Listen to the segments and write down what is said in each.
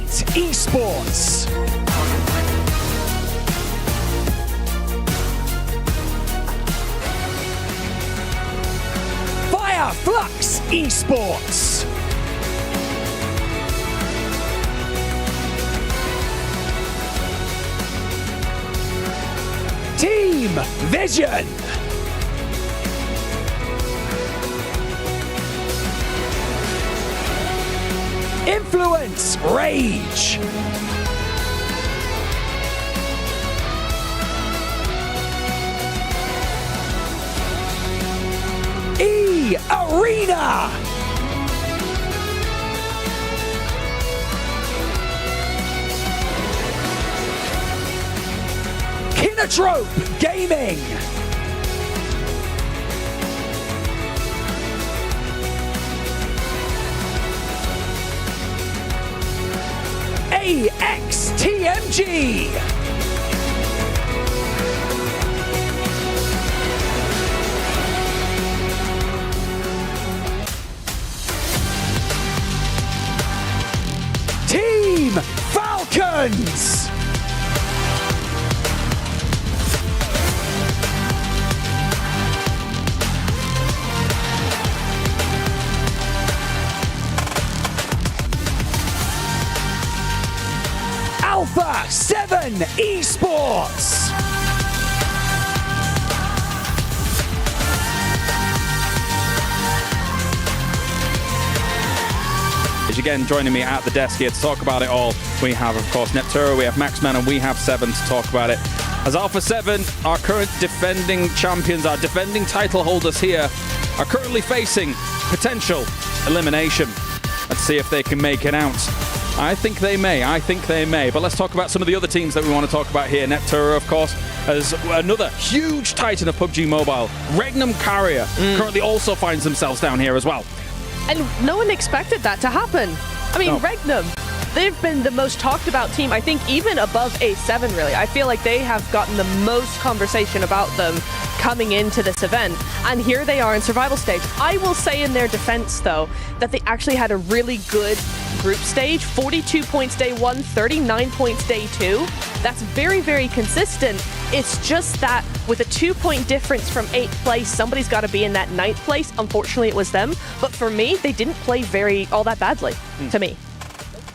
Esports. Flux Esports. Team Vision. Influence Rage. Arena. Kinotrope Gaming. AXTMG. Team Falcons. Alpha 7 Esports. Again, joining me at the desk here to talk about it all, we have, of course, Nepturo, we have Maxman, and we have Seven to talk about it. As Alpha 7, our current defending champions, our defending title holders here, are currently facing potential elimination. Let's see if they can make it out. I think they may, but let's talk about some of the other teams that we want to talk about here. Nepturo, of course, as another huge titan of PUBG Mobile. Regnum Carrier currently also finds themselves down here as well. And no one expected that to happen. I mean, Regnum, they've been the most talked about team, I think even above A7 really. I feel like they have gotten the most conversation about them coming into this event. And here they are in survival stage. I will say in their defense though, that they actually had a really good group stage. 42 points day 1, 39 points day 2. That's very, very consistent. It's just that with a 2-point difference from 8th place, somebody's got to be in that 9th place. Unfortunately, it was them. But for me, they didn't play all that badly, to me.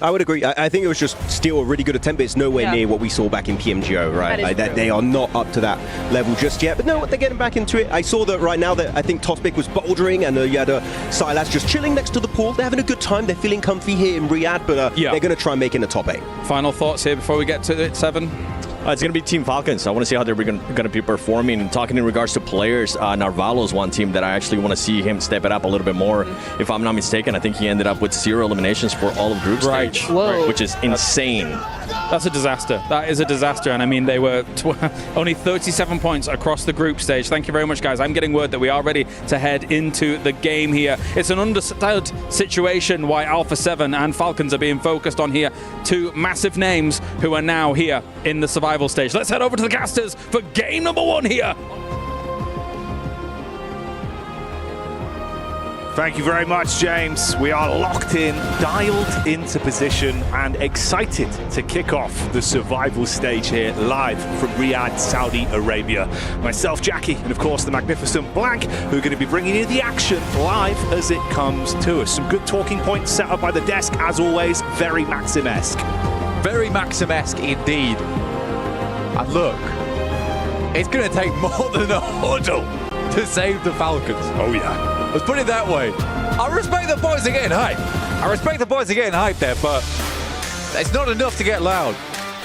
I would agree. I think it was just still a really good attempt, but it's nowhere near what we saw back in PMGO, right? They are not up to that level just yet. But no, they're getting back into it. I saw that right now that I think Tospic was bouldering, and you had Silas just chilling next to the pool. They're having a good time. They're feeling comfy here in Riyadh, but they're going to try and make it in the top 8. Final thoughts here before we get to it, Seven? It's going to be Team Falcons. I want to see how they're going to be performing. And talking in regards to players, Narvalo's one team that I actually want to see him step it up a little bit more. If I'm not mistaken, I think he ended up with 0 eliminations for all of group stage, which is insane. That's a disaster. That is a disaster. And I mean, they were only 37 points across the group stage. Thank you very much, guys. I'm getting word that we are ready to head into the game here. It's an understood situation why Alpha 7 and Falcons are being focused on here. 2 massive names who are now here in the survival stage. Let's head over to the casters for game number 1 here. Thank you very much, James. We are locked in, dialed into position, and excited to kick off the survival stage here live from Riyadh, Saudi Arabia. Myself, Jackie, and of course the magnificent Blank, who are going to be bringing you the action live as it comes to us. Some good talking points set up by the desk, as always, very Maxim-esque. Very Maxim-esque indeed. And look, it's going to take more than a huddle to save the Falcons. Oh yeah. Let's put it that way. I respect the boys are getting hyped. There, but it's not enough to get loud.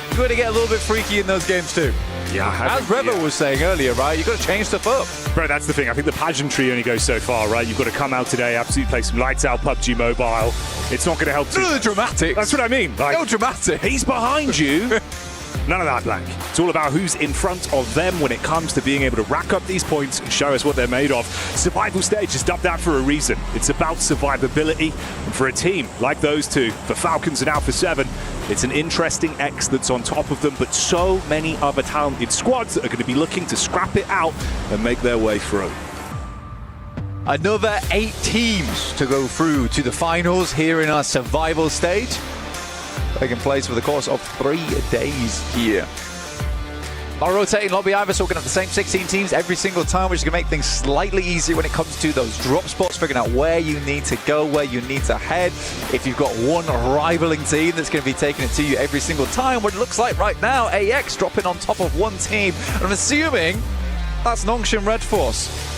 You've got to get a little bit freaky in those games too. Yeah, as Revo was saying earlier, right? You've got to change stuff up. Bro, that's the thing. I think the pageantry only goes so far, right? You've got to come out today, absolutely play some lights out PUBG Mobile. It's not going to help. None of the dramatics. That's what I mean. Like, no dramatic. He's behind you. None of that, Blank. It's all about who's in front of them when it comes to being able to rack up these points and show us what they're made of. Survival stage is dubbed that for a reason. It's about survivability. And for a team like those two, for Falcons and Alpha 7, it's an interesting X that's on top of them, but so many other talented squads that are going to be looking to scrap it out and make their way through. Another 8 teams to go through to the finals here in our survival stage. taking place for the course of 3 days here. Our rotating lobby either, so we're going to have the same 16 teams every single time, which is going to make things slightly easier when it comes to those drop spots, figuring out where you need to go, where you need to head. If you've got one rivaling team that's going to be taking it to you every single time, what it looks like right now, AX dropping on top of one team. And I'm assuming that's Nongshim Red Force.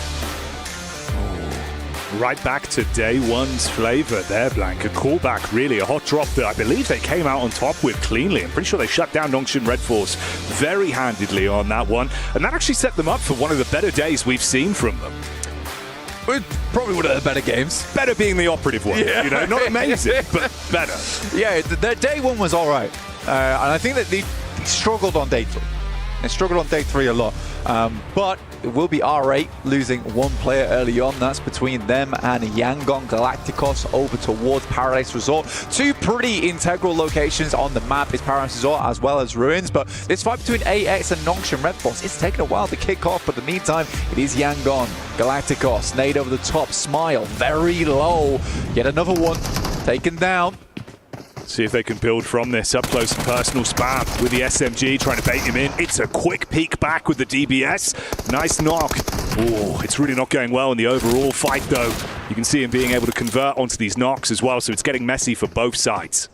Right back to day one's flavor there, Blank. A callback, really, a hot drop that I believe they came out on top with cleanly. I'm pretty sure they shut down Nongshim Red Force very handedly on that one. And that actually set them up for one of the better days we've seen from them. Probably one of the better games. Better being the operative one. Yeah. You know, not amazing, but better. Yeah, their day one was all right. And I think that they struggled on day 3. They struggled on day 3 a lot. But it will be R8 losing one player early on. That's between them and Yangon Galacticos over towards Paradise Resort. 2 pretty integral locations on the map is Paradise Resort as well as Ruins. But this fight between AX and Nongshim Red Force, it's taken a while to kick off. But in the meantime, it is Yangon Galacticos. Nade over the top. Smile very low. Yet another one taken down. See if they can build from this up close and personal spam with the SMG trying to bait him in. It's a quick peek back with the DBS. Nice knock. Oh, it's really not going well in the overall fight though. You can see him being able to convert onto these knocks as well, so it's getting messy for both sides.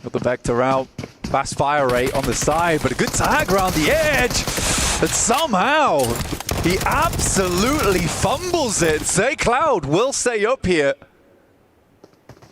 Got the vector out. Fast fire rate on the side, but a good tag around the edge. But somehow he absolutely fumbles it. Say Cloud will stay up here.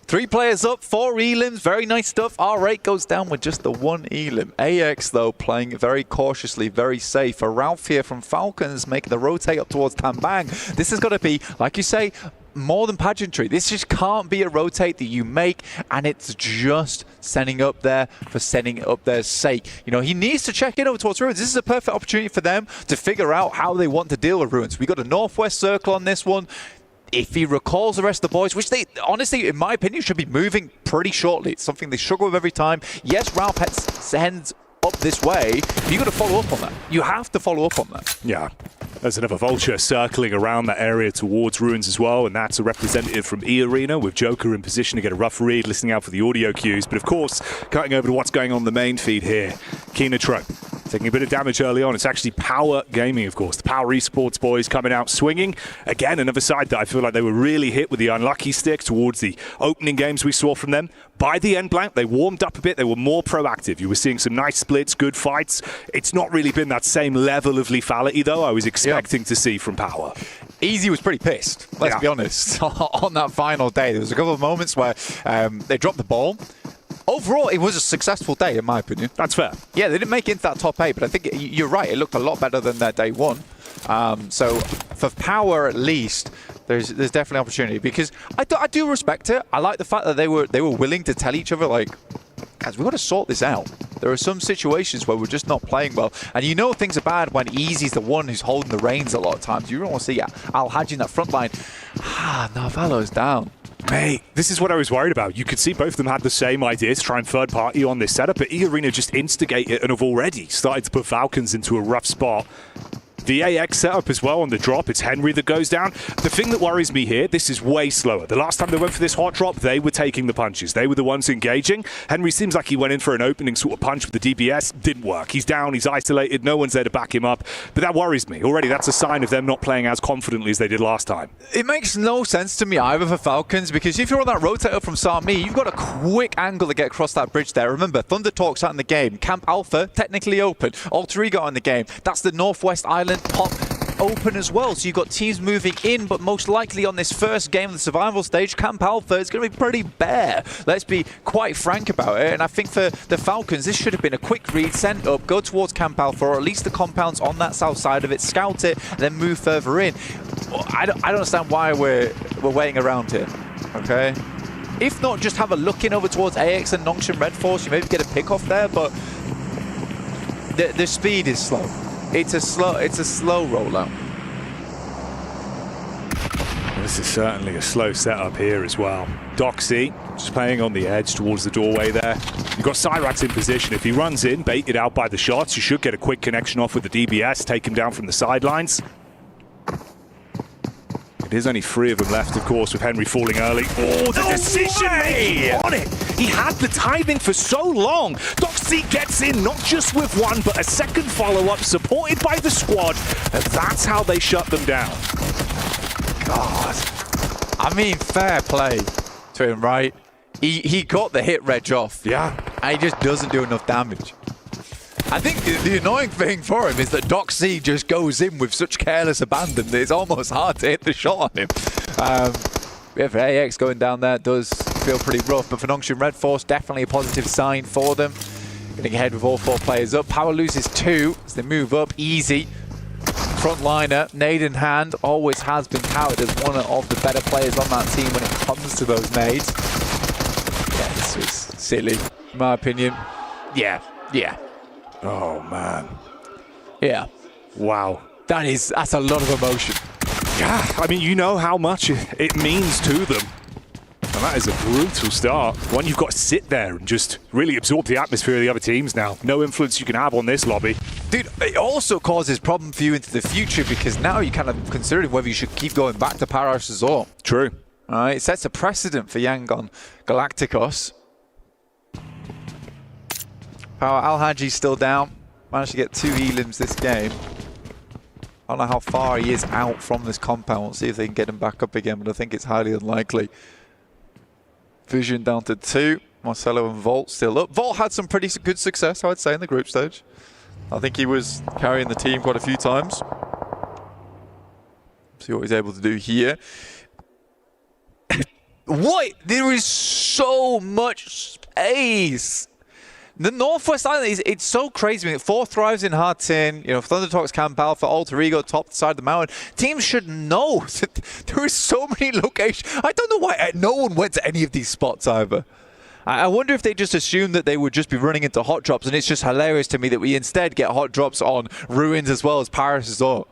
3 players up, 4 elims, very nice stuff. R8 goes down with just the 1 elim. AX, though, playing very cautiously, very safe. A Ralph here from Falcons making the rotate up towards Tambang. This has got to be, like you say, more than pageantry. This just can't be a rotate that you make, and it's just setting up there for setting up their sake. You know, he needs to check in over towards Ruins. This is a perfect opportunity for them to figure out how they want to deal with Ruins. We got a northwest circle on this one. If he recalls the rest of the boys, which they, honestly, in my opinion, should be moving pretty shortly. It's something they struggle with every time. Yes, Ralph sends up this way. You've got to follow up on that. You have to follow up on that. Yeah. There's another Vulture circling around that area towards Ruins as well, and that's a representative from E-Arena with Joker in position to get a rough read, listening out for the audio cues. But of course, cutting over to what's going on the main feed here. Keenatrope taking a bit of damage early on. It's actually Power Gaming, of course. The Power Esports boys coming out swinging. Again, another side that I feel like they were really hit with the unlucky stick towards the opening games we saw from them. By the end, Blank, they warmed up a bit. They were more proactive. You were seeing some nice splits, good fights. It's not really been that same level of lethality, though, I was expecting to see from Power. Easy was pretty pissed, let's be honest, on that final day. There was a couple of moments where they dropped the ball. Overall, it was a successful day, in my opinion. That's fair. Yeah, they didn't make it into that top 8, but I think you're right. It looked a lot better than their day 1. So for Power, at least, there's definitely opportunity, because I do respect it. I like the fact that they were willing to tell each other, like, guys, we've got to sort this out. There are some situations where we're just not playing well. And you know things are bad when Easy's the one who's holding the reins a lot of times. You don't want to see Al-Haji in that front line. Narvalo's down. Mate, this is what I was worried about. You could see both of them had the same idea to try and third party on this setup, but E-Arena just instigate it and have already started to put Falcons into a rough spot. The AX setup as well on the drop, it's Henry that goes down. The thing that worries me here, this is way slower. The last time they went for this hot drop, they were taking the punches. They were the ones engaging. Henry seems like he went in for an opening sort of punch with the DBS. Didn't work. He's down, he's isolated, no one's there to back him up. But that worries me. Already, that's a sign of them not playing as confidently as they did last time. It makes no sense to me either for Falcons, because if you're on that rotator from Sami, you've got a quick angle to get across that bridge there. Remember, Thunder Talk's out in the game. Camp Alpha, technically open. Alter Ego in the game. That's the Northwest Island pop open as well, so you've got teams moving in, but most likely on this first game of the survival stage, Camp Alpha is going to be pretty bare. Let's be quite frank about it, and I think for the Falcons, this should have been a quick read, send up, go towards Camp Alpha, or at least the compounds on that south side of it, scout it, then move further in. I don't understand why we're waiting around here, okay? If not, just have a look in over towards AX and Nongshim Red Force, you maybe get a pick off there, but the speed is slow. It's a slow rollout. This is certainly a slow setup here as well. Doxy just playing on the edge towards the doorway there. You've got Cyrax in position. If he runs in, baited out by the shots, you should get a quick connection off with the DBS, take him down from the sidelines. There's only 3 of them left, of course, with Henry falling early. Oh, the decision-making on it! He had the timing for so long. Doxy gets in, not just with one, but a second follow-up supported by the squad, and that's how they shut them down. God. I mean, fair play to him, right? He got the hit reg off. Yeah. And he just doesn't do enough damage. I think the annoying thing for him is that Doxy just goes in with such careless abandon that it's almost hard to hit the shot on him. Yeah, for AX going down there does feel pretty rough, but for Nongshim Red Force, definitely a positive sign for them. Getting ahead with all 4 players up. Power loses 2 as they move up easy. Frontliner, nade in hand, always has been touted as one of the better players on that team when it comes to those nades. Yeah, this was silly, in my opinion. Yeah. Oh, man. Yeah. Wow. That's a lot of emotion. Yeah, I mean, you know how much it means to them. And that is a brutal start. One, you've got to sit there and just really absorb the atmosphere of the other teams now. No influence you can have on this lobby. Dude, it also causes problem for you into the future because now you're kind of considering whether you should keep going back to Paradise Resort. True. All right, it sets a precedent for Yangon Galacticos. Power Al-Haji's still down. Managed to get 2 elims this game. I don't know how far he is out from this compound. We'll see if they can get him back up again, but I think it's highly unlikely. Vision down to 2. Marcelo and Volt still up. Volt had some pretty good success, I would say, in the group stage. I think he was carrying the team quite a few times. See what he's able to do here. What? There is so much space. The Northwest Island, it's so crazy. I mean, 4 thrives in hard tin. You know, Thundertalks, Camp Alpha, Alter Ego, top side of the mountain. Teams should know that there is so many locations. I don't know why no one went to any of these spots either. I wonder if they just assumed that they would just be running into hot drops, and it's just hilarious to me that we instead get hot drops on Ruins as well as Paris Resort.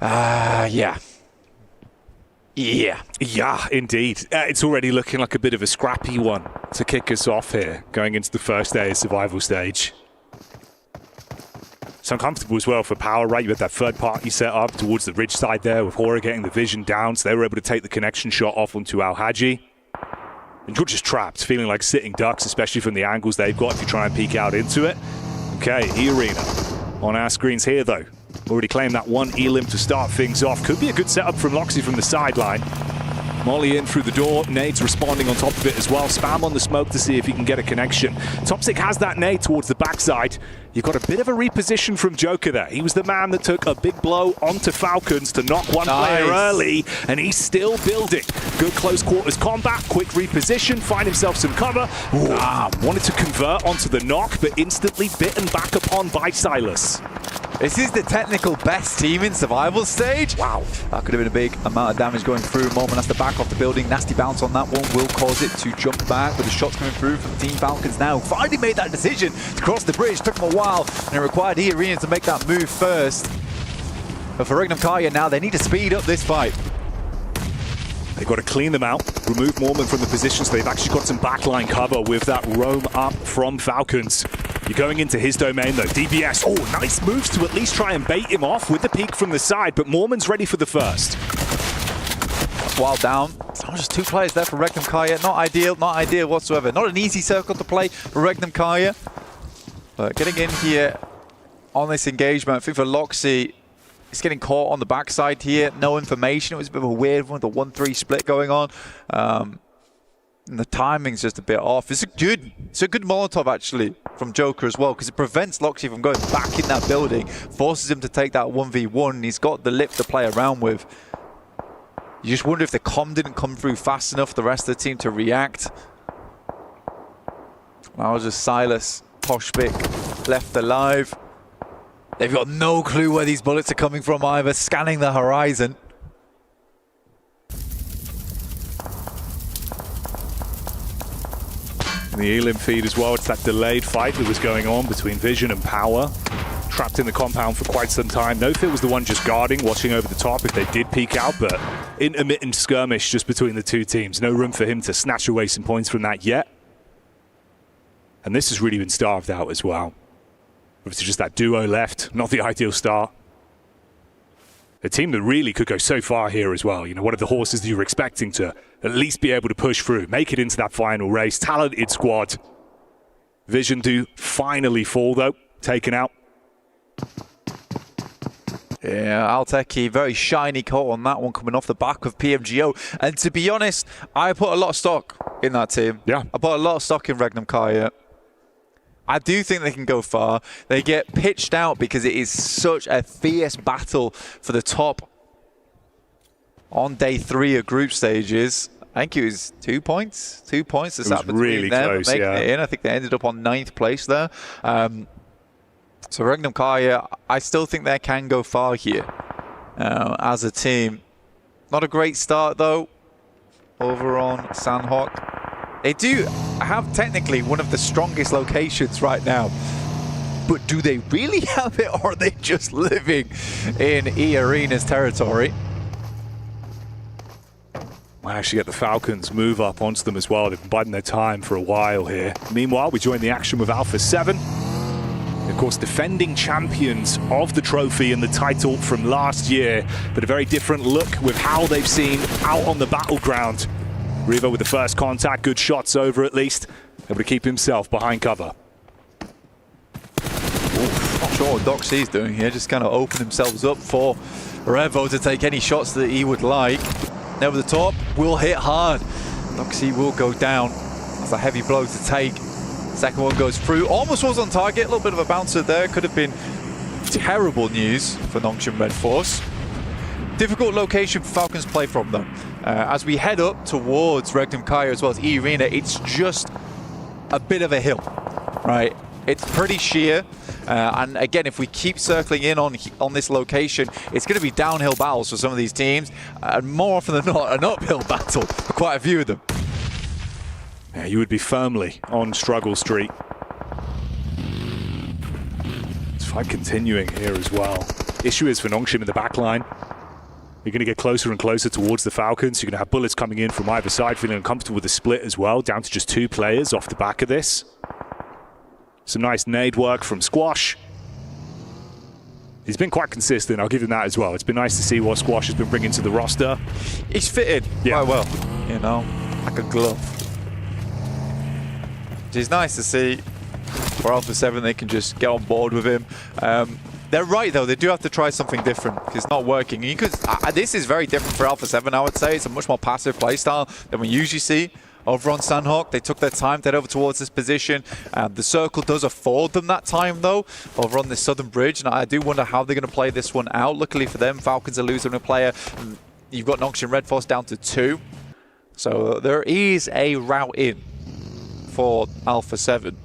Yeah. Yeah, indeed. It's already looking like a bit of a scrappy one to kick us off here, going into the first day of survival stage. It's uncomfortable as well for Power, right? You had that third party set up towards the ridge side there with Hora getting the vision down, so they were able to take the connection shot off onto Al-Haji. And you're just trapped, feeling like sitting ducks, especially from the angles they've got if you try and peek out into it. Okay, E-Arena on our screens here, though. Already claimed that 1 elim to start things off. Could be a good setup from Loxy from the sideline. Molly in through the door. Nades responding on top of it as well. Spam on the smoke to see if he can get a connection. Toxic has that nade towards the backside. You've got a bit of a reposition from Joker there. He was the man that took a big blow onto Falcons to knock one player early, and he's still building. Good close quarters combat, quick reposition, find himself some cover. Wanted to convert onto the knock, but instantly bitten back upon by Silas. This is the technical best team in survival stage. Wow. That could have been a big amount of damage going through. Moment has to back off the building. Nasty bounce on that one will cause it to jump back, with the shots coming through from Team Falcons now. Finally made that decision to cross the bridge. Took them a while, and it required E-Arena to make that move first. But for Regnum Karya now, they need to speed up this fight. They've got to clean them out, remove Mormon from the position, so they've actually got some backline cover with that roam up from Falcons. You're going into his domain though. DBS, nice moves to at least try and bait him off with the peek from the side, but Mormon's ready for the first. While down, just 2 players there for Regnum Karya. Not ideal whatsoever. Not an easy circle to play for Regnum Karya. But getting in here on this engagement, I think for Loxy, he's getting caught on the backside here. No information. It was a bit of a weird one with the 1-3 split going on. And the timing's just a bit off. It's a good Molotov actually from Joker as well, because it prevents Loxy from going back in that building, forces him to take that 1v1, and he's got the lip to play around with. You just wonder if the comm didn't come through fast enough for the rest of the team to react. Now just Silas, Poshpik left alive. They've got no clue where these bullets are coming from either, scanning the horizon. And the Elim feed as well, it's that delayed fight that was going on between Vision and Power. Trapped in the compound for quite some time. Nofit was the one just guarding, watching over the top if they did peek out, but intermittent skirmish just between the two teams. No room for him to snatch away some points from that yet. And this has really been starved out as well. Obviously just that duo left, not the ideal start. a team that really could go so far here as well. You know, one of the horses that you were expecting to at least be able to push through, make it into that final race. Talented squad. Vision do finally fall, though. Taken out. Yeah, Alteki, very shiny coat on that one coming off the back of PMGO. And to be honest, I put a lot of stock in that team. Yeah. I put a lot of stock in Regnum Kaya. I do think they can go far. They get pitched out because it is such a fierce battle for the top on day 3 of group stages. I think it was 2 points. 2 points to sat between really them close, making yeah. it in. I think they ended up on 9th place there. So Regnum Kaya, I still think they can go far here as a team. Not a great start though over on Sanok. They do have technically one of the strongest locations right now. But do they really have it, or are they just living in E-Arena's territory? Might actually get the Falcons move up onto them as well. They've been biding their time for a while here. Meanwhile, we join the action with Alpha 7. Of course, defending champions of the trophy and the title from last year, but a very different look with how they've seen out on the battleground. Riva with the first contact, good shots over at least, able to keep himself behind cover. Not sure what Doc C's doing here, just kind of open themselves up for Revo to take any shots that he would like. Over the top, will hit hard. Doc C will go down. That's a heavy blow to take. Second one goes through, almost was on target, a little bit of a bouncer there. Could have been terrible news for Nongshim Red Force. Difficult location for Falcons play from though. As we head up towards Regnum Kaya as well as E-Arena, it's just a bit of a hill, right? It's pretty sheer, and again, if we keep circling in on this location, it's going to be downhill battles for some of these teams, and more often than not, an uphill battle for quite a few of them. Yeah, you would be firmly on struggle street. This fight continuing here as well. Issue is for Nongshim in the back line. You're going to get closer and closer towards the Falcons. You're going to have bullets coming in from either side, feeling uncomfortable with the split as well, down to just 2 players off the back of this. Some nice nade work from Squash. He's been quite consistent, I'll give him that as well. It's been nice to see what Squash has been bringing to the roster. He's fitted quite well, you know, like a glove. Which is nice to see. For Alpha 7, they can just get on board with him. They're right, though. They do have to try something different because it's not working. You could, this is very different for Alpha 7, I would say. It's a much more passive playstyle than we usually see over on Sanok. They took their time to head over towards this position. The circle does afford them that time, though, over on this southern bridge. And I do wonder how they're going to play this one out. Luckily for them, Falcons are losing a player. You've got Nongshim Red Force down to 2. So there is a route in for Alpha 7.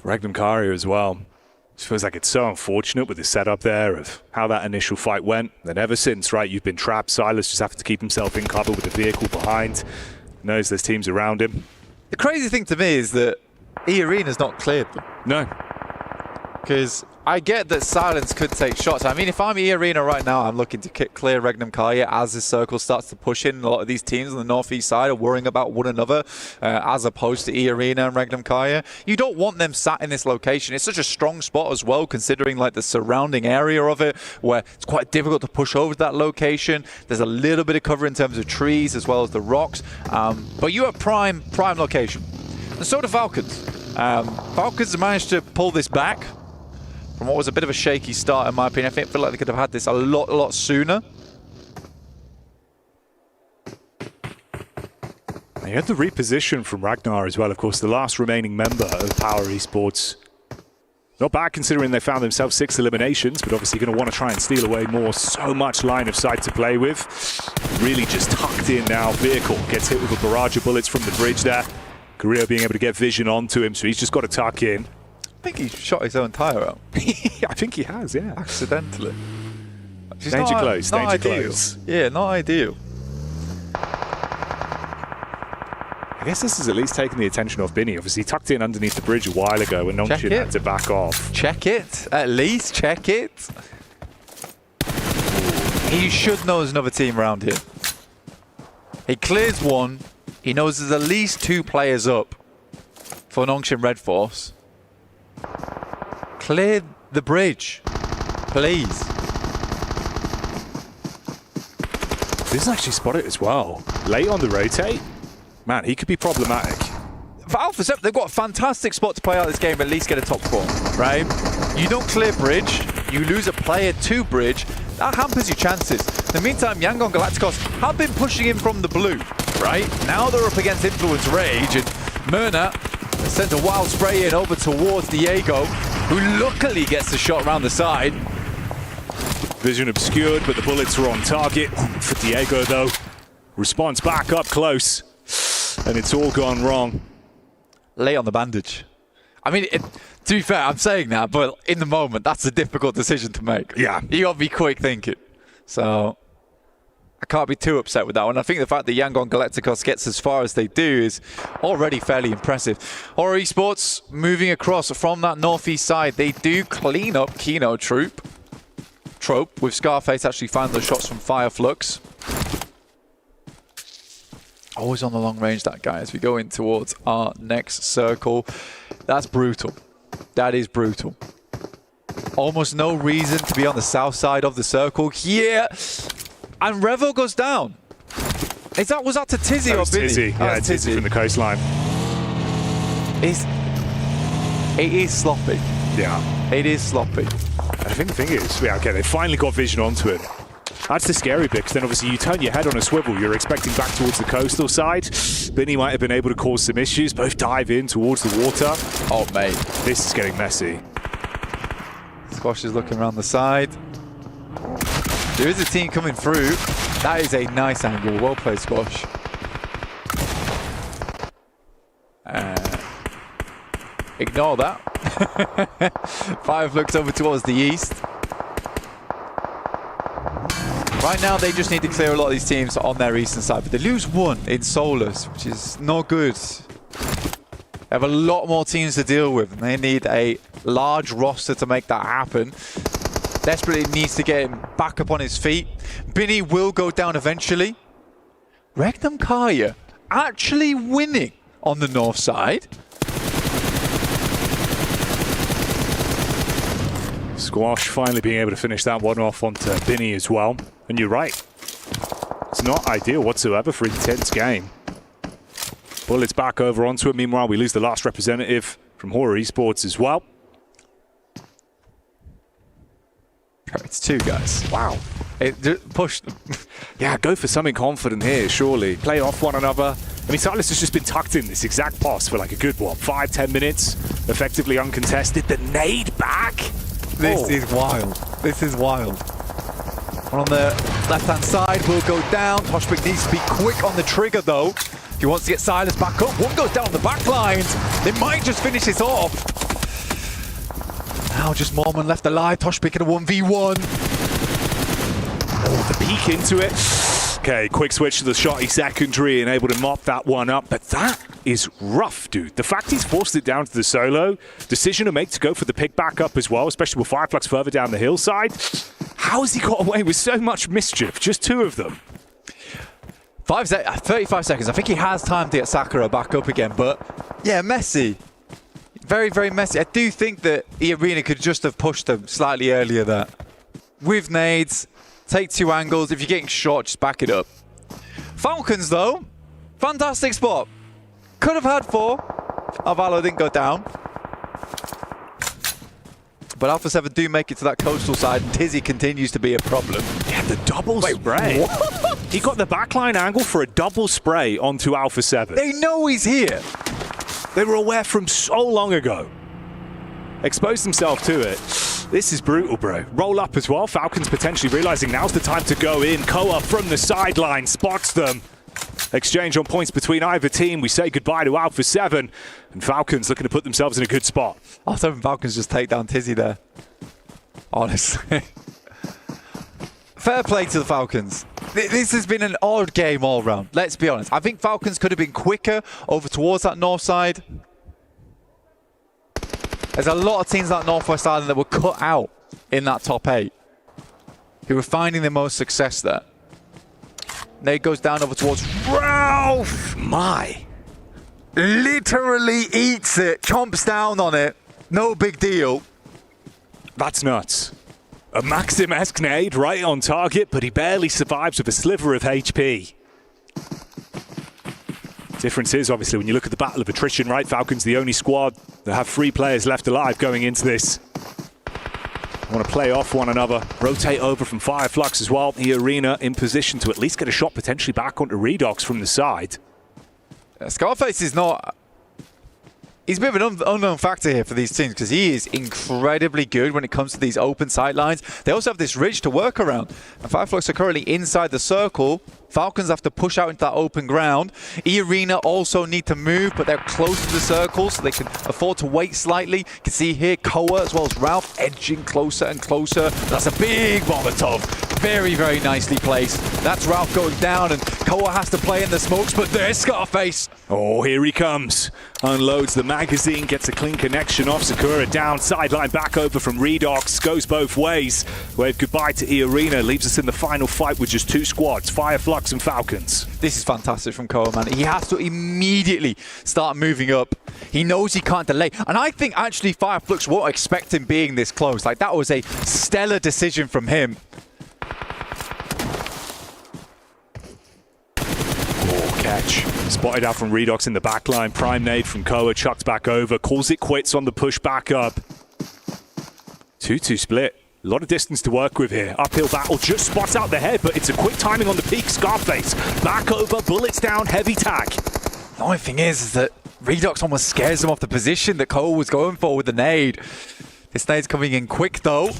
Regnum Kaya as well. It feels like it's so unfortunate with the setup there of how that initial fight went. And ever since, right, you've been trapped. Silas just having to keep himself in cover with the vehicle behind. Knows there's teams around him. The crazy thing to me is that E-Arena's not cleared them. No. Because I get that Silence could take shots. I mean, if I'm E-Arena right now, I'm looking to clear Regnum Kaya as this circle starts to push in. A lot of these teams on the northeast side are worrying about one another as opposed to E-Arena and Regnum Kaya. You don't want them sat in this location. It's such a strong spot as well, considering like the surrounding area of it, where it's quite difficult to push over to that location. There's a little bit of cover in terms of trees as well as the rocks. But you are prime location. And so do Falcons. Falcons have managed to pull this back from what was a bit of a shaky start, in my opinion. I feel like they could have had this a lot sooner. You had the reposition from Ragnar as well, of course, the last remaining member of Power Esports. Not bad considering they found themselves 6 eliminations, but obviously going to want to try and steal away more. So much line of sight to play with. Really just tucked in now. Vehicle gets hit with a barrage of bullets from the bridge there. Korea being able to get vision onto him, so he's just got to tuck in. I think he shot his own tyre out. I think he has, yeah. Accidentally. Danger close, danger close. Yeah, not ideal. I guess this has at least taken the attention off Binny. Obviously, he tucked in underneath the bridge a while ago when Nongshim had to back off. Check it. At least check it. He should know there's another team around here. He clears one. He knows there's at least 2 players up for Nongshim Red Force. Clear the bridge, please. This is actually spotted as well. Late on the rotate. Man, he could be problematic. For Alpha 7, they've got a fantastic spot to play out this game, at least get a top 4, right? You don't clear bridge, you lose a player to bridge, that hampers your chances. In the meantime, Yangon Galacticos have been pushing in from the blue, right? Now they're up against Influence Rage, and Myrna sent a wild spray in over towards Diego, who luckily gets the shot around the side. Vision obscured, but the bullets were on target for Diego, though. Response back up close, and it's all gone wrong. Lay on the bandage. I mean, to be fair, I'm saying that, but in the moment, that's a difficult decision to make. Yeah. You got to be quick thinking. So I can't be too upset with that one. I think the fact that Yangon Galacticos gets as far as they do is already fairly impressive. Horror Esports moving across from that northeast side. They do clean up Kino Trope, with Scarface actually finding those shots from Fireflux. Always on the long range, that guy, as we go in towards our next circle. That's brutal. That is brutal. Almost no reason to be on the south side of the circle. Yeah. And Revo goes down. Was that to Tizzy or Billy? Tizzy. Yeah, Tizzy from the coastline. It is sloppy. Yeah. It is sloppy. I think the thing is, yeah, okay, they finally got vision onto it. That's the scary bit, because then obviously you turn your head on a swivel, you're expecting back towards the coastal side. Binny might have been able to cause some issues, both dive in towards the water. Oh, mate. This is getting messy. Squash is looking around the side. There is a team coming through. That is a nice angle. Well played, Squash. Ignore that. Five looks over towards the east. Right now, they just need to clear a lot of these teams on their eastern side, but they lose one in Solus, which is not good. They have a lot more teams to deal with, and they need a large roster to make that happen. Desperately needs to get him back up on his feet. Binny will go down eventually. Regnum Kaya actually winning on the north side. Squash finally being able to finish that one off onto Binny as well. And you're right. It's not ideal whatsoever for intense game. Bullets back over onto it. Meanwhile, we lose the last representative from Horror Esports as well. It's two guys. Wow. Push them. Yeah, go for something confident here, surely. Play off one another. I mean, Silas has just been tucked in this exact pass for like a good, 5-10 minutes? Effectively uncontested. The nade back. This is wild. This is wild. One on the left-hand side will go down. Toshbik needs to be quick on the trigger, though. If he wants to get Silas back up, one goes down the back lines. They might just finish this off. Now just Mormon left alive. Toshbik in a 1v1. Oh, the peek into it. Okay, quick switch to the shotty secondary and able to mop that one up. But that is rough, dude. The fact he's forced it down to the solo, decision to make to go for the pick back up as well, especially with Fireflux further down the hillside. How has he got away with so much mischief? Just two of them. 35 seconds. I think he has time to get Sakura back up again, but yeah, messy. Very, very messy. I do think that Arena could just have pushed them slightly earlier there. With nades, take two angles. If you're getting shot, just back it up. Falcons, though, fantastic spot. Could have had 4. Arvalo didn't go down. But Alpha 7 do make it to that coastal side, and Tizzy continues to be a problem. Yeah, the double spray. What? He got the backline angle for a double spray onto Alpha 7. They know he's here. They were aware from so long ago. Exposed himself to it. This is brutal, bro. Roll up as well. Falcons potentially realizing now's the time to go in. Koa from the sideline spots them. Exchange on points between either team. We say goodbye to Alpha 7. And Falcons looking to put themselves in a good spot. I was hoping Falcons just take down Tizzy there. Honestly. Fair play to the Falcons. This has been an odd game all round. Let's be honest. I think Falcons could have been quicker over towards that north side. There's a lot of teams on that northwest island that were cut out in that top 8. Who were finding the most success there. Nade goes down over towards Ralph. My. Literally eats it, chomps down on it. No big deal. That's nuts. A Maxim-esque nade right on target, but he barely survives with a sliver of HP. Difference is, obviously, when you look at the battle of attrition, right? Falcons the only squad that have 3 players left alive going into this. Want to play off one another, rotate over from Fireflux as well. The Arena in position to at least get a shot potentially back onto Redox from the side. Scarface is not... He's a bit of an unknown factor here for these teams because he is incredibly good when it comes to these open sight lines. They also have this ridge to work around. And Fireflux are currently inside the circle. Falcons have to push out into that open ground. E-Arena also need to move, but they're close to the circle, so they can afford to wait slightly. You can see here Koa as well as Ralph edging closer and closer. That's a big Molotov. Very, very nicely placed. That's Ralph going down, and Koa has to play in the smokes, but there's Scarface. Oh, here he comes. Unloads the magazine, gets a clean connection off. Sakura down, sideline back over from Redox. Goes both ways. Wave goodbye to E-Arena. Leaves us in the final fight with just 2 squads, Fireflux and Falcons. This is fantastic from Koa, man. He has to immediately start moving up. He knows he can't delay. And I think actually Fireflux won't expect him being this close. Like, that was a stellar decision from him. Catch. Spotted out from Redox in the back line. Prime nade from Koa, chucked back over. Calls it quits on the push back up. 2-2 split. A lot of distance to work with here. Uphill battle, just spots out the head, but it's a quick timing on the peak. Scarface, back over, bullets down, heavy tag. The only thing is that Redox almost scares him off the position that Koa was going for with the nade. This nade's coming in quick though.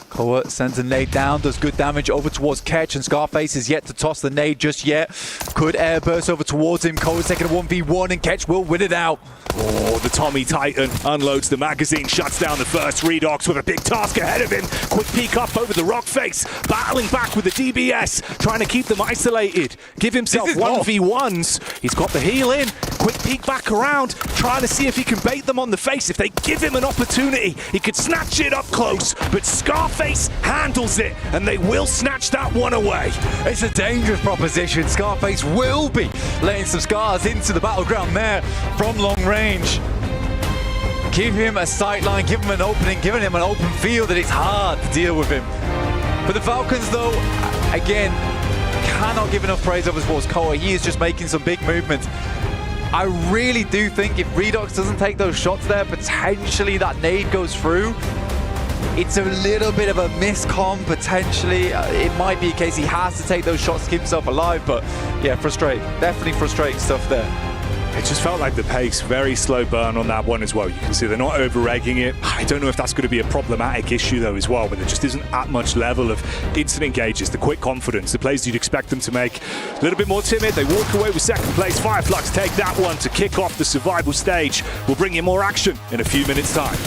Koa sends a nade down, does good damage over towards Ketch, and Scarface is yet to toss the nade just yet. Could airburst over towards him. Koa's taking a 1v1 and Ketch will win it out. Oh, the Tommy Titan unloads the magazine, shuts down the first. Redox with a big task ahead of him. Quick peek up over the rock face, battling back with the DBS, trying to keep them isolated. Give himself 1v1s. He's got the heal in. Quick peek back around, trying to see if he can bait them on the face. If they give him an opportunity, he could snatch it up close, but Scarface handles it, and they will snatch that one away. It's a dangerous proposition. Scarface will be letting some scars into the battleground there from long range. Give him a sight line, give him an opening, giving him an open field, that it's hard to deal with him. For the Falcons though, again, cannot give enough praise over towards Koa. He is just making some big movements. I really do think if Redox doesn't take those shots there, potentially that nade goes through. It's a little bit of a miscom, potentially. It might be a case he has to take those shots to keep himself alive, but yeah, frustrating. Definitely frustrating stuff there. It just felt like the pace, very slow burn on that one as well. You can see they're not over-egging it. I don't know if that's going to be a problematic issue though as well, but there just isn't that much level of instant engages, the quick confidence, the plays you'd expect them to make. A little bit more timid, they walk away with second place. Fireflux take that one to kick off the survival stage. We'll bring you more action in a few minutes' time.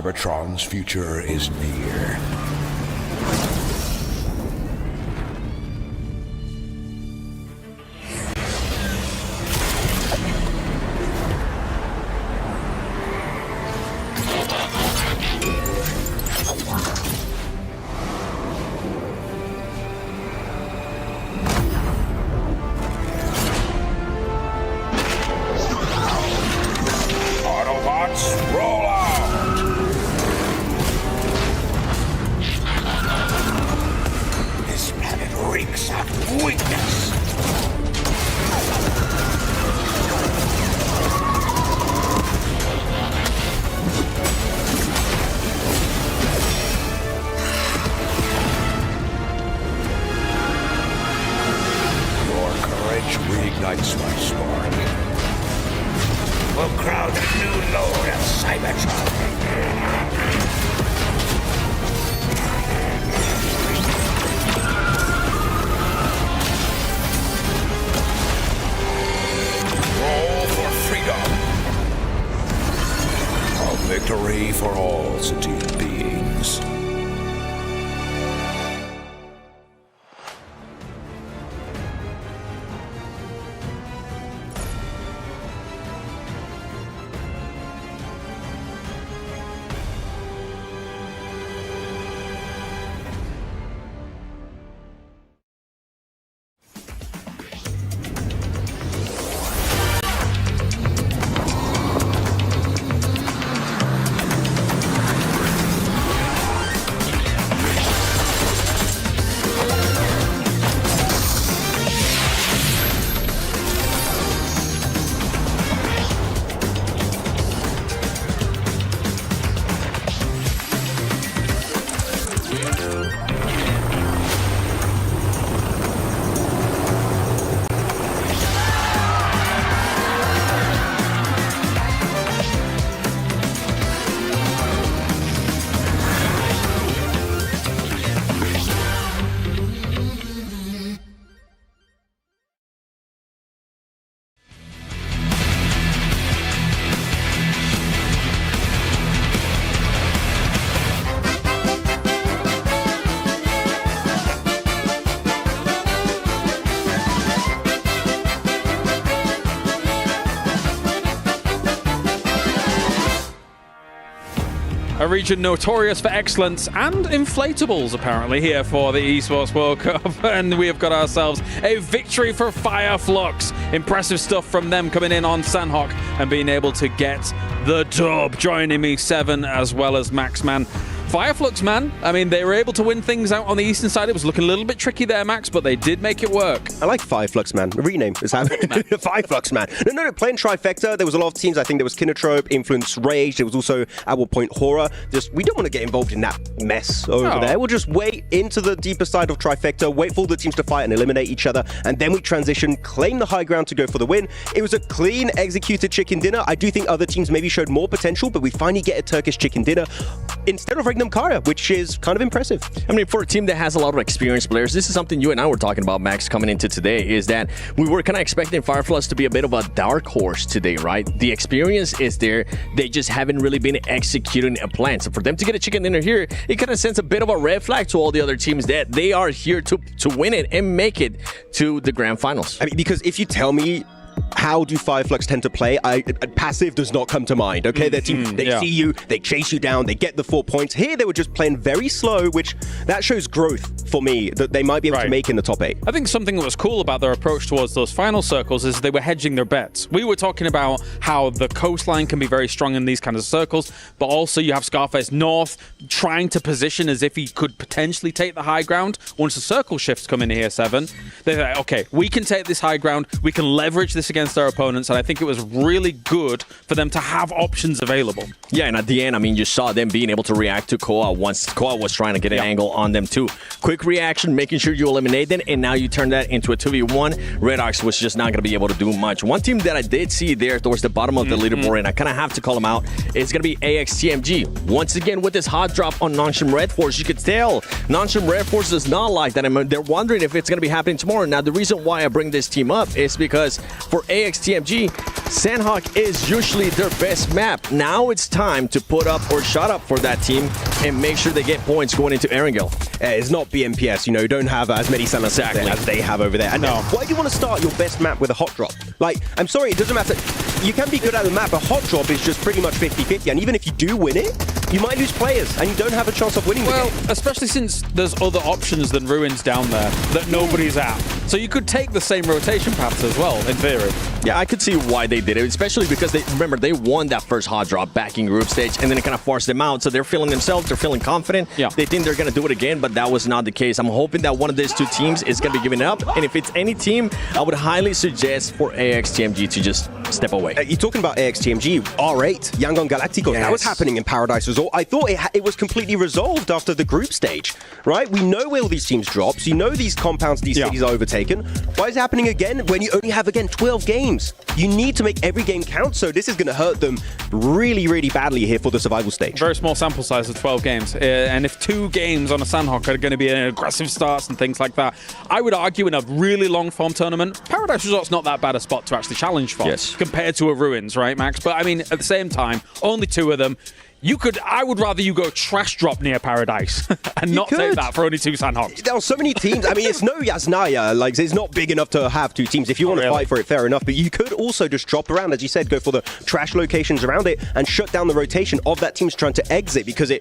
Cybertron's future is near. Autobots, roll out! This planet reeks of weakness. Your courage reignites my spark. We'll crowd a new load of Cybertron. Roll for freedom. A victory for all sentient beings. A region notorious for excellence and inflatables, apparently, here for the Esports World Cup. And we have got ourselves a victory for Fireflux. Impressive stuff from them coming in on Sanok and being able to get the dub. Joining me, Seven, as well as Maxman. Fireflux, man, I mean, they were able to win things out on the eastern side. It was looking a little bit tricky there, Max, but they did make it work. I like Fireflux, man. A rename is happening. Fireflux, man. No, playing Trifecta. There was a lot of teams. I think there was Kinotrope, Influence Rage. There was also Our Point Horror. Just, we don't want to get involved in that mess over there. We'll just wait into the deeper side of Trifecta, wait for all the teams to fight and eliminate each other, and then we transition, claim the high ground to go for the win. It was a clean, executed chicken dinner. I do think other teams maybe showed more potential, but we finally get a Turkish chicken dinner instead of Regnum Kara, which is kind of impressive. I mean, for a team that has a lot of experienced players, this is something you and I were talking about, Max, coming into today, is that we were kind of expecting Fireflux to be a bit of a dark horse today, right? The experience is there. They just haven't really been executing a plan. So for them to get a chicken dinner here, it kind of sends a bit of a red flag to all the other teams that they are here to win it and make it to the grand finals. I mean, because if you tell me how do Fireflux tend to play, passive does not come to mind, okay? Their team, they see you, they chase you down, they get the 4 points. Here, they were just playing very slow, which that shows growth for me, that they might be able to make in the top 8. I think something that was cool about their approach towards those final circles is they were hedging their bets. We were talking about how the coastline can be very strong in these kinds of circles, but also you have Scarface North trying to position as if he could potentially take the high ground. Once the circle shifts come in here, Seven, they're like, okay, we can take this high ground, we can leverage this against their opponents, and I think it was really good for them to have options available. Yeah, and at the end, I mean, you saw them being able to react to Koa once Koa was trying to get an angle on them too. Quick reaction, making sure you eliminate them, and now you turn that into a 2v1. Red Ox was just not going to be able to do much. One team that I did see there towards the bottom of the leaderboard, and I kind of have to call them out, is going to be AXTMG. Once again, with this hot drop on Nonshim Red Force, you could tell Nonshim Red Force does not like that. I mean, they're wondering if it's going to be happening tomorrow. Now, the reason why I bring this team up is because for AXTMG, Sanok is usually their best map. Now it's time to put up or shut up for that team and make sure they get points going into Erangel. It's not BMPS, you know, you don't have as many Sanok there as they have over there. And why do you want to start your best map with a hot drop? Like, I'm sorry, it doesn't matter. You can be good at the map, but hot drop is just pretty much 50-50. And even if you do win it, you might lose players and you don't have a chance of winning the game. Especially since there's other options than Ruins down there that nobody's at. So you could take the same rotation paths as well, in theory. Yeah, I could see why they did it, especially because they won that first hot drop back in group stage, and then it kind of forced them out. So they're feeling themselves, they're feeling confident. Yeah. They think they're going to do it again, but that was not the case. I'm hoping that one of these two teams is going to be giving up. And if it's any team, I would highly suggest for AXTMG to just step away. You're talking about AXTMG, R8, Yangon Galacticos. Yes. That was happening in Paradise Resort. I thought it was completely resolved after the group stage, right? We know where all these teams drop. So you know these compounds, these cities are overtaken. Why is it happening again when you only have, again, 12 games? You need to make every game count, so this is going to hurt them really, really badly here for the survival stage. Very small sample size of 12 games. And if 2 games on a Sanok are going to be an aggressive starts and things like that, I would argue in a really long form tournament, Paradise Resort's not that bad a spot to actually challenge for compared to a Ruins, right, Max? But I mean, at the same time, only 2 of them. I would rather you go trash drop near Paradise and not take that for only 2 Sanhoks. There are so many teams. I mean, it's no Yasnaya. Like, it's not big enough to have 2 teams. If you want to fight for it, fair enough. But you could also just drop around, as you said, go for the trash locations around it and shut down the rotation of that team's trying to exit, because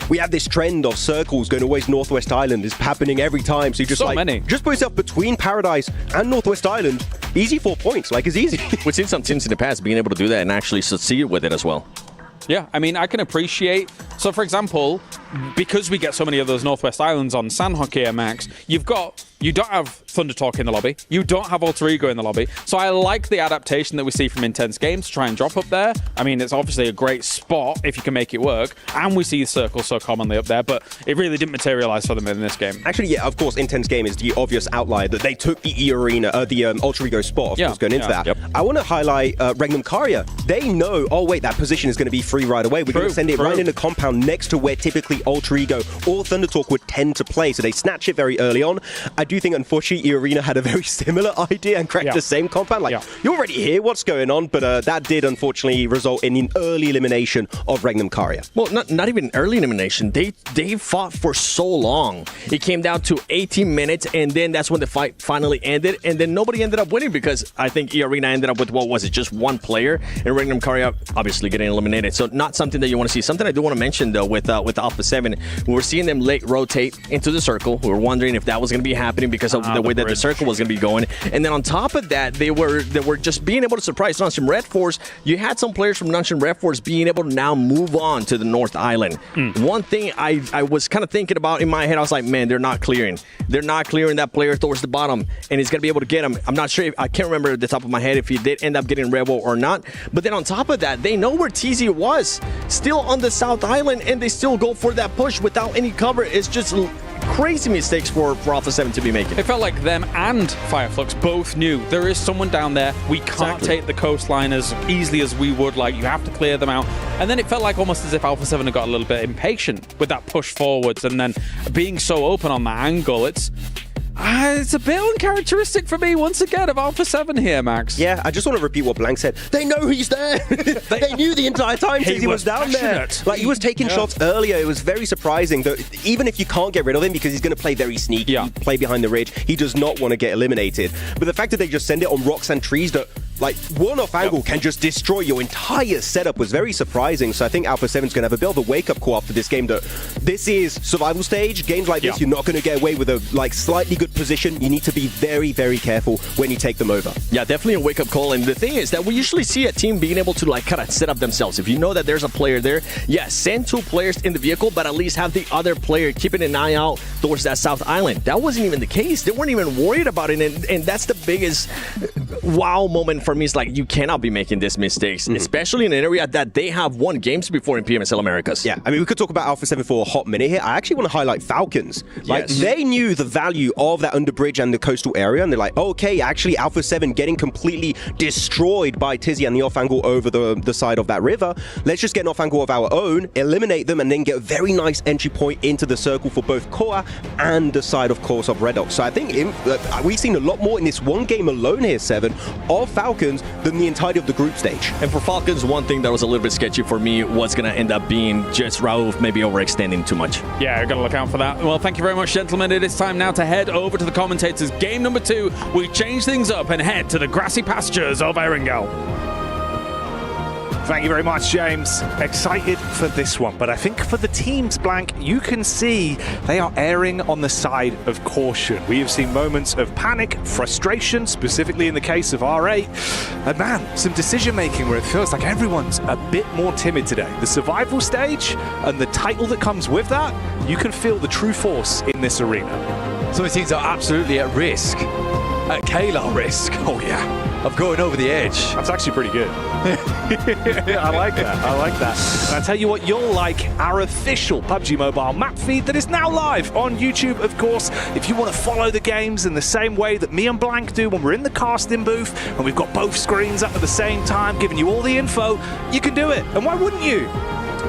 we have this trend of circles going always Northwest Island. It's happening every time. So you just just put yourself between Paradise and Northwest Island. Easy 4 points. Like, it's easy. We've seen some teams in the past being able to do that and actually succeed with it as well. Yeah, I mean, I can appreciate. So, for example, because we get so many of those Northwest Islands on Sanhok here, Max, you don't have Thunder Talk in the lobby. You don't have Alter Ego in the lobby. So I like the adaptation that we see from Intense Games to try and drop up there. I mean, it's obviously a great spot if you can make it work. And we see circles so commonly up there, but it really didn't materialize for them in this game. Actually, yeah, of course, Intense Game is the obvious outlier that they took the E-Arena, the Alter Ego spot, of course, going into that. I want to highlight Regnum Karya. They know, oh, wait, that position is going to be free right away. We're going to send it right in the compound next to where typically Alter Ego or Thunder Talk would tend to play. So they snatch it very early on. I do think, unfortunately, Arena had a very similar idea and cracked the same compound. Like, you're already here, what's going on? But that did, unfortunately, result in an early elimination of Regnum Karya. Well, not even early elimination. They fought for so long. It came down to 18 minutes, and then that's when the fight finally ended, and then nobody ended up winning because I think E-Arena ended up with, what was it, just 1 player, and Regnum Karya obviously getting eliminated. So not something that you want to see. Something I do want to mention, though, with Alpha 7, we were seeing them late rotate into the circle. We were wondering if that was going to be happening because of the way that the circle was going to be going. And then on top of that, they were just being able to surprise Nunchim Red Force. You had some players from Nunchim Red Force being able to now move on to the North Island. One thing I was kind of thinking about in my head, I was like, man, they're not clearing. They're not clearing that player towards the bottom, and he's going to be able to get him. I'm not sure, I can't remember at the top of my head if he did end up getting Rebel or not. But then on top of that, they know where TZ was, still on the South Island, and they still go for that push without any cover. It's just crazy mistakes for Alpha 7 to be making. It felt like them and Fireflux both knew there is someone down there. We can't take the coastline as easily as we would like. You have to clear them out. And then it felt like almost as if Alpha 7 had got a little bit impatient with that push forwards and then being so open on that angle. It's a bit uncharacteristic for me once again of Alpha 7 here, Max. Yeah, I just want to repeat what Blank said. They know he's there. They knew the entire time he was down there. Like, he was taking shots earlier. It was very surprising that even if you can't get rid of him because he's going to play very sneaky, play behind the ridge, he does not want to get eliminated. But the fact that they just send it on rocks and trees that, like, one-off angle can just destroy your entire setup was very surprising. So I think Alpha 7's going to have a bit of a wake-up call after this game that this is survival stage. Games like this, you're not going to get away with a slightly good position. You need to be very, very careful when you take them over. Yeah, definitely a wake-up call. And the thing is that we usually see a team being able to kind of set up themselves. If you know that there's a player there, send 2 players in the vehicle, but at least have the other player keeping an eye out towards that South Island. That wasn't even the case. They weren't even worried about it. And that's the biggest wow moment for me. It's like, you cannot be making these mistakes, especially in an area that they have won games before in PMSL Americas. Yeah, I mean, we could talk about Alpha 7 for a hot minute here. I actually want to highlight Falcons. Like, they knew the value of that underbridge and the coastal area, and they're like, okay, actually, Alpha 7 getting completely destroyed by Tizzy and the off angle over the side of that river. Let's just get an off angle of our own, eliminate them, and then get a very nice entry point into the circle for both Koa and the side, of course, of Red Ox. So I think we've seen a lot more in this one game alone here, 7, of Falcons Falcons than the entirety of the group stage. And for Falcons, one thing that was a little bit sketchy for me was going to end up being just Rauf maybe overextending too much. Yeah, we're going to look out for that. Well, thank you very much, gentlemen. It is time now to head over to the commentators. Game number 2, we change things up and head to the grassy pastures of Erangel. Thank you very much, James. Excited for this one, but I think for the teams, Blank, you can see they are erring on the side of caution. We have seen moments of panic, frustration, specifically in the case of R8, and man, some decision-making where it feels like everyone's a bit more timid today. The survival stage and the title that comes with that, you can feel the true force in this arena. Some of the teams are absolutely at risk, at Kayla risk. Oh yeah. Of going over the edge. That's actually pretty good. I like that. I like that. And I'll tell you what you'll like, our official PUBG Mobile map feed that is now live on YouTube, of course. If you want to follow the games in the same way that me and Blank do when we're in the casting booth and we've got both screens up at the same time, giving you all the info, you can do it. And why wouldn't you?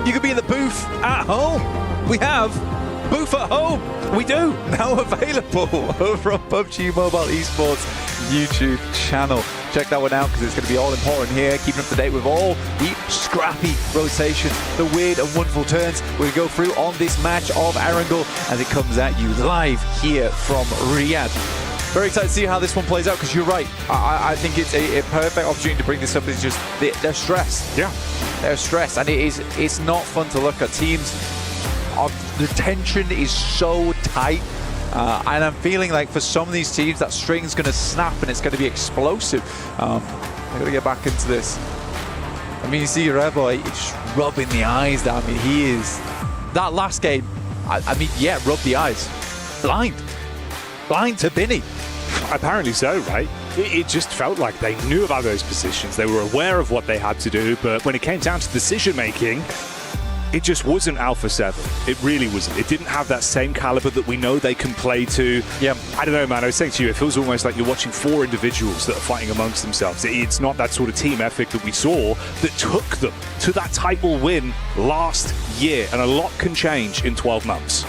You could be in the booth at home. We have Booth at Home. We do. Now available over on PUBG Mobile Esports YouTube channel. Check that one out because it's going to be all important here, keeping up to date with all the scrappy rotations, the weird and wonderful turns we'll go through on this match of Erangel as it comes at you live here from Riyadh. Very excited to see how this one plays out because you're right. I think it's a perfect opportunity to bring this up. It's just they're stressed. Yeah. They're stressed and it's not fun to look at. Teams, the tension is so tight. And I'm feeling like for some of these teams, that string's going to snap and it's going to be explosive. I'm going to get back into this. I mean, you see Rebel just rubbing the eyes down. I mean, he is... That last game, I mean, yeah, rub the eyes. Blind. Blind to Binny. Apparently so, right? It just felt like they knew about those positions. They were aware of what they had to do, but when it came down to decision-making, it just wasn't Alpha 7. It really wasn't. It didn't have that same caliber that we know they can play to. Yeah. I don't know, man. I was saying to you, it feels almost like you're watching 4 individuals that are fighting amongst themselves. It's not that sort of team ethic that we saw that took them to that title win last year. And a lot can change in 12 months.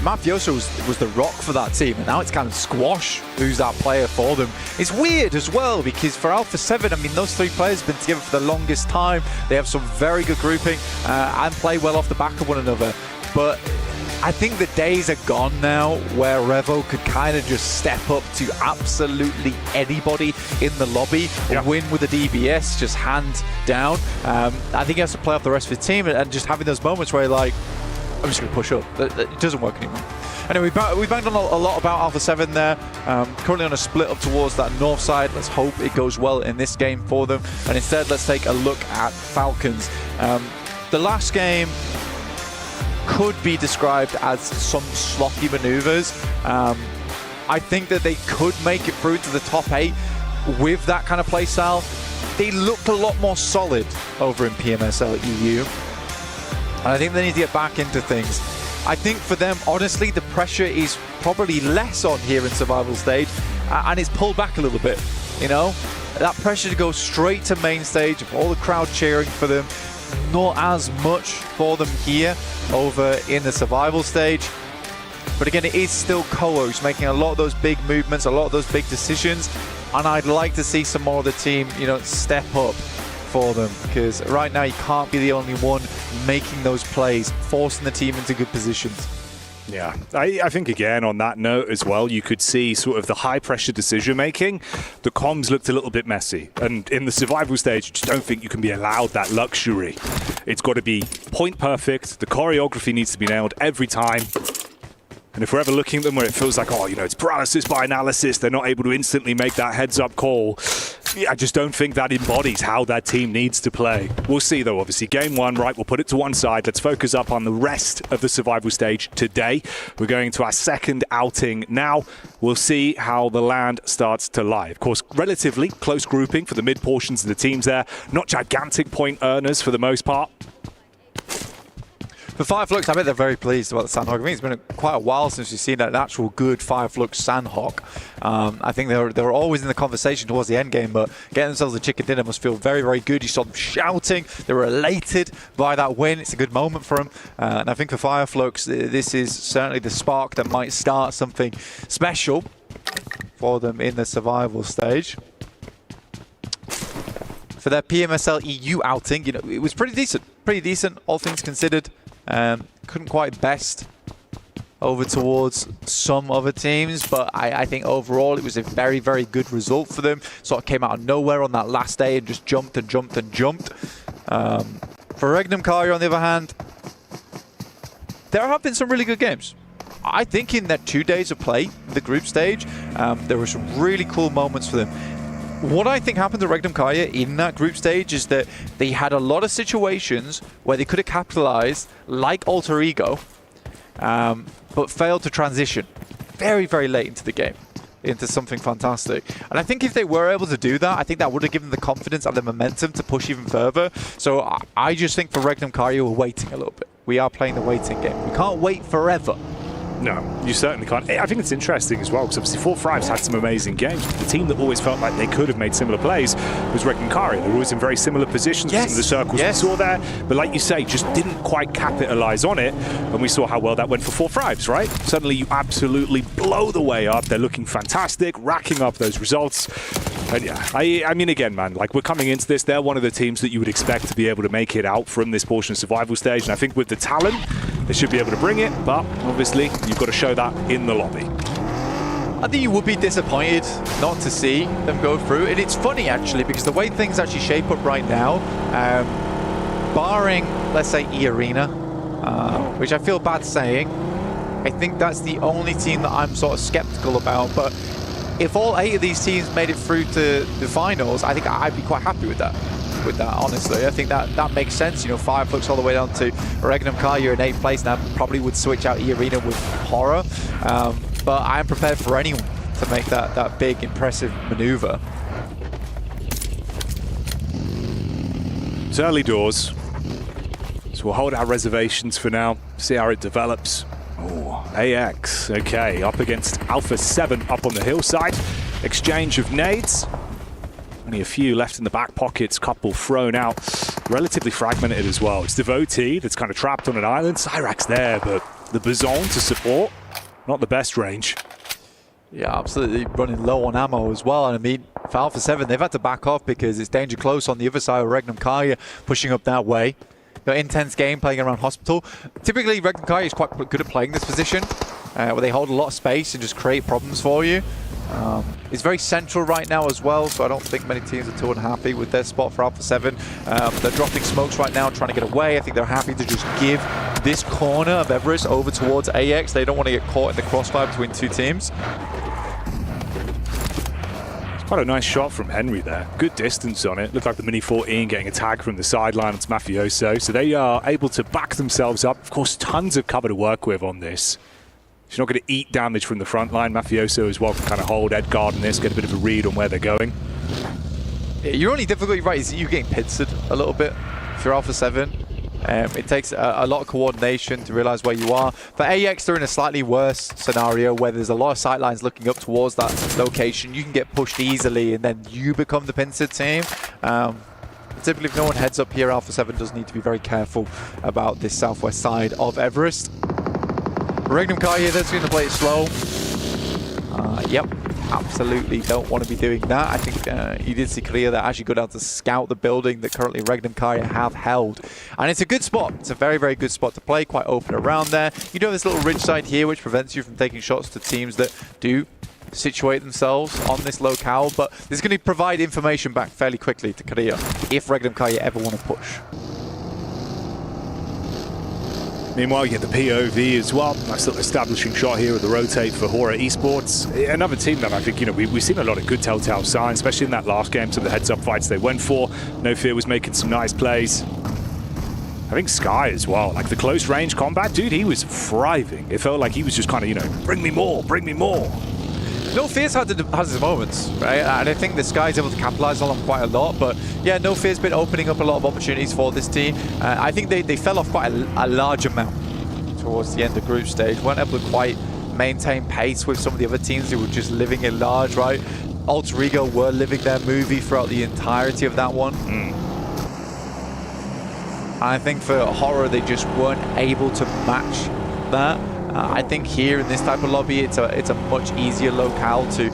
Mafioso was the rock for that team, and now it's kind of squash who's that player for them. It's weird as well because for Alpha 7, I mean, those 3 players have been together for the longest time. They have some very good grouping and play well off the back of one another. But I think the days are gone now where Revo could kind of just step up to absolutely anybody in the lobby and win with a DBS, just hands down. I think he has to play off the rest of his team and just having those moments where you're like, I'm just going to push up. It doesn't work anymore. Anyway, we banged on a lot about Alpha 7 there. Currently on a split up towards that north side. Let's hope it goes well in this game for them. And instead, let's take a look at Falcons. The last game could be described as some sloppy maneuvers. I think that they could make it through to the top 8 with that kind of play style. They looked a lot more solid over in PMSL EU. And I think they need to get back into things. I think for them, honestly, the pressure is probably less on here in survival stage, and it's pulled back a little bit, you know? That pressure to go straight to main stage, all the crowd cheering for them, not as much for them here over in the survival stage. But again, it is still Ko who's making a lot of those big movements, a lot of those big decisions, and I'd like to see some more of the team, you know, step up for them, because right now you can't be the only one making those plays, forcing the team into good positions. Yeah, I think again on that note as well, you could see sort of the high pressure decision making. The comms looked a little bit messy, and in the survival stage, I just don't think you can be allowed that luxury. It's got to be point perfect. The choreography needs to be nailed every time. And if we're ever looking at them where it feels like, oh, you know, it's paralysis by analysis, they're not able to instantly make that heads-up call, I just don't think that embodies how that team needs to play. We'll see, though, obviously. Game 1, right, we'll put it to one side. Let's focus up on the rest of the survival stage today. We're going to our second outing now. We'll see how the land starts to lie. Of course, relatively close grouping for the mid-portions of the teams there. Not gigantic point earners for the most part. For Fireflux, I bet they're very pleased about the Sandhawk. I think it's been quite a while since we've seen an actual good Fireflux Sandhawk. I think they were always in the conversation towards the end game, but getting themselves a chicken dinner must feel very, very good. You saw them shouting. They were elated by that win. It's a good moment for them. And I think for Fireflux, this is certainly the spark that might start something special for them in the survival stage. for their PMSL EU outing. You know, it was pretty decent, all things considered. Couldn't quite best over towards some other teams, but I think overall it was a very, very good result for them. Sort of came out of nowhere on that last day and just jumped and jumped and jumped. For Regnum Karya, on the other hand, there have been some really good games. I think in their 2 days of play, the group stage, there were some really cool moments for them. What I think happened to Regnum Karya in that group stage is that they had a lot of situations where they could have capitalized, like Alter Ego, but failed to transition very, very late into the game, into something fantastic. And I think if they were able to do that, I think that would have given them the confidence and the momentum to push even further. So I just think for Regnum Karya, we're waiting a little bit. We are playing the waiting game. We can't wait forever. No, you certainly can't. I think it's interesting as well, because obviously 4-5's had some amazing games. The team that always felt like they could have made similar plays was Regnum Karya. They were always in very similar positions with some of the circles we saw there. But like you say, just didn't quite capitalize on it. And we saw how well that went for 4-5's, right? Suddenly you absolutely blow the way up. They're looking fantastic, racking up those results. And yeah, I mean, again, man, like we're coming into this, they're one of the teams that you would expect to be able to make it out from this portion of survival stage. And I think with the talent, they should be able to bring it. But obviously, you've got to show that in the lobby. I think you would be disappointed not to see them go through. And it's funny, actually, because the way things actually shape up right now, barring, let's say, E-Arena, which I feel bad saying, I think that's the only team that I'm sort of skeptical about. But if all 8 of these teams made it through to the finals, I think I'd be quite happy with that. Honestly, I think that makes sense. You know, Fireflux all the way down to Regnum Karya in 8th place now, probably would switch out E-Arena with Horror, but I am prepared for anyone to make that big, impressive maneuver. It's early doors, so we'll hold our reservations for now, see how it develops. Oh, AX, okay, up against Alpha 7 up on the hillside. Exchange of nades. Only a few left in the back pockets, couple thrown out. Relatively fragmented as well. It's Devotee that's kind of trapped on an island. Cyrax there, but the Bazon to support, not the best range. Yeah, absolutely running low on ammo as well. And I mean, for Alpha 7, they've had to back off because it's danger close on the other side of Regnum Karya pushing up that way. Intense game playing around Hospital. Typically, Regnum Karya is quite good at playing this position, where they hold a lot of space and just create problems for you. It's very central right now as well, so I don't think many teams are too unhappy with their spot for Alpha 7. They're dropping smokes right now, trying to get away. I think they're happy to just give this corner of Everest over towards AX. They don't want to get caught in the crossfire between 2 teams. Quite a nice shot from Henry there. Good distance on it. Looked like the Mini 14 getting a tag from the sideline. It's Mafioso. So they are able to back themselves up. Of course, tons of cover to work with on this. She's not going to eat damage from the front line. Mafioso as well can kind of hold Edgard in this, get a bit of a read on where they're going. Yeah, your only difficulty, right, is you getting pincered a little bit if you're Alpha 7. It takes a lot of coordination to realize where you are. For AX, they're in a slightly worse scenario where there's a lot of sightlines looking up towards that location. You can get pushed easily and then you become the pincered team. Typically, if no one heads up here, Alpha 7 does need to be very careful about this southwest side of Everest. Regnum Karya, they're going to play it slow. Yep, absolutely don't want to be doing that. I think you did see clear that actually go down to scout the building that currently Regnum Karya have held. And it's a good spot. It's a very, very good spot to play, quite open around there. You do have this little ridge side here, which prevents you from taking shots to teams that do situate themselves on this locale, but this is going to provide information back fairly quickly to Korea if Regnum Karya ever want to push. Meanwhile, you get the POV as well. Nice little establishing shot here with the rotate for Horror Esports. Another team that I think, you know, we've seen a lot of good telltale signs, especially in that last game, some of the heads-up fights they went for. No Fear was making some nice plays. I think Sky as well, like the close range combat, dude, he was thriving. It felt like he was just kind of, you know, bring me more, bring me more. No Fear's has his moments, right? And I think the Sky's able to capitalize on them quite a lot. But yeah, No Fear's been opening up a lot of opportunities for this team. I think they fell off quite a large amount towards the end of group stage. Weren't able to quite maintain pace with some of the other teams who were just living in large, right? Alter Ego were living their movie throughout the entirety of that one. I think for Horror, they just weren't able to match that. I think here in this type of lobby, it's a much easier locale to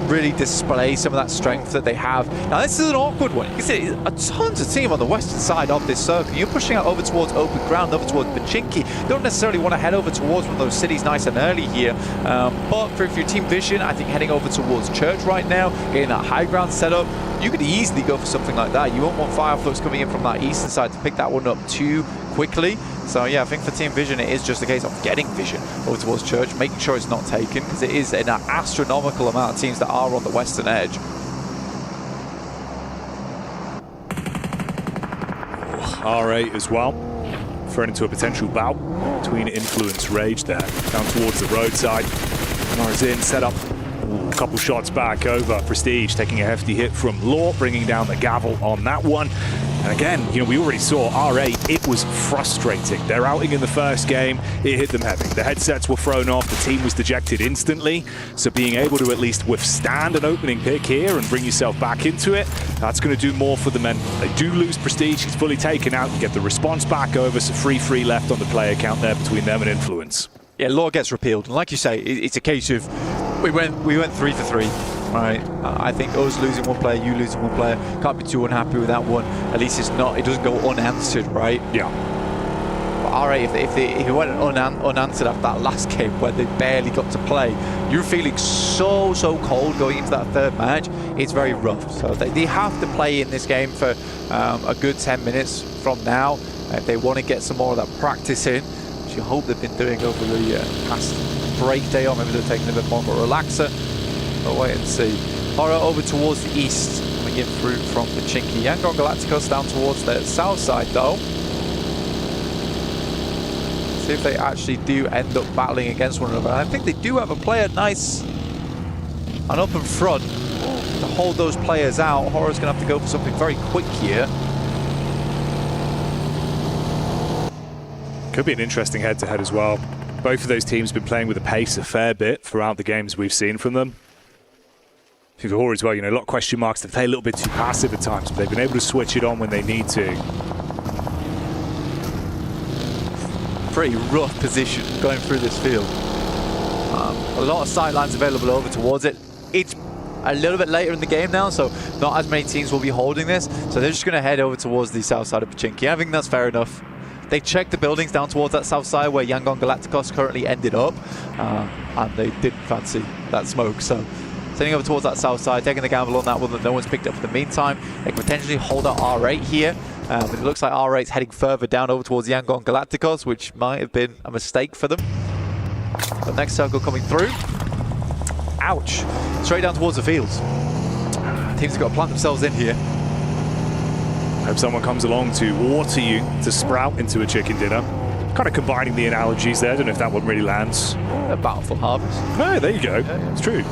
really display some of that strength that they have. Now, this is an awkward one. You can see a tons of team on the western side of this circle. You're pushing out over towards open ground, over towards Pachinki. You don't necessarily want to head over towards one of those cities nice and early here. But for your team vision, I think heading over towards Church right now, getting that high ground set up, you could easily go for something like that. You won't want Fireflux coming in from that eastern side to pick that one up too quickly. So yeah, I think for team vision, it is just a case of getting vision over towards Church, making sure it's not taken, because it is an astronomical amount of teams that are on the western edge. R8 as well, thrown into a potential bout between Influence Rage there, down towards the roadside. Marzin set up a couple shots back over Prestige, taking a hefty hit from Law, bringing down the gavel on that one. And again, you know, we already saw R8, it was frustrating. Their outing in the first game, it hit them heavy. The headsets were thrown off, the team was dejected instantly. So being able to at least withstand an opening pick here and bring yourself back into it, that's going to do more for the men. They do lose Prestige, he's fully taken out. You get the response back over, so 3-3 left on the player count there between them and Influence. Yeah, Law gets repealed. And like you say, it's a case of we went 3 for 3. Right, I think us losing one player, you losing one player, can't be too unhappy with that one. At least it doesn't go unanswered, right? Yeah. But alright, if it went unanswered after that last game where they barely got to play, you're feeling so cold going into that third match. It's very rough. So they have to play in this game for a good 10 minutes from now if they want to get some more of that practice in, which you hope they've been doing over the past break day, or maybe they're taking a bit more of a relaxer. But wait and see. Horror over towards the east, coming in through from Pachinki. Yangon Galacticos down towards the south side though. See if they actually do end up battling against one another. I think they do have a player nice and up in front to hold those players out. Horror's going to have to go for something very quick here. Could be an interesting head-to-head as well. Both of those teams have been playing with a pace a fair bit throughout the games we've seen from them. I think for Horror as well, you know, a lot of question marks. They play a little bit too passive at times, but they've been able to switch it on when they need to. Pretty rough position going through this field. A lot of sidelines available over towards it. It's a little bit later in the game now, so not as many teams will be holding this. So they're just going to head over towards the south side of Pachinki. I think that's fair enough. They checked the buildings down towards that south side where Yangon Galacticos currently ended up, and they didn't fancy that smoke. So sending over towards that south side, taking the gamble on that one that no one's picked up in the meantime. They can potentially hold out R8 here. But it looks like R8's heading further down over towards Yangon Galacticos, which might have been a mistake for them. The next circle coming through. Ouch. Straight down towards the fields. Teams have got to plant themselves in here. Hope someone comes along to water you to sprout into a chicken dinner. Kind of combining the analogies there. Don't know if that one really lands. A bountiful harvest. No, there you go. Yeah. It's true.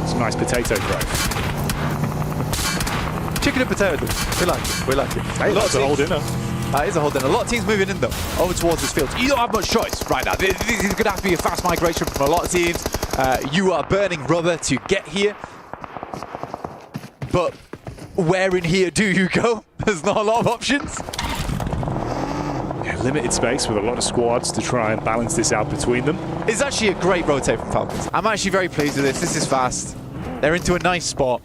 Some nice potato growth. Chicken and potato. We like it. We like it. Hey, that's a whole dinner. That is a whole dinner. A lot of teams moving in though, over towards this field. You don't have much choice right now. This is going to have to be a fast migration from a lot of teams. You are burning rubber to get here. But where in here do you go? There's not a lot of options. Yeah, limited space with a lot of squads to try and balance this out between them. It's actually a great rotate from Falcons. I'm actually very pleased with this. This is fast. They're into a nice spot.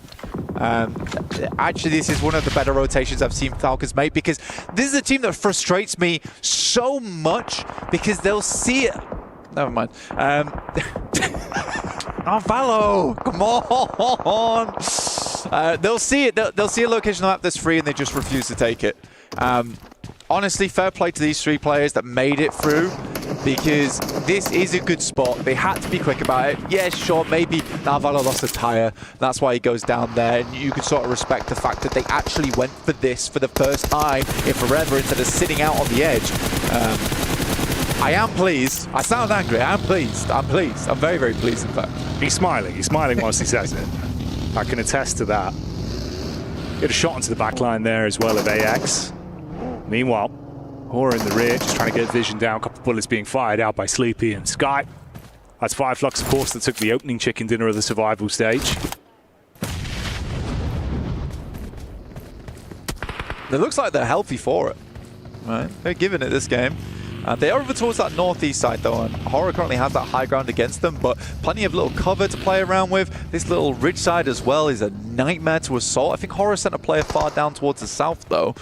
Actually, this is one of the better rotations I've seen Falcons make, because this is a team that frustrates me so much because they'll see it. Never mind. Oh, Valo, come on. They'll see it. They'll see a location on the map that's free and they just refuse to take it. Honestly, fair play to these three players that made it through, because this is a good spot. They had to be quick about it. Yeah, sure, maybe Valo lost a tire. That's why he goes down there. And you can sort of respect the fact that they actually went for this for the first time in forever instead of sitting out on the edge. I am pleased. I sound angry. I am pleased. I'm pleased. I'm very, very pleased, in fact. He's smiling. He's smiling whilst he says it. I can attest to that. Get a shot into the back line there as well of AX. Meanwhile, Horror in the rear, just trying to get vision down. A couple of bullets being fired out by Sleepy and Sky. That's Fireflux, of course, that took the opening chicken dinner of the survival stage. It looks like they're healthy for it. Right? They're giving it this game. They are over towards that northeast side though, and Horror currently has that high ground against them, but plenty of little cover to play around with. This little ridge side as well is a nightmare to assault. I think Horror sent a player far down towards the south though,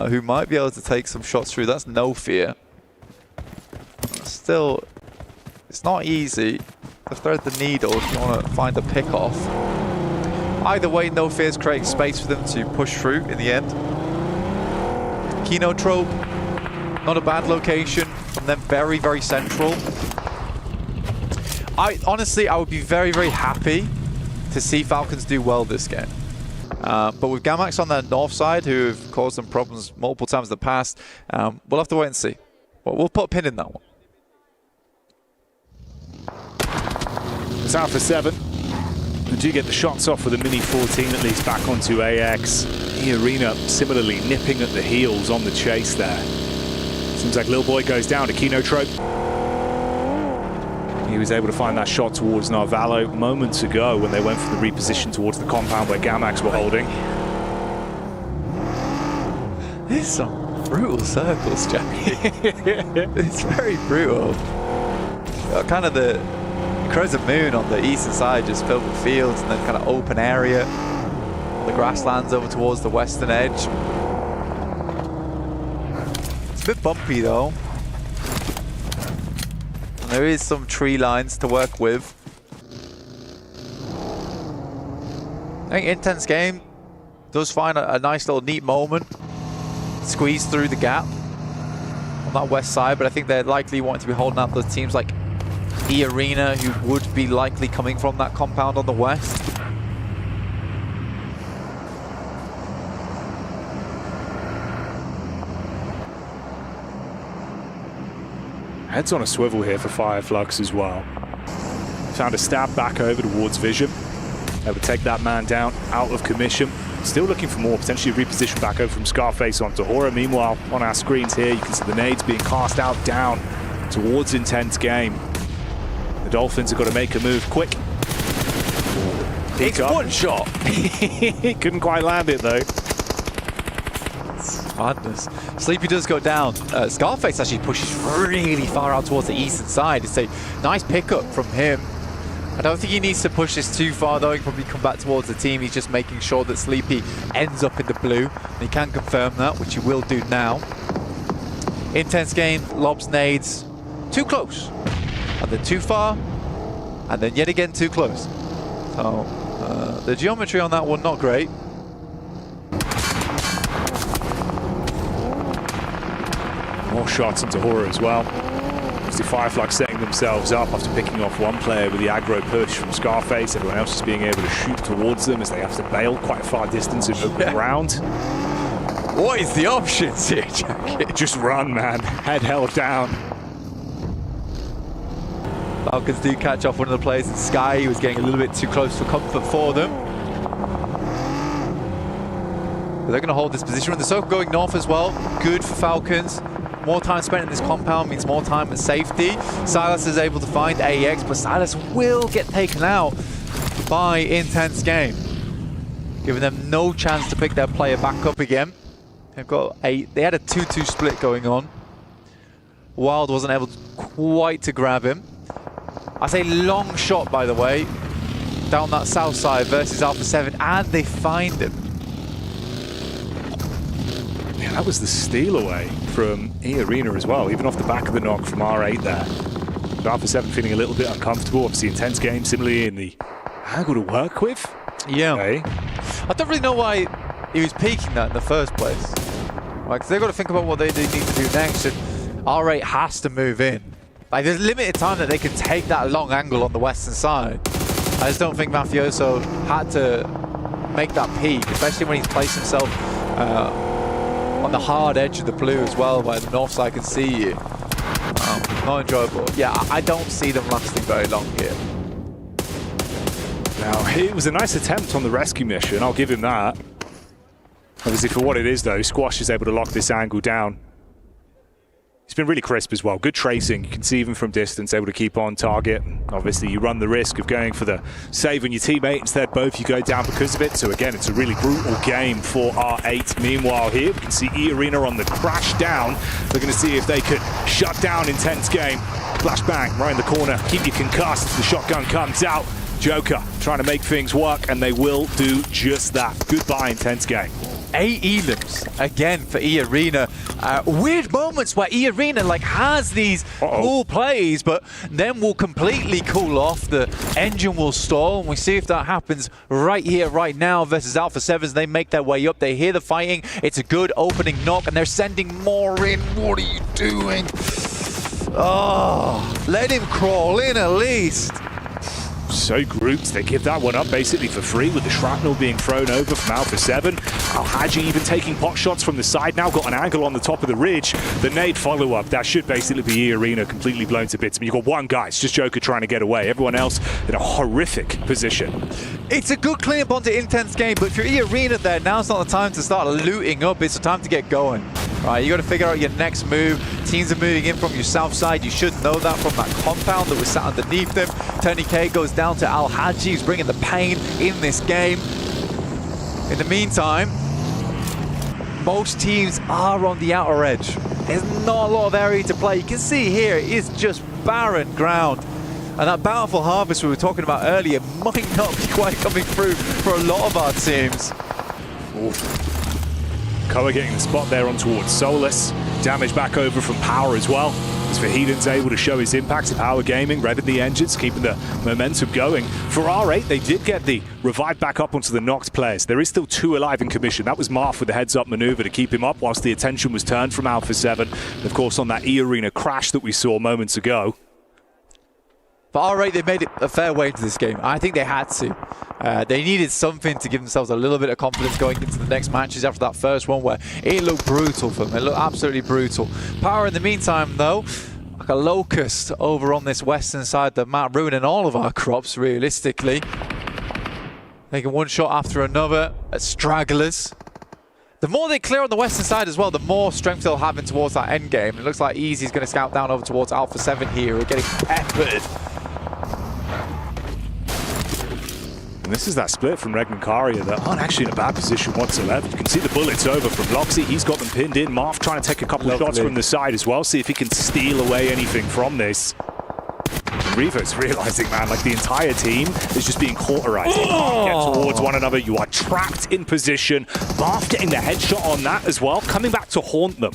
who might be able to take some shots through. That's No Fear. Still, it's not easy to thread the needle if you want to find a pick-off. Either way, No Fear's creating space for them to push through in the end. Kenotrope, not a bad location from them, very, very central. Honestly, I would be very, very happy to see Falcons do well this game. But with Gamax on their north side, who have caused them problems multiple times in the past, we'll have to wait and see. But we'll put a pin in that one. It's Alpha 7. They do get the shots off with a Mini 14 at least back onto AX. The Arena similarly nipping at the heels on the chase there. Seems like Lil Boy goes down to Kenotrope. He was able to find that shot towards Narvalo moments ago when they went for the reposition towards the compound where Gamax were holding. These are some brutal circles, Jackie. It's very brutal. Kind of the Crescent Moon on the eastern side, just filled with fields, and then kind of open area. The grasslands over towards the western edge. It's a bit bumpy though. And there is some tree lines to work with. I think Intense Game does find a nice little neat moment. Squeeze through the gap on that west side, but I think they're likely wanting to be holding out those teams like E Arena, who would be likely coming from that compound on the west. Heads on a swivel here for Fireflux as well. Found a stab back over towards Vision. They would take that man down, out of commission. Still looking for more, potentially reposition back over from Scarface onto Horror. Meanwhile, on our screens here, you can see the nades being cast out down towards Intense Game. The Dolphins have got to make a move quick. It's one shot. He couldn't quite land it though. Madness. Sleepy does go down. Scarface actually pushes really far out towards the eastern side. It's a nice pickup from him. I don't think he needs to push this too far though. He can probably come back towards the team. He's just making sure that Sleepy ends up in the blue. And he can confirm that, which he will do now. Intense Game, lobs nades. Too close. And then too far. And then yet again too close. So the geometry on that one, not great. More shots into Horror as well. Obviously Fireflux setting themselves up after picking off one player with the aggro push from Scarface. Everyone else just being able to shoot towards them as they have to bail quite a far distance in open ground. What is the options here, Jack? Just run, man. Head held down. Falcons do catch off one of the players in Sky. He was getting a little bit too close for comfort for them. But they're going to hold this position. The Sanok going north as well. Good for Falcons. More time spent in this compound means more time at safety. Silas is able to find AEX, but Silas will get taken out by Intense Game, giving them no chance to pick their player back up again. They had a 2-2 split going on. Wild wasn't able quite to grab him. I say long shot, by the way, down that south side versus Alpha 7, and they find him. Yeah, that was the steal away from E Arena as well, even off the back of the knock from R8 there. But Alpha 7 feeling a little bit uncomfortable. Obviously, Intense Game similarly in the angle to work with. Yeah. Okay. I don't really know why he was peeking that in the first place. Like, they've got to think about what they need to do next, and R8 has to move in. Like, there's limited time that they can take that long angle on the western side. I just don't think Mafioso had to make that peak, especially when he's placed himself on the hard edge of the blue as well, where the north side can see you. Not enjoyable. Yeah, I don't see them lasting very long here. Now, it was a nice attempt on the rescue mission, I'll give him that. Obviously, for what it is, though, Squash is able to lock this angle down. He's been really crisp as well. Good tracing. You can see even from distance, able to keep on target. Obviously, you run the risk of going for the save on your teammate. Instead, both you go down because of it. So again, it's a really brutal game for R8. Meanwhile, here we can see E-Arena on the crash down. They're going to see if they could shut down Intense Game. Flashbang right in the corner. Keep you concussed. The shotgun comes out. Joker trying to make things work, and they will do just that. Goodbye, Intense Game. 8 elims again for E-Arena. Weird moments where E-Arena like has these cool plays, but then will completely cool off. The engine will stall, and we see if that happens right here, right now versus Alpha 7s. They make their way up. They hear the fighting. It's a good opening knock, and they're sending more in. What are you doing? Oh, let him crawl in at least. So grouped, they give that one up basically for free with the shrapnel being thrown over from Alpha 7. Al-Haji even taking pot shots from the side now, got an angle on the top of the ridge. The nade follow-up, that should basically be E-Arena completely blown to bits. I mean, you've got one guy, it's just Joker trying to get away. Everyone else in a horrific position. It's a good clean up onto Intense Game, but if you're E-Arena there, now's not the time to start looting up. It's the time to get going. Right, you got to figure out your next move. Teams are moving in from your south side. You should know that from that compound that was sat underneath them. Tony K goes down to Al-Haji, who's bringing the pain in this game. In the meantime, most teams are on the outer edge. There's not a lot of area to play. You can see here, it is just barren ground. And that bountiful harvest we were talking about earlier might not be quite coming through for a lot of our teams. Oof. Koa getting the spot there on towards Solus. Damage back over from Power as well. As Vahidin's able to show his impact of Power Gaming, revving the engines, keeping the momentum going. For R8, they did get the revive back up onto the knocked players. There is still 2 alive in commission. That was Marth with the heads-up maneuver to keep him up whilst the attention was turned from Alpha 7. And of course, on that E-Arena crash that we saw moments ago. For R8, they made it a fair way into this game. I think they had to. They needed something to give themselves a little bit of confidence going into the next matches after that first one where it looked brutal for them. It looked absolutely brutal. Power in the meantime, though, like a locust over on this western side of the map, ruining all of our crops, realistically. Taking one shot after another at stragglers. The more they clear on the western side as well, the more strength they'll have in towards that end game. It looks like Easy's going to scout down over towards Alpha 7 here. We're getting peppered. And this is that split from Reg and Karia that aren't actually in a bad position whatsoever. You can see the bullets over from Loxy. He's got them pinned in. Marth trying to take a couple of shots from the side as well. See if he can steal away anything from this. Revo's realizing, man, like the entire team is just being cauterized. They can't get towards one another. You are trapped in position. Marth getting the headshot on that as well, coming back to haunt them.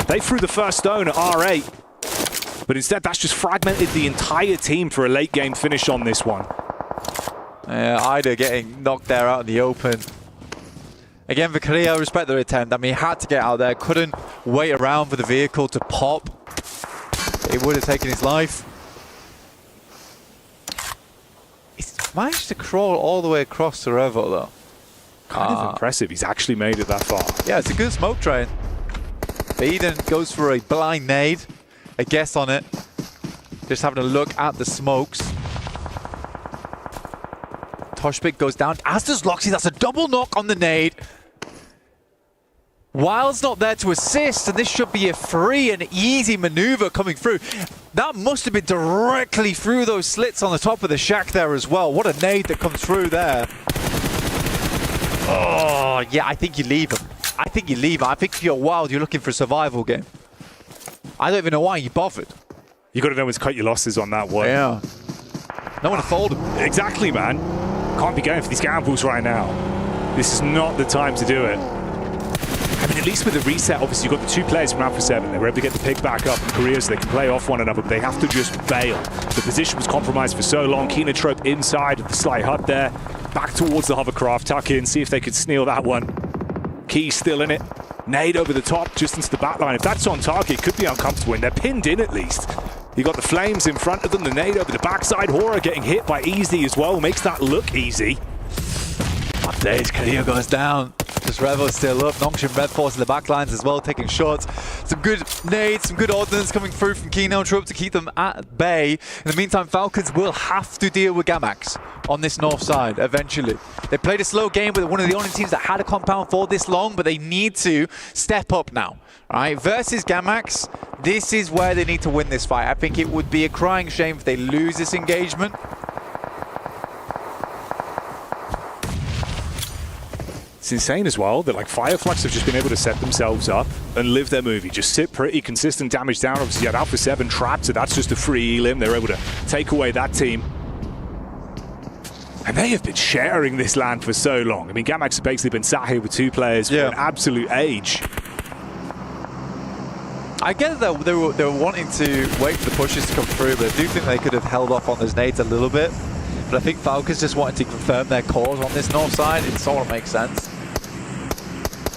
They threw the first stone at R8, but instead that's just fragmented the entire team for a late game finish on this one. Ida getting knocked there out in the open. Again, for Korea, I respect their attempt. I mean, he had to get out there, couldn't wait around for the vehicle to pop. It would have taken his life. He's managed to crawl all the way across the Revo, though. Kind of impressive. He's actually made it that far. Yeah, it's a good smoke train. Eden goes for a blind nade. A guess on it. Just having a look at the smokes. Toshbik goes down, as does Loxy. That's a double knock on the nade. Wild's not there to assist, and this should be a free and easy maneuver coming through. That must have been directly through those slits on the top of the shack there as well. What a nade that comes through there. Oh, yeah, I think you leave him. I think you leave him. I think if you're Wild, you're looking for a survival game. I don't even know why you bothered. You got to know when to cut your losses on that one. Yeah. No one to fold him. Exactly, man. Can't be going for these gambles right now. This is not the time to do it. I mean, at least with the reset, obviously, you've got the 2 players from Alpha 7. They were able to get the pick back up in Korea so they can play off one another, but they have to just bail. The position was compromised for so long. Kenotrope inside of the slight hut there. Back towards the hovercraft. Tuck in, see if they could steal that one. Key still in it. Nade over the top, just into the back line. If that's on target, it could be uncomfortable, and they're pinned in at least. You got the flames in front of them, the nade over the backside. Hora getting hit by Easy as well, makes that look easy. What days? Korea goes down. Just Revo still up. Nongshim Red Force in the back lines as well, taking shots. Some good nades, some good ordnance coming through from Kino Troop to keep them at bay. In the meantime, Falcons will have to deal with Gamax on this north side eventually. They played a slow game with one of the only teams that had a compound for this long, but they need to step up now. All right, versus Gamax, this is where they need to win this fight. I think it would be a crying shame if they lose this engagement. It's insane as well that like Fireflux have just been able to set themselves up and live their movie. Just sit pretty, consistent damage down. Obviously you had Alpha 7 trapped, so that's just a free elim. They're able to take away that team. And they have been sharing this land for so long. I mean, Gamax have basically been sat here with 2 players for an absolute age. I get that they were wanting to wait for the pushes to come through, but I do think they could have held off on those nades a little bit. But I think Falcons just wanted to confirm their cause on this north side. It sort of makes sense.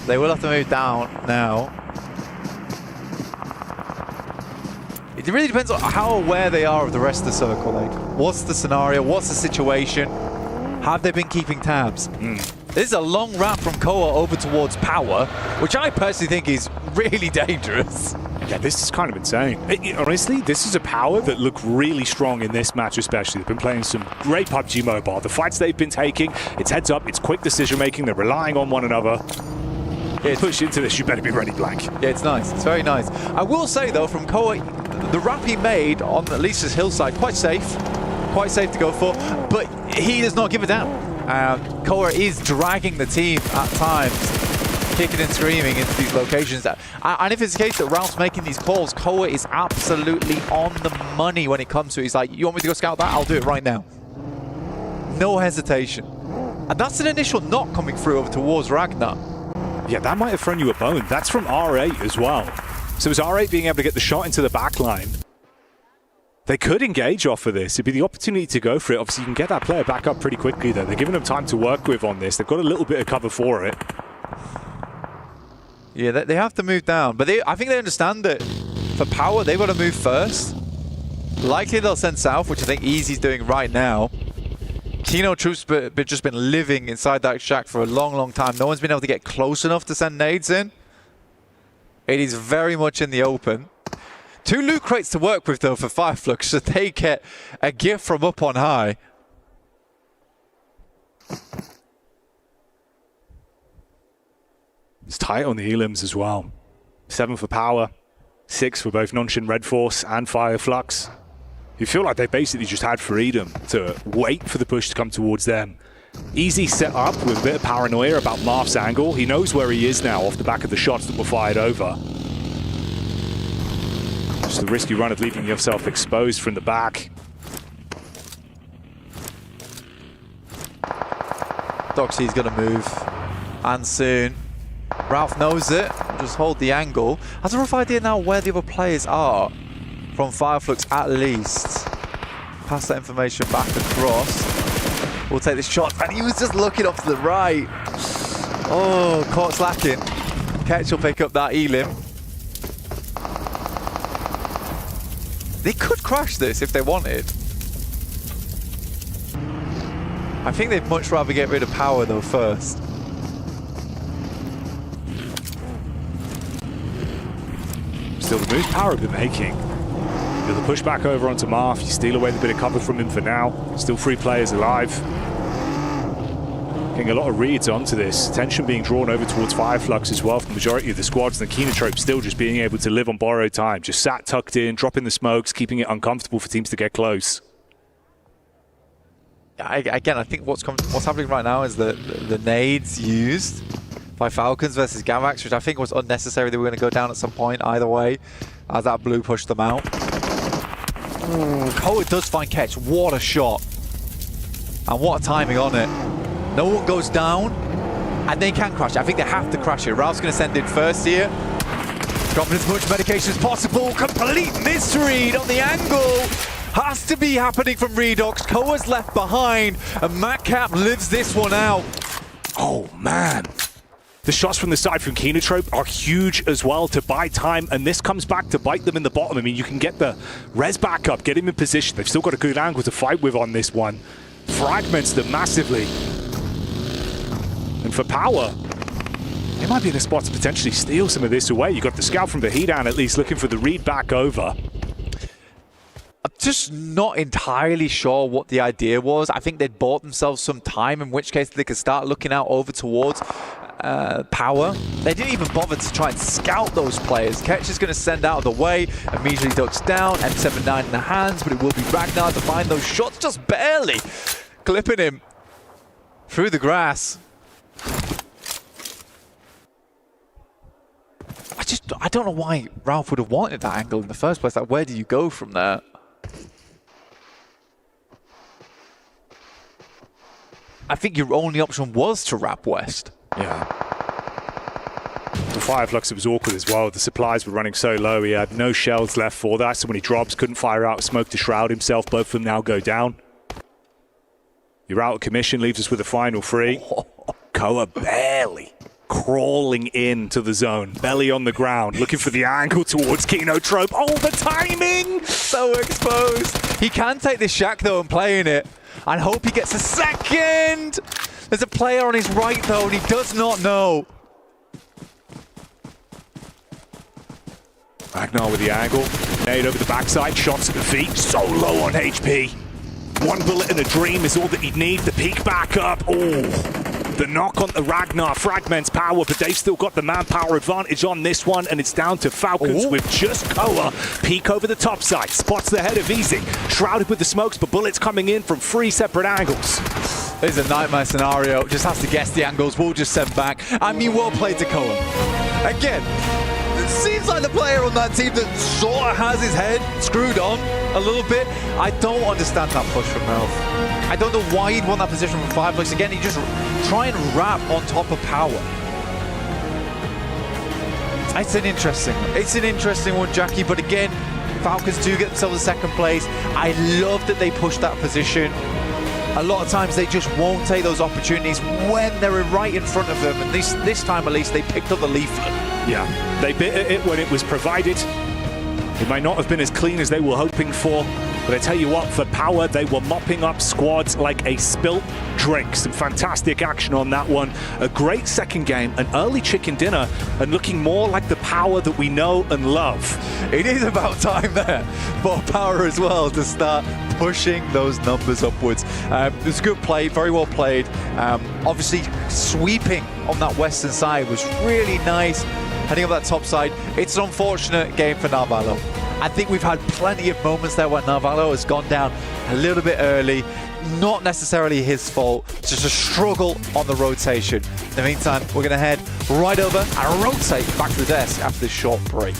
They will have to move down now. It really depends on how aware they are of the rest of the circle. Like, what's the scenario? What's the situation? Have they been keeping tabs? This is a long ramp from Koa over towards Power, which I personally think is really dangerous. Yeah, this is kind of insane. Honestly, this is a Power that look really strong in this match especially. They've been playing some great PUBG Mobile. The fights they've been taking, it's heads up, it's quick decision making, they're relying on one another. Push into this, you better be ready, Blank. Yeah, it's nice. It's very nice. I will say, though, from Koa, the ramp he made on at least his hillside, quite safe to go for, but he does not give a damn. Koa is dragging the team at times, kicking and screaming into these locations. And if it's the case that Ralph's making these calls, Koa is absolutely on the money when it comes to it. He's like, you want me to go scout that? I'll do it right now. No hesitation. And that's an initial knock coming through over towards Ragnar. Yeah, that might have thrown you a bone. That's from R8 as well. So is R8 being able to get the shot into the back line? They could engage off of this. It'd be the opportunity to go for it. Obviously, you can get that player back up pretty quickly, though. They're giving them time to work with on this. They've got a little bit of cover for it. Yeah, they have to move down. But I think they understand that for Power, they've got to move first. Likely they'll send south, which I think Easy's doing right now. Kino Troop's just been living inside that shack for a long, long time. No one's been able to get close enough to send nades in. It is very much in the open. 2 loot crates to work with, though, for Fireflux, so they get a gift from up on high. It's tight on the elims as well. 7 for Power, 6 for both Nongshim Red Force and Fireflux. You feel like they basically just had freedom to wait for the push to come towards them. Easy set up with a bit of paranoia about Marth's angle. He knows where he is now off the back of the shots that were fired over. Just the risky run of leaving yourself exposed from the back. Doxy's going to move, and soon. Ralph knows it. Just hold the angle. Has a rough idea now where the other players are. From Fireflux at least. Pass that information back across. We'll take this shot, and he was just looking off to the right. Oh, caught slacking. Ketch will pick up that elim. They could crash this if they wanted. I think they'd much rather get rid of Power though first. Still the move Power have been making. The push back over onto Marth, you steal away the bit of cover from him for now. Still 3 players alive. Getting a lot of reads onto this. Attention being drawn over towards Fireflux as well from the majority of the squads. And the Kenotrope still just being able to live on borrowed time. Just sat tucked in, dropping the smokes, keeping it uncomfortable for teams to get close. Again, I think what's happening right now is the nades used by Falcons versus Gamax, which I think was unnecessary. They were going to go down at some point either way, as that blue pushed them out. Koa does find Ketch. What a shot. And what a timing on it. No one goes down, and they can crash it. I think they have to crash it. Ralph's going to send in first here. Dropping as much medication as possible. Complete misread on the angle. Has to be happening from Redox. Koa's left behind, and Madcap lives this one out. Oh, man. The shots from the side from Kenotrope are huge as well to buy time, and this comes back to bite them in the bottom. I mean, you can get the res back up, get him in position. They've still got a good angle to fight with on this one. Fragments them massively. And for Power, They might be in a spot to potentially steal some of this away. You got the scout from Vahidan at least looking for the read back over. I'm just not entirely sure what the idea was. I think they'd bought themselves some time, in which case they could start looking out over towards Power. They didn't even bother to try and scout those players. Ketch is going to send out of the way, immediately ducks down, M79 in the hands, but it will be Ragnar to find those shots, just barely clipping him through the grass. I don't know why Ralph would have wanted that angle in the first place. Like, where do you go from there? I think your only option was to wrap west. Yeah. The Fireflux, it was awkward as well. The supplies were running so low, he had no shells left for that. So when he drops, couldn't fire out smoke to shroud himself. Both of them now go down. You're out of commission, leaves us with a final three. Koa barely crawling into the zone, belly on the ground, looking for the angle towards Kino Trope. Oh, the timing! So exposed. He can take this shack though and play in it, and hope he gets a second. There's a player on his right though, and he does not know. Ragnar with the angle, nade over the backside, shots at the feet, so low on HP. One bullet and a dream is all that he'd need. The peek back up. Oh, the knock on the Ragnar fragments Power, but they've still got the manpower advantage on this one, and it's down to Falcons with just Koa. Peek over the top side, spots the head of Easy, shrouded with the smokes, but bullets coming in from 3 separate angles. This is a nightmare scenario. Just has to guess the angles. We'll just send back. I mean, well played to Koa. Again, it seems like the player on that team that sort of has his head screwed on a little bit. I don't understand that push from Ralph. I don't know why he'd want that position from Fireflux. Again, he just try and wrap on top of Power. It's an interesting one, Jackie. But again, Falcons do get themselves a second place. I love that they push that position. A lot of times they just won't take those opportunities when they're right in front of them. And this time at least they picked up the leaflet. Yeah, they bit at it when it was provided. It might not have been as clean as they were hoping for, but I tell you what, for Power, they were mopping up squads like a spilt drink. Some fantastic action on that one. A great second game, an early chicken dinner, and looking more like the Power that we know and love. It is about time there for Power as well to start pushing those numbers upwards. It was a good play, very well played. Obviously, sweeping on that western side was really nice. Heading up that top side, it's an unfortunate game for Narvalo. I think we've had plenty of moments there where Narvalo has gone down a little bit early. Not necessarily his fault, just a struggle on the rotation. In the meantime, we're going to head right over and rotate back to the desk after this short break.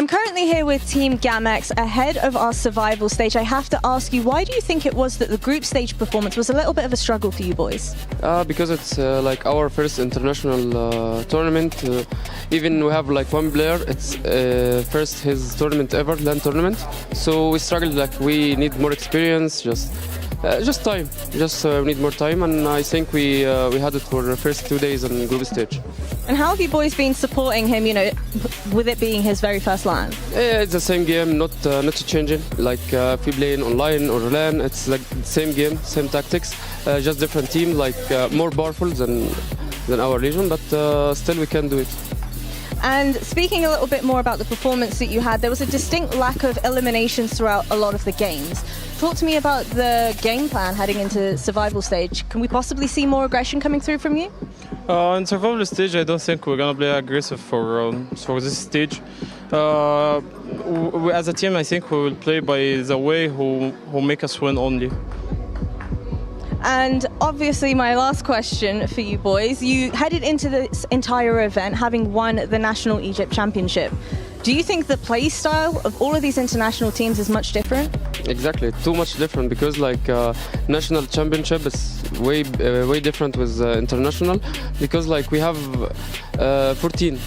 I'm currently here with Team Gamex ahead of our survival stage. I have to ask you, why do you think it was that the group stage performance was a little bit of a struggle for you boys? Because it's like our first international tournament. Even we have like one player, it's first his tournament ever, LAN tournament. So we struggled, like we need more experience, just time. We need more time, and I think we had it for the first 2 days on group stage. And how have you boys been supporting him, you know, with it being his very first LAN? It's the same game, not changing. Like if we play in online or LAN, it's like the same game, same tactics, just different team, like more powerful than our region, but still we can do it. And speaking a little bit more about the performance that you had, there was a distinct lack of eliminations throughout a lot of the games. Talk to me about the game plan heading into survival stage. Can we possibly see more aggression coming through from you? In survival stage, I don't think we're gonna play aggressive for this stage. As a team, I think we will play by the way who make us win only. And obviously, my last question for you boys, you headed into this entire event having won the National Egypt Championship. Do you think the play style of all of these international teams is much different? Exactly, too much different, because like national championship is way different with international, because like we have 14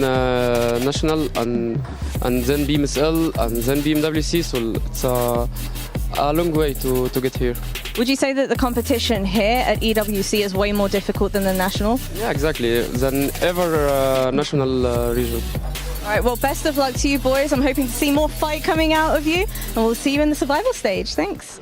national and then BMSL and then PMWC, so it's a long way to get here. Would you say that the competition here at EWC is way more difficult than the national? Yeah, exactly, than ever national region. All right, well, best of luck to you boys. I'm hoping to see more fight coming out of you, and we'll see you in the survival stage. Thanks.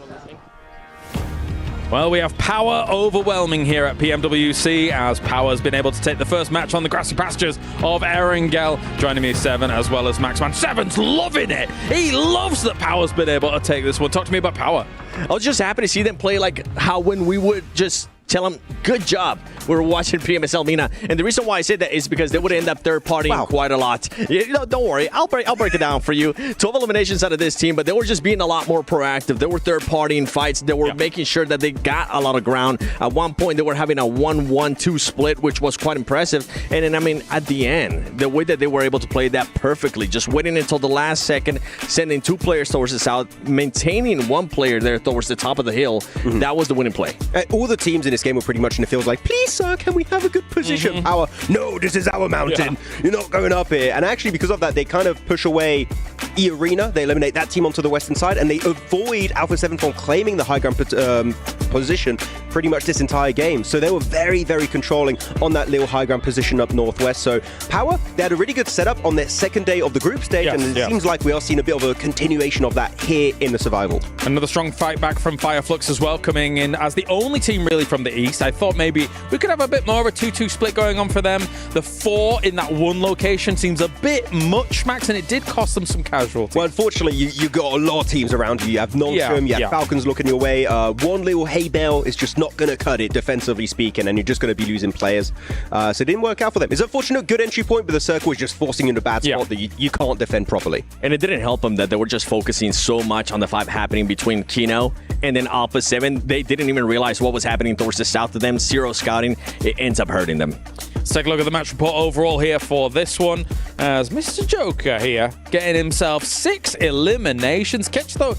Well, we have Power overwhelming here at PMWC, as Power's been able to take the first match on the grassy pastures of Erangel. Joining me is Seven, as well as Maxman. Seven's loving it. He loves that Power's been able to take this one. Talk to me about Power. I was just happy to see them play like how when we would just tell them, good job, we were watching PMSL Mina. And the reason why I said that is because they would end up third-partying quite a lot. You know, don't worry, I'll break it down for you. 12 eliminations out of this team, but they were just being a lot more proactive. They were third-partying fights. They were making sure that they got a lot of ground. At one point, they were having a 1-1-2 split, which was quite impressive. And then, I mean, at the end, the way that they were able to play that perfectly, just waiting until the last second, sending 2 players towards the south, maintaining 1 player there towards the top of the hill, that was the winning play. All the teams in this game were pretty much in the field like, please, sir, can we have a good position? Power, no, this is our mountain. You're not going up here. And actually, because of that, they kind of push away E-Arena. They eliminate that team onto the western side, and they avoid Alpha 7 from claiming the high ground position pretty much this entire game. So they were very, very controlling on that little high ground position up northwest. So Power, they had a really good setup on their second day of the group stage, and it seems like we are seeing a bit of a continuation of that here in the survival. Another strong fight back from Fireflux as well, coming in as the only team really from the east. I thought maybe we could have a bit more of a 2-2 split going on for them. The 4 in that one location seems a bit much, Max, and it did cost them some casualties. Well, unfortunately, you got a lot of teams around you. You have Nongshim, you have Falcons looking your way. One little hay bale is just not going to cut it, defensively speaking, and you're just going to be losing players. So it didn't work out for them. It's unfortunate, good entry point, but the circle is just forcing you in a bad spot that you can't defend properly. And it didn't help them that they were just focusing so much on the fight happening between Kino and then Alpha 7. They didn't even realize what was happening towards the south of them. Zero scouting. It ends up hurting them. Let's take a look at the match report overall here for this one, as Mr. Joker here getting himself 6 eliminations. Catch though,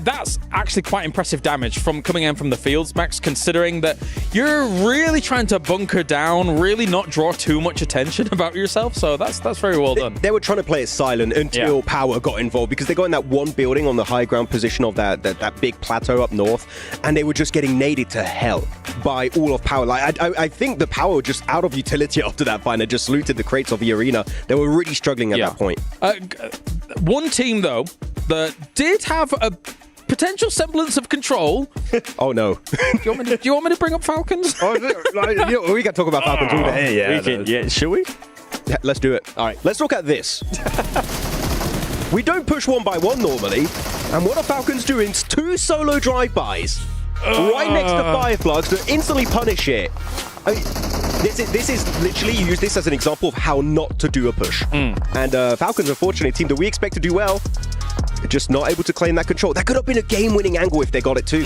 that's actually quite impressive damage from coming in from the fields, Max, considering that you're really trying to bunker down, really not draw too much attention about yourself. So that's very well done. They were trying to play it silent until Power got involved, because they got in that one building on the high ground position of that big plateau up north, and they were just getting naded to hell by all of Power. Like I think the Power were just out of utility after that fight. They just looted the crates of the arena. They were really struggling at that point. One team though that did have a potential semblance of control. Oh no! Do you want me to bring up Falcons? We can talk about Falcons all day. Yeah, should we? Yeah, let's do it. All right, let's look at this. We don't push 1 by 1 normally, and what are Falcons doing? 2 solo drive-bys right next to Fireflux to instantly punish it. I mean, this is literally, you use this as an example of how not to do a push. And Falcons, unfortunately, a team that we expect to do well, just not able to claim that control. That could have been a game-winning angle if they got it too.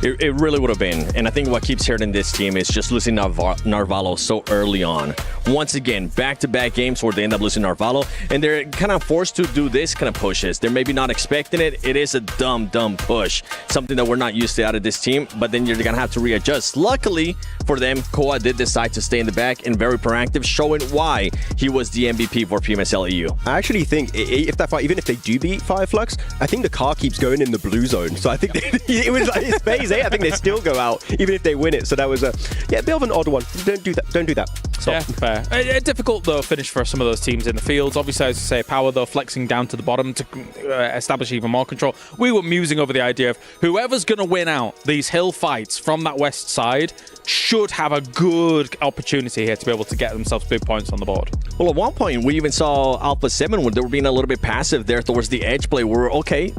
It really would have been. And I think what keeps hurting this team is just losing Narvalo so early on. Once again, back-to-back games where they end up losing Narvalo, and they're kind of forced to do this kind of pushes. They're maybe not expecting it. It is a dumb push. Something that we're not used to out of this team, but then you're going to have to readjust. Luckily for them, Koa did decide to stay in the back and very proactive, showing why he was the MVP for PMSL EU. I actually think if that fight, even if they do beat Fireflux, I think the car keeps going in the blue zone. So I think it was like it's phase A. I think they still go out even if they win it. So that was a bit of an odd one. Don't do that. Don't do that. Stop. Yeah, fair. A difficult though finish for some of those teams in the fields. Obviously, as you say, Power though flexing down to the bottom to establish even more control. We were musing over the idea of whoever's going to win out these hill fights from that west side should have a good opportunity here to be able to get themselves big points on the board. Well, at one point, we even saw Alpha 7 when they were being a little bit passive there towards the edge play. We're okay,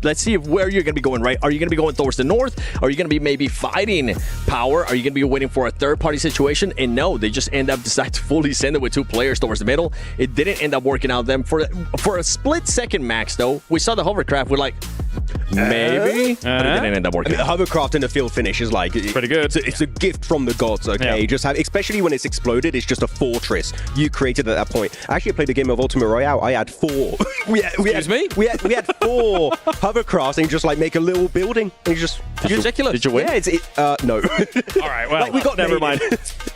let's see where you're going to be going, right? Are you going to be going towards the north? Are you going to be maybe fighting Power? Are you going to be waiting for a third-party situation? And no, they just end up deciding to fully send it with 2 players towards the middle. It didn't end up working out them. For a split second, Max, though, we saw the hovercraft. We're like, maybe, but it didn't end up working. I mean, the hovercraft in the field finish is like pretty good. It's a gift from the gods. Okay, yeah. Just have, especially when it's exploded, it's just a fortress you created at that point. I actually played a game of Ultimate Royale. I had 4. we had 4 hovercrafts, and you just like make a little building. And you just ridiculous. Did you win? Yeah, no. All right, well, like we got never mind.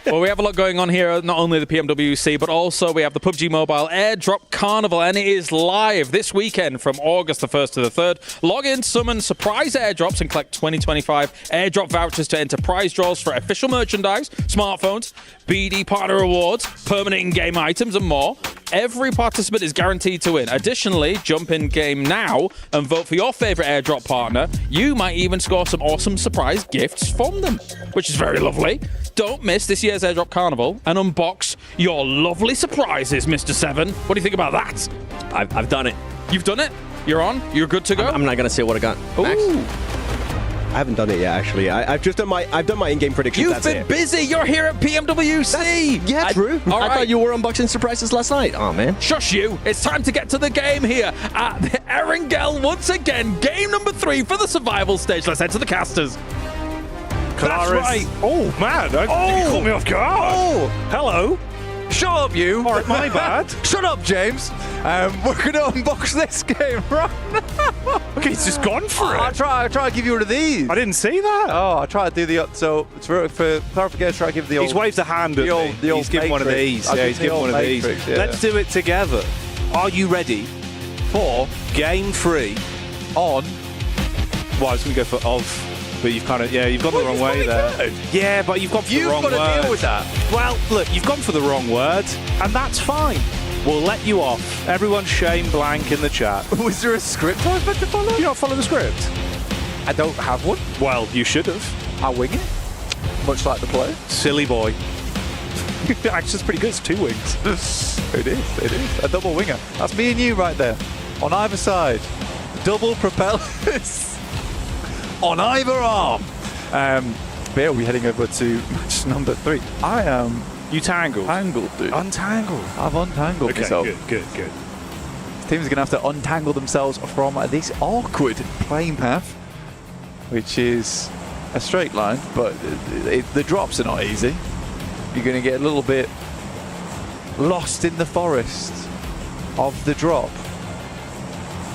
Well, we have a lot going on here. Not only the PMWC, but also we have the PUBG Mobile Airdrop Carnival, and it is live this weekend from August the 1st to the 3rd. Log in, summon surprise airdrops, and collect 2025 airdrop vouchers to enter prize draws for official merchandise, smartphones, BD partner rewards, permanent in-game items, and more. Every participant is guaranteed to win. Additionally, jump in game now and vote for your favorite airdrop partner. You might even score some awesome surprise gifts from them, which is very lovely. Don't miss this year's Airdrop Carnival and unbox your lovely surprises, Mr. 7. What do you think about that? I've done it. You've done it? You're on? You're good to go? I'm not going to say what I got. Max? Ooh. I haven't done it yet, actually. I've done my in-game predictions. You've been busy. You're here at PMWC. True. I thought you were unboxing surprises last night. Oh, man. Shush you. It's time to get to the game here at the Erangel once again. Game number 3 for the survival stage. Let's head to the casters. That's right. Oh, man. You caught me off guard. Oh. Hello. Shut up, you! All right, my bad. Shut up, James. We're going to unbox this game right now. Okay, he's just gone for it. I try to give you one of these. I didn't see that. Oh, I try to do the... So, it's for clarification, try to give the old... He's waved a hand at me. He's given one of these. Yeah, he's given one of these. Yeah. Let's do it together. Are you ready for Game 3 on... Well, I was going to go for of... But you've kind of, you've gone the wrong way there. Good. Yeah, but you've gone for the wrong word. You've got to deal with that. Well, look, you've gone for the wrong word, and that's fine. We'll let you off. Everyone shame blank in the chat. Was there a script I was meant to follow? You not follow the script? I don't have one. Well, you should have. I'll wing it. Much like the play. Silly boy. Actually, it's pretty good. It's 2 wings. It is. A double winger. That's me and you right there. On either side. Double propellers. On either arm. We're heading over to match number 3. I am... You tangled? Tangled, dude. Untangled. I've untangled myself. Good. Teams are going to have to untangle themselves from this awkward playing path, which is a straight line, but the drops are not easy. You're going to get a little bit lost in the forest of the drop.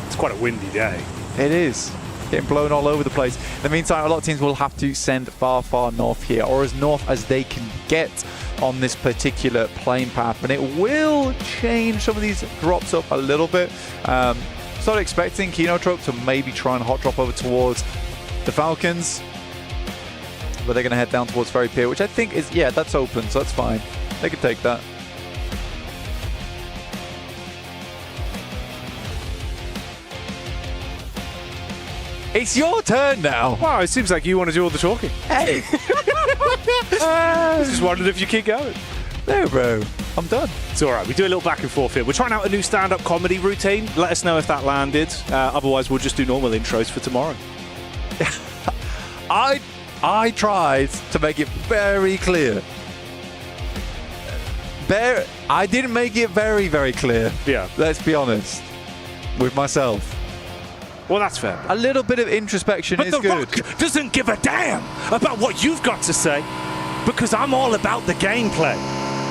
It's quite a windy day. It is. Getting blown all over the place. In the meantime, a lot of teams will have to send far north here, or as north as they can get on this particular plane path, and it will change some of these drops up a little bit. Started expecting Kinotrope to maybe try and hot drop over towards the Falcons, but they're going to head down towards Ferry Pier, which I think is, that's open, so that's fine. They can take that. It's your turn now. Wow, it seems like you want to do all the talking. Hey. Just wondered if you keep going. No, bro. I'm done. It's all right. We do a little back and forth here. We're trying out a new stand-up comedy routine. Let us know if that landed. Otherwise, we'll just do normal intros for tomorrow. I tried to make it very clear. I didn't make it very clear. Yeah. Let's be honest with myself. Well, that's fair. A little bit of introspection But is The good. Rock doesn't give a damn about what you've got to say, because I'm all about the gameplay.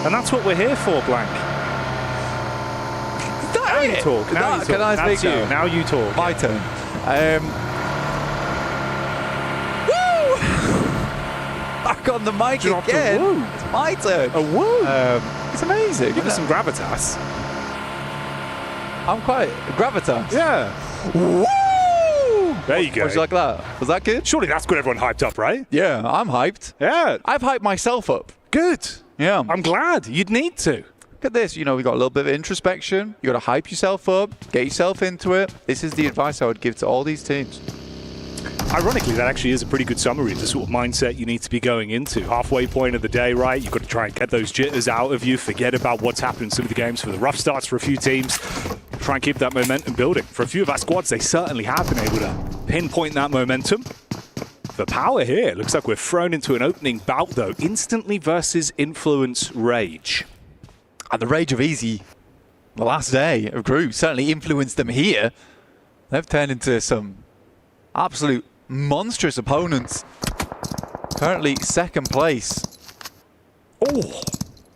And that's what we're here for, Blank. Now you talk. Now you talk. Can I speak That's you. now? Now you talk. My turn. Woo! Back on the mic Dropped a again. woo. It's my turn. A woo. It's amazing. Give us some gravitas. I'm quite gravitas. Yeah. Woo! There you go. Was you like that? Was that good? Surely that's got everyone hyped up, right? Yeah, I'm hyped. Yeah. I've hyped myself up. Good. Yeah. I'm glad. You'd need to. Look at this. You know, we got a little bit of introspection. You got to hype yourself up, get yourself into it. This is the advice I would give to all these teams. Ironically, that actually is a pretty good summary of the sort of mindset you need to be going into. Halfway point of the day, right? You've got to try and get those jitters out of you, forget about what's happened in some of the games for the rough starts for a few teams. Try and keep that momentum building. For a few of our squads, they certainly have been able to pinpoint that momentum. The power here, looks like we're thrown into an opening bout though, instantly versus Influence Rage. And the Rage of Easy, the last day of group, certainly influenced them here. They've turned into some absolute monstrous opponents. Currently second place. Oh,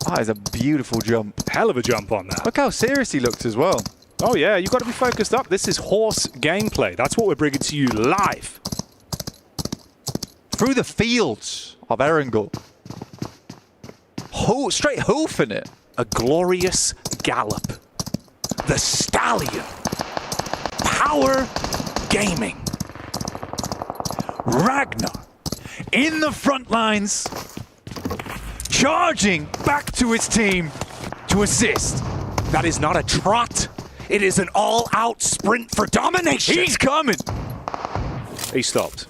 that is a beautiful jump. Hell of a jump on that. Look how serious he looked as well. Oh yeah, you've got to be focused up. This is horse gameplay. That's what we're bringing to you live. Through the fields of Erangel. Straight hoofing it. A glorious gallop. The Stallion. Power Gaming. Ragnar in the front lines, charging back to his team to assist. That is not a trot. It is an all-out sprint for domination. He's coming. He stopped.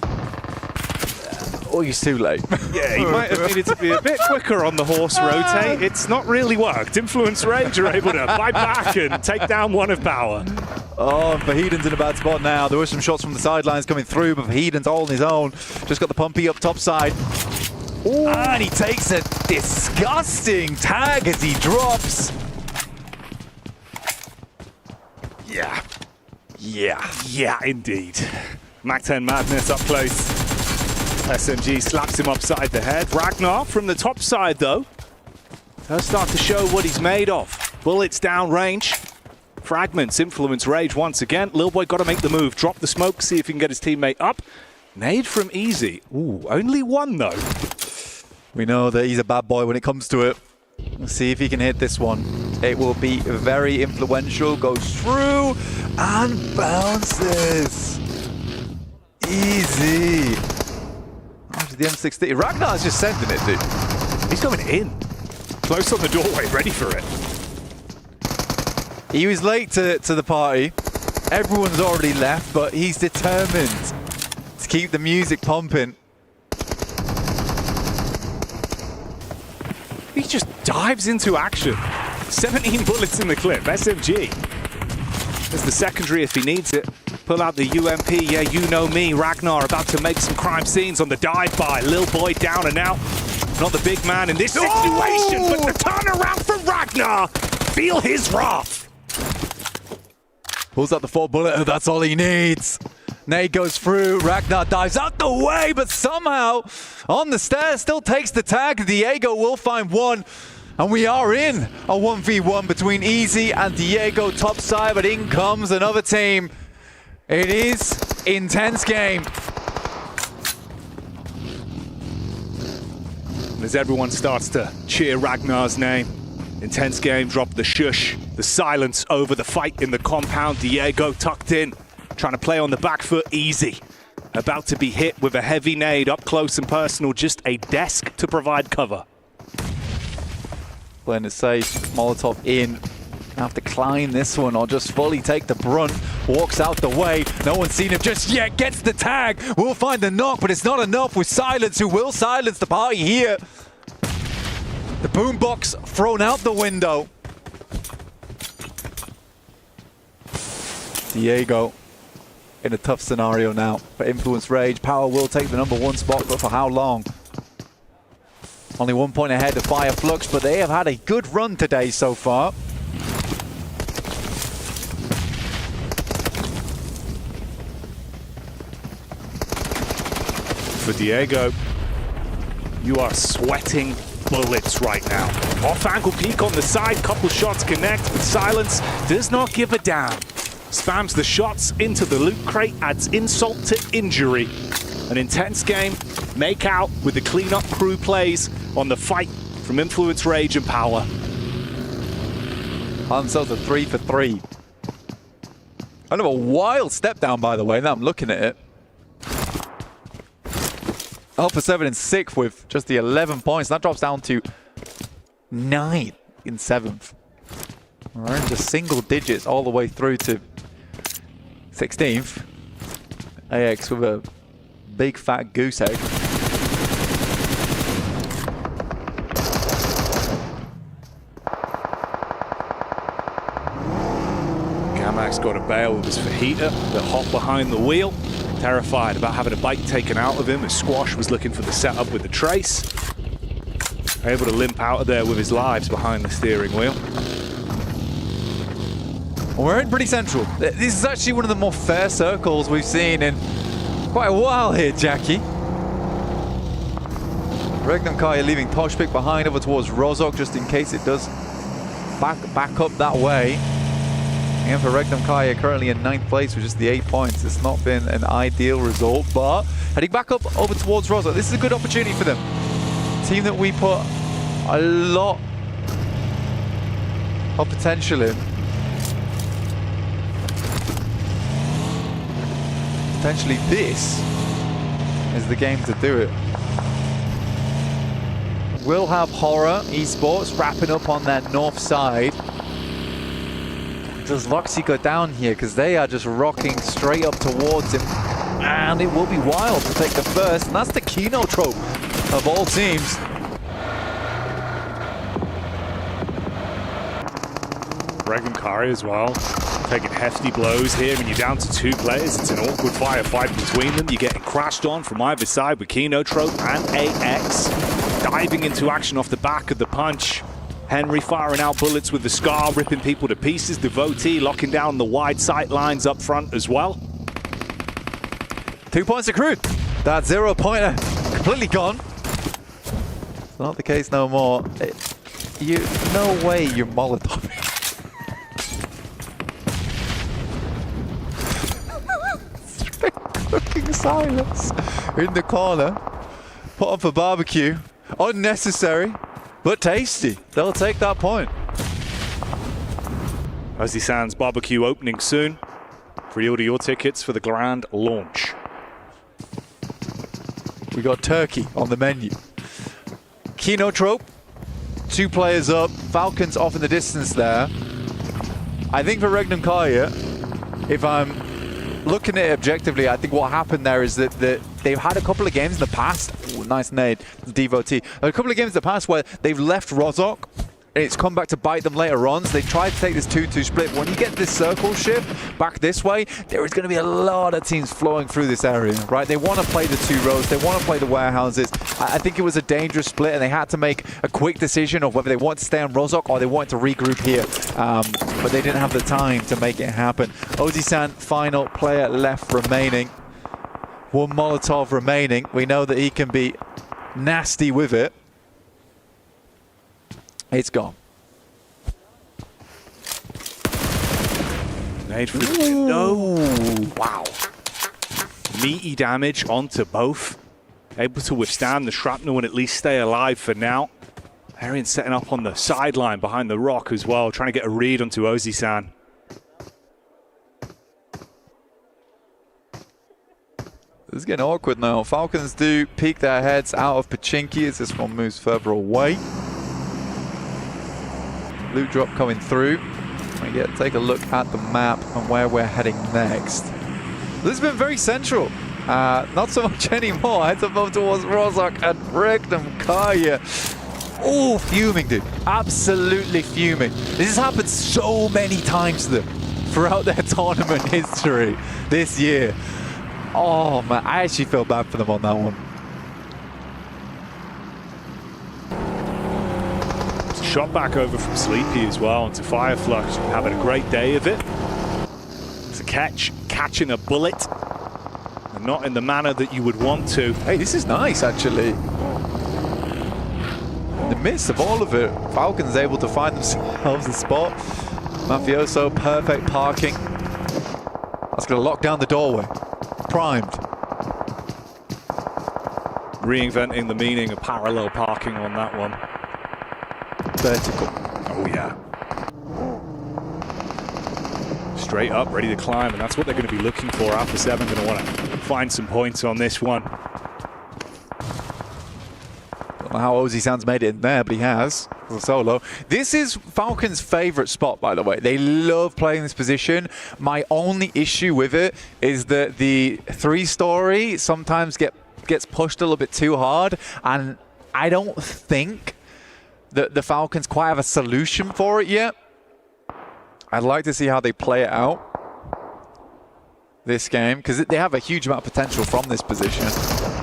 Oh, he's too late. Yeah, he might have needed to be a bit quicker on the horse rotate. It's not really worked. Influence Rage are able to fight back and take down one of power. Oh, and Vahedon's in a bad spot now. There were some shots from the sidelines coming through, but Vahedon's all on his own. Just got the pumpy up top side. Ooh. And he takes a disgusting tag as he drops. Yeah. Yeah, indeed. Mac 10 Madness up close. SMG slaps him upside the head. Ragnar from the top side, though, does start to show what he's made of. Bullets down range. Fragments, Influence Rage once again. Lil Boy got to make the move. Drop the smoke, see if he can get his teammate up. Nade from Easy. Ooh, only one, though. We know that he's a bad boy when it comes to it. Let's see if he can hit this one. It will be very influential. Goes through and bounces. Easy. After the M16. Ragnar's just sending it, dude. He's going in. Close on the doorway, ready for it. He was late to the party. Everyone's already left, but he's determined to keep the music pumping. He just dives into action. 17 bullets in the clip. SMG. There's the secondary if he needs it. Pull out the UMP. Yeah, you know me. Ragnar about to make some crime scenes on the dive by. Lil Boy down and out. Not the big man in this situation, but the turnaround for Ragnar. Feel his wrath. Pulls out the 4-bullet. That's all he needs. Nade goes through. Ragnar dives out the way, but somehow on the stairs still takes the tag. Diego will find one. And we are in a 1v1 between Easy and Diego topside, but in comes another team. It is intense game. As everyone starts to cheer Ragnar's name. Intense game, drop the shush, the silence over the fight in the compound. Diego tucked in, trying to play on the back foot. Easy. About to be hit with a heavy nade up close and personal, just a desk to provide cover. Playing it safe, Molotov in. Have to climb this one or just fully take the brunt. Walks out the way. No one's seen him just yet. Gets the tag. We'll find the knock, but it's not enough with Silence, who will silence the party here. The boombox thrown out the window. Diego in a tough scenario now. For Influence Rage, Power will take the #1 spot, but for how long? Only 1 point ahead of Fire Flux, but they have had a good run today so far. for Diego. You are sweating bullets right now. Off-angle peek on the side, couple shots connect, but Silence does not give a damn. Spams the shots into the loot crate, adds insult to injury. An intense game, make out with the cleanup crew plays on the fight from Influence, Rage and Power. Hansel's a 3 for 3. Kind of a wild step down, by the way, now I'm looking at it. Alpha 7 in 6th with just the 11 points. That drops down to 9 in 7th. We're in just single digits all the way through to 16th. AX with a big fat goose egg. Gamak's got a bail with his fajita, the hop behind the wheel. Terrified about having a bike taken out of him as Squash was looking for the setup with the trace. Able to limp out of there with his lives behind the steering wheel. We're in pretty central. This is actually one of the more fair circles we've seen in quite a while here, Jackie. Regnum Kaya leaving Toshpik behind over towards Rozok just in case it does back up that way. And for Regnum Kaya currently in 9th place with just the 8 points. It's not been an ideal result, but heading back up over towards Rozok. This is a good opportunity for them. Team that we put a lot of potential in. Potentially this is the game to do it. We'll have Horror Esports wrapping up on that north side. Does Loxy go down here? Because they are just rocking straight up towards him. And it will be Wild to take the first. And that's the Kino trope of all teams. Regnum Kari as well, taking hefty blows here. When you're down to 2 players, it's an awkward firefight between them. You're getting crashed on from either side with Kino Trope and AX. Diving into action off the back of the punch. Henry firing out bullets with the Scar, ripping people to pieces. Devotee locking down the wide sight lines up front as well. 2 points accrued. That 0-pointer completely gone. It's not the case no more. No way you're Molotov. Cooking Silence in the corner. Put on for barbecue. Unnecessary, but tasty. They'll take that point. Ozzy Sands barbecue opening soon. Pre-order your tickets for the grand launch. We got turkey on the menu. Kino Trope, 2 players up. Falcons off in the distance there. I think for Regnum Kaya, if I'm looking at it objectively, I think what happened there is that they've had a couple of games in the past. Ooh, nice nade, Devotee. A couple of games in the past where they've left Rozok and it's come back to bite them later on. So they tried to take this 2-2 split. When you get this circle shift back this way, there is going to be a lot of teams flowing through this area, right? They want to play the 2 rows. They want to play the warehouses. I think it was a dangerous split and they had to make a quick decision of whether they want to stay on Rozok or they want to regroup here. But they didn't have the time to make it happen. Ozzy-san, final player left remaining. 1 Molotov remaining. We know that he can be nasty with it. It's gone. Made for the window. Wow. Meaty damage onto both. Able to withstand the shrapnel and at least stay alive for now. Arian setting up on the sideline behind the rock as well, trying to get a read onto Ozzy-san. This is getting awkward now. Falcons do peek their heads out of Pachinki as this one moves further away. Loot drop coming through. We get take a look at the map and where we're heading next. This has been very central. Not so much anymore. Heads up over towards Rozok and Regnum Kaya. Oh, fuming, dude. Absolutely fuming. This has happened so many times to them throughout their tournament history this year. Oh, man. I actually feel bad for them on that one. Shot back over from Sleepy as well onto Fireflux, having a great day of it. It's a catching a bullet. not in the manner that you would want to. Hey, this is nice, actually. In the midst of all of it, Falcons able to find themselves a spot. Mafioso, perfect parking. That's going to lock down the doorway. Primed. Reinventing the meaning of parallel parking on that one. Vertical. Oh, yeah. Straight up, ready to climb, and that's what they're going to be looking for. Alpha 7 going to want to find some points on this one. Don't know how Ozzy Sands made it in there, but he has. As a solo. This is Falcons' favorite spot, by the way. They love playing this position. My only issue with it is that the 3-story sometimes gets pushed a little bit too hard, and I don't think that the Falcons quite have a solution for it yet. I'd like to see how they play it out this game, because they have a huge amount of potential from this position.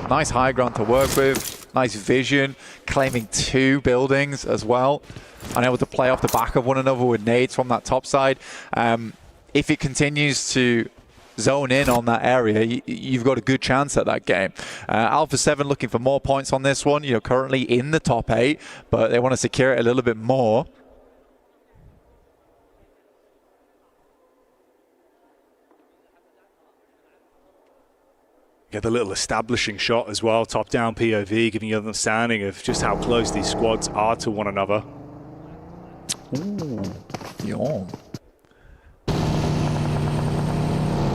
Nice high ground to work with, nice vision, claiming 2 buildings as well, and able to play off the back of one another with nades from that top side. If it continues to zone in on that area, you've got a good chance at that game. Alpha 7 looking for more points on this one, currently in the top 8, but they want to secure it a little bit more. Get the little establishing shot as well, top-down POV, giving you an understanding of just how close these squads are to one another. Ooh, yawn.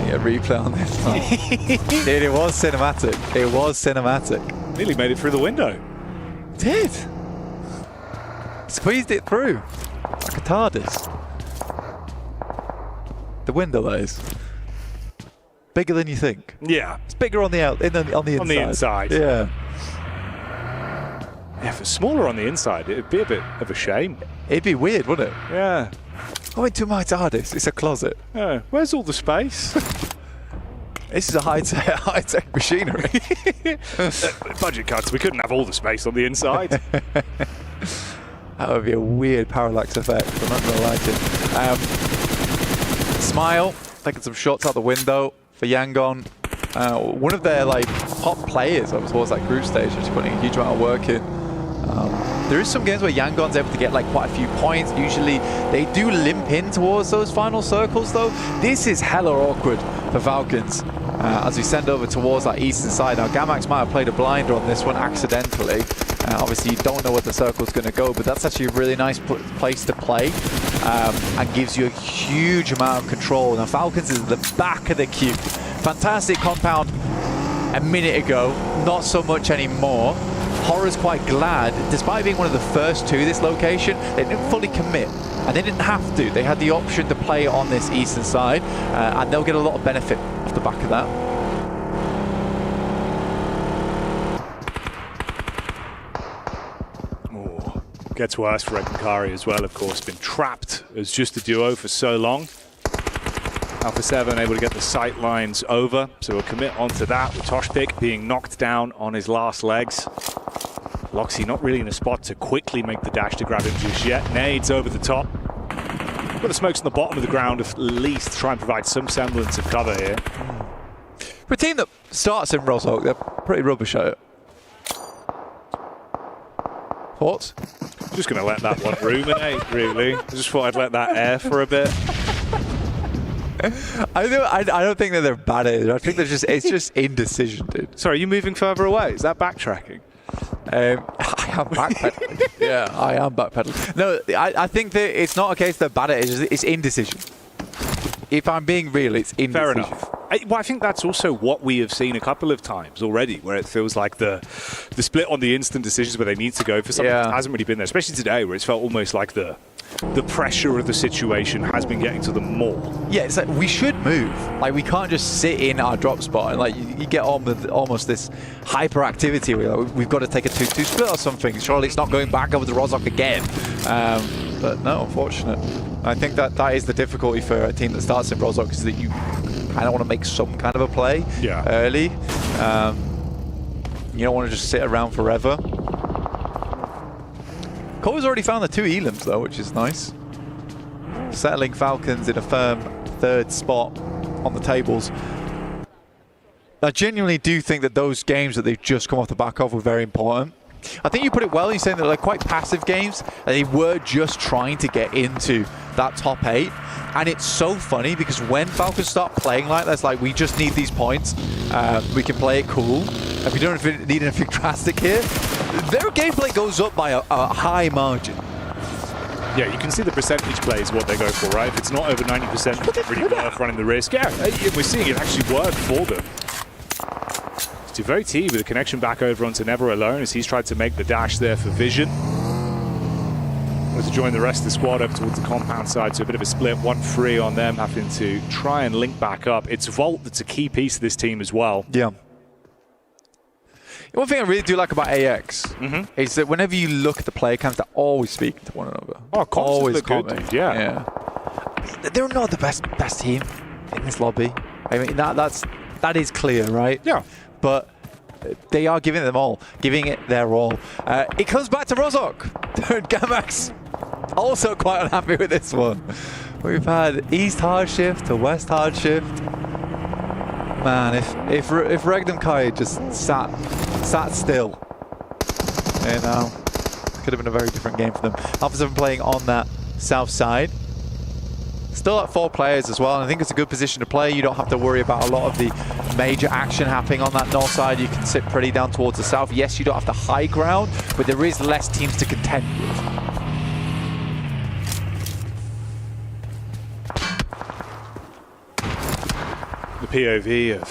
Yeah, replay on this one. It was cinematic. It was cinematic. Nearly made it through the window. Did. Squeezed it through. Like a TARDIS. The window is bigger than you think. Yeah. It's bigger on the on the inside. On the inside. Yeah. Yeah, if it's smaller on the inside, it'd be a bit of a shame. It'd be weird, wouldn't it? Yeah. I went to my TARDIS. It's a closet. Yeah. Where's all the space? This is a high-tech machinery. Budget cuts. We couldn't have all the space on the inside. That would be a weird parallax effect. I'm not going to like it. Smile, taking some shots out the window for Yangon. One of their top players towards that group stage, just putting a huge amount of work in. There is some games where Yangon's able to get quite a few points. Usually they do limp in towards those final circles though. This is hella awkward for Falcons as we send over towards that eastern side. Now Gamax might have played a blinder on this one accidentally. Obviously you don't know where the circle's going to go, but that's actually a really nice place to play and gives you a huge amount of control. Now Falcons is at the back of the queue. Fantastic compound a minute ago, not so much anymore. Horror's quite glad, despite being one of the first to this location, they didn't fully commit, and they didn't have to. They had the option to play on this eastern side, and they'll get a lot of benefit off the back of that. Oh, gets worse for Ekankari as well, of course. Been trapped as just a duo for so long. Alpha 7 able to get the sight lines over, so we'll commit onto that with Toshpik being knocked down on his last legs. Loxy not really in a spot to quickly make the dash to grab him just yet. Nades over the top. Got the smokes on the bottom of the ground at least, try and provide some semblance of cover here. For a team that starts in Rosehoek, they're pretty rubbish at it. Thoughts? Just going to let that one ruminate, really. I just thought I'd let that air for a bit. I don't think that they're bad at it. I think it's just indecision, dude. Sorry, are you moving further away? Is that backtracking? I am backpedaling. Yeah, I am backpedaling. No, I think that it's not a case they're bad at it. It's indecision. If I'm being real, it's indecision. Fair enough. I think that's also what we have seen a couple of times already, where it feels like the split on the instant decisions where they need to go for something that hasn't really been there, especially today, where it's felt almost like the pressure of the situation has been getting to them more. Yeah, it's like we should move. We can't just sit in our drop spot and you get on with almost this hyperactivity where we've got to take a 2-2 split or something. Surely it's not going back over to Rosehoek again. But no, unfortunate. I think that is the difficulty for a team that starts in Rosehoek, is that you kind of want to make some kind of a play early. You don't want to just sit around forever. Cole's already found the 2 elims though, which is nice. Settling Falcons in a firm 3rd spot on the tables. I genuinely do think that those games that they've just come off the back of were very important. I think you put it well. You're saying that they're quite passive games. They were just trying to get into that top 8. And it's so funny because when Falcons start playing like that, it's like, we just need these points. We can play it cool. If we don't need anything drastic here, their gameplay goes up by a high margin. Yeah, you can see the percentage play is what they go for, right? If it's not over 90%, it's really worth running the risk. Yeah, we're seeing it actually work for them. Very T with a connection back over onto Never Alone as he's tried to make the dash there for Vision. To join the rest of the squad over towards the compound side, so a bit of a split, 1-3 on them, having to try and link back up. It's Volt that's a key piece of this team as well. Yeah. One thing I really do like about AX is that whenever you look at the player cams, they're always speaking to one another. Oh, always good, dude. Yeah. They're not the best team in this lobby. I mean, that is clear, right? Yeah. But they are giving it their all. It comes back to Rozok. Gamax also quite unhappy with this one. We've had East hard shift to West hard shift. Man, if Regnum Kai just sat still, you know, could have been a very different game for them. Alpha 7 playing on that south side. Still at 4 players as well, and I think it's a good position to play. You don't have to worry about a lot of the major action happening on that north side. You can sit pretty down towards the south. Yes, you don't have the high ground, but there is less teams to contend with. The POV of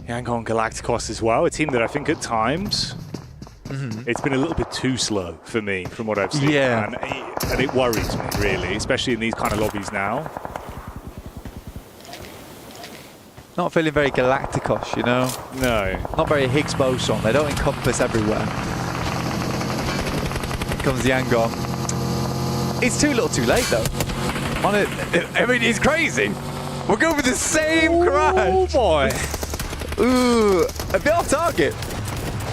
Yangon Galacticos as well, a team that I think at times it's been a little bit too slow for me from what I've seen. Yeah. And it worries me, really, especially in these kind of lobbies now. Not feeling very Galacticos, you know? No. Not very Higgs boson. They don't encompass everywhere. Here comes Yangon. It's too little too late, though. I mean, it's crazy. We're going with the same crash. Oh, boy. Ooh, a bit off target.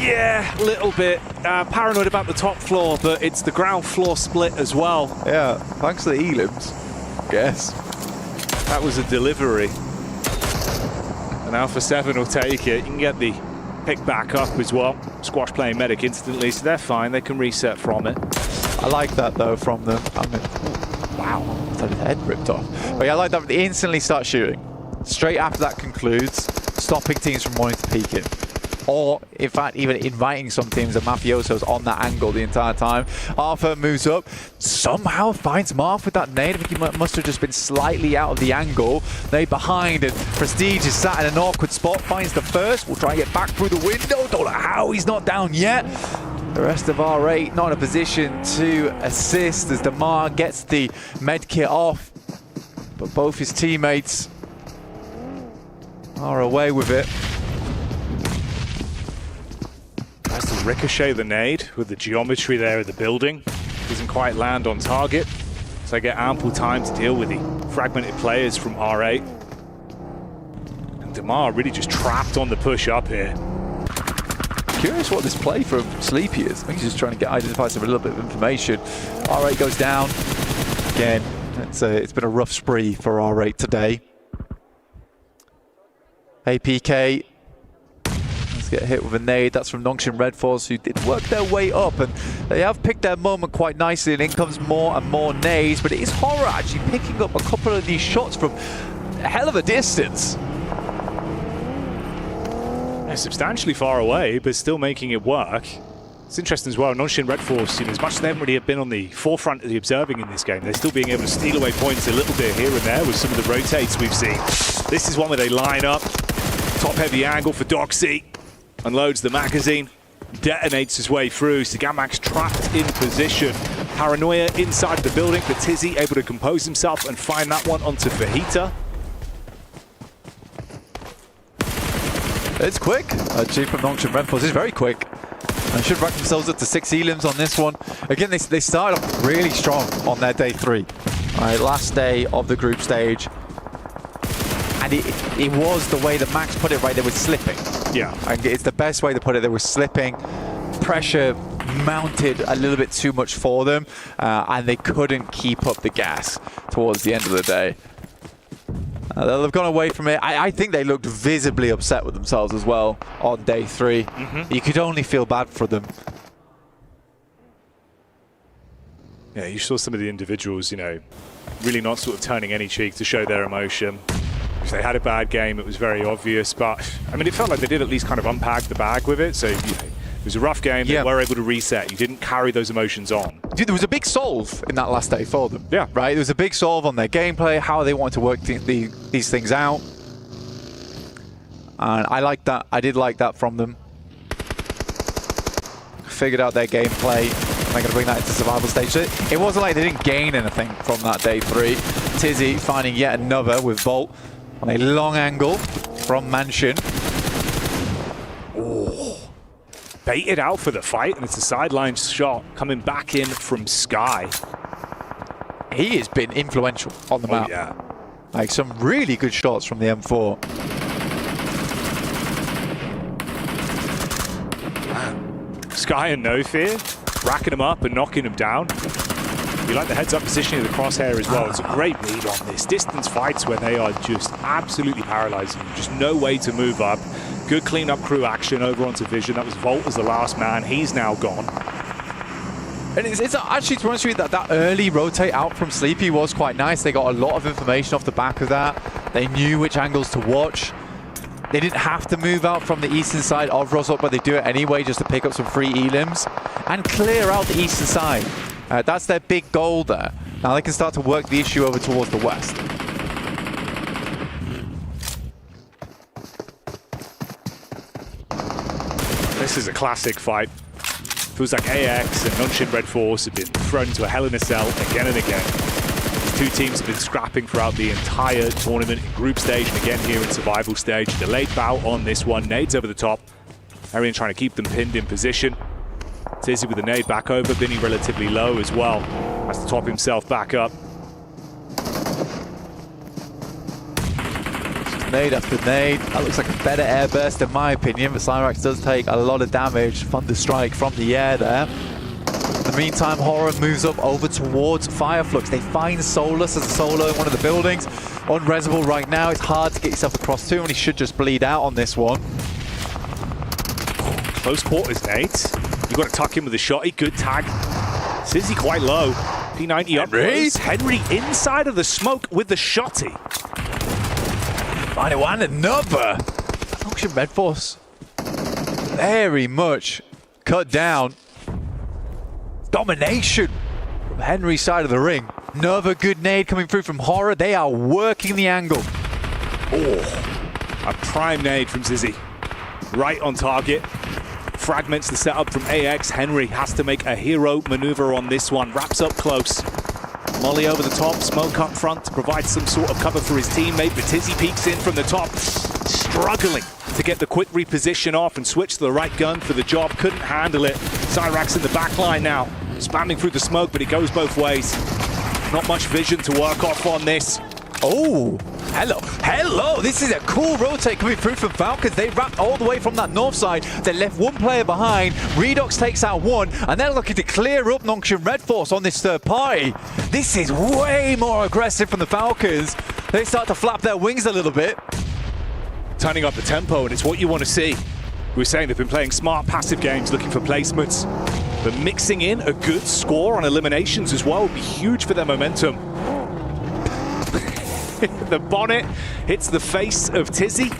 Yeah, a little bit. Paranoid about the top floor, but it's the ground floor split as well. Yeah, thanks to the elims, I guess. That was a delivery. And Alpha 7 will take it. You can get the pick back up as well. Squash playing medic instantly, so they're fine. They can reset from it. I like that, though, from them. I mean, wow, I had his head ripped off. But yeah, I like that they instantly start shooting. Straight after that concludes, stopping teams from wanting to peek in. Or, in fact, even inviting some teams and Mafioso's on that angle the entire time. Arthur moves up, somehow finds Marth with that nade. I think he must have just been slightly out of the angle. Nade behind, and Prestige is sat in an awkward spot, finds the first. We'll try and get back through the window. Don't know how he's not down yet. The rest of R8 not in a position to assist as Damar gets the med kit off. But both his teammates are away with it. Tries to ricochet the nade with the geometry there of the building. Doesn't quite land on target. So they get ample time to deal with the fragmented players from R8. And Damar really just trapped on the push up here. Curious what this play from Sleepy is. I think he's just trying to identify some a little bit of information. R8 goes down. Again, it's been a rough spree for R8 today. APK. Let's get hit with a nade. That's from Nongshim Red Force, who did work their way up, and they have picked their moment quite nicely, and in comes more and more nades, but it is Horror actually picking up a couple of these shots from a hell of a distance. They're substantially far away, but still making it work. It's interesting as well, Nongshim Red Force, as much as they haven't really been on the forefront of the observing in this game, they're still being able to steal away points a little bit here and there with some of the rotates we've seen. This is one where they line up, top-heavy angle for Doxy, unloads the magazine, detonates his way through. Sigamax trapped in position. Paranoia inside the building, but Tizzy able to compose himself and find that one onto Fajita. It's quick. G from Nongshim Red Force is very quick. And should rack themselves up to 6 elims on this one. Again, they started off really strong on their day 3. All right, last day of the group stage. And it was the way that Max put it, right? They were slipping. Yeah. And it's the best way to put it. They were slipping. Pressure mounted a little bit too much for them. And they couldn't keep up the gas towards the end of the day. They've gone away from it. I think they looked visibly upset with themselves as well on day 3. You could only feel bad for them. Yeah, you saw some of the individuals, you know, really not sort of turning any cheek to show their emotion. If they had a bad game, it was very obvious. But, I mean, it felt like they did at least kind of unpack the bag with it. So, you know, it was a rough game. They were able to reset. You didn't carry those emotions on. Dude, there was a big solve in that last day for them. Yeah. Right? There was a big solve on their gameplay, how they wanted to work these things out. And I liked that. I did like that from them. Figured out their gameplay. And they're going to bring that into survival stage. So it wasn't like they didn't gain anything from that day 3. Tizzy finding yet another with Volt on a long angle from Mansion. Oh, baited out for the fight, and it's a sideline shot coming back in from Sky. He has been influential on the map. Yeah. Like some really good shots from the M4. Sky and No Fear, racking him up and knocking him down. You like the heads-up positioning of the crosshair as well. It's a great read on this. Distance fights when they are just absolutely paralyzing. Just no way to move up. Good clean-up crew action over onto Vision. That was Volt as the last man. He's now gone. And it's actually, to be honest with you, that early rotate out from Sleepy was quite nice. They got a lot of information off the back of that. They knew which angles to watch. They didn't have to move out from the eastern side of Rosok, but they do it anyway just to pick up some free elims and clear out the eastern side. That's their big goal there. Now they can start to work the issue over towards the west. This is a classic fight. Feels like AX and Nunshin Red Force have been thrown into a hell in a cell again and again. These two teams have been scrapping throughout the entire tournament in group stage and again here in survival stage. Delayed bow on this one. Nades over the top. Arian trying to keep them pinned in position. Tizzy with the nade back over. Binny relatively low as well. Has to top himself back up. Nade after nade. That looks like a better air burst in my opinion, but Cyrax does take a lot of damage. Thunderstrike from the air there. In the meantime, Horror moves up over towards Fireflux. They find Solus as a solo in one of the buildings. Unresable right now. It's hard to get yourself across to, and he should just bleed out on this one. Close quarters, nades. You got to tuck him with a shotty. Good tag. Sizzy quite low. P90 up close. Henry inside of the smoke with the shotty. And another. Function Red Force. Very much cut down. Domination from Henry's side of the ring. Another good nade coming through from Horror. They are working the angle. Oh, a prime nade from Zizzy. Right on target. Fragments the setup from AX. Henry has to make a hero maneuver on this one. Wraps up close. Molly over the top, smoke up front to provide some sort of cover for his teammate, but Tizzy peeks in from the top, struggling to get the quick reposition off and switch to the right gun for the job. Couldn't handle it. Cyrax in the back line now, spamming through the smoke, but it goes both ways. Not much vision to work off on this. Oh, hello. This is a cool rotate coming through from Falcons. They wrapped all the way from that north side. They left one player behind. Redox takes out one, and they're looking to clear up Nongshim Red Force on this third party. This is way more aggressive from the Falcons. They start to flap their wings a little bit. Turning up the tempo, and it's what you want to see. We were saying they've been playing smart, passive games, looking for placements. But mixing in a good score on eliminations as well would be huge for their momentum. The bonnet hits the face of Tizzy,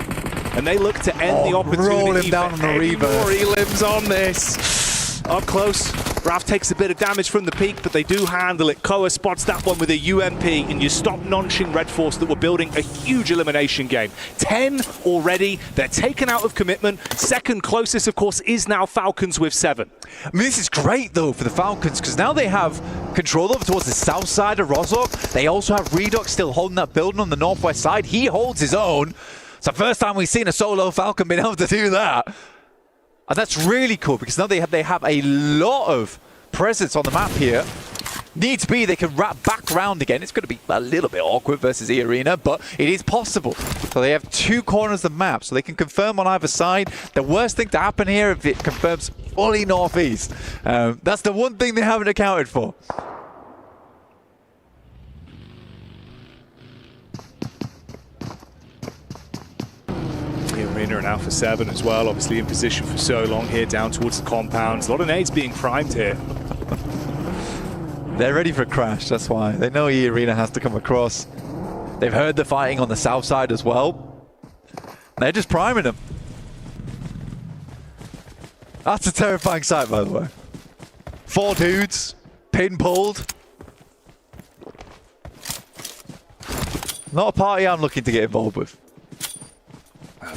and they look to end the opportunity. Roll him down on the reverse. More elims on this. Up close, Raf takes a bit of damage from the peak, but they do handle it. Koa spots that one with a UMP, and you stop Nongshim Red Force that were building a huge elimination game. 10 already. They're taken out of commitment. Second closest, of course, is now Falcons with 7. I mean, this is great, though, for the Falcons, because now they have control over towards the south side of Rozok. They also have Redox still holding that building on the northwest side. He holds his own. It's the first time we've seen a solo Falcon being able to do that. And that's really cool, because now they have a lot of presence on the map here. Needs be, they can wrap back round again. It's going to be a little bit awkward versus E Arena, but it is possible. So they have 2 corners of the map, so they can confirm on either side. The worst thing to happen here if it confirms fully northeast. That's the one thing they haven't accounted for. Arena and Alpha 7 as well, obviously in position for so long here down towards the compounds. A lot of nades being primed here. They're ready for a crash, that's why. They know E Arena has to come across. They've heard the fighting on the south side as well. They're just priming them. That's a terrifying sight, by the way. 4 dudes, pin pulled. Not a party I'm looking to get involved with.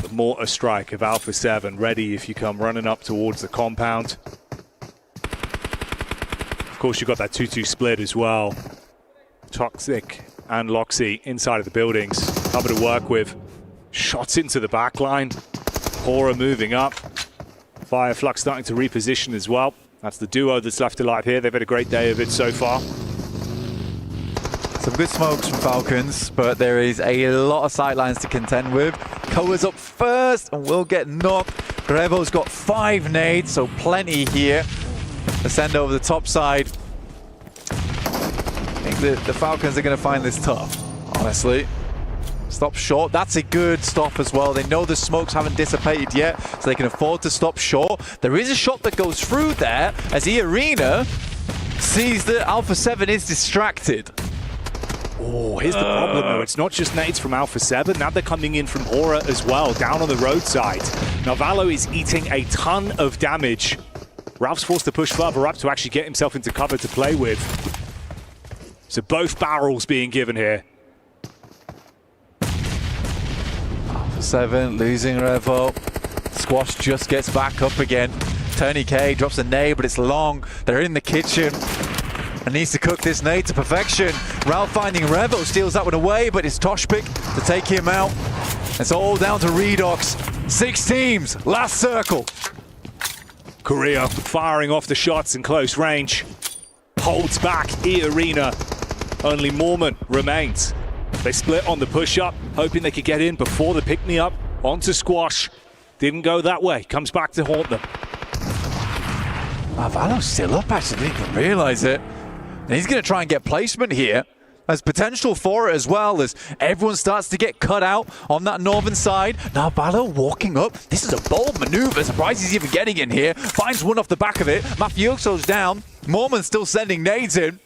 The mortar strike of Alpha 7 ready if you come running up towards the compound. Of course, you've got that 2-2 split as well. Toxic and Loxy inside of the buildings. Cover to work with. Shots into the back line. Hora moving up. Fireflux starting to reposition as well. That's the duo that's left alive here. They've had a great day of it so far. Some good smokes from Falcons, but there is a lot of sightlines to contend with. Koa's up first and will get knocked. Grevo's got 5 nades, so plenty here. Ascend over the top side. I think the Falcons are going to find this tough, honestly. Stop short. That's a good stop as well. They know the smokes haven't dissipated yet, so they can afford to stop short. There is a shot that goes through there as E Arena sees that Alpha 7 is distracted. Oh, here's the problem though. It's not just nades from Alpha 7. Now they're coming in from Hora as well, down on the roadside. Narvalo is eating a ton of damage. Ralph's forced to push further up to actually get himself into cover to play with. So both barrels being given here. Alpha 7 losing Revo. Squash just gets back up again. Tony K drops a nade, but it's long. They're in the kitchen and needs to cook this nade to perfection. Ralph finding Revo, steals that one away, but it's Toshpik to take him out. It's all down to Redox. 6 teams, last circle. Korea firing off the shots in close range. Holds back E Arena. Only Mormon remains. They split on the push-up, hoping they could get in before the pick-me-up. Onto Squash. Didn't go that way. Comes back to haunt them. Valo's still up, actually. Didn't even realize it. And he's going to try and get placement here. There's potential for it as well as everyone starts to get cut out on that northern side. Now Valo walking up. This is a bold maneuver. Surprised he's even getting in here. Finds one off the back of it. Mafioso's down. Mormon's still sending nades in.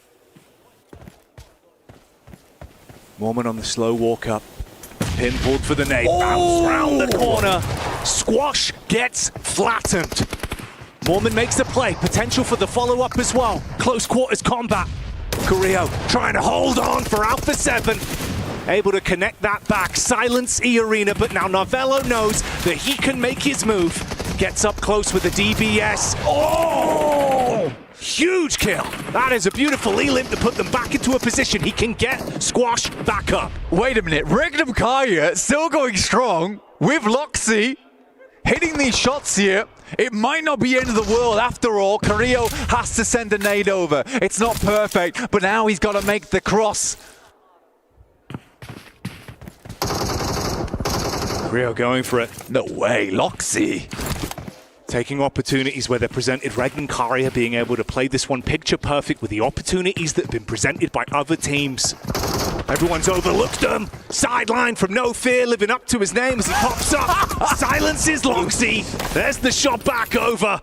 Mormon on the slow walk up. Pin pulled for the nade. Bounce round the corner. Squash gets flattened. Mormon makes the play. Potential for the follow-up as well. Close quarters combat. Carrillo trying to hold on for Alpha 7. Able to connect that back. Silence E Arena, but now Narvello knows that he can make his move. Gets up close with the DBS. Oh! Huge kill. That is a beautiful E-limp to put them back into a position. He can get Squash back up. Wait a minute. Regnum Kaya still going strong with Loxy. Hitting these shots here. It might not be the end of the world after all. Carrillo has to send a nade over. It's not perfect, but now he's got to make the cross. Carrillo going for it. No way, Loxy. Taking opportunities where they're presented. Regan Karia being able to play this one picture perfect with the opportunities that have been presented by other teams. Everyone's overlooked them. Sideline from No Fear, living up to his name as he pops up. Silences Loxy. There's the shot back over.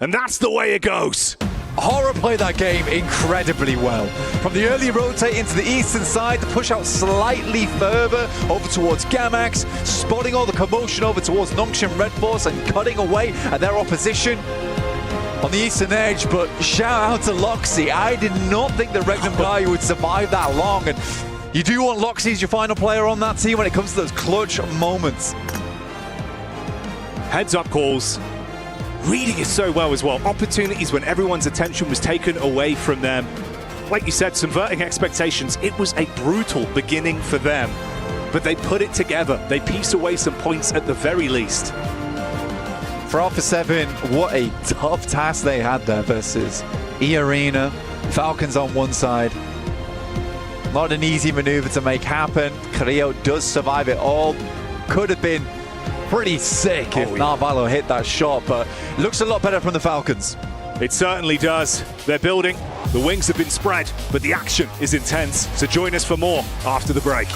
And that's the way it goes. Hora played that game incredibly well. From the early rotate into the eastern side, the push out slightly further over towards Gamax, spotting all the commotion over towards Nongshim Red Force and cutting away at their opposition on the eastern edge. But shout out to Loxy. I did not think the Regnum guy would survive that long. And you do want Loxy as your final player on that team when it comes to those clutch moments. Heads up calls. Reading it so well as well. Opportunities when everyone's attention was taken away from them. Like you said, subverting expectations. It was a brutal beginning for them, but they put it together. They pieced away some points at the very least. For Alpha 7, what a tough task they had there versus E Arena, Falcons on one side. Not an easy maneuver to make happen. Carrillo does survive it all. Could have been pretty sick if Narvalo hit that shot, but looks a lot better from the Falcons. It certainly does. They're building. The wings have been spread, but the action is intense. So join us for more after the break.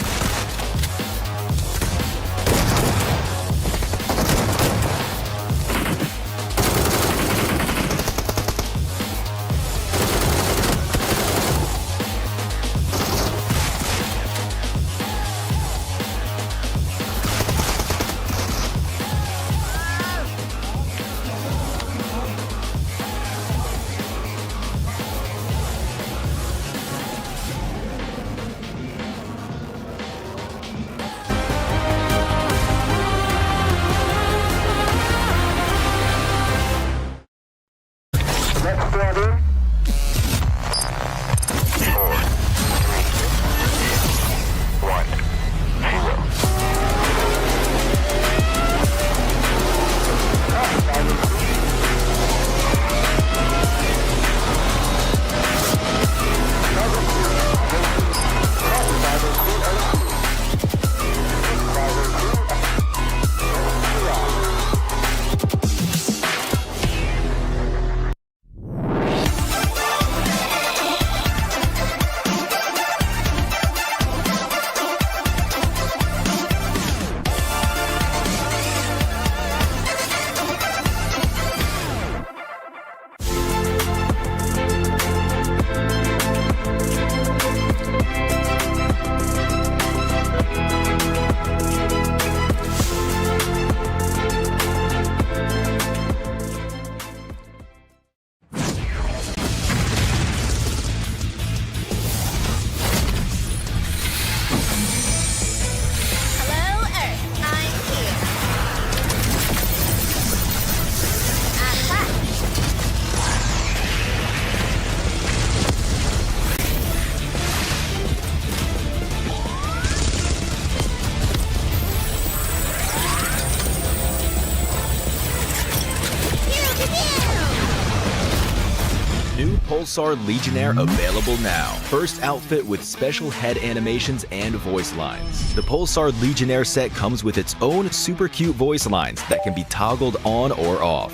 Pulsar Legionnaire available now. First outfit with special head animations and voice lines. The Pulsar Legionnaire set comes with its own super cute voice lines that can be toggled on or off.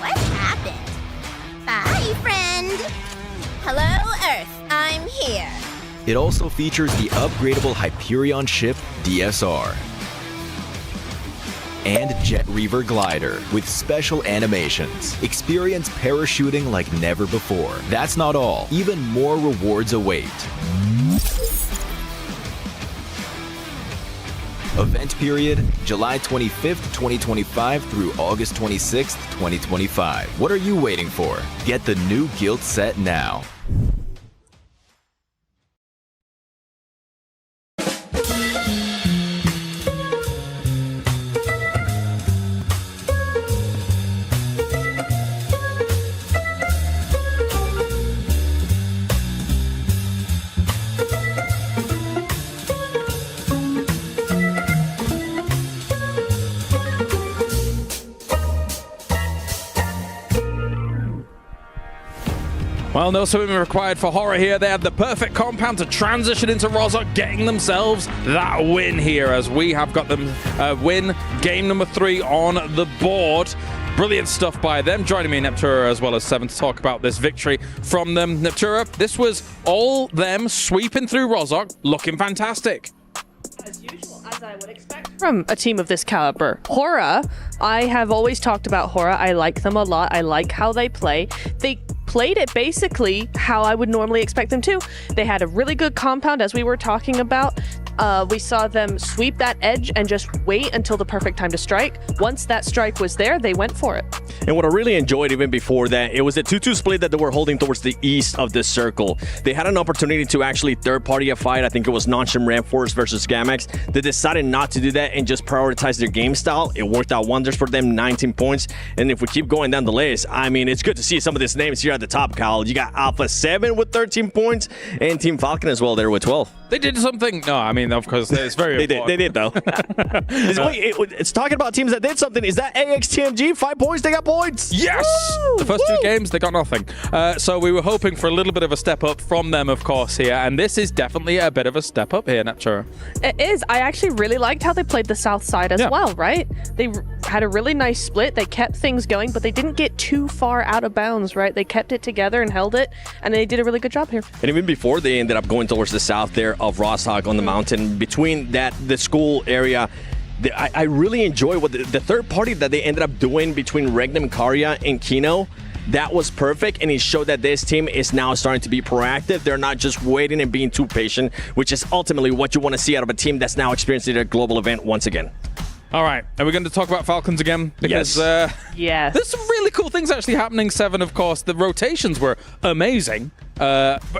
What happened? Bye, friend. Hello, Earth. I'm here. It also features the upgradable Hyperion ship DSR and Jet Reaver glider with special animations. Experience parachuting like never before. That's not all. Even more rewards await. Event period, July 25th, 2025 through August 26th, 2025. What are you waiting for? Get the new Guild set now. Well, no swimming required for Horror here. They had the perfect compound to transition into Rozhok, getting themselves that win here as we have got them win game number 3 on the board. Brilliant stuff by them. Joining me, Neptura, as well as Seven, to talk about this victory from them. Neptura, this was all them sweeping through Rozhok, looking fantastic. As usual, as I would expect from a team of this caliber. Hora, I have always talked about Hora. I like them a lot. I like how they play. They played it basically how I would normally expect them to. They had a really good compound, as we were talking about. We saw them sweep that edge and just wait until the perfect time to strike. Once that strike was there, they went for it. And what I really enjoyed even before that, it was a 2-2 split that they were holding towards the east of this circle. They had an opportunity to actually third-party a fight. I think it was Non-Shim Ramforce versus Gamex. They decided not to do that and just prioritize their game style. It worked out wonders for them, 19 points. And if we keep going down the list, I mean, it's good to see some of these names here at the top, Kyle. You got Alpha 7 with 13 points and Team Falcon as well there with 12. They did something. No, I mean, of course, it's very important. They did, though. It's talking about teams that did something. Is that AXTMG? 5 points, they got points. Yes! Woo! The first 2 games, they got nothing. So we were hoping for a little bit of a step up from them, of course, here. And this is definitely a bit of a step up here, Natura. It is. I actually really liked how they played the south side as well, right? They had a really nice split. They kept things going, but they didn't get too far out of bounds, right? They kept it together and held it, and they did a really good job here. And even before they ended up going towards the south there of Rozhok on the mountain, between the school area, I really enjoy what the third party that they ended up doing between Regnum, Karya, and Kino. That was perfect, and it showed that this team is now starting to be proactive. They're not just waiting and being too patient, which is ultimately what you want to see out of a team that's now experiencing a global event once again. All right, are we going to talk about Falcons again? Because, yes. There's some really cool things actually happening, Seven, of course. The rotations were amazing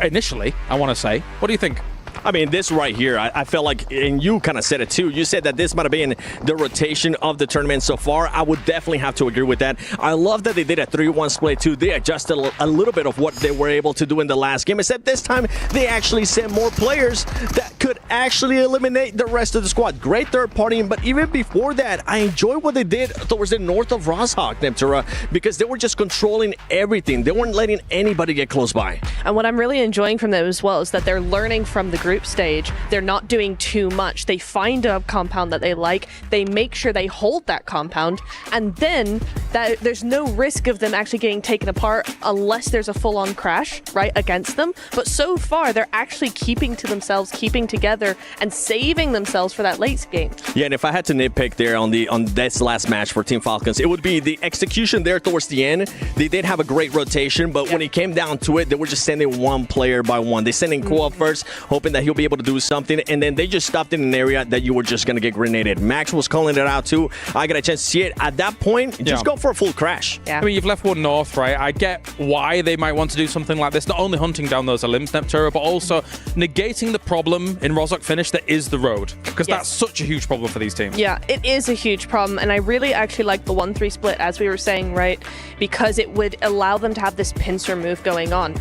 initially, I want to say. What do you think? I mean, this right here, I felt like, and you kind of said it too, you said that this might have been the rotation of the tournament so far. I would definitely have to agree with that. I love that they did a 3-1 split too. They adjusted a little bit of what they were able to do in the last game, except this time they actually sent more players that could actually eliminate the rest of the squad. Great third party, but even before that, I enjoy what they did towards the north of Rozhok, Neptura, because they were just controlling everything. They weren't letting anybody get close by. And what I'm really enjoying from them as well is that they're learning from the group stage. They're not doing too much. They find a compound that they like. They make sure they hold that compound, and then there's no risk of them actually getting taken apart unless there's a full-on crash right against them. But so far, they're actually keeping to themselves, keeping together, and saving themselves for that late game. Yeah, and if I had to nitpick there on this last match for Team Falcons, it would be the execution there towards the end. They did have a great rotation, but when it came down to it, they were just sending one player by one. They sent in Ko up first, hoping that he'll be able to do something, and then they just stopped in an area that you were just going to get grenaded. Max was calling it out too. I got a chance to see it. At that point, just go for a full crash. Yeah. I mean, you've left one north, right? I get why they might want to do something like this, not only hunting down those elims, Neptura, but also negating the problem in Rozhok finish that is the road, because that's such a huge problem for these teams. Yeah, it is a huge problem, and I really actually like the 1-3 split, as we were saying, right? Because it would allow them to have this pincer move going on.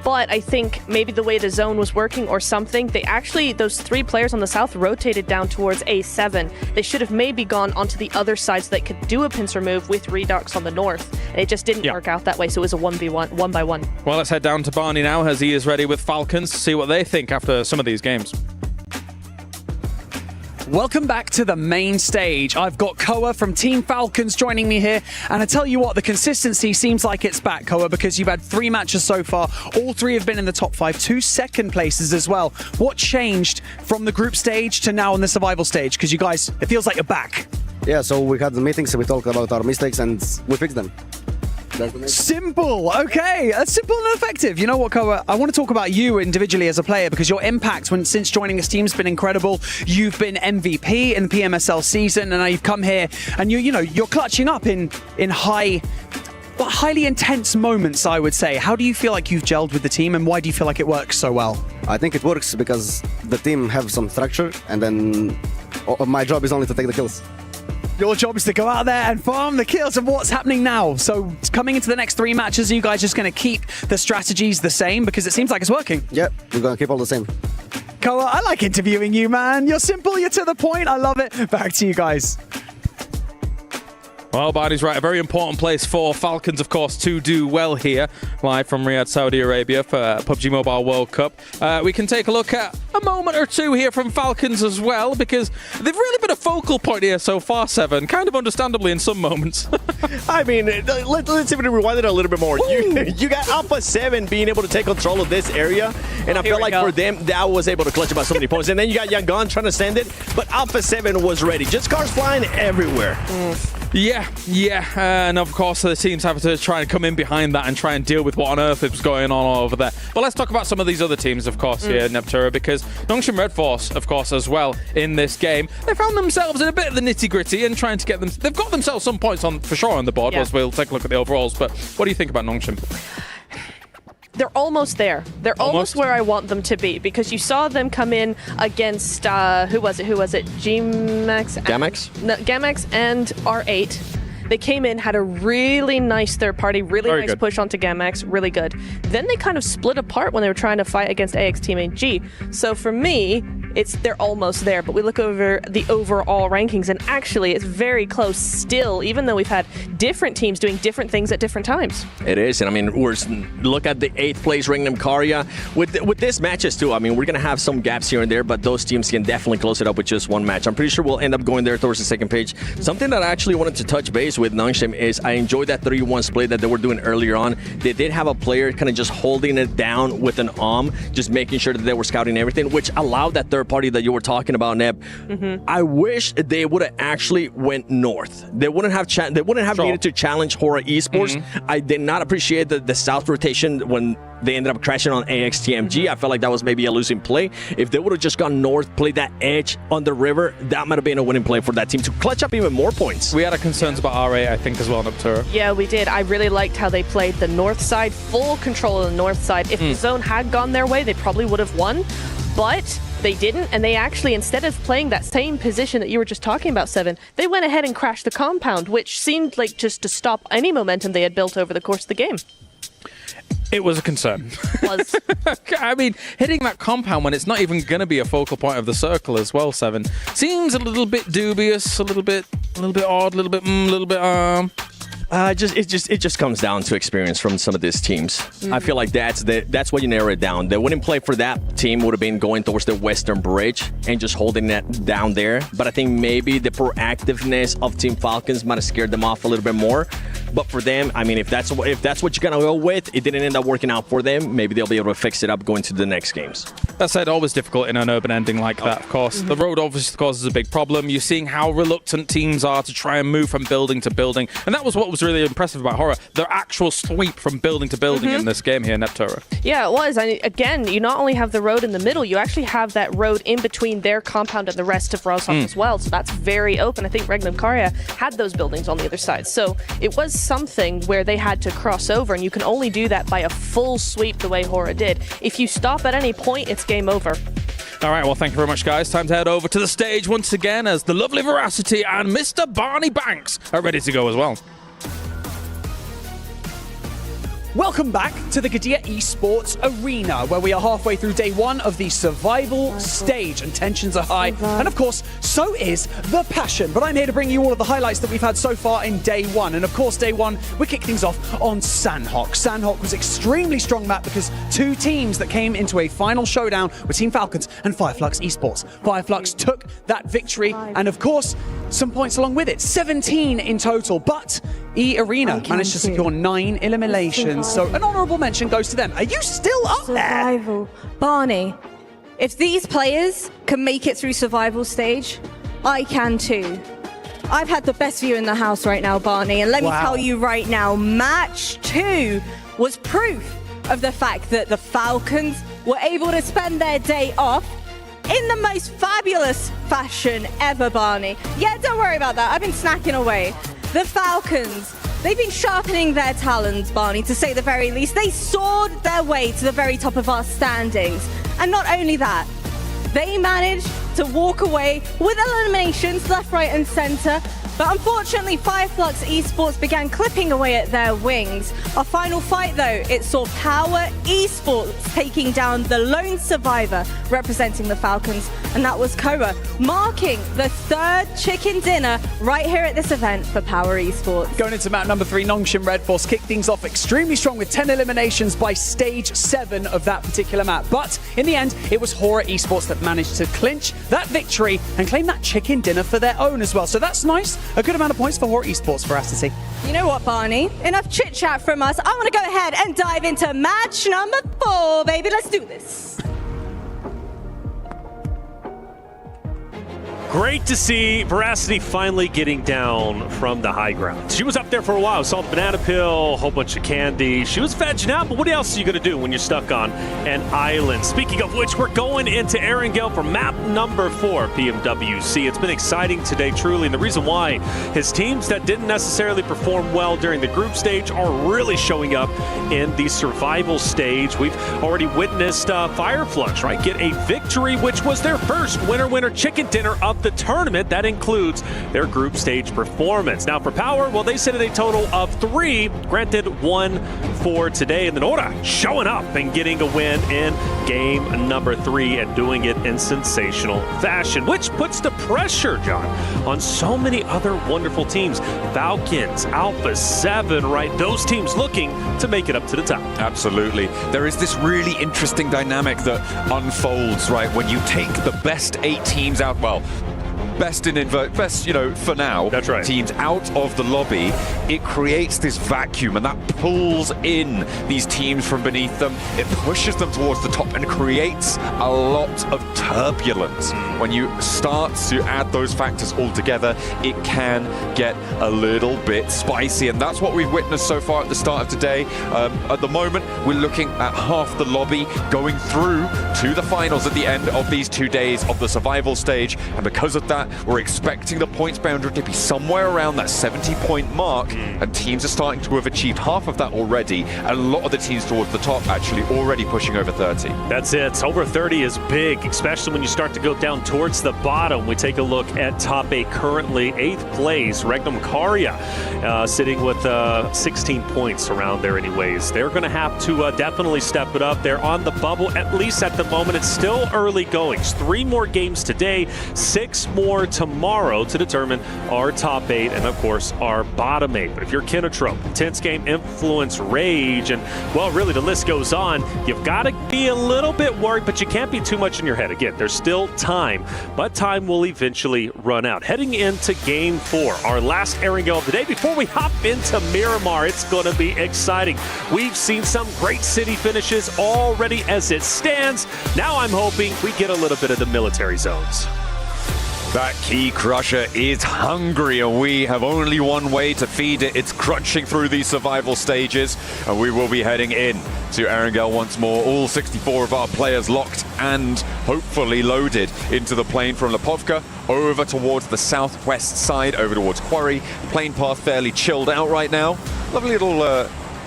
But I think maybe the way the zone was working or something, they actually, those 3 players on the south rotated down towards A7. They should have maybe gone onto the other side so they could do a pincer move with Redux on the north. And it just didn't work out that way, so it was a 1v1, 1-by-1. Well, let's head down to Barney now as he is ready with Falcons to see what they think after some of these games. Welcome back to the main stage. I've got Koa from Team Falcons joining me here. And I tell you what, the consistency seems like it's back, Koa, because you've had 3 matches so far. All 3 have been in the top 5, 2 second places as well. What changed from the group stage to now on the survival stage? Because you guys, it feels like you're back. Yeah, so we had the meetings, we talked about our mistakes, and we fixed them. Simple. Okay, that's simple and effective. You know what, Koa? I want to talk about you individually as a player because your impact since joining this team has been incredible. You've been MVP in the PMSL season, and now you've come here and you're clutching up in highly intense moments, I would say. How do you feel like you've gelled with the team, and why do you feel like it works so well? I think it works because the team have some structure, and then my job is only to take the kills. Your job is to go out there and farm the kills. And what's happening now? So coming into the next 3 matches, are you guys just going to keep the strategies the same? Because it seems like it's working. Yep, we're going to keep all the same. Koa, I like interviewing you, man. You're simple, you're to the point. I love it. Back to you guys. Well, Barney's right. A very important place for Falcons, of course, to do well here. Live from Riyadh, Saudi Arabia for PUBG Mobile World Cup. We can take a look at a moment or two here from Falcons as well, because they've really been a focal point here so far, Seven. Kind of understandably in some moments. I mean, let's even rewind it a little bit more. You got Alpha 7 being able to take control of this area, and I feel like for them, that was able to clutch about so many points. And then you got Yangon trying to send it, but Alpha 7 was ready. Just cars flying everywhere. Yeah. And of course, the teams have to try and come in behind that and try and deal with what on earth is going on over there. But let's talk about some of these other teams, of course, here, Neptura, because Nongshim Red Force, of course, as well in this game. They found themselves in a bit of the nitty-gritty and trying to get them. They've got themselves some points on for sure on the board, as we'll take a look at the overalls. But what do you think about Nongshim? They're almost there. They're almost where I want them to be, because you saw them come in against, who was it? Gamex and R8. They came in, had a really nice third party, really nice push onto Gamex, really good. Then they kind of split apart when they were trying to fight against AX Team AG. So for me, they're almost there, but we look over the overall rankings, and actually it's very close still, even though we've had different teams doing different things at different times. It is, and I mean, look at the 8th place Ringnam Karya. With this matches too, I mean, we're going to have some gaps here and there, but those teams can definitely close it up with just one match. I'm pretty sure we'll end up going there towards the second page. Something that I actually wanted to touch base with Nongshim is I enjoyed that 3-1 split that they were doing earlier on. They did have a player kind of just holding it down with an just making sure that they were scouting everything, which allowed that third party that you were talking about, Neb. I wish they would have actually went north. They wouldn't have needed to challenge Hora Esports. I did not appreciate the south rotation when they ended up crashing on AXTMG. I felt like that was maybe a losing play. If they would have just gone north, played that edge on the river, that might have been a winning play for that team to clutch up even more points. We had concerns about R8, I think, as well, Neptura. Yeah, we did. I really liked how they played the north side, full control of the north side. If the zone had gone their way, they probably would have won, but they didn't, and they actually, instead of playing that same position that you were just talking about, Seven, they went ahead and crashed the compound, which seemed like just to stop any momentum they had built over the course of the game. It was a concern. I mean, hitting that compound when it's not even going to be a focal point of the circle as well, Seven, seems a little bit dubious, a little bit odd, a little bit It just comes down to experience from some of these teams. I feel like that's what you narrow it down. The winning play for that team would have been going towards the Western Bridge and just holding that down there. But I think maybe the proactiveness of Team Falcons might have scared them off a little bit more. But for them, I mean, if that's what you're gonna go with, it didn't end up working out for them. Maybe they'll be able to fix it up going to the next games. That said, always difficult in an urban ending like that, of course. The road obviously causes a big problem. You're seeing how reluctant teams are to try and move from building to building. And that was what was really impressive about Hora, their actual sweep from building to building in this game here, Neptura. Yeah, it was. And again, you not only have the road in the middle, you actually have that road in between their compound and the rest of Rosov as well. So that's very open. I think Ringnam Karya had those buildings on the other side. So it was something where they had to cross over, and you can only do that by a full sweep the way Hora did. If you stop at any point, it's game over. All right, well, thank you very much, guys. Time to head over to the stage once again as the lovely Veracity and Mr. Barney Banks are ready to go as well. Welcome back to the Qiddiya Esports Arena, where we are halfway through day one of the survival stage, and tensions are high, and of course, so is the passion. But I'm here to bring you all of the highlights that we've had so far in day one, and of course, day one, we kick things off on Sanok. Sanok was extremely strong map because two teams that came into a final showdown were Team Falcons and Fireflux Esports. Fireflux took that victory, and of course, some points along with it, 17 in total, but Arena managed to secure 9 eliminations, so an honourable mention goes to them. Are you still up there? Barney, if these players can make it through survival stage, I can too. I've had the best view in the house right now, Barney, and let me tell you right now, match 2 was proof of the fact that the Falcons were able to spend their day off in the most fabulous fashion ever, Barney. Yeah, don't worry about that. I've been snacking away. The Falcons, they've been sharpening their talons, Barney, to say the very least. They soared their way to the very top of our standings. And not only that, they managed to walk away with eliminations left, right, and center. But unfortunately, Fireflux Esports began clipping away at their wings. Our final fight, though, it saw Power Esports taking down the lone survivor representing the Falcons, and that was Koa, marking the 3rd chicken dinner right here at this event for Power Esports. Going into map number 3, Nongshim Red Force kicked things off extremely strong with 10 eliminations by stage 7 of that particular map. But in the end, it was Hora Esports that managed to clinch that victory and claim that chicken dinner for their own as well. So that's nice. A good amount of points for Hora Esports for us to see. You know what, Barney? Enough chit-chat from us. I want to go ahead and dive into match number 4, baby. Let's do this. Great to see Veracity finally getting down from the high ground. She was up there for a while, saw the banana peel, a whole bunch of candy. She was vegging out, but what else are you going to do when you're stuck on an island? Speaking of which, we're going into Erangel for map number 4, PMWC. It's been exciting today, truly, and the reason why his teams that didn't necessarily perform well during the group stage are really showing up in the survival stage. We've already witnessed Fireflux, right, get a victory, which was their first winner chicken dinner of the tournament. That includes their group stage performance. Now for Power, well, they sit at a total of 3, granted 1 for today, and then Ora showing up and getting a win in game number 3 and doing it in sensational fashion, which puts the pressure, John, on so many other wonderful teams. Falcons, Alpha 7, right? Those teams looking to make it up to the top. Absolutely. There is this really interesting dynamic that unfolds, right, when you take the best 8 teams out, well, best, you know, for now, that's right, teams out of the lobby. It creates this vacuum, and that pulls in these teams from beneath them. It pushes them towards the top and creates a lot of turbulence. When you start to add those factors all together, it can get a little bit spicy, and that's what we've witnessed so far at the start of today. At the moment, we're looking at half the lobby going through to the finals at the end of these 2 days of the survival stage, and because of that, we're expecting the points boundary to be somewhere around that 70-point mark, and teams are starting to have achieved half of that already, and a lot of the teams towards the top actually already pushing over 30. That's it. Over 30 is big, especially when you start to go down towards the bottom. We take a look at top 8 currently. 8th place, Regnum Karya, sitting with 16 points around there anyways. They're going to have to definitely step it up. They're on the bubble, at least at the moment. It's still early goings. 3 more games today, 6 more tomorrow to determine our top 8 and, of course, our bottom 8. But if you're Kinotrope, Tense Game, Influence, Rage, and, well, really the list goes on, you've got to be a little bit worried, but you can't be too much in your head. Again, there's still time, but time will eventually run out. Heading into Game 4, our last Erangel of the day. Before we hop into Miramar, it's going to be exciting. We've seen some great city finishes already as it stands. Now I'm hoping we get a little bit of the military zones. That Key Crusher is hungry, and we have only one way to feed it. It's crunching through these survival stages, and we will be heading in to Erangel once more. All 64 of our players locked and hopefully loaded into the plane from Lipovka over towards the southwest side, over towards Quarry. Plane path fairly chilled out right now. Lovely little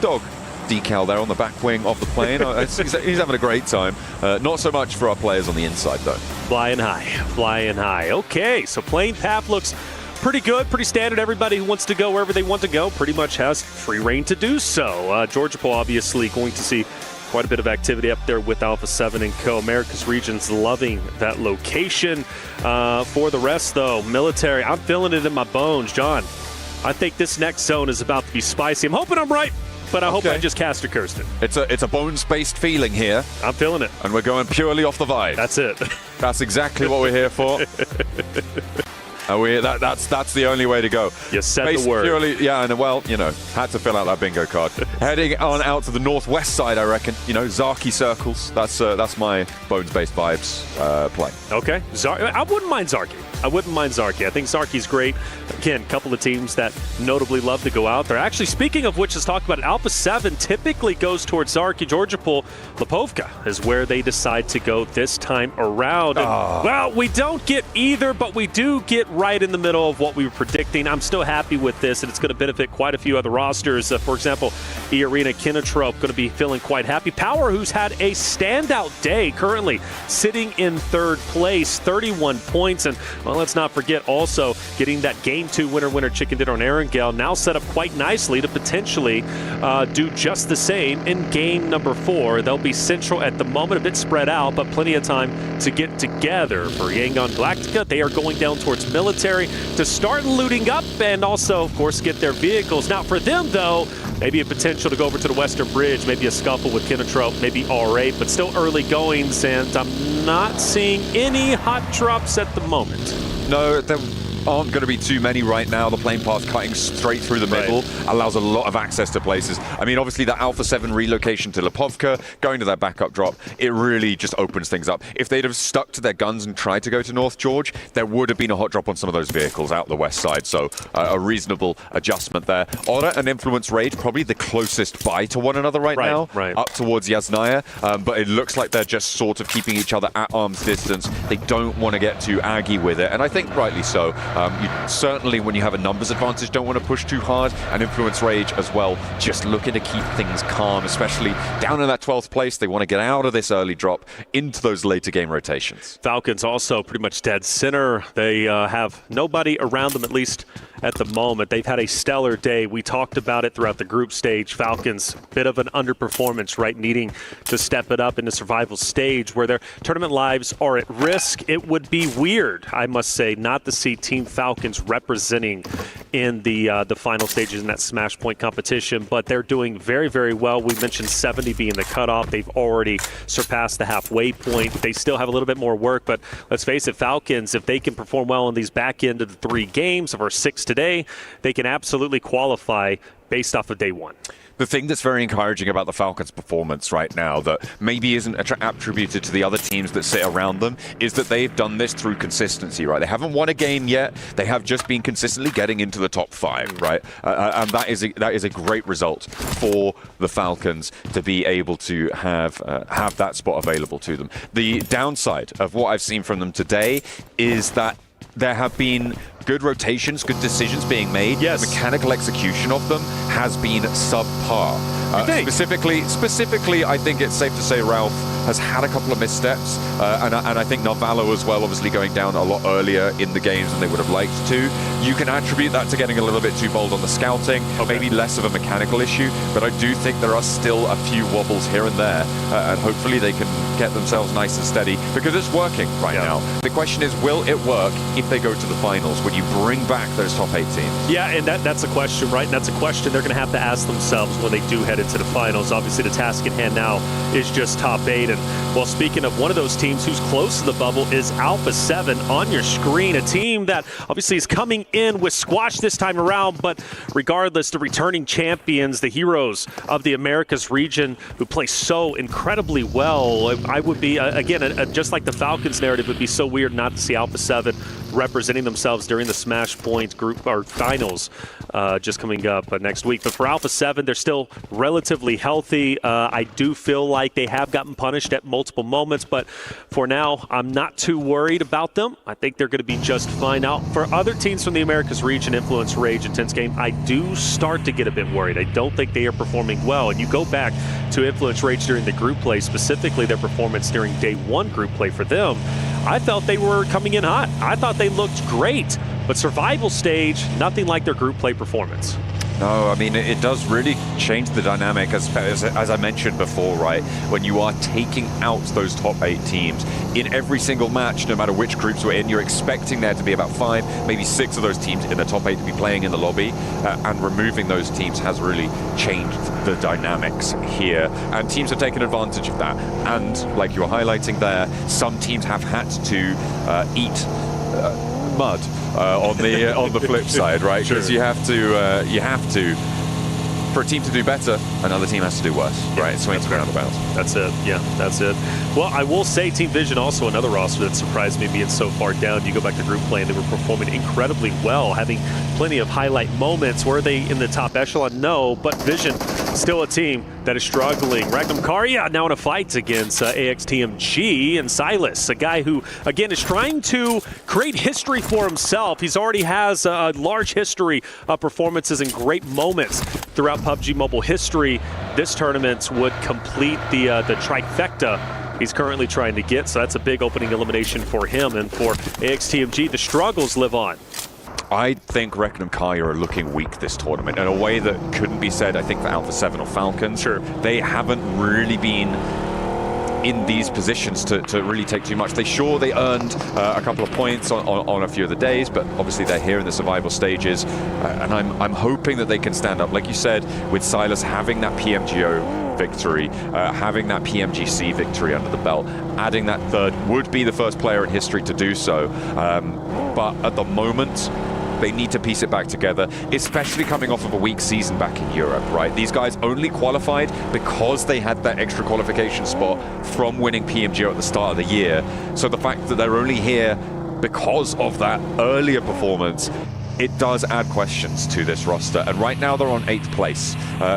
dog decal there on the back wing of the plane. He's having a great time. Not so much for our players on the inside, though. Flying high, flying high. Okay, so plane path looks pretty good, pretty standard. Everybody who wants to go wherever they want to go pretty much has free reign to do so. Georgia Pool obviously going to see quite a bit of activity up there with Alpha 7 and Co. America's region's loving that location. For the rest, though, military, I'm feeling it in my bones. John, I think this next zone is about to be spicy. I'm hoping I'm right, but I hope I just cast a Kirsten. It's a bones-based feeling here. I'm feeling it. And we're going purely off the vibe. That's it. That's exactly what we're here for. That's the only way to go. You said the word. Purely, yeah, and well, you know, had to fill out that bingo card. Heading on out to the northwest side, I reckon. You know, Zaki circles. That's my bones-based vibes play. Okay, I wouldn't mind Zarki. I think Zarki's great. Again, a couple of teams that notably love to go out there. Actually, speaking of which, let's talk about it. Alpha 7 typically goes towards Zarki. Georgia Pool, Lipovka is where they decide to go this time around. And, well, we don't get either, but we do get right in the middle of what we were predicting. I'm still happy with this, and it's going to benefit quite a few other rosters. For example, E-Arena, Kinotrope going to be feeling quite happy. Power, who's had a standout day, currently sitting in third place, 31 points. And, well, let's not forget also getting that Game 2 winner chicken dinner on Erangel, now set up quite nicely to potentially do just the same in game number 4. They'll be central at the moment, a bit spread out, but plenty of time to get together. For Yangon Galactica, they are going down towards military to start looting up and also, of course, get their vehicles. Now, for them, though, maybe a potential to go over to the Western Bridge, maybe a scuffle with Kinotrope, maybe R8, but still early goings, and I'm not seeing any hot drops at the moment. No, there aren't going to be too many right now. The plane path cutting straight through the middle allows a lot of access to places. I mean, obviously, that Alpha 7 relocation to Lipovka, going to their backup drop, it really just opens things up. If they'd have stuck to their guns and tried to go to North George, there would have been a hot drop on some of those vehicles out the west side. So a reasonable adjustment there. Aura and Influence Rage, probably the closest by to one another right now, up towards Yasnaya. But it looks like they're just sort of keeping each other at arm's distance. They don't want to get too aggy with it, and I think rightly so. You certainly, when you have a numbers advantage, don't want to push too hard, and Influence Rage as well, just looking to keep things calm, especially down in that 12th place. They want to get out of this early drop into those later game rotations. Falcons also pretty much dead center. They have nobody around them, at least at the moment. They've had a stellar day. We talked about it throughout the group stage. Falcons, bit of an underperformance, right? Needing to step it up in the survival stage where their tournament lives are at risk. It would be weird, I must say, not to see Team Falcons representing in the final stages in that Smash Point competition, but they're doing very, very well. We mentioned 70 being the cutoff. They've already surpassed the halfway point. They still have a little bit more work, but let's face it, Falcons, if they can perform well in these back end of the 3 games of our 6 today, they can absolutely qualify based off of day 1. The thing that's very encouraging about the Falcons' performance right now that maybe isn't attributed to the other teams that sit around them is that they've done this through consistency, right? They haven't won a game yet. They have just been consistently getting into the top 5, right? And that is a great result for the Falcons to be able to have that spot available to them. The downside of what I've seen from them today is that there have been good rotations, good decisions being made. Yes. The mechanical execution of them has been subpar. Specifically, I think it's safe to say Ralph has had a couple of missteps, and I think Narvalo as well, obviously going down a lot earlier in the games than they would have liked to. You can attribute that to getting a little bit too bold on the scouting, maybe less of a mechanical issue, but I do think there are still a few wobbles here and there, and hopefully they can get themselves nice and steady, because it's working right now. The question is, will it work if they go to the finals? Would you bring back those top 8 teams? Yeah, and that's a question, right? And that's a question they're going to have to ask themselves when they do head into the finals. Obviously, the task at hand now is just top 8. And, well, speaking of one of those teams who's close to the bubble is Alpha 7 on your screen, a team that obviously is coming in with squash this time around, but regardless, the returning champions, the heroes of the Americas region who play so incredibly well. I would be, again, just like the Falcons narrative, it would be so weird not to see Alpha 7 representing themselves during the Smash Points group or finals just coming up next week. But for Alpha 7, they're still relatively healthy. I do feel like they have gotten punished at multiple moments, but for now, I'm not too worried about them. I think they're going to be just fine. Now, for other teams from the Americas region, Influence, Rage, Intense Game, I do start to get a bit worried. I don't think they are performing well. And you go back to Influence, Rage during the group play, specifically their performance during day 1 group play for them, I felt they were coming in hot. I thought they looked great. but survival stage, nothing like their group play performance. No, I mean, it does really change the dynamic, as I mentioned before, right? When you are taking out those top 8 teams, in every single match, no matter which groups we're in, you're expecting there to be about 5, maybe 6 of those teams in the top 8 to be playing in the lobby, and removing those teams has really changed the dynamics here, and teams have taken advantage of that. And like you were highlighting there, some teams have had to eat mud on the flip side, right? Because you have to for a team to do better, another team has to do worse, right? It swings around the bounce. That's it. Yeah, that's it. Well, I will say Team Vision also another roster that surprised me being so far down. You go back to group play and they were performing incredibly well, having plenty of highlight moments. Were they in the top echelon? No, but Vision still a team that is struggling. Ragnar Karya now in a fight against AXTMG and Silas, a guy who, again, is trying to create history for himself. He's already has a large history of performances and great moments throughout PUBG Mobile history. This tournament would complete the trifecta he's currently trying to get, so that's a big opening elimination for him. And for AXTMG, the struggles live on. I think Reckon and Kaya are looking weak this tournament in a way that couldn't be said, I think, for Alpha 7 or Falcons. Sure. They haven't really been in these positions to really take too much. They earned a couple of points on a few of the days, but obviously they're here in the survival stages, and I'm hoping that they can stand up. Like you said, with Silas having that PMGO victory, having that PMGC victory under the belt, adding that third would be the first player in history to do so. But at the moment, they need to piece it back together, especially coming off of a weak season back in Europe, right? These guys only qualified because they had that extra qualification spot from winning PMGO at the start of the year. So the fact that they're only here because of that earlier performance, it does add questions to this roster. And right now they're on 8th place.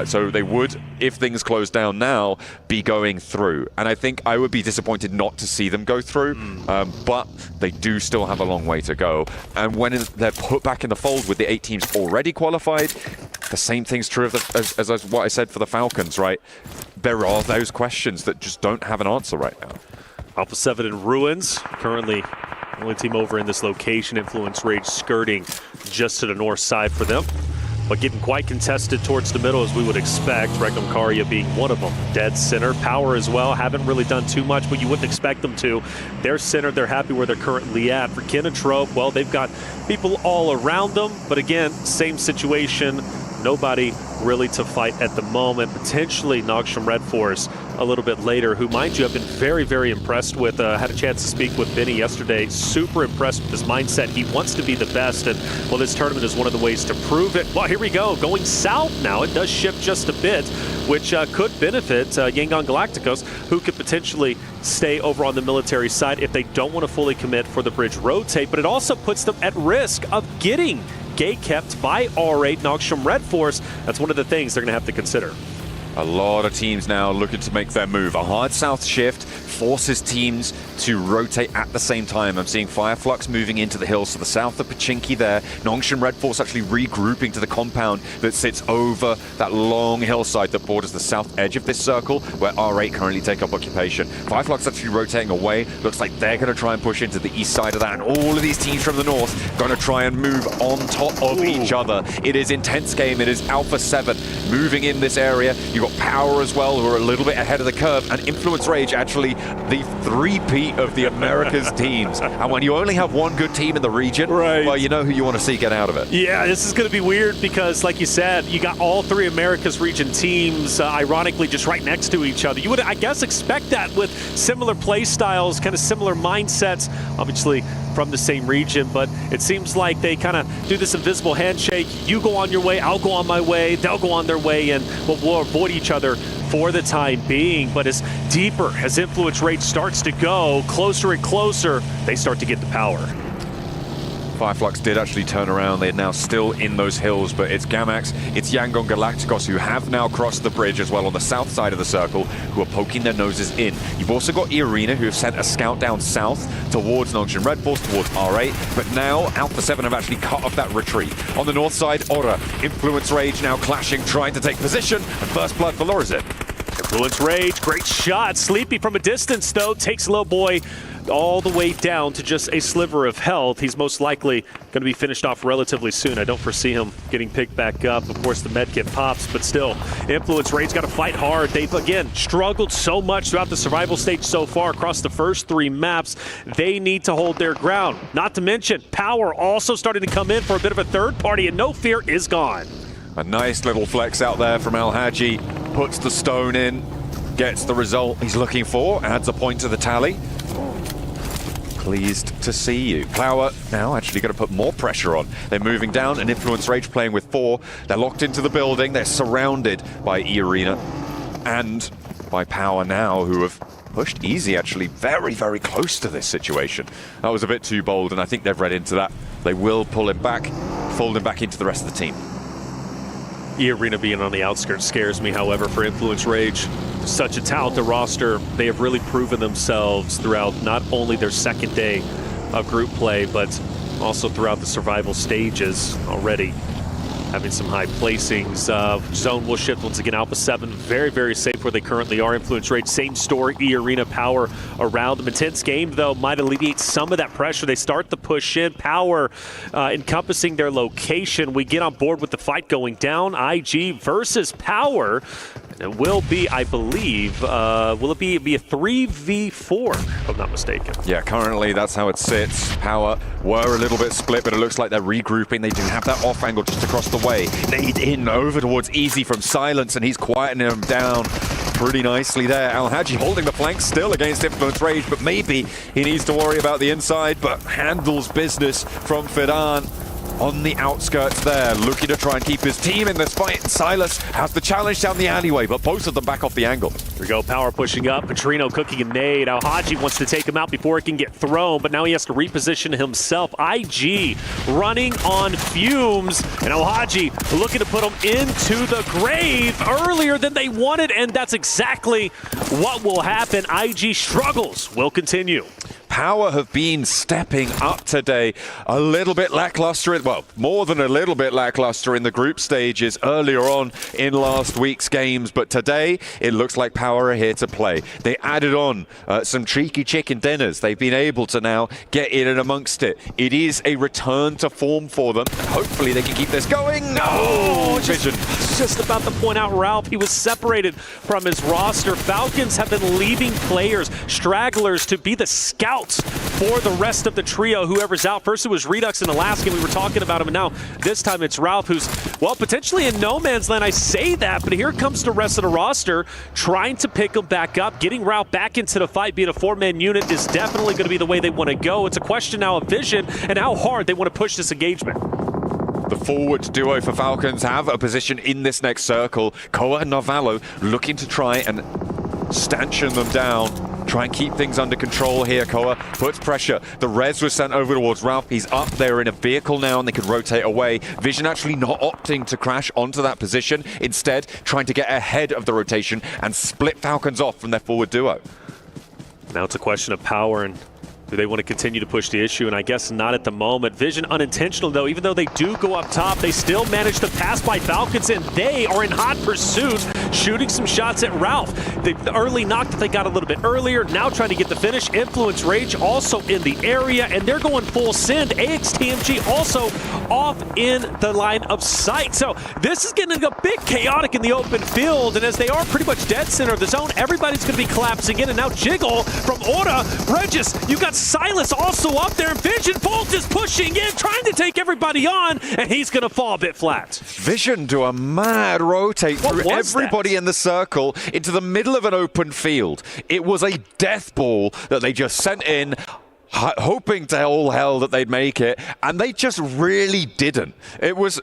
So they would, if things close down now, be going through. And I think I would be disappointed not to see them go through, but they do still have a long way to go. And when they're put back in the fold with the 8 teams already qualified, the same thing's true of as what I said for the Falcons, right? There are those questions that just don't have an answer right now. Alpha 7 in ruins, currently only team over in this location. Influence Rage skirting just to the north side for them, but getting quite contested towards the middle as we would expect. Regnum Karya being one of them. Dead center. Power as well. Haven't really done too much, but you wouldn't expect them to. They're centered. They're happy where they're currently at. For Kinotrope, well, they've got people all around them, but again, same situation. Nobody really to fight at the moment. Potentially Nogsham Red Force a little bit later, who, mind you, I've been very, very impressed with. Had a chance to speak with Benny yesterday. Super impressed with his mindset. He wants to be the best, and well, this tournament is one of the ways to prove it. Well, here we go. Going south now. It does shift just a bit, which could benefit Yangon Galacticos, who could potentially stay over on the military side if they don't want to fully commit for the bridge rotate, but it also puts them at risk of getting gate kept by R8 Nogsham Red Force. That's one of the things they're going to have to consider. A lot of teams now looking to make their move. A hard south shift forces teams to rotate at the same time. I'm seeing Fireflux moving into the hills to the south of Pachinki there. Nongshim Red Force actually regrouping to the compound that sits over that long hillside that borders the south edge of this circle, where R8 currently take up occupation. Fireflux actually rotating away. Looks like they're going to try and push into the east side of that, and all of these teams from the north going to try and move on top of each other. It is intense game. It is Alpha 7 moving in this area. You've got Power as well, who are a little bit ahead of the curve, and Influence Rage, actually the three-peat of the Americas teams. And when you only have one good team in the region, right, well, you know who you want to see get out of it. Yeah, this is going to be weird because, like you said, you got all 3 Americas region teams, ironically, just right next to each other. You would, I guess, expect that with similar play styles, kind of similar mindsets, obviously from the same region, but it seems like they kind of do this invisible handshake. You go on your way, I'll go on my way, they'll go on their way, and we'll avoid each other for the time being. But as deeper as Influence Rage starts to go, closer and closer, they start to get the power. Fireflux did actually turn around. They're now still in those hills, but it's Gamax, it's Yangon Galacticos, who have now crossed the bridge as well on the south side of the circle, who are poking their noses in. You've also got E-Arena, who have sent a scout down south towards Nongshim Red Force, towards R8, but now Alpha 7 have actually cut off that retreat. On the north side, Aura, Influence Rage now clashing, trying to take position, and first blood for Lorazit. Influence Rage, great shot. Sleepy from a distance, though, takes little boy all the way down to just a sliver of health. He's most likely going to be finished off relatively soon. I don't foresee him getting picked back up. Of course, the med kit pops, but still, Influence Rage got to fight hard. They've, again, struggled so much throughout the survival stage so far across the first 3 maps. They need to hold their ground. Not to mention, Power also starting to come in for a bit of a third party, and No Fear is gone. A nice little flex out there from Al-Haji. Puts the stone in, gets the result he's looking for, adds a point to the tally. Pleased to see you. Power now actually going to put more pressure on. They're moving down, and Influence Rage playing with 4. They're locked into the building. They're surrounded by E-Arena and by Power now, who have pushed Easy actually very, very close to this situation. That was a bit too bold, and I think they've read into that. They will pull him back, fold him back into the rest of the team. E-Arena being on the outskirts scares me, however, for Influence Rage. Such a talented roster. They have really proven themselves throughout not only their second day of group play, but also throughout the survival stages already. Having some high placings. Zone will shift once again. Alpha 7 very, very safe where they currently are. Influence Rage, same story. E-Arena, Power around them. Intense game, though, might alleviate some of that pressure. They start the push in. Power encompassing their location. We get on board with the fight going down. IG versus Power. It will be, I believe, will it be a 3v4, if I'm not mistaken? Yeah, currently that's how it sits. Power were a little bit split, but it looks like they're regrouping. They do have that off angle just across the way. Nade in over towards Easy from Silence, and he's quietening him down pretty nicely there. Al-Haji holding the flank still against Influence Rage, but maybe he needs to worry about the inside, but handles business from Fidan. On the outskirts there, looking to try and keep his team in this fight. Silas has the challenge down the alleyway, but both of them back off the angle. Here we go, Power pushing up. Petrino cooking a nade. Al-Haji wants to take him out before it can get thrown, but now he has to reposition himself. IG running on fumes, and Al-Haji looking to put him into the grave earlier than they wanted, and that's exactly what will happen. IG struggles will continue. Power have been stepping up today. A little bit lackluster, well, more than a little bit lackluster in the group stages earlier on in last week's games, but today it looks like Power are here to play. They added on some cheeky chicken dinners. They've been able to now get in and amongst it. It is a return to form for them. Hopefully they can keep this going. Oh, Vision. Just about to point out Ralph. He was separated from his roster. Falcons have been leaving players, stragglers, to be the scouts for the rest of the trio, whoever's out. First it was Redux in the last game. We were talking about him, and now this time it's Ralph, who's, well, potentially in no man's land. I say that, but here comes the rest of the roster trying to pick him back up. Getting Ralph back into the fight, being a 4-man unit, is definitely going to be the way they want to go. It's a question now of vision and how hard they want to push this engagement. The forward duo for Falcons have a position in this next circle. Koa and Narvalo looking to try and stanchion them down. Try and keep things under control here. Koa puts pressure. The res was sent over towards Ralph. He's up there in a vehicle now, and they can rotate away. Vision actually not opting to crash onto that position. Instead, trying to get ahead of the rotation and split Falcons off from their forward duo. Now it's a question of Power, and do they want to continue to push the issue? And I guess not at the moment. Vision unintentional, though. Even though they do go up top, they still manage to pass by Falcons, and they are in hot pursuit, shooting some shots at Ralph. The early knock that they got a little bit earlier, now trying to get the finish. Influence Rage also in the area, and they're going full send. AXTMG also off in the line of sight. So this is getting a bit chaotic in the open field, and as they are pretty much dead center of the zone, everybody's going to be collapsing in. And now Jiggle from Aura. Regis, you got Silas also up there, and Vision Bolt is pushing in, trying to take everybody on, and he's going to fall a bit flat. Vision do a mad rotate through everybody in the circle into the middle of an open field. It was a death ball that they just sent in, hoping to all hell that they'd make it, and they just really didn't. It was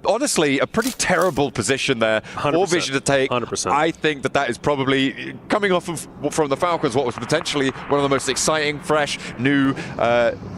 honestly a pretty terrible position there for Vision to take. 100%. I think that is probably coming off of, from the Falcons, what was potentially one of the most exciting, fresh, new,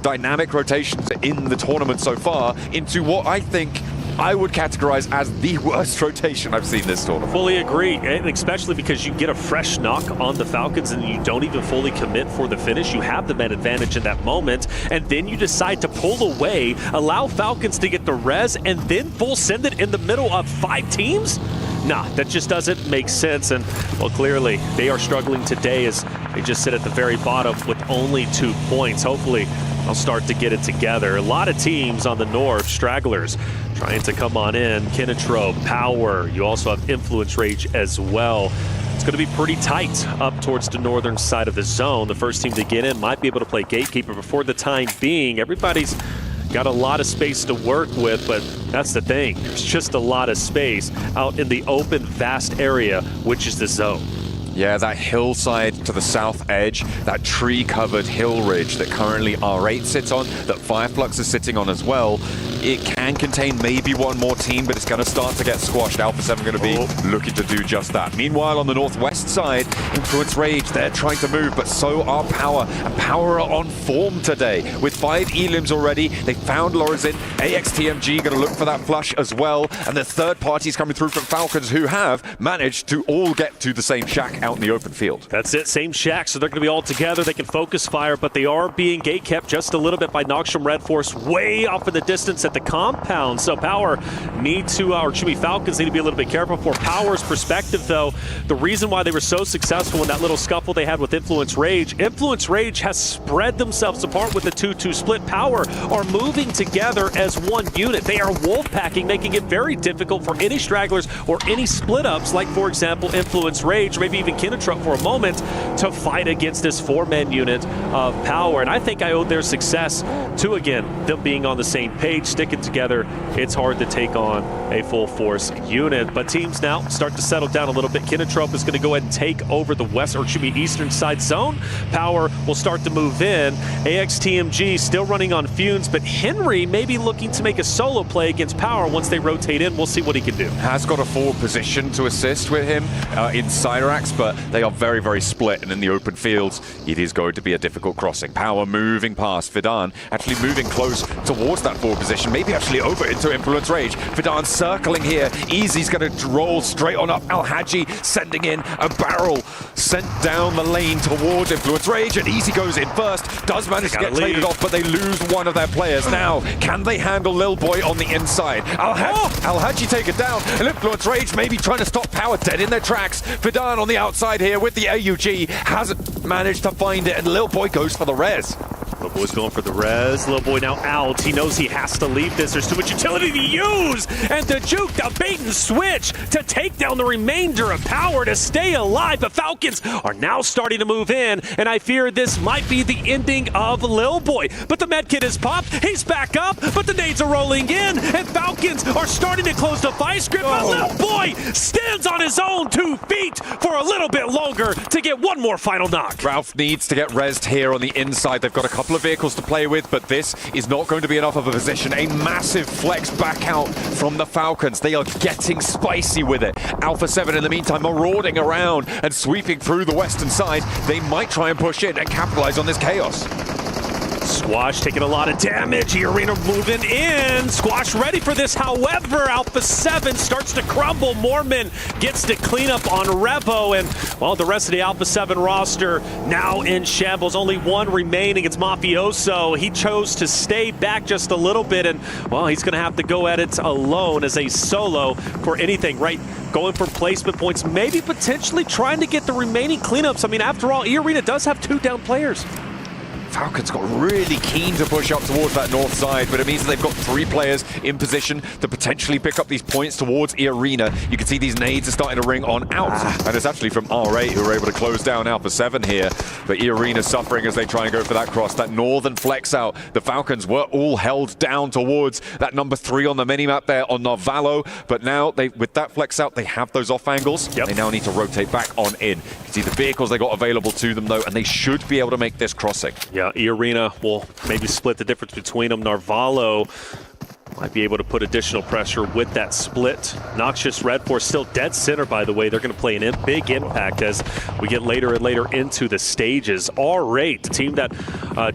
dynamic rotations in the tournament so far, into what I think I would categorize as the worst rotation I've seen this tournament. Fully agree, and especially because you get a fresh knock on the Falcons and you don't even fully commit for the finish. You have the man advantage in that moment, and then you decide to pull away, allow Falcons to get the res, and then full send it in the middle of 5 teams? Nah, that just doesn't make sense, and well, clearly they are struggling today as They just sit at the very bottom with only 2 points. Hopefully, they'll start to get it together. A lot of teams on the north, stragglers, trying to come on in. Kinetro, Power. You also have Influence Rage as well. It's going to be pretty tight up towards the northern side of the zone. The first team to get in might be able to play Gatekeeper, but for the time being, everybody's got a lot of space to work with, but that's the thing. There's just a lot of space out in the open, vast area, which is the zone. Yeah, that hillside to the south edge, that tree-covered hill ridge that currently R8 sits on, that Fireflux is sitting on as well, it can contain maybe one more team, but it's going to start to get squashed. Alpha 7 going to be looking to do just that. Meanwhile, on the northwest side, Influence Rage, they're trying to move, but so are Power. And Power are on form today. With 5 elims already, they found Lorazin. AXTMG going to look for that flush as well. And the third parties coming through from Falcons, who have managed to all get to the same shack out in the open field. That's it, same shack, so they're going to be all together. They can focus fire, but they are being gate kept just a little bit by Noxium Red Force way off in the distance at the compound. So Power need to, or excuse me, Falcons need to be a little bit careful. For Power's perspective, though, the reason why they were so successful in that little scuffle they had with Influence Rage has spread themselves apart with the 2-2 split. Power are moving together as one unit. They are wolf packing, making it very difficult for any stragglers or any split ups, like for example Influence Rage, maybe even Kinetruck for a moment, to fight against this 4-man unit of Power. And I think I owed their success to, again, them being on the same page, sticking together. It's hard to take on a full force unit, but teams now start to settle down a little bit. Kinetruck is going to go ahead and take over the west, or should be eastern side zone. Power will start to move in. AXTMG still running on fumes, but Henry may be looking to make a solo play against Power once they rotate in. We'll see what he can do. Has got a forward position to assist with him in Cyrax, but they are very, very split, and in the open fields, it is going to be a difficult crossing. Power moving past Fidan, actually moving close towards that forward position, maybe actually over into Influence Rage. Fidan circling here. Easy's going to roll straight on up. Al-Haji sending in a barrel, sent down the lane towards Influence Rage, and Easy goes in first, does manage to get traded off, but they lose one of their players. Now, can they handle Lil Boy on the inside? Al-Haji take it down, and Influence Rage maybe trying to stop Power dead in their tracks. Fidan on the outside here with the AUG, hasn't managed to find it, and Lil Boy goes for the res. Little Boy's going for the res. Little Boy now out. He knows he has to leave this. There's too much utility to use. And the juke, the bait and switch to take down the remainder of Power to stay alive. The Falcons are now starting to move in, and I fear this might be the ending of Lil Boy. But the medkit is popped. He's back up, but the nades are rolling in, and Falcons are starting to close the vice grip. But Lil Boy stands on his own 2 feet for a little bit longer to get one more final knock. Ralph needs to get rezzed here on the inside. They've got a couple of vehicles to play with, but this is not going to be enough of a position. A massive flex back out from the Falcons. They are getting spicy with it. Alpha 7 in the meantime marauding around and sweeping through the western side. They might try and push in and capitalize on this chaos. Squash taking a lot of damage. Arena moving in. Squash ready for this. However, Alpha 7 starts to crumble. Mormon gets to clean up on Revo. And, well, the rest of the Alpha 7 roster now in shambles. Only one remaining. It's Mafioso. He chose to stay back just a little bit. And, well, he's going to have to go at it alone as a solo for anything, right? Going for placement points. Maybe potentially trying to get the remaining cleanups. I mean, after all, E-Arena does have 2 down players. Falcons got really keen to push up towards that north side, but it means that they've got 3 players in position to potentially pick up these points towards E-Arena. You can see these nades are starting to ring on out, and it's actually from R8 who are able to close down Alpha 7 here. But E-Arena suffering as they try and go for that cross, that northern flex out. The Falcons were all held down towards that number 3 on the minimap there on Narvalo, but now with that flex out, they have those off angles. They now need to rotate back on in. You can see the vehicles they got available to them though, and they should be able to make this crossing. Yeah, E-Arena will maybe split the difference between them. Narvalo might be able to put additional pressure with that split. Noxious Red Force still dead center, by the way. They're going to play a big impact as we get later and later into the stages. R8, the team that,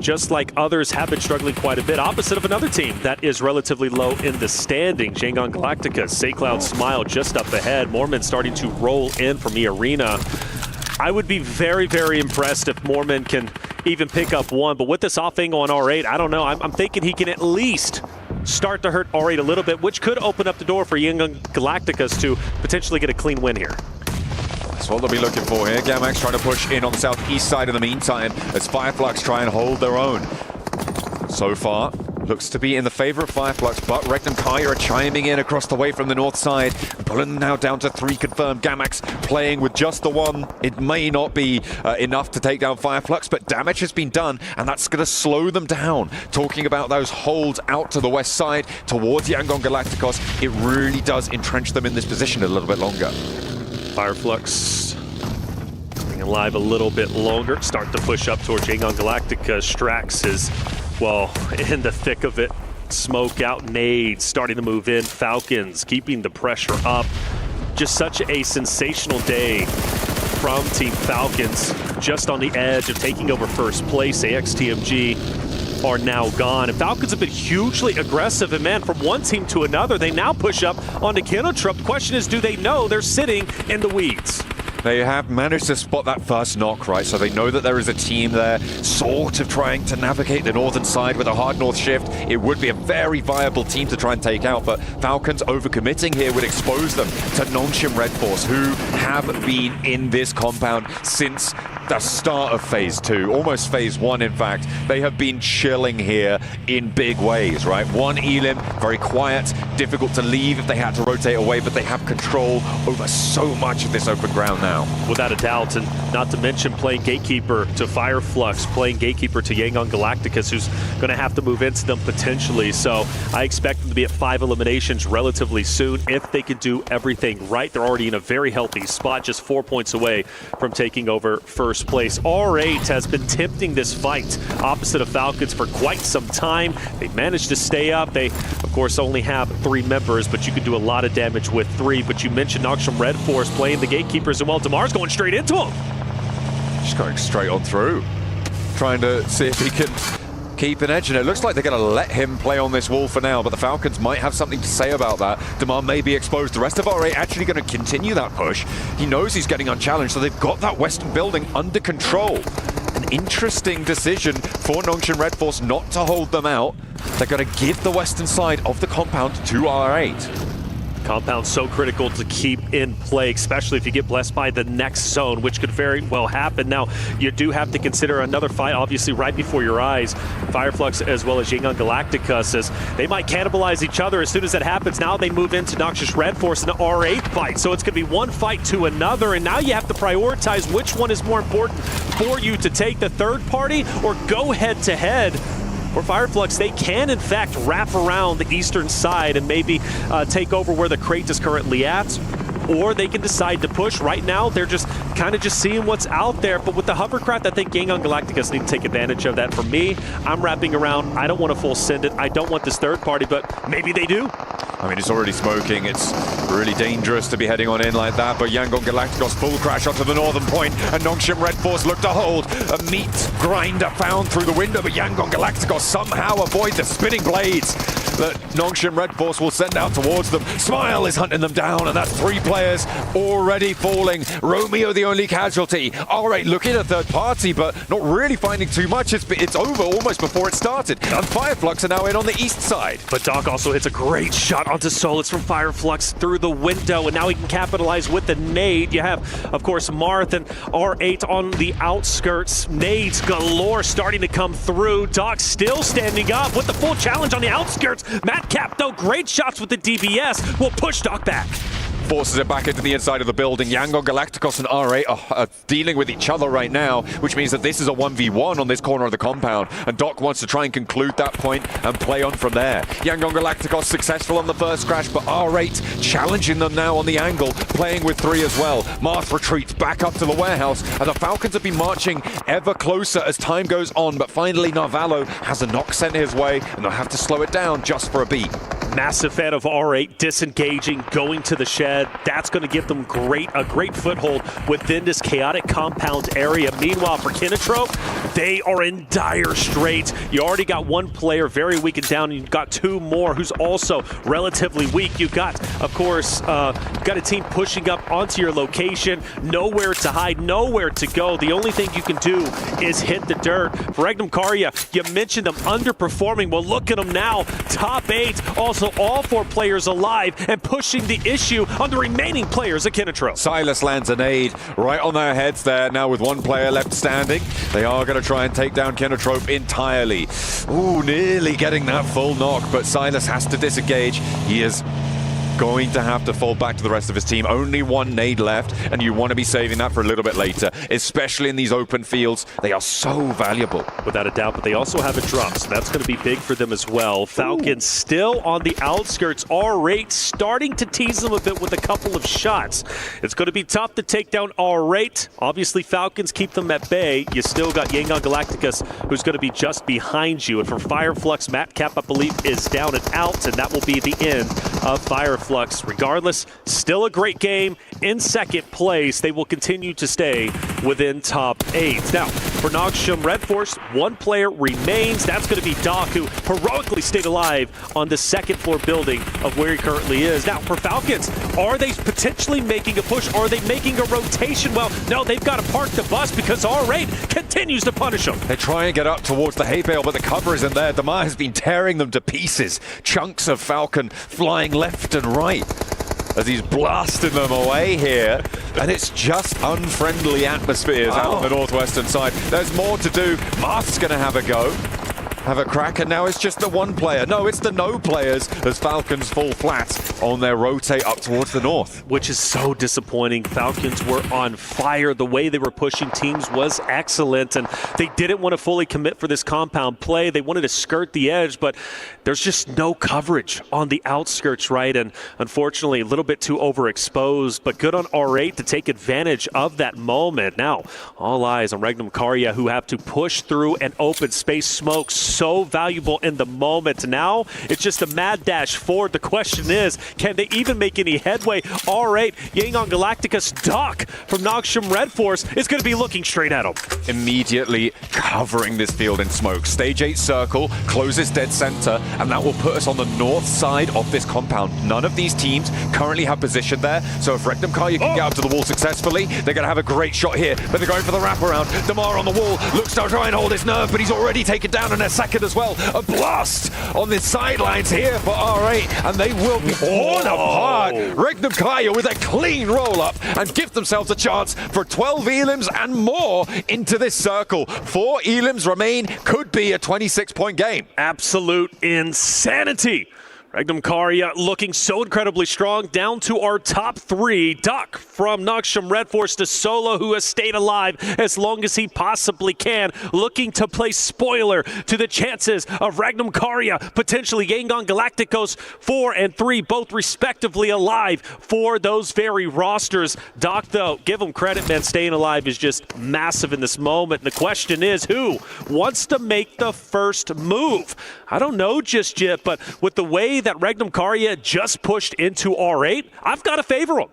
just like others, have been struggling quite a bit. Opposite of another team that is relatively low in the standing. Jangon Galactica, Saycloud Smile just up ahead. Mormon starting to roll in from E-Arena. I would be very, very impressed if Mormon can even pick up one. But with this off angle on R8, I don't know. I'm thinking he can at least start to hurt R8 a little bit, which could open up the door for Young Galacticas to potentially get a clean win here. That's what they'll be looking for here. Gamax trying to push in on the southeast side in the meantime as Fireflux try and hold their own. So far, looks to be in the favor of Fireflux, but Regnum Kaya are chiming in across the way from the north side, pulling them now down to 3 confirmed. Gamax playing with just the 1. It may not be enough to take down Fireflux, but damage has been done, and that's going to slow them down. Talking about those holds out to the west side towards Yangon Galacticos, it really does entrench them in this position a little bit longer. Fireflux being alive a little bit longer, start to push up towards Yangon Galactica. Strax is, well, in the thick of it. Smoke out, nades starting to move in. Falcons keeping the pressure up. Just such a sensational day from Team Falcons. Just on the edge of taking over first place. AXTMG are now gone. And Falcons have been hugely aggressive. And man, from one team to another, they now push up onto Kinotrop. The question is, do they know they're sitting in the weeds? They have managed to spot that first knock, right? So they know that there is a team there sort of trying to navigate the northern side with a hard north shift. It would be a very viable team to try and take out, but Falcons overcommitting here would expose them to Nongshim Red Force, who have been in this compound since the start of Phase 2, almost Phase 1 in fact. They have been chilling here in big ways, right? One Elim, very quiet, difficult to leave if they had to rotate away, but they have control over so much of this open ground now. Without a doubt, and not to mention playing Gatekeeper to Fireflux, playing Gatekeeper to Yangon Galacticus, who's going to have to move into them potentially. So I expect them to be at 5 eliminations relatively soon if they can do everything right. They're already in a very healthy spot, just 4 points away from taking over first place. R8 has been tempting this fight opposite of Falcons for quite some time. They managed to stay up. They, of course, only have 3 members, but you can do a lot of damage with 3. But you mentioned Nongshim Red Force playing the Gatekeepers, and well, Damar's going straight into him. Just going straight on through, trying to see if he can keep an edge, and it looks like they're going to let him play on this wall for now, but the Falcons might have something to say about that. Damar may be exposed. The rest of R8 actually going to continue that push. He knows he's getting unchallenged, so they've got that western building under control. An interesting decision for Nongshim Red Force not to hold them out. They're going to give the western side of the compound to R8. Compound so critical to keep in play, especially if you get blessed by the next zone, which could very well happen. Now, you do have to consider another fight, obviously, right before your eyes. Fireflux as well as Yangon Galactica says they might cannibalize each other. As soon as that happens, now they move into Noxious Red Force in the R8 fight. So it's going to be one fight to another, and now you have to prioritize which one is more important for you to take the third party or go head-to-head. For Fireflux, they can, in fact, wrap around the eastern side and maybe take over where the crate is currently at, or they can decide to push. Right now, they're just kind of just seeing what's out there, but with the hovercraft, I think Yangon Galacticus need to take advantage of that. For me, I'm wrapping around. I don't want to full send it. I don't want this third party, but maybe they do. I mean, it's already smoking. It's really dangerous to be heading on in like that, but Yangon Galacticos full crash onto the northern point, and Nongshim Red Force look to hold. A meat grinder found through the window, but Yangon Galacticos somehow avoid the spinning blades that Nongshim Red Force will send out towards them. Smile is hunting them down, and that's 3 players already falling. Romeo the only casualty. R8 looking at third party, but not really finding too much. It's over almost before it started. And Fireflux are now in on the east side. But Doc also hits a great shot onto Solus from Fireflux through the window, and now he can capitalize with the nade. You have, of course, Marth and R8 on the outskirts. Nades galore starting to come through. Doc still standing up with the full challenge on the outskirts. Matt Cap, though, great shots with the DBS, will push Doc back. Forces it back into the inside of the building. Yangon Galacticos and R8 are dealing with each other right now, which means that this is a 1v1 on this corner of the compound, and Doc wants to try and conclude that point and play on from there. Yangon Galacticos successful on the first crash, but R8 challenging them now on the angle, playing with 3 as well. Marth retreats back up to the warehouse, and the Falcons have been marching ever closer as time goes on, but finally Narvalo has a knock sent his way, and they'll have to slow it down just for a beat. Massive fan of R8 disengaging, going to the shed. That's going to give them a great foothold within this chaotic compound area. Meanwhile, for Kinotrope, they are in dire straits. You already got 1 player very weak and down, and you've got 2 more who's also relatively weak. You've got, of course, you've got a team pushing up onto your location, nowhere to hide, nowhere to go. The only thing you can do is hit the dirt. For Regnum Karya, you mentioned them underperforming. Well, look at them now. Top 8, also So all 4 players alive and pushing the issue on the remaining players at Kinetro. Silas lands a nade right on their heads there. Now with 1 player left standing, they are going to try and take down Kinetrope entirely. Ooh, nearly getting that full knock, but Silas has to disengage. He is going to have to fall back to the rest of his team. Only 1 nade left, and you want to be saving that for a little bit later, especially in these open fields. They are so valuable. Without a doubt, but they also have a drop, so that's going to be big for them as well. Falcons still on the outskirts. R8 starting to tease them a bit with a couple of shots. It's going to be tough to take down R8. Obviously, Falcons keep them at bay. You still got Yangon Galacticus, who's going to be just behind you. And for Fireflux, Matt Cap, I believe, is down and out, and that will be the end of Fireflux. Regardless, still a great game. In second place, they will continue to stay within top 8. Now, for Nogsham Red Force, 1 player remains. That's going to be Doc, who heroically stayed alive on the 2nd floor building of where he currently is. Now, for Falcons, are they potentially making a push? Are they making a rotation? Well, no, they've got to park the bus because R8 continues to punish them. They try and get up towards the hay bale, but the cover isn't there. Damar has been tearing them to pieces. Chunks of Falcon flying left and right as he's blasting them away here. And it's just unfriendly atmospheres out on the northwestern side. There's more to do. Marth's going to have a go. Have a crack, and now it's just the 1 player. No, it's the no players as Falcons fall flat on their rotate up towards the north. Which is so disappointing. Falcons were on fire. The way they were pushing teams was excellent, and they didn't want to fully commit for this compound play. They wanted to skirt the edge, but there's just no coverage on the outskirts, right? And unfortunately, a little bit too overexposed, but good on R8 to take advantage of that moment. Now, all eyes on Regnum Karya, who have to push through an open space. Smoke so valuable in the moment. Now it's just a mad dash forward. The question is, can they even make any headway? R8, Yangon Galacticus, Doc from Nogsham Red Force is going to be looking straight at him. Immediately covering this field in smoke. Stage 8 circle closes dead center, and that will put us on the north side of this compound. None of these teams currently have position there, so if Regnum Karya can get up to the wall successfully, they're going to have a great shot here, but they're going for the wraparound. Damar on the wall looks to try and hold his nerve, but he's already taken down in a second as well. A blast on the sidelines here for R8, and they will be torn apart. Regnum Karya with a clean roll-up and give themselves a chance for 12 elims and more into this circle. 4 elims remain. Could be a 26-point game. Absolute insanity. Regnum Karya looking so incredibly strong, down to our top 3. Doc from Nogsham Red Force to Solo, who has stayed alive as long as he possibly can, looking to play spoiler to the chances of Regnum Karya, potentially Yangon Galacticos 4 and 3, both respectively alive for those very rosters. Doc, though, give him credit, man, staying alive is just massive in this moment. And the question is, who wants to make the first move? I don't know just yet, but with the way that Regnum Karya just pushed into R8, I've got to favor him.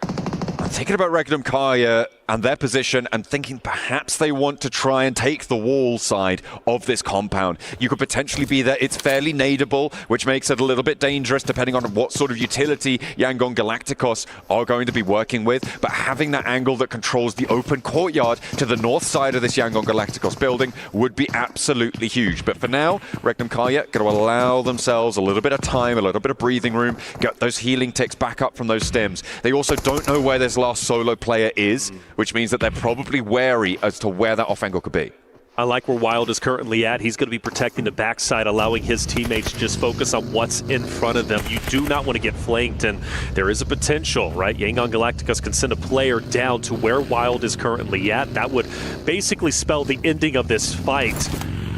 I'm thinking about Regnum Karya and their position and thinking perhaps they want to try and take the wall side of this compound. You could potentially be there. It's fairly nadeable, which makes it a little bit dangerous depending on what sort of utility Yangon Galacticos are going to be working with. But having that angle that controls the open courtyard to the north side of this Yangon Galacticos building would be absolutely huge. But for now, Regnum Karya going to allow themselves a little bit of time, a little bit of breathing room, get those healing ticks back up from those stims. They also don't know where this last solo player is, which means that they're probably wary as to where that off angle could be. I like where Wild is currently at. He's going to be protecting the backside, allowing his teammates to just focus on what's in front of them. You do not want to get flanked, and there is a potential, right? Yangon Galacticus can send a player down to where Wild is currently at. That would basically spell the ending of this fight.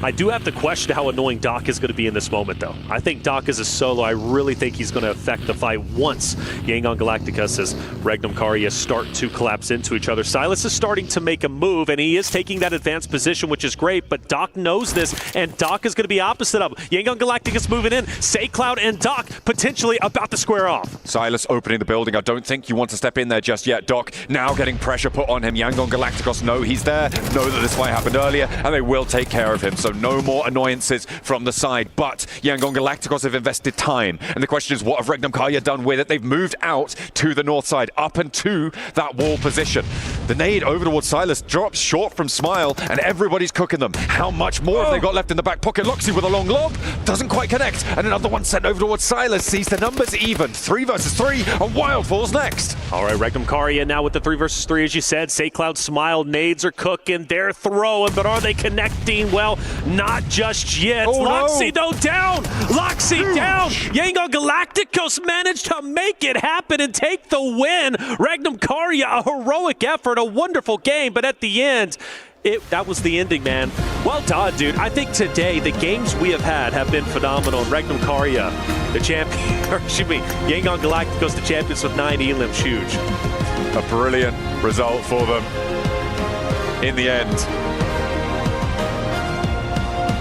I do have to question how annoying Doc is going to be in this moment, though. I think Doc is a solo. I really think he's going to affect the fight once Yangon Galacticus as Regnum Karya start to collapse into each other. Silas is starting to make a move, and he is taking that advanced position, which is great, but Doc knows this, and Doc is going to be opposite of him. Yangon Galacticus moving in. SayCloud and Doc potentially about to square off. Silas opening the building. I don't think you want to step in there just yet. Doc now getting pressure put on him. Yangon Galacticos know he's there, know that this fight happened earlier, and they will take care of him. So so no more annoyances from the side. But Yangon Galacticos have invested time, and the question is, what have Regnum Karya done with it? They've moved out to the north side, up and to that wall position. The nade over towards Silas drops short from Smile, and everybody's cooking them. How much more have they got left in the back pocket? Loxy with a long lob, doesn't quite connect, and another one sent over towards Silas, sees the numbers even. 3 versus 3, and Wild falls next. All right, Regnum Karya now with the 3 versus 3, as you said. Cloud, Smile, nades are cooking, they're throwing, but are they connecting? Well, not just yet. Loxy though down, Loxy down. Yangon Galacticos managed to make it happen and take the win. Regnum Karya, a heroic effort, a wonderful game, but at the end, that was the ending, man. Well done, dude. I think today the games we have been phenomenal. Regnum Karya, the champion, or excuse me, Yangon Galacticos, the champions with 9 elims, huge. A brilliant result for them in the end.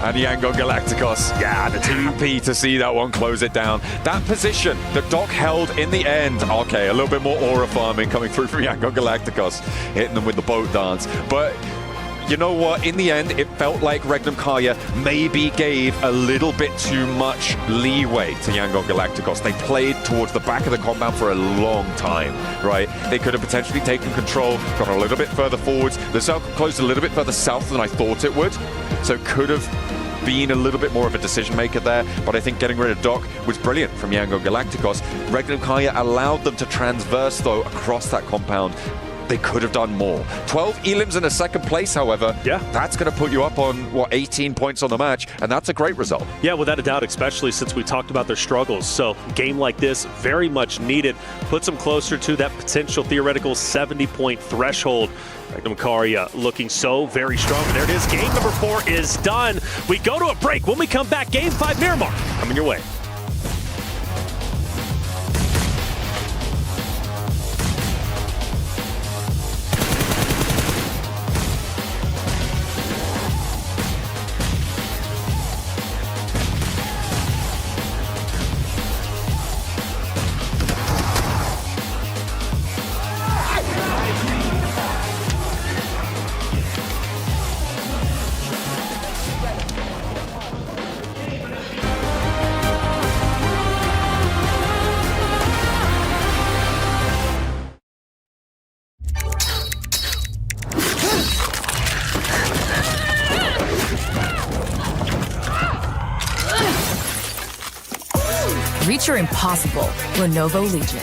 And Yangon Galacticos, yeah, the happy to see that one close it down. That position that Doc held in the end, okay, a little bit more aura farming coming through from Yangon Galacticos, hitting them with the boat dance. But you know what? In the end, it felt like Regnum Karya maybe gave a little bit too much leeway to Yangon Galacticos. They played towards the back of the compound for a long time, right? They could have potentially taken control, got a little bit further forwards. The circle closed a little bit further south than I thought it would, so could have been a little bit more of a decision maker there, but I think getting rid of Doc was brilliant from Yangon Galacticos. Regnum Karya allowed them to transverse, though, across that compound. They could have done more. 12 elims in a second place, however, that's going to put you up on, what, 18 points on the match, and that's a great result. Yeah, without a doubt, especially since we talked about their struggles. So a game like this, very much needed, puts them closer to that potential theoretical 70-point threshold. Regnum Karya looking so very strong. And there it is. Game number 4 is done. We go to a break. When we come back, Game 5 Miramar coming your way. Reach your impossible, Lenovo Legion.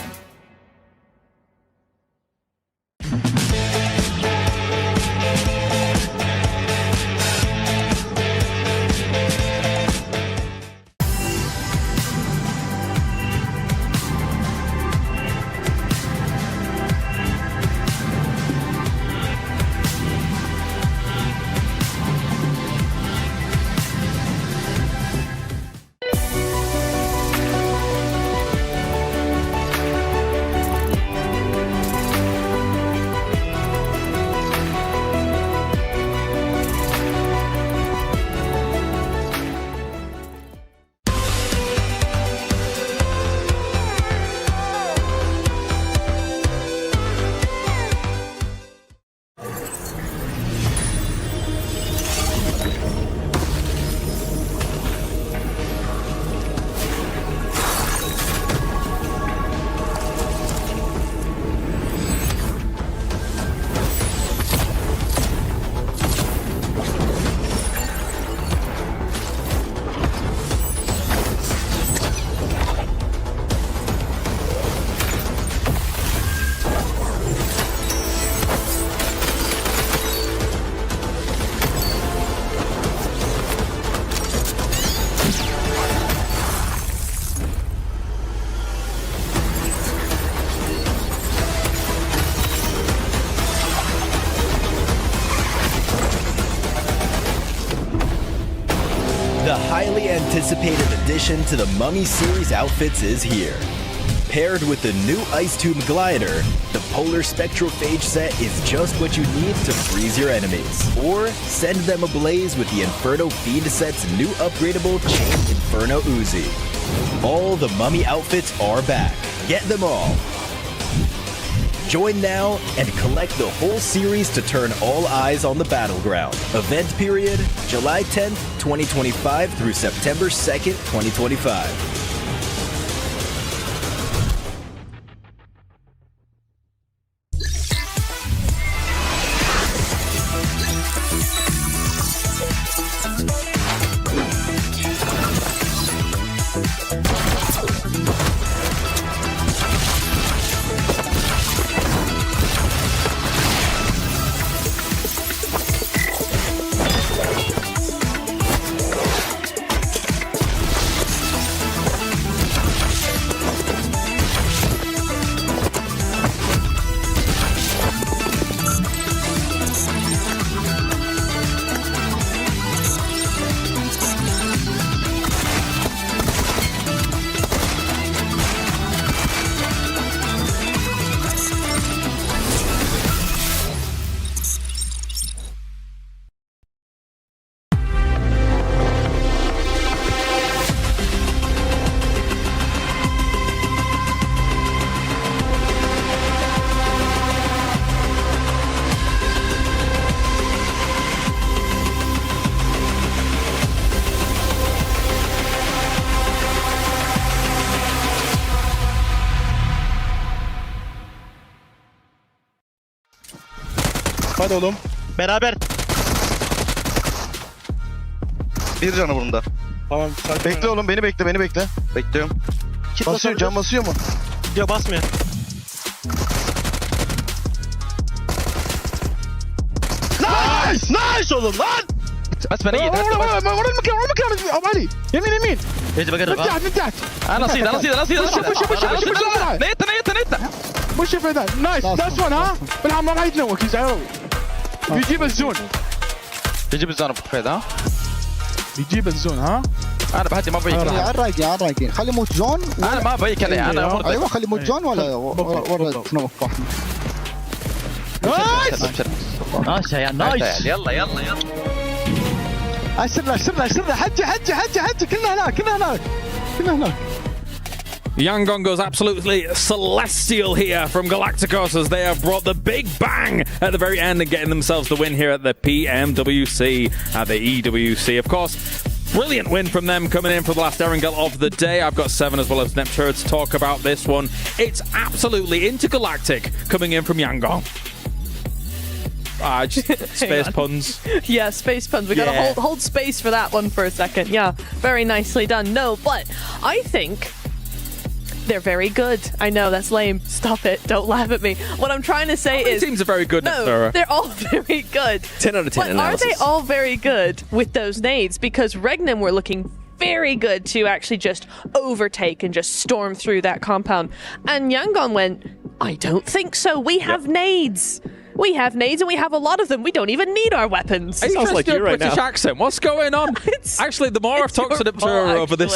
The highly anticipated addition to the Mummy series outfits is here. Paired with the new Ice Tube Glider, the Polar Spectrophage set is just what you need to freeze your enemies. Or send them ablaze with the Inferno Fiend set's new upgradable Chain Inferno Uzi. All the Mummy outfits are back. Get them all. Join now and collect the whole series to turn all eyes on the battleground. Event period, July 10th, 2025 through September 2nd, 2025. Hadi oğlum. Beraber. Bir canı bunda. Tamam. Bekle oğlum, beni bekle, beni bekle. Bekliyorum. Basıyor, can basıyor mu? Yok, basmıyor. Nice! Nice oğlum lan! بس بنيت ورا المكان ابو علي يمين يمين يجي بقرب من تحت انا صيد نيت مش في ذا نايس نايس ون ها بالعم ما راح يتنوك يزعلوا بيجيب الزون يجيب الزون ابو حفيظ ها بيجيب الزون ها انا بهدي ما بيك عالرايقين خلي يموت جون انا ما بيك انا مرضي ايوه خلي يموت جون ولا ورا تنوك واحد نايس نايس يا نايس يلا سرنا حجي كلنا هناك Yangon goes absolutely celestial here from Galacticos as they have brought the big bang at the very end and getting themselves the win here at the PMWC, at the EWC. Of course, brilliant win from them coming in for the last Erangel of the day. I've got 7 as well as Neptune to talk about this one. It's absolutely intergalactic coming in from Yangon. Just space puns. Yeah, space puns. We gotta hold space for that one for a second. Yeah, very nicely done. No, but I think they're very good. I know, that's lame. Stop it. Don't laugh at me. What I'm trying to say is... teams are very good, no, they're all very good. 10 out of 10 but analysis. Are they all very good with those nades? Because Regnum were looking very good to actually just overtake and just storm through that compound. And Yangon went, I don't think so. We have nades. We have nades and we have a lot of them. We don't even need our weapons. It sounds like you right British accent. What's going on? Actually, the more I've talked to her over this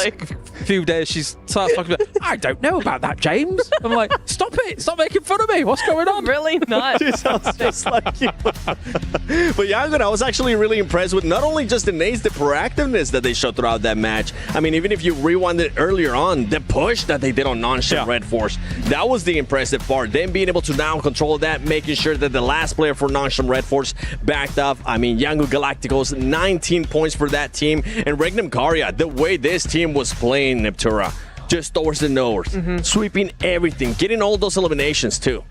few days, she's starts talking about, I don't know about that, James. I'm like, stop it. Stop making fun of me. What's going on? Really not. She sounds just like you. But Yangon, I was actually really impressed with not only just the nades, the proactiveness that they showed throughout that match. I mean, even if you rewind it earlier on, the push that they did on non-ship Red Force, that was the impressive part. Them being able to now control that, making sure that the last player for non-ship Red Force backed up. I mean, Yangon Galacticos, 19 points for that team. And Regnum Karya, the way this team was playing Neptura, just towards the north, sweeping everything, getting all those eliminations too.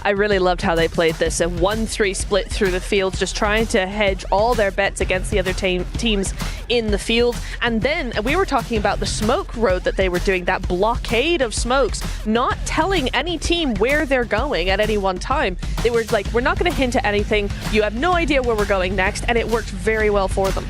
I really loved how they played this. A 1-3 split through the field, just trying to hedge all their bets against the other teams in the field. And then we were talking about the smoke road that they were doing, that blockade of smokes, not telling any team where they're going at any one time. They were like, we're not going to hint at anything. You have no idea where we're going next. And it worked very well for them.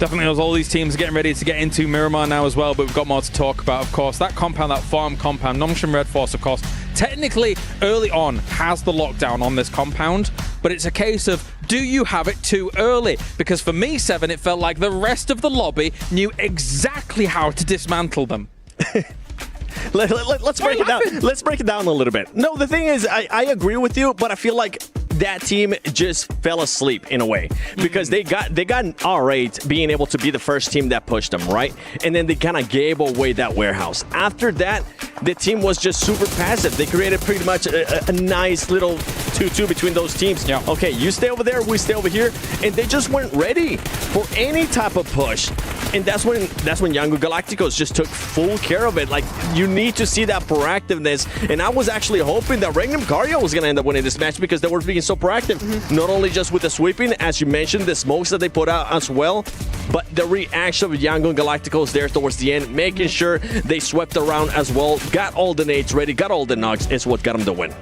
Definitely knows all these teams are getting ready to get into Miramar now as well, but we've got more to talk about, of course. That compound, that farm compound, non-ship Red Force, of course, technically early on has the lockdown on this compound, but it's a case of, do you have it too early? Because for me, 7, it felt like the rest of the lobby knew exactly how to dismantle them. Let's break it down. Let's break it down a little bit. No, the thing is, I agree with you, but I feel like that team just fell asleep in a way because they got an R8 being able to be the first team that pushed them, right? And then they kind of gave away that warehouse. After that, the team was just super passive. They created pretty much a nice little 2-2 between those teams. Yeah. Okay, you stay over there, we stay over here, and they just weren't ready for any type of push. And that's when Yangon Galacticos just took full care of it. Like, you need to see that proactiveness. And I was actually hoping that Regnum Karya was going to end up winning this match because they were being so proactive. Not only just with the sweeping, as you mentioned, the smokes that they put out as well, but the reaction of Yangon Galacticos there towards the end, making sure they swept around as well, got all the nades ready, got all the knocks, is what got them the win.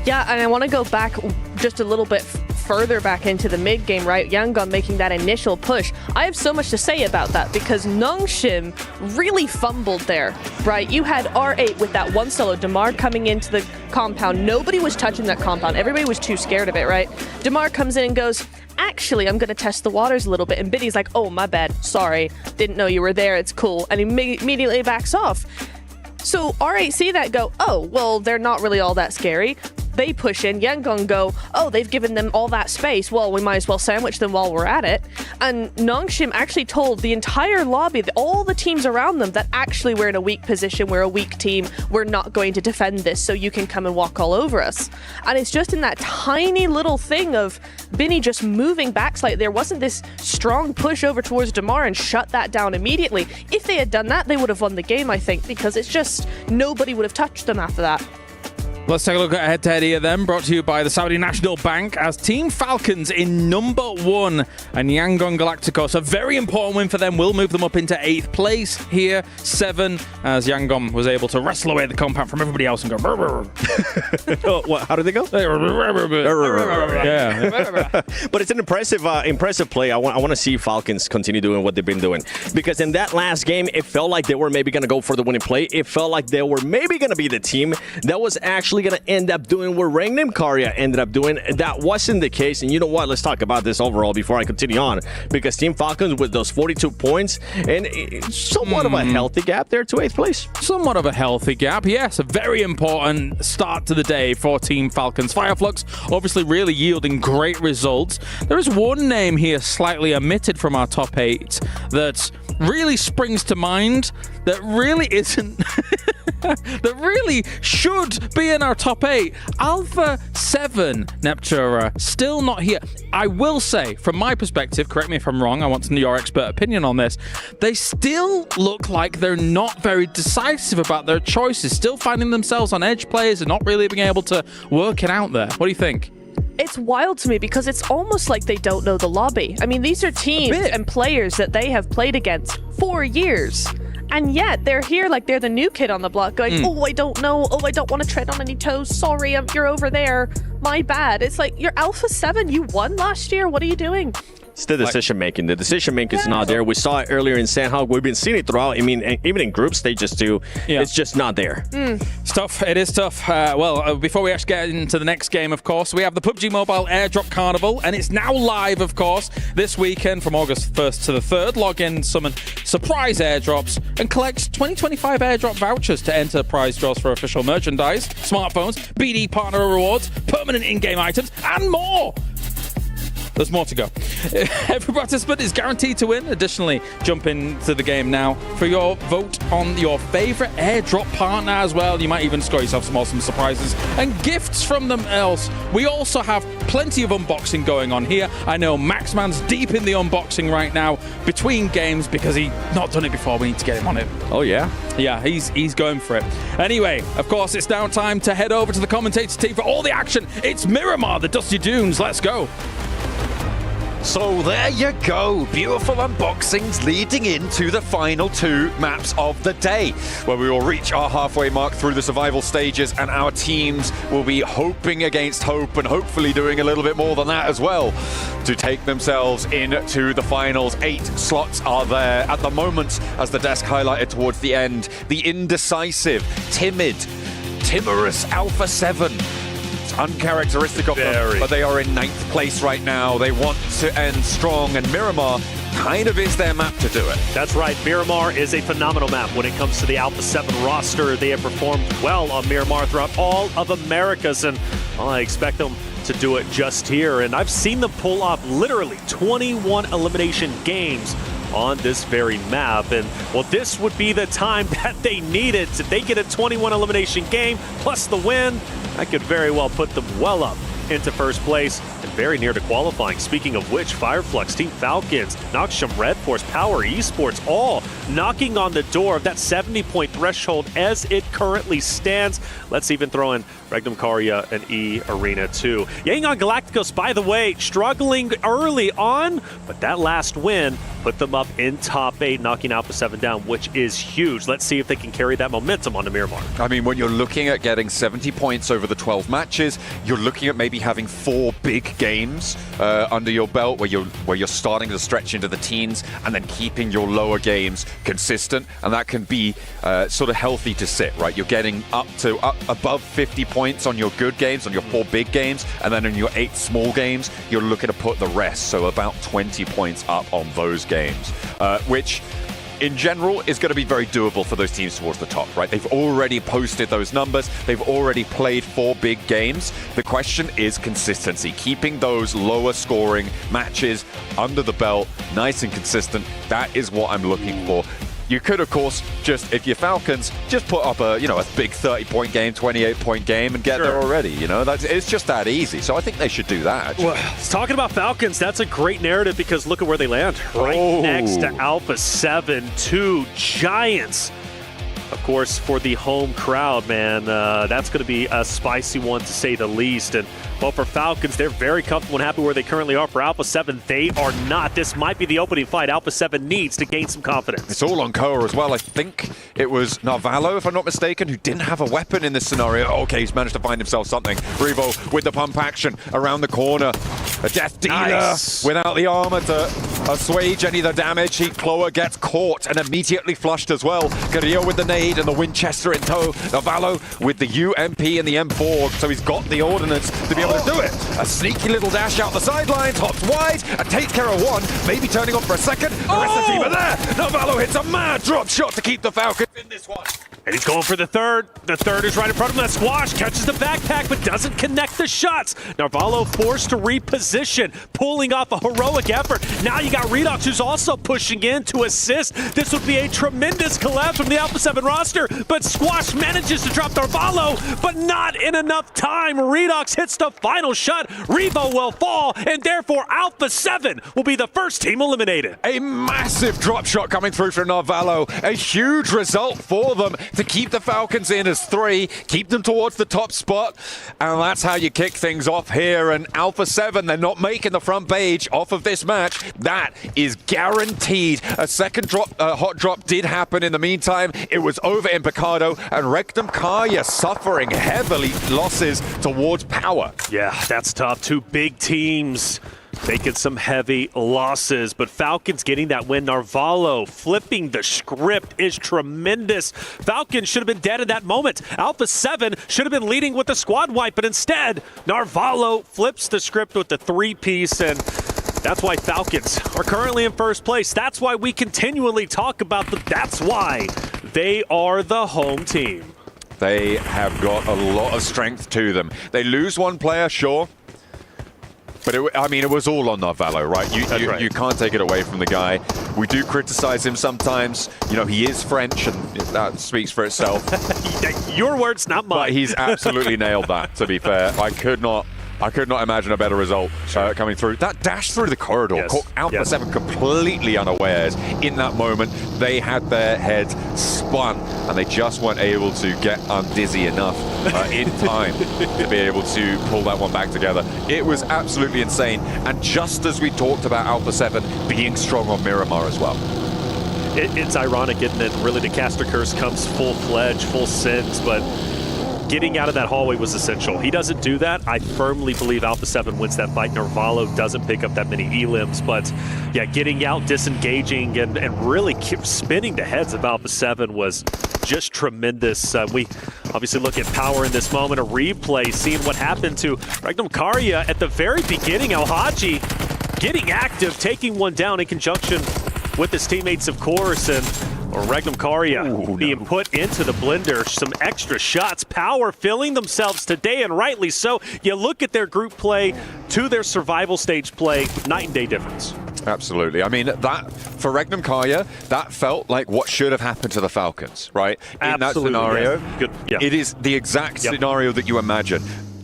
Yeah, and I want to go back just a little bit further back into the mid game, right? Yangon making that initial push. I have so much to say about that because Nongshim really fumbled there, right? You had R8 with that one solo, Damar coming into the compound. Nobody was touching that compound. Everybody was too scared of it, right? Damar comes in and goes, actually, I'm going to test the waters a little bit. And Biddy's like, oh, my bad. Sorry. Didn't know you were there. It's cool. And he immediately backs off. So R8 see that, go, oh, well, they're not really all that scary. They push in, Yangon go, oh, they've given them all that space. Well, we might as well sandwich them while we're at it. And Nongshim actually told the entire lobby, all the teams around them, that actually we're in a weak position, we're a weak team, we're not going to defend this, so you can come and walk all over us. And it's just in that tiny little thing of Binny just moving back slightly. There wasn't this strong push over towards Damar and shut that down immediately. If they had done that, they would have won the game, I think, because it's just nobody would have touched them after that. Let's take a look at head-to-head here then, brought to you by the Saudi National Bank as Team Falcons in number 1 and Yangon Galacticos. A very important win for them will move them up into 8th place here, 7, as Yangon was able to wrestle away the compound from everybody else and go brr, brr. What, how did they go? Yeah. But it's an impressive play. I want to see Falcons continue doing what they've been doing. Because in that last game, it felt like they were maybe going to go for the winning play. It felt like they were maybe going to be the team that was actually going to end up doing what Regnum Karya ended up doing. That wasn't the case. And you know what? Let's talk about this overall before I continue on. Because Team Falcons with those 42 points and somewhat of a healthy gap there to 8th place. Somewhat of a healthy gap, yes. A very important start to the day for Team Falcons. Fireflux obviously really yielding great results. There is one name here slightly omitted from our top 8 that really springs to mind that really isn't that really should be in our top 8. Alpha 7 Neptura still not here. I will say, from my perspective, correct me if I'm wrong, I want to know your expert opinion on this, they still look like they're not very decisive about their choices, still finding themselves on edge plays and not really being able to work it out there. What do you think? It's wild to me because it's almost like they don't know the lobby. I mean, these are teams and players that they have played against for years. And yet they're here like they're the new kid on the block going, oh, I don't know. Oh, I don't want to tread on any toes. Sorry, you're over there. My bad. It's like, you're Alpha 7. You won last year. What are you doing? It's the decision making. The decision making is not there. We saw it earlier in Sanok. We've been seeing it throughout. I mean, even in group stages too. Yeah. It's just not there. It's tough. It is tough. Before we actually get into the next game, of course, we have the PUBG Mobile Airdrop Carnival, and it's now live, of course, this weekend from August 1st to the 3rd. Log in, summon surprise airdrops, and collect 2025 airdrop vouchers to enter prize draws for official merchandise, smartphones, BD partner rewards, permanent in-game items, and more. There's more to go. Every participant is guaranteed to win. Additionally, jump into the game now for your vote on your favorite airdrop partner as well. You might even score yourself some awesome surprises and gifts from them else. We also have plenty of unboxing going on here. I know Maxman's deep in the unboxing right now between games because he's not done it before. We need to get him on it. Oh, yeah? Yeah, he's going for it. Anyway, of course, it's now time to head over to the commentator team for all the action. It's Miramar, the Dusty Dunes. Let's go. So there you go, beautiful unboxings leading into the final 2 maps of the day, where we will reach our halfway mark through the survival stages, and our teams will be hoping against hope and hopefully doing a little bit more than that as well to take themselves into the finals. 8 slots are there at the moment, as the desk highlighted towards the end. The indecisive, timorous Alpha 7. Uncharacteristic of them, but they are in 9th place right now. They want to end strong, and Miramar kind of is their map to do it. That's right. Miramar is a phenomenal map when it comes to the Alpha 7 roster. They have performed well on Miramar throughout all of Americas, and I expect them to do it just here. And I've seen them pull off literally 21 elimination games on this very map. And well, this would be the time that they needed. If they get a 21 elimination game plus the win, that could very well put them well up into first place and very near to qualifying. Speaking of which, Fireflux, Team Falcons, Noxsham, Red Force, Power Esports, all knocking on the door of that 70-point threshold as it currently stands. Let's even throw in Regnum Karya and E Arena too. Yangon Galacticos, by the way, struggling early on, but that last win put them up in top 8, knocking Alpha 7 down, which is huge. Let's see if they can carry that momentum on to Miramar. I mean, when you're looking at getting 70 points over the 12 matches, you're looking at maybe having 4 big games under your belt where you're starting to stretch into the teens and then keeping your lower games consistent, and that can be sort of healthy to sit, right? You're getting up above 50 points on your good games, on your 4 big games, and then in your 8 small games, you're looking to put the rest, so about 20 points up on those games, which in general is going to be very doable for those teams towards the top, right? They've already posted those numbers. They've already played 4 big games. The question is consistency, keeping those lower scoring matches under the belt nice and consistent. That is what I'm looking for. You could, of course, just, if you're Falcons, just put up a big 30-point game, 28-point game and get there already, It's just that easy. So I think they should do that, actually. Well, talking about Falcons, that's a great narrative because look at where they land. Right next to Alpha 7, 2 giants. Of course, for the home crowd, man, that's going to be a spicy one to say the least. And well, for Falcons, they're very comfortable and happy where they currently are. For Alpha 7, they are not. This might be the opening fight Alpha 7 needs to gain some confidence. It's all on Koa as well. I think it was Narvalo, if I'm not mistaken, who didn't have a weapon in this scenario. Okay, he's managed to find himself something. Revo with the pump action around the corner. A Death Dealer without the armor to assuage any of the damage. Koa gets caught and immediately flushed as well. Carrillo with the nade and the Winchester in tow. Narvalo with the UMP and the M4, so he's got the ordnance to be able to do it. A sneaky little dash out the sidelines, hops wide, and takes care of one, maybe turning on for a second. The rest of the team are there. Narvalo hits a mad drop shot to keep the Falcons in this one. And he's going for the third. The third is right in front of him. That Squash catches the backpack, but doesn't connect the shots. Narvalo forced to reposition, pulling off a heroic effort. Now you got Redox, who's also pushing in to assist. This would be a tremendous collapse from the Alpha 7 roster, but Squash manages to drop Narvalo, but not in enough time. Redox hits the final shot. Revo will fall, and therefore Alpha 7 will be the first team eliminated. A massive drop shot coming through from Narvalo. A huge result for them to keep the Falcons in as 3, keep them towards the top spot, and that's how you kick things off here. And Alpha 7, they're not making the front page off of this match. That is guaranteed. A second drop, hot drop did happen in the meantime. It was over in Picardo, and Regnum Karya suffering heavily losses towards Power. Yeah, that's tough. 2 big teams taking some heavy losses, but Falcons getting that win. Narvalo flipping the script is tremendous. Falcons should have been dead in that moment. Alpha 7 should have been leading with the squad wipe, but instead, Narvalo flips the script with the 3-piece, and that's why Falcons are currently in first place. That's why we continually talk about them. That's why they are the home team. They have got a lot of strength to them. They lose one player, sure. But it was all on Narvalo, right? You can't take it away from the guy. We do criticize him sometimes. He is French, and that speaks for itself. Your words, not mine. But he's absolutely nailed that, to be fair. I could not imagine a better result coming through. That dash through the corridor caught Alpha 7 completely unawares. In that moment, they had their heads spun, and they just weren't able to get undizzy enough in time to be able to pull that one back together. It was absolutely insane, and just as we talked about Alpha 7 being strong on Miramar as well. It's ironic, isn't it? Really, the caster curse comes full-fledged, full sends, but getting out of that hallway was essential. He doesn't do that. I firmly believe Alpha 7 wins that fight. Narvalo doesn't pick up that many elims, but yeah, getting out, disengaging, and really spinning the heads of Alpha 7 was just tremendous. We obviously look at Power in this moment, a replay, seeing what happened to Regnum Karya at the very beginning. Alhaji getting active, taking one down in conjunction with his teammates, of course, and Or Regnum Karya being put into the blender. Some extra shots. Power filling themselves today, and rightly so. You look at their group play to their survival stage play, night and day difference. Absolutely. I mean, that for Regnum Karya, that felt like what should have happened to the Falcons, right? In that scenario, yes. Good. Yeah. It is the exact scenario that you imagine.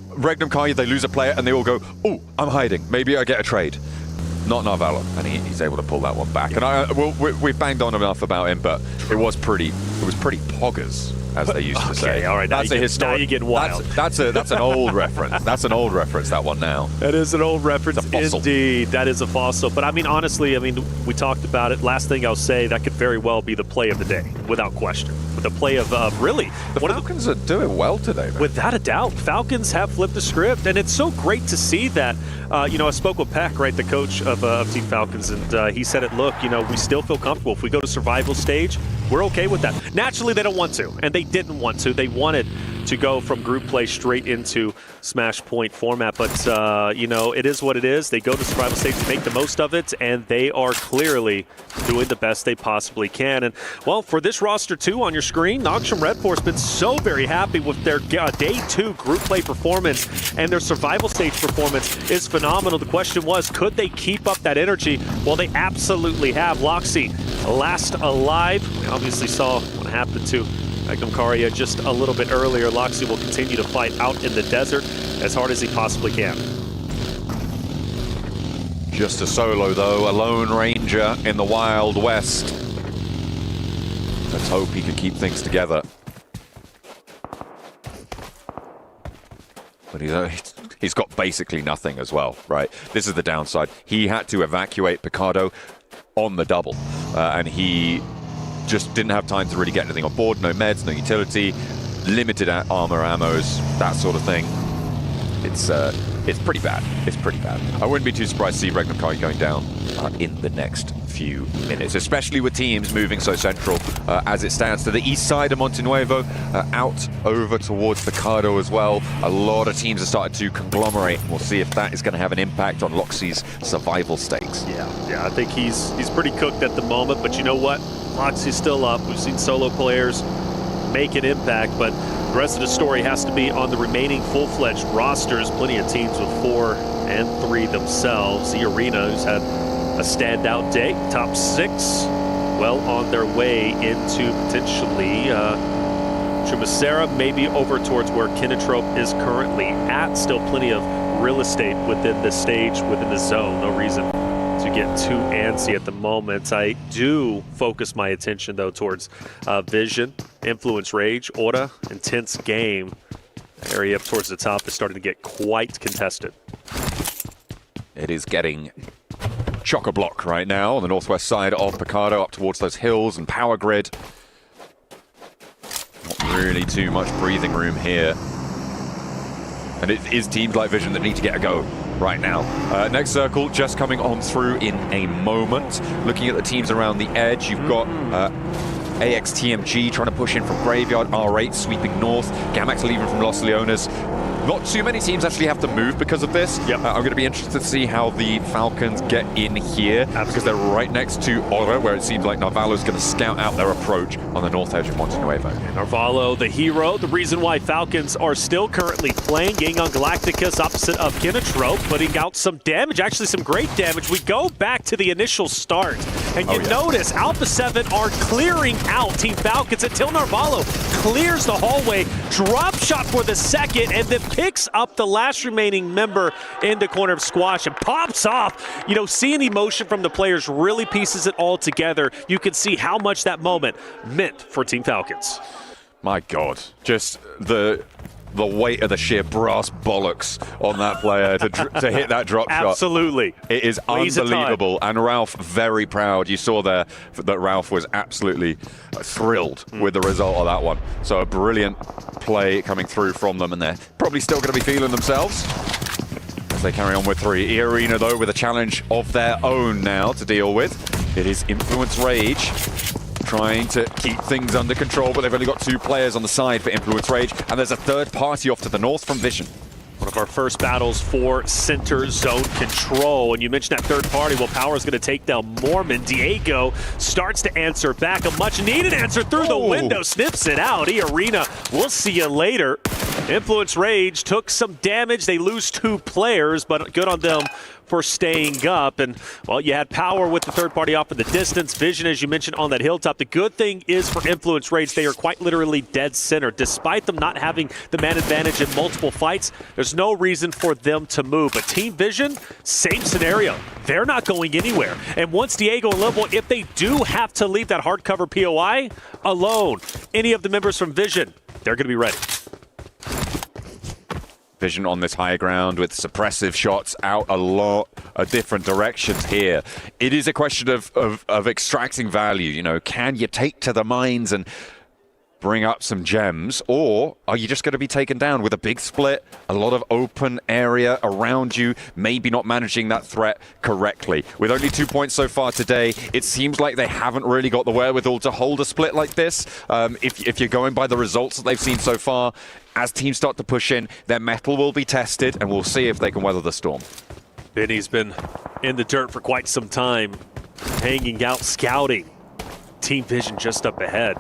Regnum Karya, they lose a player and they all go, "Oh, I'm hiding. Maybe I get a trade." Not Narvalo, and he's able to pull that one back. And we've banged on enough about him, but it was pretty poggers, as they used to say. All right, that's a historic. Now you're getting wild. That's an old reference. That's an old reference. That one now. That is an old reference, it's a fossil. Indeed. That is a fossil. But I mean, honestly, we talked about it. Last thing I'll say, that could very well be the play of the day, without question. But the play of really, the Falcons are doing well today, man. Without a doubt, Falcons have flipped the script, and it's so great to see that. I spoke with Peck, right, the coach of Team Falcons, and he said it. Look, we still feel comfortable if we go to survival stage. We're okay with that. Naturally, they don't want to, and they didn't want to. They wanted to go from group play straight into smash point format, but it is what it is. They go to survival stage to make the most of it, and they are clearly doing the best they possibly can. And well, for this roster too on your screen, Nox from Red Force been so very happy with their day 2 group play performance, and their survival stage performance is phenomenal. The question was, could they keep up that energy? Well, they absolutely have. Loxy last alive. We obviously saw what happened to Regnum Karya just a little bit earlier. Loxy will continue to fight out in the desert as hard as he possibly can. Just a solo, though. A lone ranger in the Wild West. Let's hope he can keep things together. But he's got basically nothing as well, right? This is the downside. He had to evacuate Picardo on the double, and he just didn't have time to really get anything on board. No meds, no utility, limited armor, ammos, that sort of thing. It's pretty bad. It's pretty bad. I wouldn't be too surprised to see Regnum Karya going down in the next few minutes, especially with teams moving so central as it stands to the east side of Montenuevo, out over towards Picardo as well. A lot of teams have started to conglomerate, and we'll see if that is going to have an impact on Loxy's survival stakes. Yeah, I think he's pretty cooked at the moment, but you know what? Loxy's still up. We've seen solo players make an impact, but the rest of the story has to be on the remaining full-fledged rosters. Plenty of teams with 4 and 3 themselves. The Arena, who's had a standout day, top 6, well on their way into potentially Chumacera, maybe over towards where Kinotrope is currently at. Still plenty of real estate within the stage, within the zone. No reason to get too antsy at the moment. I do focus my attention, though, towards Vision, Influence Rage, Aura, Intense Game. The area up towards the top is starting to get quite contested. It is getting chock-a-block right now on the northwest side of Picardo, up towards those hills and power grid. Not really too much breathing room here. And it is teams like Vision that need to get a go right now. Next circle just coming on through in a moment. Looking at the teams around the edge, you've got AXTMG trying to push in from Graveyard, R8 sweeping north, Gamax leaving from Los Leones. Not too many teams actually have to move because of this. I'm going to be interested to see how the Falcons get in here, because they're right next to Aura, where it seems like Narvalo's going to scout out their approach on the north edge of Montenuevo. Narvalo, the hero, the reason why Falcons are still currently playing, getting on Galacticus opposite of Kinotrope, putting out some damage, actually some great damage. We go back to the initial start, and you notice Alpha 7 are clearing out Team Falcons until Narvalo clears the hallway, drop shot for the second, and then picks up the last remaining member in the corner of Squash and pops off. Seeing the emotion from the players really pieces it all together. You can see how much that moment meant for Team Falcons. My God, just the weight of the sheer brass bollocks on that player to hit that drop shot. Absolutely. It is unbelievable. And Ralph, very proud. You saw there that Ralph was absolutely thrilled with the result of that one. So a brilliant play coming through from them, and they're probably still going to be feeling themselves as they carry on with 3. E-Arena, though, with a challenge of their own now to deal with. It is Influence Rage, trying to keep things under control, but they've only got 2 players on the side for Influence Rage, and there's a third party off to the north from Vision. One of our first battles for center zone control. And you mentioned that third party. Well, Power is going to take down Mormon. Diego starts to answer back. A much-needed answer through the window. Snips it out. E-Arena, we'll see you later. Influence Rage took some damage. They lose 2 players, but good on them for staying up. And, well, you had Power with the third party off in the distance. Vision, as you mentioned, on that hilltop. The good thing is for Influence Rage, they are quite literally dead center. Despite them not having the man advantage in multiple fights, there's no reason for them to move. But Team Vision, same scenario. They're not going anywhere. And once Diego and Level, if they do have to leave that hardcover POI alone, any of the members from Vision, they're going to be ready. Vision on this high ground with suppressive shots out a lot of different directions here. It is a question of extracting value. You know, can you take to the mines and bring up some gems, or are you just going to be taken down with a big split, a lot of open area around you, maybe not managing that threat correctly? With only 2 points so far today, it seems like they haven't really got the wherewithal to hold a split like this. If you're going by the results that they've seen so far, as teams start to push in, their mettle will be tested, and we'll see if they can weather the storm. Benny's been in the dirt for quite some time, hanging out, scouting. Team Vision just up ahead.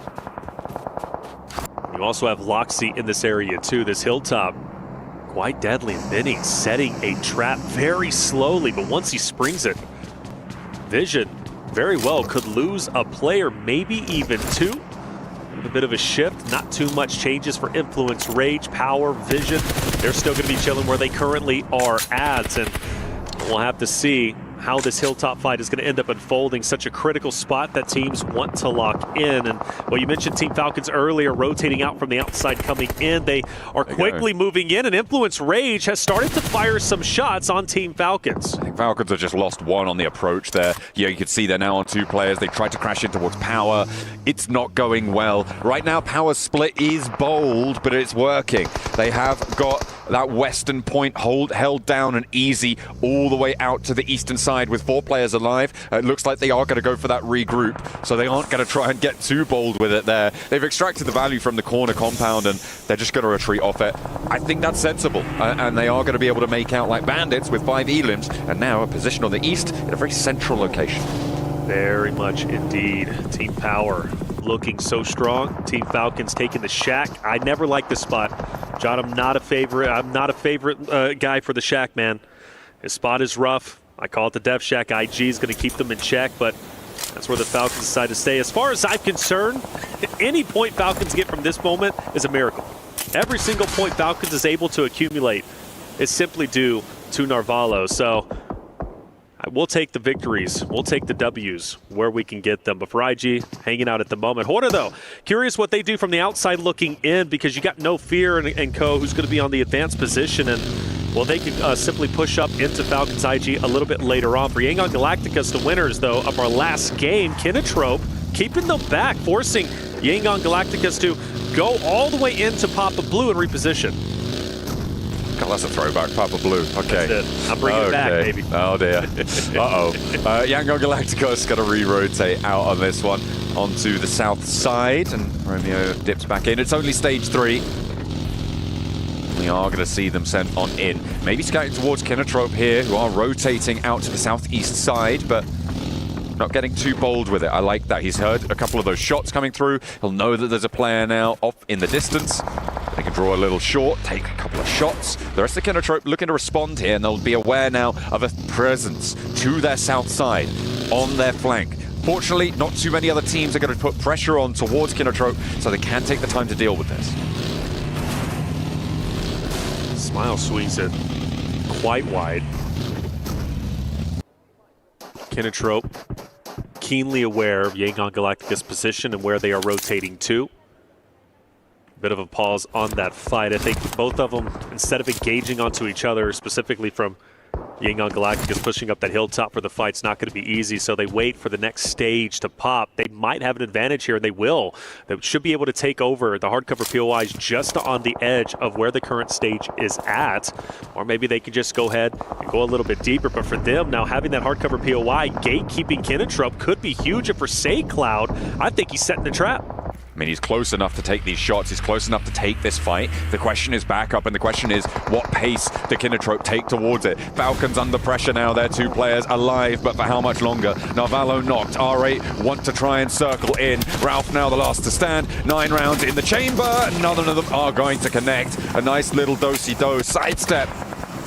You also have Loxy in this area too. This hilltop, quite deadly. And Benny setting a trap very slowly, but once he springs it, Vision very well could lose a player, maybe even 2. A bit of a shift, not too much changes for Influence Rage, Power, Vision. They're still going to be chilling where they currently are at, and we'll have to see how this hilltop fight is going to end up unfolding. Such a critical spot that teams want to lock in. And, well, you mentioned Team Falcons earlier, rotating out from the outside, coming in. They are quickly moving in, and Influence Rage has started to fire some shots on Team Falcons. I think Falcons have just lost 1 on the approach there. Yeah, you can see they're now on 2 players. They tried to crash in towards Power. It's not going well. Right now, Power's split is bold, but it's working. They have got that western point held down and easy all the way out to the eastern side with 4 players alive. It looks like they are going to go for that regroup, so they aren't going to try and get too bold with it there. They've extracted the value from the corner compound, and they're just going to retreat off it. I think that's sensible, and they are going to be able to make out like bandits with 5 elims, and now a position on the east in a very central location. Very much indeed. Team Power looking so strong. Team Falcons taking the shack. I never liked this spot. John, I'm not a favorite guy for the shack, man. His spot is rough. I call it the Dev Shack. IG is going to keep them in check, but that's where the Falcons decide to stay. As far as I'm concerned, any point Falcons get from this moment is a miracle. Every single point Falcons is able to accumulate is simply due to Narvalo. So we'll take the victories. We'll take the W's where we can get them. But for IG, hanging out at the moment. Horta, though, curious what they do from the outside looking in, because you got No Fear and co, who's going to be on the advanced position. And, well, they can simply push up into Falcons IG a little bit later on. For Yangon Galacticus, the winners, though, of our last game, Kinatrope keeping them back, forcing Yangon Galacticus to go all the way into Papa Blue and reposition. God, that's a throwback, Papa Blue. Okay. That's it. I'm bringing it back, baby. Oh, dear. Uh-oh. Yangon Galacticos got to re-rotate out on this one onto the south side, and Romeo dips back in. It's only stage 3. We are going to see them sent on in. Maybe scouting towards Kinatrope here, who are rotating out to the southeast side, but not getting too bold with it. I like that. He's heard a couple of those shots coming through. He'll know that there's a player now off in the distance. They can draw a little short, take a couple of shots. The rest of Kinatrope looking to respond here, and they'll be aware now of a presence to their south side on their flank. Fortunately, not too many other teams are going to put pressure on towards Kinatrope, so they can take the time to deal with this. Smile swings it quite wide. Kinatrope keenly aware of Yangon Galacticus' position and where they are rotating to. Bit of a pause on that fight. I think both of them, instead of engaging onto each other, specifically from Yangon Galacticus pushing up that hilltop for the fight's not going to be easy, so they wait for the next stage to pop. They might have an advantage here, and they will. They should be able to take over the hardcover POIs just on the edge of where the current stage is at, or maybe they could just go ahead and go a little bit deeper. But for them, now having that hardcover POI, gatekeeping Kinatrope could be huge. And for Say Cloud, I think he's setting the trap. I mean, he's close enough to take these shots. He's close enough to take this fight. The question is backup, and the question is what pace do Kinotrope take towards it? Falcons under pressure now. They're 2 players alive, but for how much longer? Narvalo knocked. R8 want to try and circle in. Ralph now the last to stand. 9 rounds in the chamber. None of them are going to connect. A nice little do-si-do sidestep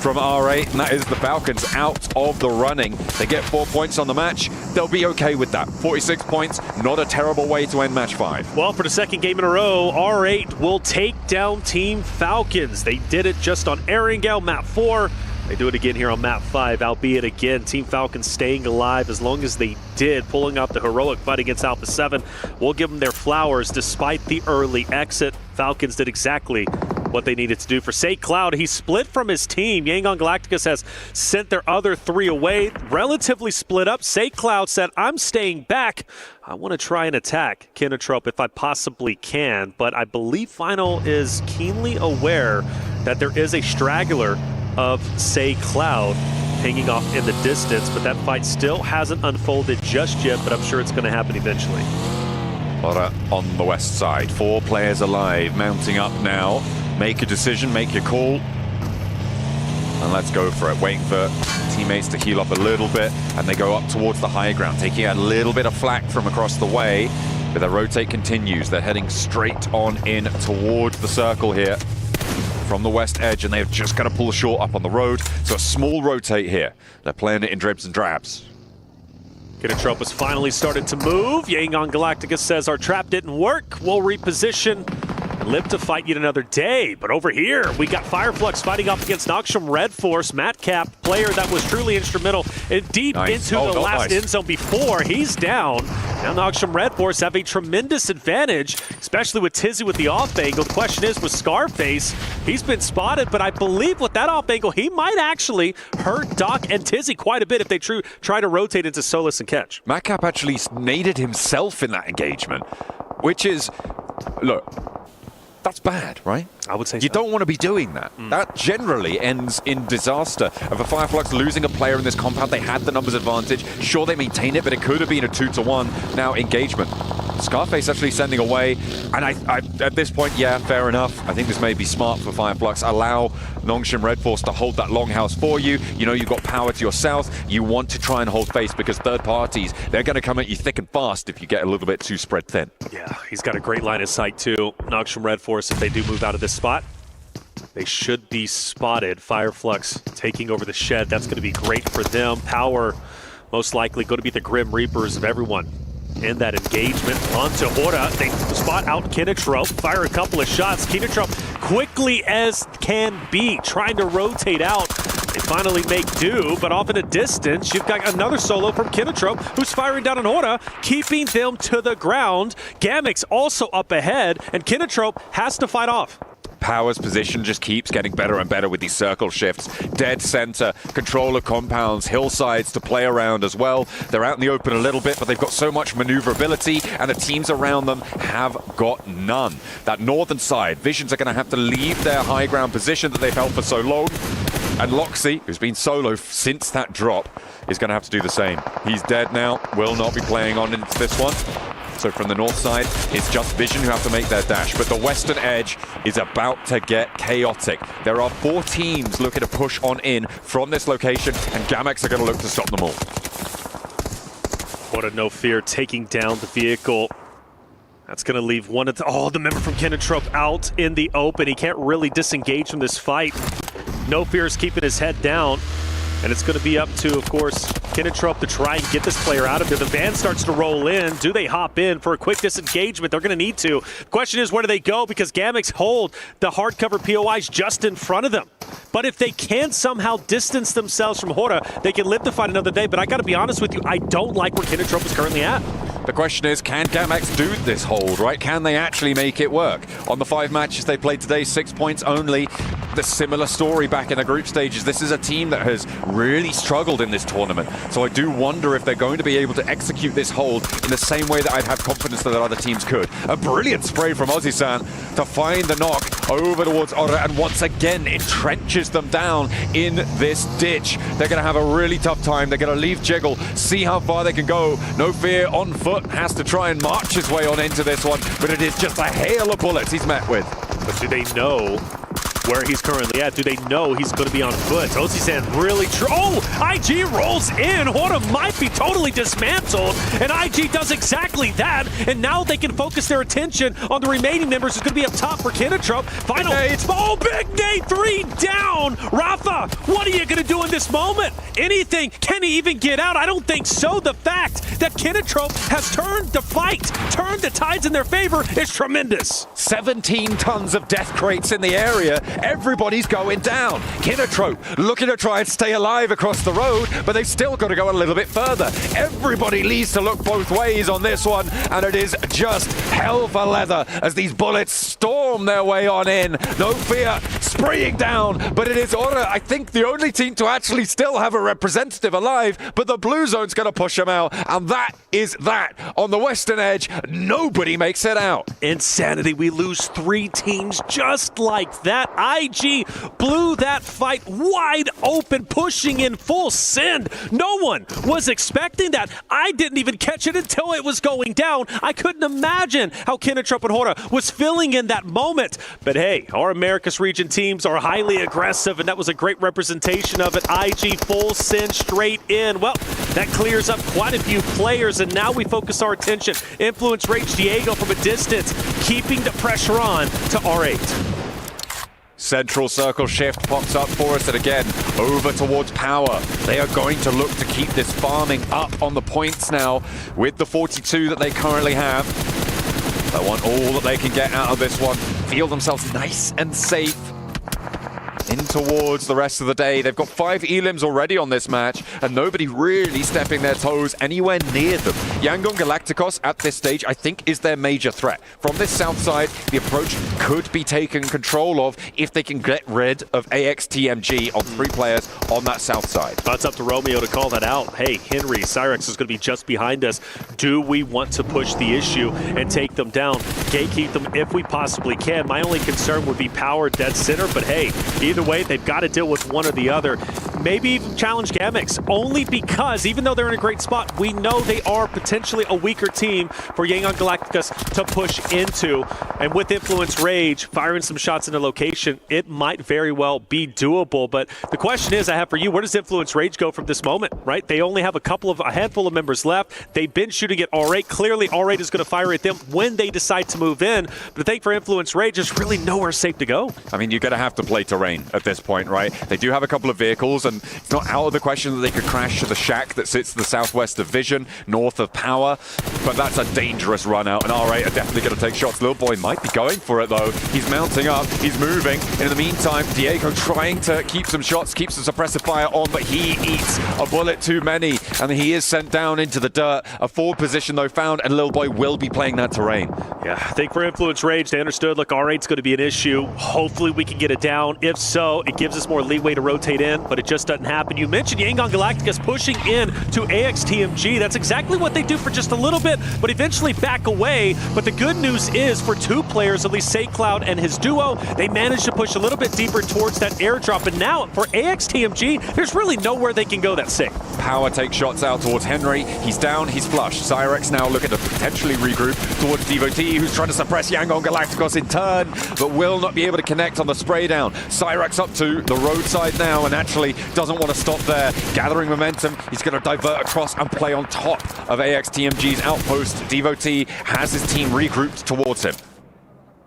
from R8, and that is the Falcons out of the running. They get 4 points on the match. They'll be okay with that. 46 points, not a terrible way to end match 5. Well, for the second game in a row, R8 will take down Team Falcons. They did it just on Erangel, map 4. They do it again here on map 5, albeit again, Team Falcons staying alive as long as they did, pulling out the heroic fight against Alpha 7. We'll give them their flowers despite the early exit. Falcons did exactly what they needed to do. For Say Cloud, he split from his team. Yangon Galacticus has sent their other 3 away, relatively split up. Say Cloud said, I'm staying back. I want to try and attack Kinotrope if I possibly can, but I believe Final is keenly aware that there is a straggler of Say Cloud hanging off in the distance, but that fight still hasn't unfolded just yet, but I'm sure it's going to happen eventually. Lora on the west side, 4 players alive, mounting up now. Make a decision, make your call, and let's go for it. Waiting for teammates to heal up a little bit, and they go up towards the high ground, taking a little bit of flak from across the way, but their rotate continues. They're heading straight on in towards the circle here from the west edge, and they've just got to pull short up on the road, so a small rotate here. They're playing it in dribs and drabs. Kinotrope has finally started to move. Yangon Galacticus says our trap didn't work. We'll reposition and live to fight yet another day. But over here, we got Fireflux fighting up against Noxum Red Force. Matcap, player that was truly instrumental and deep into the last end zone before. He's down. Now Noxum Red Force have a tremendous advantage, especially with Tizzy with the off angle. The question is with Scarface, he's been spotted, but I believe with that off angle, he might actually hurt Doc and Tizzy quite a bit if they try to rotate into Solus and catch. Matcap actually naded himself in that engagement, which is, look, that's bad, right? I would say you don't want to be doing that. That generally ends in disaster. Of a Fireflux losing a player in this compound, they had the numbers advantage. Sure, they maintained it, but it could have been a 2-to-1. Now engagement. Scarface actually sending away, and I at this point, yeah, fair enough. I think this may be smart for Fireflux. Allow Noxum Red Force to hold that longhouse for you. You know you've got power to your south. You want to try and hold face because third parties, they're going to come at you thick and fast if you get a little bit too spread thin. Yeah, he's got a great line of sight too. Noxum Red Force, if they do move out of this spot, they should be spotted. Fireflux taking over the shed. That's going to be great for them. Power most likely going to be the Grim Reapers of everyone in that engagement. Onto Hora. They spot out Kinotrope. Fire a couple of shots. Kinotrope quickly as can be, trying to rotate out. They finally make do, but off in a distance, you've got another solo from Kinotrope, who's firing down on Hora, keeping them to the ground. Gamix also up ahead, and Kinotrope has to fight off. Power's position just keeps getting better and better with these circle shifts. Dead center, controller compounds, hillsides to play around as well. They're out in the open a little bit, but they've got so much maneuverability, and the teams around them have got none. That northern side, Visions are going to have to leave their high ground position that they've held for so long. And Loxy, who's been solo since that drop, is going to have to do the same. He's dead now, will not be playing on into this one. So from the north side, it's just Vision who have to make their dash. But the western edge is about to get chaotic. There are 4 teams looking to push on in from this location, and Gamex are going to look to stop them all. What a No Fear taking down the vehicle. That's going to leave one of the member from Kinotrope out in the open. He can't really disengage from this fight. No Fear is keeping his head down. And it's going to be up to, of course, Kinotrope to try and get this player out of there. The van starts to roll in. Do they hop in for a quick disengagement? They're going to need to. The question is, where do they go? Because Gamix hold the hardcover POIs just in front of them. But if they can somehow distance themselves from Hora, they can live to fight another day. But I got to be honest with you, I don't like where Kinotrope is currently at. The question is, can Gamex do this hold, right? Can they actually make it work? On the 5 matches they played today, 6 points only. the similar story back in the group stages. This is a team that has really struggled in this tournament. So I do wonder if they're going to be able to execute this hold in the same way that I'd have confidence that other teams could. A brilliant spray from Ozzy-san to find the knock over towards Ora, and once again entrenches them down in this ditch. They're going to have a really tough time. They're going to leave Jiggle, see how far they can go. No Fear on foot has to try and march his way on into this one, but it is just a hail of bullets he's met with. But do they know where he's currently at? Do they know he's going to be on foot? Ozzy-san really IG rolls in. Hora might be totally dismantled, and IG does exactly that, and now they can focus their attention on the remaining members who's going to be up top for Kinetrup. Final, big Nate 3 down. Rafa, what are you going to do in this moment? Anything? Can he even get out? I don't think so. The fact that Kinetrup has turned the fight, turned the tides in their favor is tremendous. 17 tons of death crates in the area. Everybody's going down. Kinetrup looking to try and stay alive across the road, but they've still got to go a little bit further. Everybody needs to look both ways on this one, and it is just hell for leather as these bullets storm their way on in. No Fear spraying down, but it is Ora, I think, the only team to actually still have a representative alive, but the blue zone's going to push them out, and that is that. On the western edge, nobody makes it out. Insanity. We lose 3 teams just like that. IG blew that fight wide open, pushing in full send. No one was expecting that. I didn't even catch it until it was going down. I couldn't imagine how Kinetrup and Hora was feeling in that moment. But hey, our Americas region teams are highly aggressive, and that was a great representation of it. IG full send straight in. Well, that clears up quite a few players, and now we focus our attention. Influence Rage Diego from a distance, keeping the pressure on to R8. Central circle shift pops up for us, and again, over towards Power. They are going to look to keep this farming up on the points now with the 42 that they currently have. They want all that they can get out of this one. Feel themselves nice and safe in towards the rest of the day. They've got 5 elims already on this match, and nobody really stepping their toes anywhere near them. Yangon Galacticos at this stage, I think, is their major threat. From this south side, the approach could be taken control of if they can get rid of AXTMG on 3 players on that south side. It's up to Romeo to call that out. Hey, Henry, Cyrex is going to be just behind us. Do we want to push the issue and take them down? Gatekeep them if we possibly can. My only concern would be Power dead center, but hey, either way, they've got to deal with one or the other. Maybe even challenge Gamex, only because even though they're in a great spot, we know they are potentially a weaker team for Yangon Galacticos to push into. And with Influence Rage firing some shots into location, it might very well be doable. But the question is, I have for you, where does Influence Rage go from this moment, right? They only have a handful of members left. They've been shooting at R8. Clearly, R8 is going to fire at them when they decide to move in. But I think for Influence Rage, there's really nowhere safe to go. I mean, you're going to have to play terrain at this point, right? They do have a couple of vehicles, and it's not out of the question that they could crash to the shack that sits to the southwest of Vision, north of Power, but that's a dangerous run out, and R8 are definitely going to take shots. Little Boy might be going for it, though. He's mounting up, he's moving. In the meantime, Diego trying to keep some shots, keeps some suppressive fire on, but he eats a bullet too many, and he is sent down into the dirt. A forward position, though, found, and Little Boy will be playing that terrain. Yeah, I think for Influence Rage, they understood, look, R8's going to be an issue. Hopefully we can get it down. If so, it gives us more leeway to rotate in, but it just doesn't happen. You mentioned Yangon Galacticos pushing in to AXTMG. That's exactly what they do for just a little bit, but eventually back away. But the good news is for 2 players, at least SayCloud and his duo, they managed to push a little bit deeper towards that airdrop. And now for AXTMG, there's really nowhere they can go that's safe. Power takes shots out towards Henry. He's down, he's flushed. Cyrex now looking to potentially regroup towards Devotee, who's trying to suppress Yangon Galacticos in turn, but will not be able to connect on the spray down. Cyrex up to the roadside now, and actually doesn't want to stop there. Gathering momentum, he's going to divert across and play on top of AXTMG's outpost. Devotee has his team regrouped towards him.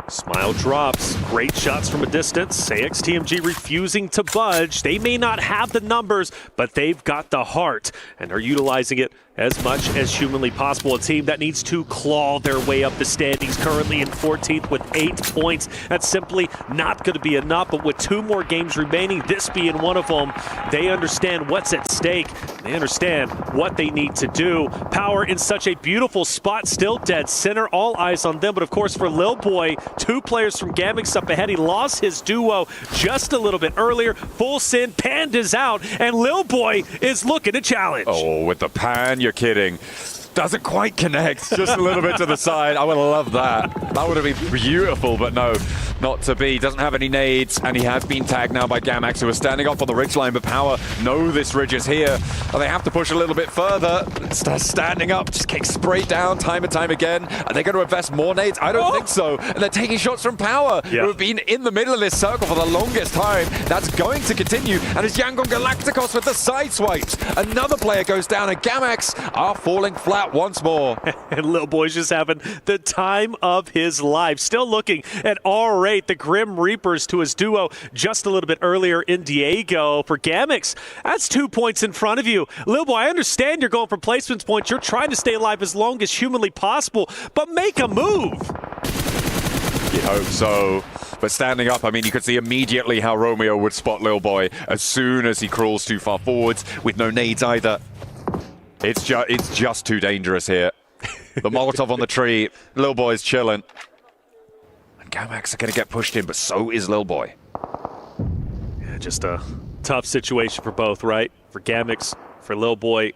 Smile drops, great shots from a distance. AXTMG refusing to budge. They may not have the numbers, but they've got the heart and are utilizing it as much as humanly possible. A team that needs to claw their way up the standings, currently in 14th with 8 points. That's simply not going to be enough, but with 2 more games remaining, this being one of them, they understand what's at stake. They understand what they need to do. Power in such a beautiful spot, still dead center, all eyes on them. But of course, for Lil Boy, 2 players from Gamix up ahead. He lost his duo just a little bit earlier. Full Sin, Panda's out, and Lil Boy is looking to challenge. Oh, with the pan, you're kidding. Doesn't quite connect, just a little bit to the side. I would love that. That would have been beautiful, but no, not to be. Doesn't have any nades, and he has been tagged now by Gamax, who is standing up on the ridge line, but Power know this ridge is here, and they have to push a little bit further. Standing up, just getting sprayed down time and time again. Are they going to invest more nades? I don't think so. And they're taking shots from Power, who have been in the middle of this circle for the longest time. That's going to continue, and it's Yangon Galacticos with the side swipes. Another player goes down, and Gamax are falling flat once more. And Lil Boy's just having the time of his life. Still looking at R8, the Grim Reapers, to his duo just a little bit earlier in Diego. For Gamix, that's 2 points in front of you. Lil Boy, I understand you're going for placements points. You're trying to stay alive as long as humanly possible, but make a move. You'd hope so. But standing up, I mean, you could see immediately how Romeo would spot Lil Boy as soon as he crawls too far forwards with no nades either. It's just too dangerous here. The Molotov on the tree, Lil Boy's chilling. And Gamax are going to get pushed in, but so is Lil Boy. Yeah, just a tough situation for both, right? For Gamix, for Lil Boy,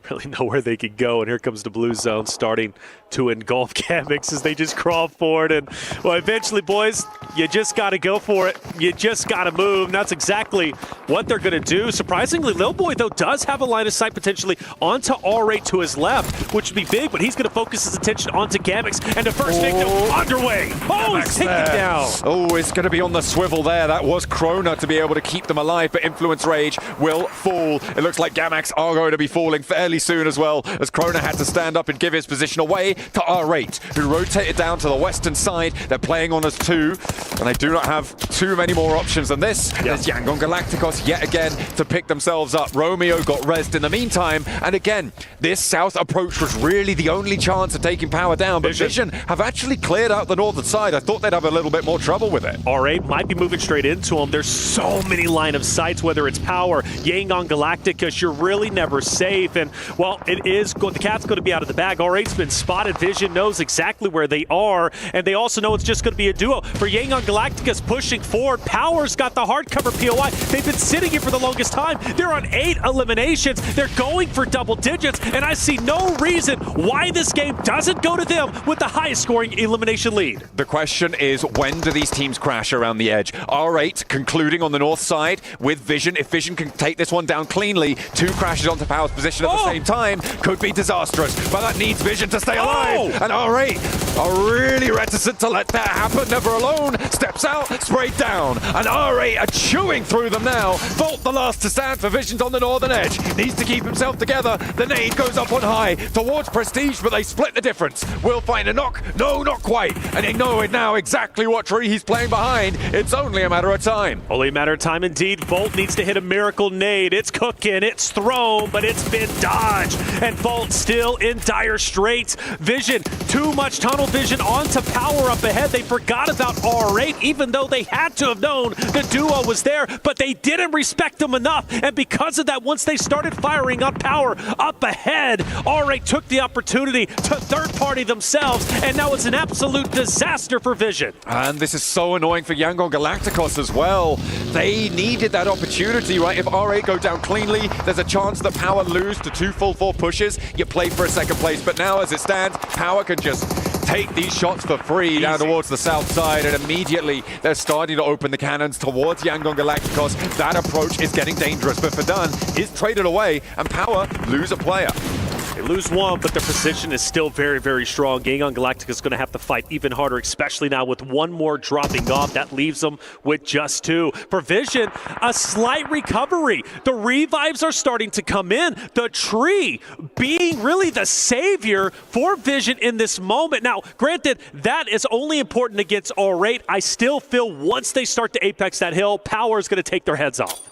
really know where they could go. And here comes the blue zone starting to engulf Gamix as they just crawl forward. And, well, eventually, boys, you just got to go for it. You just got to move. And that's exactly what they're going to do. Surprisingly, Lil Boy, though, does have a line of sight potentially onto R8 to his left, which would be big, but he's going to focus his attention onto Gamix. And the first victim underway. Oh, he's taken down. Oh, it's going to be on the swivel there. That was Krona to be able to keep them alive, but Influence Rage will fall. It looks like Gamax are going to be falling fairly soon as well, as Krona had to stand up and give his position away to R8, who rotated down to the western side. They're playing on as 2, and they do not have too many more options than this. There's Yangon Galacticos yet again to pick themselves up. Romeo got rezzed in the meantime, and again, this south approach was really the only chance of taking Power down, but Vision have actually cleared out the northern side. I thought they'd have a little bit more trouble with it. R8 might be moving straight into him. There's so many line of sights, whether it's Power, Yangon Galacticos, you're really never safe, and, well, it is the cat's going to be out of the bag. R8's been spotted. Vision knows exactly where they are, and they also know it's just going to be a duo. For Yangon Galacticos pushing forward, Power's got the hardcover POI. They've been sitting here for the longest time. They're on 8 eliminations. They're going for double digits, and I see no reason why this game doesn't go to them with the highest scoring elimination lead. The question is, when do these teams crash around the edge? R8 concluding on the north side with Vision. If Vision can take this one down cleanly, 2 crashes onto Power's position at the same time could be disastrous, but that needs Vision to stay alive. And R8 are really reticent to let that happen. Never Alone steps out, sprayed down, and R8 are chewing through them now. Volt the last to stand for Vision's on the northern edge. Needs to keep himself together. The nade goes up on high towards Prestige, but they split the difference. Will find a knock. No, not quite. And they know it now exactly what tree he's playing behind. It's only a matter of time. Only a matter of time indeed. Volt needs to hit a miracle nade. It's cooking, it's thrown, but it's been dodged. And Volt still in dire straits. Vision, too much tunnel vision onto Power up ahead. They forgot about R8, even though they had to have known the duo was there, but they didn't respect them enough. And because of that, once they started firing up Power up ahead, R8 took the opportunity to third party themselves, and now it's an absolute disaster for Vision. And this is so annoying for Yangon Galacticos as well. They needed that opportunity, right? If R8 go down cleanly, there's a chance that Power lose to 2 full 4 pushes. You play for a second place, but now as it stands, Power can just take these shots for free down towards the south side, and immediately they're starting to open the cannons towards Yangon Galacticos. That approach is getting dangerous, but Verdun is traded away, and Power lose a player. They lose one, but their position is still very, very strong. Yangon Galacticos is going to have to fight even harder, especially now with one more dropping off. That leaves them with just 2. For Vision, a slight recovery. The revives are starting to come in. The tree being really the savior for Vision in this moment. Now, granted, that is only important against R8. I still feel once they start to apex that hill, Power is going to take their heads off.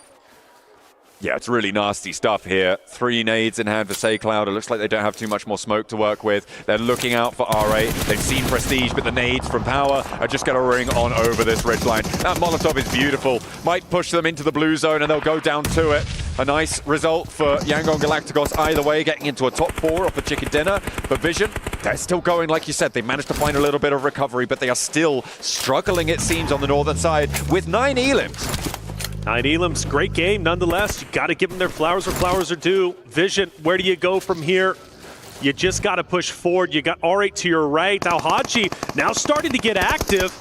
Yeah, it's really nasty stuff here. 3 nades in hand for SayCloud. It looks like they don't have too much more smoke to work with. They're looking out for R8. They've seen Prestige, but the nades from Power are just going to ring on over this ridgeline. That Molotov is beautiful. Might push them into the blue zone, and they'll go down to it. A nice result for Yangon Galacticos either way, getting into a top 4 off the chicken dinner. But Vision they're still going, like you said, they managed to find a little bit of recovery, but they are still struggling, it seems, on the northern side with 9 elims. 9 elims, great game nonetheless. You got to give them their flowers where flowers are due. Vision, where do you go from here? You just got to push forward. You got R8 to your right. Al-Haji now starting to get active.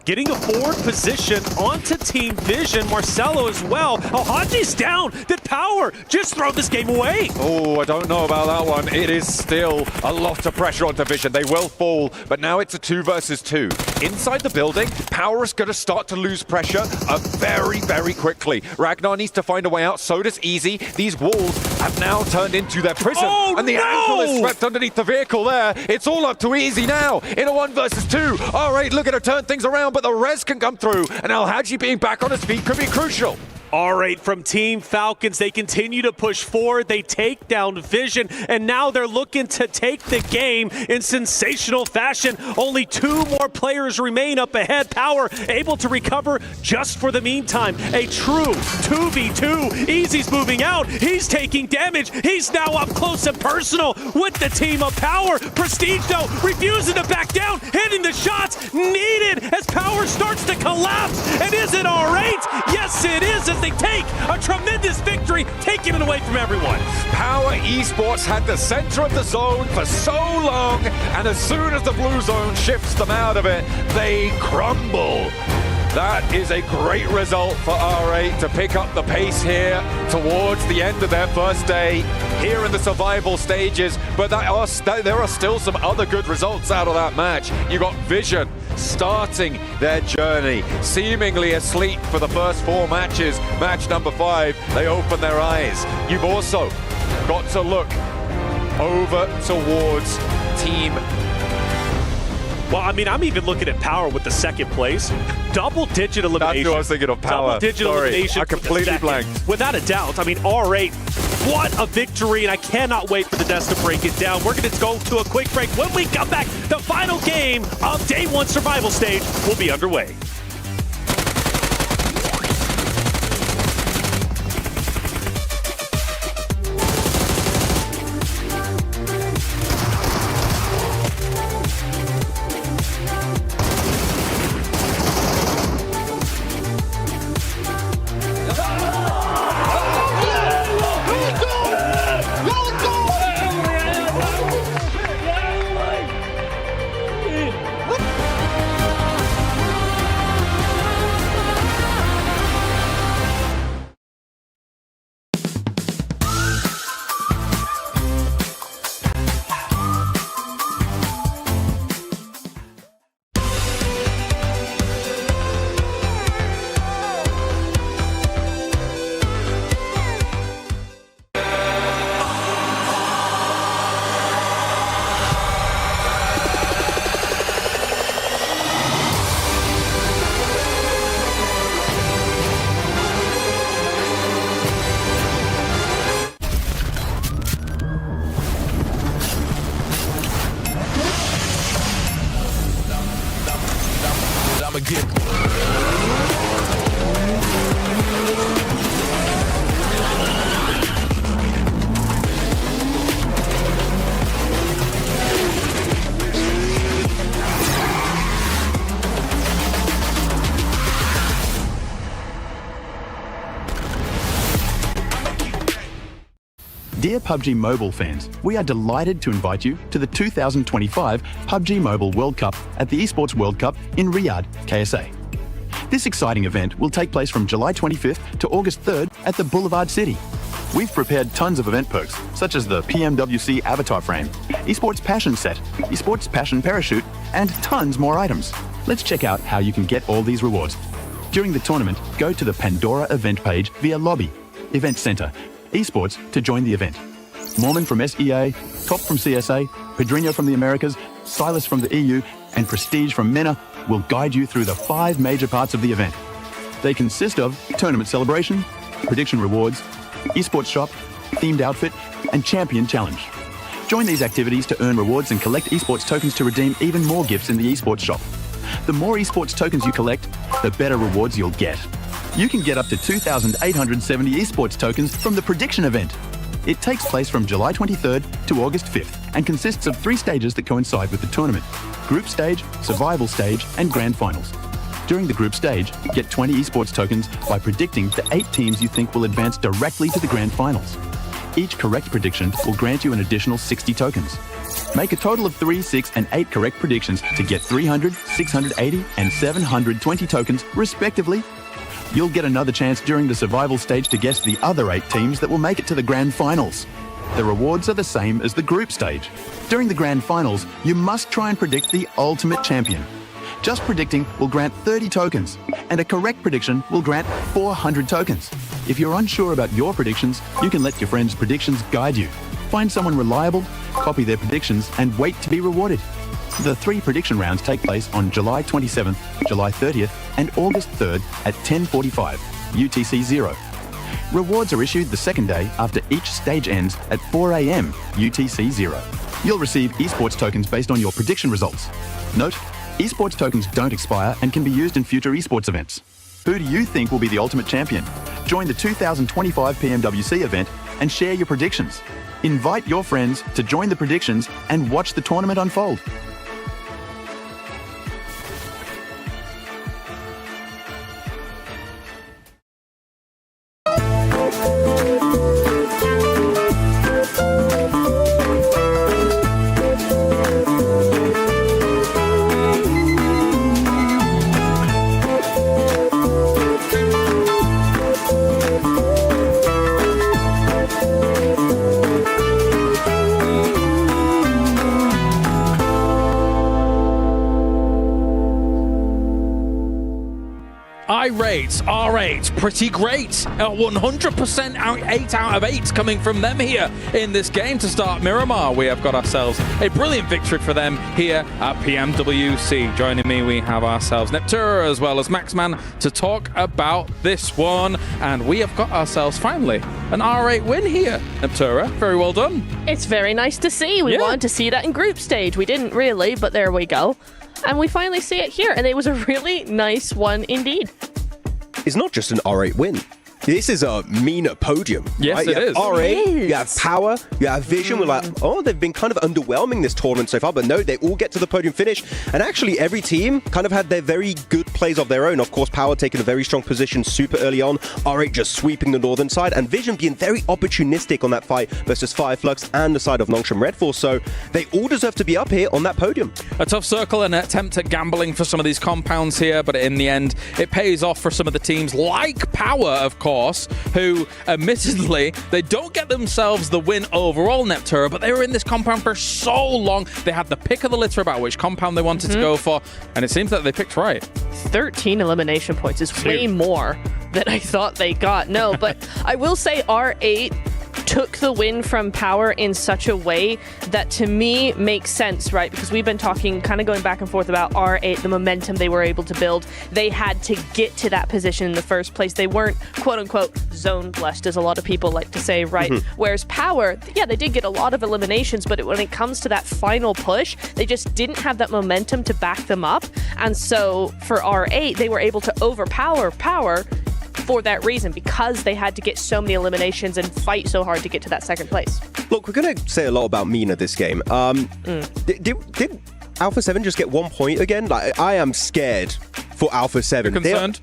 Getting a forward position onto Team Vision. Marcelo as well. Al-Haji's down. Did Power just throw this game away? Oh, I don't know about that one. It is still a lot of pressure onto Vision. They will fall, but now it's a 2 versus 2. Inside the building, Power is going to start to lose pressure very, very quickly. Ragnar needs to find a way out. So does Easy. These walls have now turned into their prison. Oh, and the ankle is swept underneath the vehicle there. It's all up to Easy now in a 1 versus 2. All right, look at her turn things around, but the res can come through, and Al-Haji being back on his feet could be crucial. All right, from Team Falcons, they continue to push forward. They take down Vision, and now they're looking to take the game in sensational fashion. Only 2 more players remain up ahead. Power able to recover just for the meantime. A true 2v2. Easy's moving out. He's taking damage. He's now up close and personal with the team of Power. Prestige, though, refusing to back down, hitting the shots needed as Power starts to collapse. And is it R8? Yes, it is. They take a tremendous victory, taking it away from everyone. Power Esports had the center of the zone for so long, and as soon as the blue zone shifts them out of it, they crumble. That is a great result for R8 to pick up the pace here towards the end of their first day here in the survival stages, but there are still some other good results out of that match. You got Vision starting their journey, seemingly asleep for the first 4 matches. Match number 5, they open their eyes. You've also got to look over towards Team. Well, I mean, I'm even looking at Power with the 2nd place. Double-digit elimination. That's what I was thinking of, Power. Double-digit elimination. I completely blanked. Without a doubt. I mean, R8, what a victory, and I cannot wait for the Nest to break it down. We're going to go to a quick break. When we come back, the final game of Day 1 Survival Stage will be underway. Dear PUBG Mobile fans, we are delighted to invite you to the 2025 PUBG Mobile World Cup at the ESPORTS World Cup in Riyadh, KSA. This exciting event will take place from July 25th to August 3rd at the Boulevard City. We've prepared tons of event perks, such as the PMWC avatar frame, ESPORTS Passion Set, ESPORTS Passion Parachute, and tons more items. Let's check out how you can get all these rewards. During the tournament, go to the Pandora event page via Lobby, Event Center, Esports to join the event. Mormon from SEA, Top from CSA, Pedrinho from the Americas, Silas from the EU, and Prestige from MENA will guide you through the 5 major parts of the event. They consist of tournament celebration, prediction rewards, esports shop, themed outfit, and champion challenge. Join these activities to earn rewards and collect esports tokens to redeem even more gifts in the esports shop. The more esports tokens you collect, the better rewards you'll get. You can get up to 2,870 esports tokens from the prediction event. It takes place from July 23rd to August 5th and consists of 3 stages that coincide with the tournament: Group Stage, Survival Stage, and Grand Finals. During the group stage, get 20 esports tokens by predicting the 8 teams you think will advance directly to the Grand Finals. Each correct prediction will grant you an additional 60 tokens. Make a total of 3, 6, and 8 correct predictions to get 300, 680, and 720 tokens, respectively. You'll get another chance during the survival stage to guess the other 8 teams that will make it to the Grand Finals. The rewards are the same as the group stage. During the Grand Finals, you must try and predict the ultimate champion. Just predicting will grant 30 tokens, and a correct prediction will grant 400 tokens. If you're unsure about your predictions, you can let your friends' predictions guide you. Find someone reliable, copy their predictions, and wait to be rewarded. The 3 prediction rounds take place on July 27th, July 30th, and August 3rd at 10:45 UTC 0. Rewards are issued the second day after each stage ends at 4 a.m. UTC 0. You'll receive esports tokens based on your prediction results. Note, esports tokens don't expire and can be used in future esports events. Who do you think will be the ultimate champion? Join the 2025 PMWC event and share your predictions. Invite your friends to join the predictions and watch the tournament unfold. R8, pretty great. 100% 8 out of 8 coming from them here in this game to start Miramar. We have got ourselves a brilliant victory for them here at PMWC. Joining me, we have ourselves Neptura as well as Maxman to talk about this one. And we have got ourselves finally an R8 win here. Neptura, very well done. It's very nice to see. We wanted to see that in group stage. We didn't really, but there we go. And we finally see it here, and it was a really nice one indeed. It's not just an R8 win. This is a meaner podium. Yes, right? it is. R8, you have Power, you have Vision. We're like, oh, they've been kind of underwhelming this tournament so far, but no, they all get to the podium finish. And actually, every team kind of had their very good plays of their own. Of course, Power taking a very strong position super early on. R8 just sweeping the northern side, and Vision being very opportunistic on that fight versus Fireflux and the side of Nongshim Red Force. So they all deserve to be up here on that podium. A tough circle and an attempt at gambling for some of these compounds here, but in the end, it pays off for some of the teams like Power, of course, who admittedly, they don't get themselves the win overall, Neptura, but they were in this compound for so long. They had the pick of the litter about which compound they wanted to go for, and it seems that they picked right. 13 elimination points is way more than I thought they got. No, but I will say R8 took the win from Power in such a way that to me makes sense, right? Because we've been talking, kind of going back and forth about R8, the momentum they were able to build. They had to get to that position in the first place. They weren't, quote unquote, zone blessed, as a lot of people like to say, right? Whereas Power, yeah, they did get a lot of eliminations, but when it comes to that final push, they just didn't have that momentum to back them up. And so for R8, they were able to overpower Power for that reason, because they had to get so many eliminations and fight so hard to get to that second place. Look, we're going to say a lot about Mina this game. Did Alpha 7 just get 1 point again? Like, I am scared for Alpha 7. You're concerned?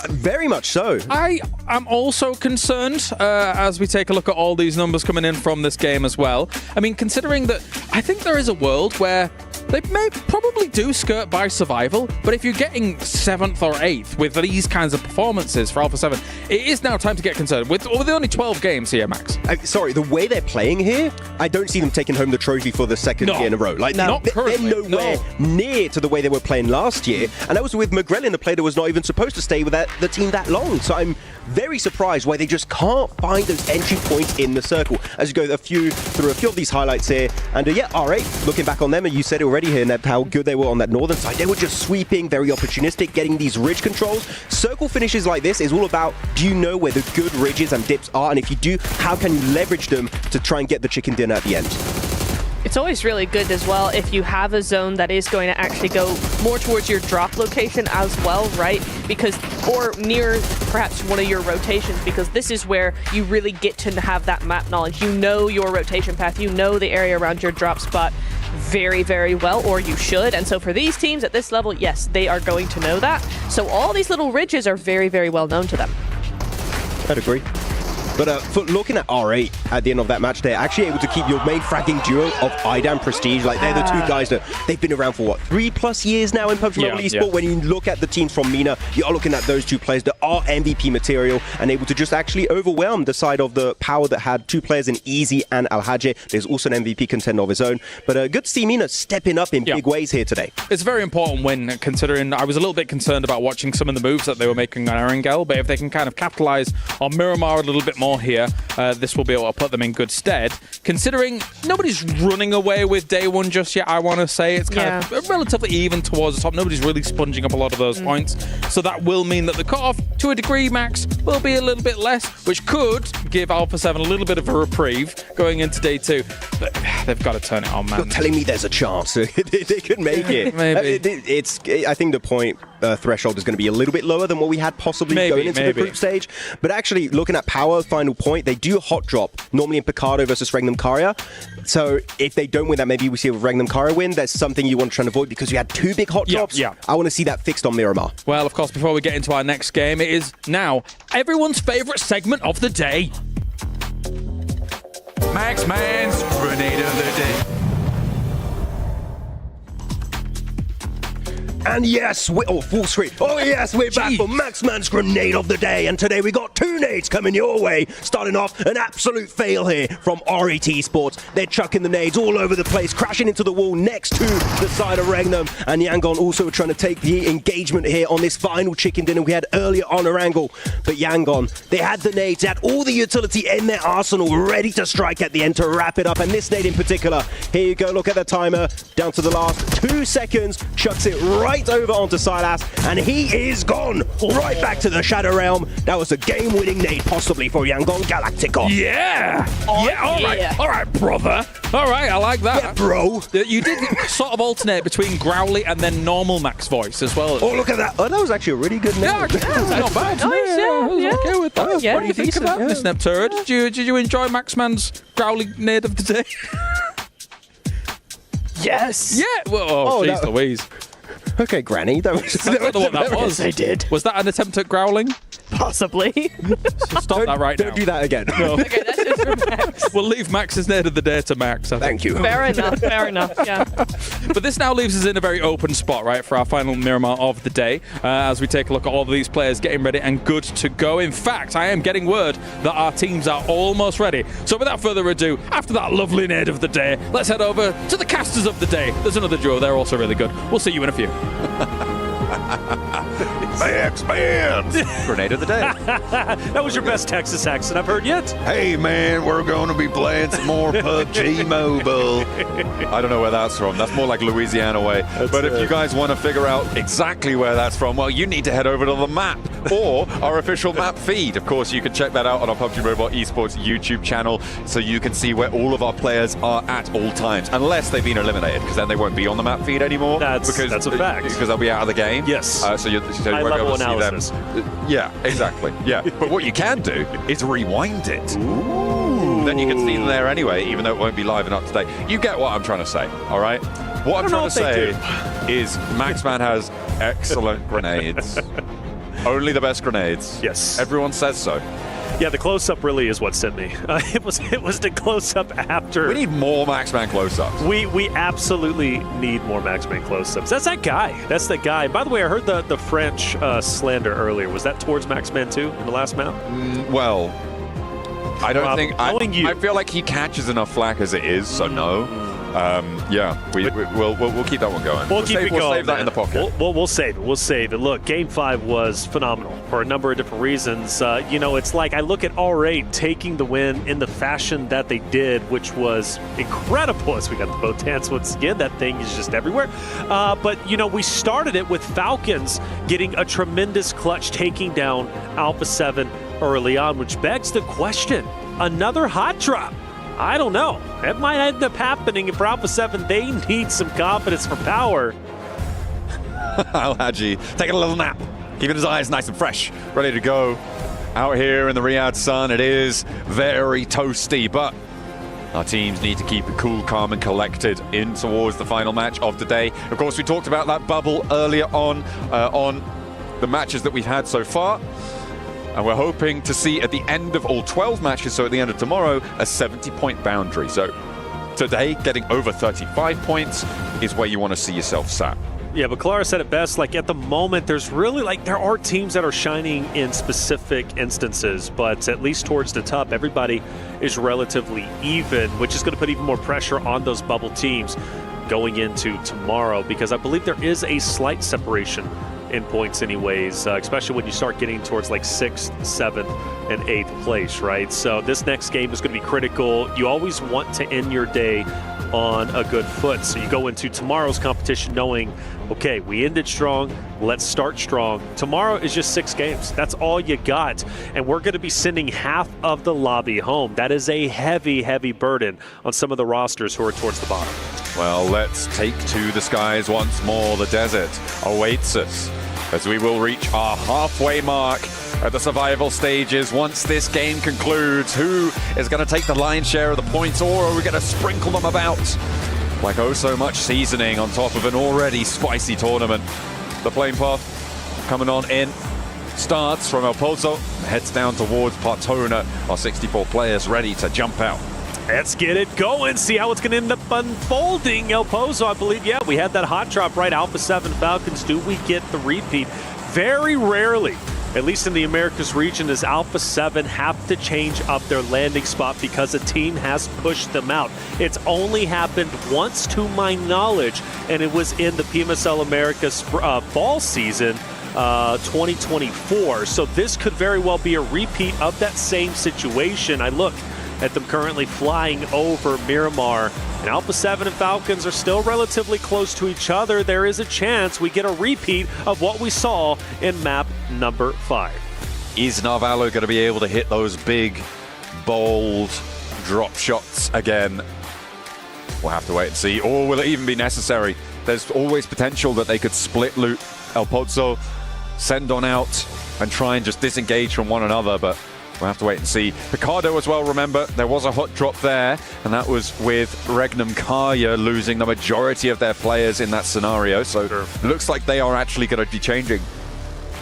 Very much so. I am also concerned as we take a look at all these numbers coming in from this game as well. I mean, considering that I think there is a world where they may probably do skirt by survival, but if you're getting 7th or 8th with these kinds of performances for Alpha 7, it is now time to get concerned. With only 12 games here, Max. Sorry, the way they're playing here, I don't see them taking home the trophy for the second year in a row. Like, not currently. They're nowhere near to the way they were playing last year, and that was with Magrelin, a player that was not even supposed to stay with the team that long. So I'm very surprised why they just can't find those entry points in the circle. As you go through a few of these highlights here, and yeah, R8, looking back on them, and you said it already here, Neb, how good they were on that northern side. They were just sweeping, very opportunistic, getting these ridge controls. Circle finishes like this is all about, do you know where the good ridges and dips are? And if you do, how can you leverage them to try and get the chicken dinner at the end? It's always really good as well if you have a zone that is going to actually go more towards your drop location as well, right? Because, or near perhaps one of your rotations, because this is where you really get to have that map knowledge. You know your rotation path, you know the area around your drop spot very, very well, or you should. And so for these teams at this level, yes, they are going to know that. So all these little ridges are very, very well known to them. I'd agree. But for looking at R8 at the end of that match, they're actually able to keep your main fragging duo of Ida and Prestige. Like, they're the two guys that they've been around for, what, 3+ years now in PUBG Mobile Esport? When you look at the teams from MENA, you are looking at those two players that are MVP material and able to just actually overwhelm the side of the Power that had two players in Easy and Alhaji. There's also an MVP contender of his own. But good to see MENA stepping up in big ways here today. It's a very important win, considering I was a little bit concerned about watching some of the moves that they were making on Erangel, but if they can kind of capitalize on Miramar a little bit more here, this will be able to put them in good stead. Considering nobody's running away with day one just yet, I want to say. It's kind of relatively even towards the top. Nobody's really sponging up a lot of those points. So that will mean that the cutoff, to a degree, Max, will be a little bit less, which could give Alpha 7 a little bit of a reprieve going into day 2. But they've got to turn it on, man. You're telling me there's a chance they could make it. Maybe. I think the point threshold is going to be a little bit lower than what we had possibly going into the group stage. But actually, looking at Power, final point, they do hot drop, normally in Picardo versus Regnum Karya. So if they don't win that, maybe we see a Regnum Karya win. That's something you want to try and avoid because you had 2 big hot drops. I want to see that fixed on Miramar. Well, of course, before we get into our next game, it is now everyone's favorite segment of the day. Max Man's Grenade of the Day. And yes, full screen. Oh yes, we're back for Maxman's Grenade of the Day. And today we got 2 nades coming your way. Starting off, an absolute fail here from RET Esports. They're chucking the nades all over the place, crashing into the wall next to the side of Regnum. And Yangon also trying to take the engagement here on this final chicken dinner we had earlier on Erangel. But Yangon, they had the nades, they had all the utility in their arsenal ready to strike at the end to wrap it up. And this nade in particular, here you go, look at the timer, down to the last 2 seconds, chucks it right over onto Silas, and he is gone right back to the Shadow Realm. That was a game-winning nade, possibly for Yangon Galacticon. All right, brother. All right, I like that. Yeah, bro. You did sort of alternate between growly and then normal Max voice as well. Oh, look at that. Oh, that was actually a really good nade. Not bad. I was okay with that. What do you think about this, Neptura? Did you enjoy Maxman's growly nade of the day? Yes. Yeah. Well, jeez Louise. Okay, Granny. That was I don't know what that was. They did. Was that an attempt at growling? Possibly. So stop that right now. Don't do that again. No. Okay, that's just for Max. We'll leave Max's nade of the day to Max. Thank you. Fair enough, yeah. But this now leaves us in a very open spot, right, for our final Miramar of the day, as we take a look at all of these players getting ready and good to go. In fact, I am getting word that our teams are almost ready. So without further ado, after that lovely nade of the day, let's head over to the casters of the day. There's another duo, they're also really good. We'll see you in a few. Max-Man! Grenade of the day. That was your best Texas accent I've heard yet. Hey, man, we're going to be playing some more PUBG Mobile. I don't know where that's from. That's more like Louisiana way. But if you guys want to figure out exactly where that's from, well, you need to head over to the map or our official map feed. Of course, you can check that out on our PUBG Mobile Esports YouTube channel so you can see where all of our players are at all times, unless they've been eliminated, because then they won't be on the map feed anymore. That's a fact. Because they'll be out of the game. Yes. So you won't be able to see them. Yeah, exactly. Yeah. But what you can do is rewind it. Ooh. Then you can see them there anyway, even though it won't be live and up to date. You get what I'm trying to say, all right? What I'm trying to say is Maxman has excellent grenades. Only the best grenades. Yes. Everyone says so. Yeah, the close-up really is what sent me. It was the close-up after. We need more Maxman close-ups. We absolutely need more Maxman close-ups. That's that guy. That's the guy. By the way, I heard the French slander earlier. Was that towards Maxman too in the last map? Well, I don't think. I feel like he catches enough flack as it is, so no. Yeah, we'll keep that one going. We'll keep it going. We'll save that in the pocket. We'll save it. We'll save it. Look, Game 5 was phenomenal for a number of different reasons. It's like I look at R8 taking the win in the fashion that they did, which was incredible. As we got the Botans once again, that thing is just everywhere. But we started it with Falcons getting a tremendous clutch, taking down Alpha 7 early on, which begs the question: another hot drop. I don't know. It might end up happening for Alpha 7. They need some confidence for power. Al-Haji taking a little nap, keeping his eyes nice and fresh, ready to go. Out here in the Riyadh sun, it is very toasty, but our teams need to keep it cool, calm, and collected in towards the final match of the day. Of course, we talked about that bubble earlier on the matches that we've had so far. And we're hoping to see at the end of all 12 matches, so at the end of tomorrow, a 70-point boundary. So today, getting over 35 points is where you want to see yourself sat. Yeah, but Clara said it best, like at the moment, there's really there are teams that are shining in specific instances, but at least towards the top, everybody is relatively even, which is going to put even more pressure on those bubble teams going into tomorrow, because I believe there is a slight separation in points anyways, especially when you start getting towards like 6th, 7th, and 8th place, right? So this next game is going to be critical. You always want to end your day on a good foot. So you go into tomorrow's competition knowing, okay, we ended strong, let's start strong. Tomorrow is just 6 games. That's all you got. And we're going to be sending half of the lobby home. That is a heavy, heavy burden on some of the rosters who are towards the bottom. Well, let's take to the skies once more. The desert awaits us as we will reach our halfway mark at the survival stages. Once this game concludes, who is going to take the lion's share of the points, or are we going to sprinkle them about like oh so much seasoning on top of an already spicy tournament? The plane path coming on in starts from El Pozo, heads down towards Partona. Our 64 players ready to jump out. Let's get it going, see how it's going to end up unfolding. El Pozo, I believe, yeah, we had that hot drop, right? Alpha 7 Falcons, do we get the repeat? Very rarely, at least in the Americas region, does Alpha 7 have to change up their landing spot because a team has pushed them out. It's only happened once to my knowledge, and it was in the PMSL Americas fall season 2024. So this could very well be a repeat of that same situation. I look at them currently flying over Miramar, and Alpha 7 and Falcons are still relatively close to each other. There is a chance we get a repeat of what we saw in map number 5. Is Narvalo going to be able to hit those big, bold drop shots again? We'll have to wait and see. Or will it even be necessary? There's always potential that they could split loot El Pozo, send on out, and try and just disengage from one another, but we'll have to wait and see. Picardo as well, remember, there was a hot drop there, and that was with Regnum Kaya losing the majority of their players in that scenario. So it looks like they are actually going to be changing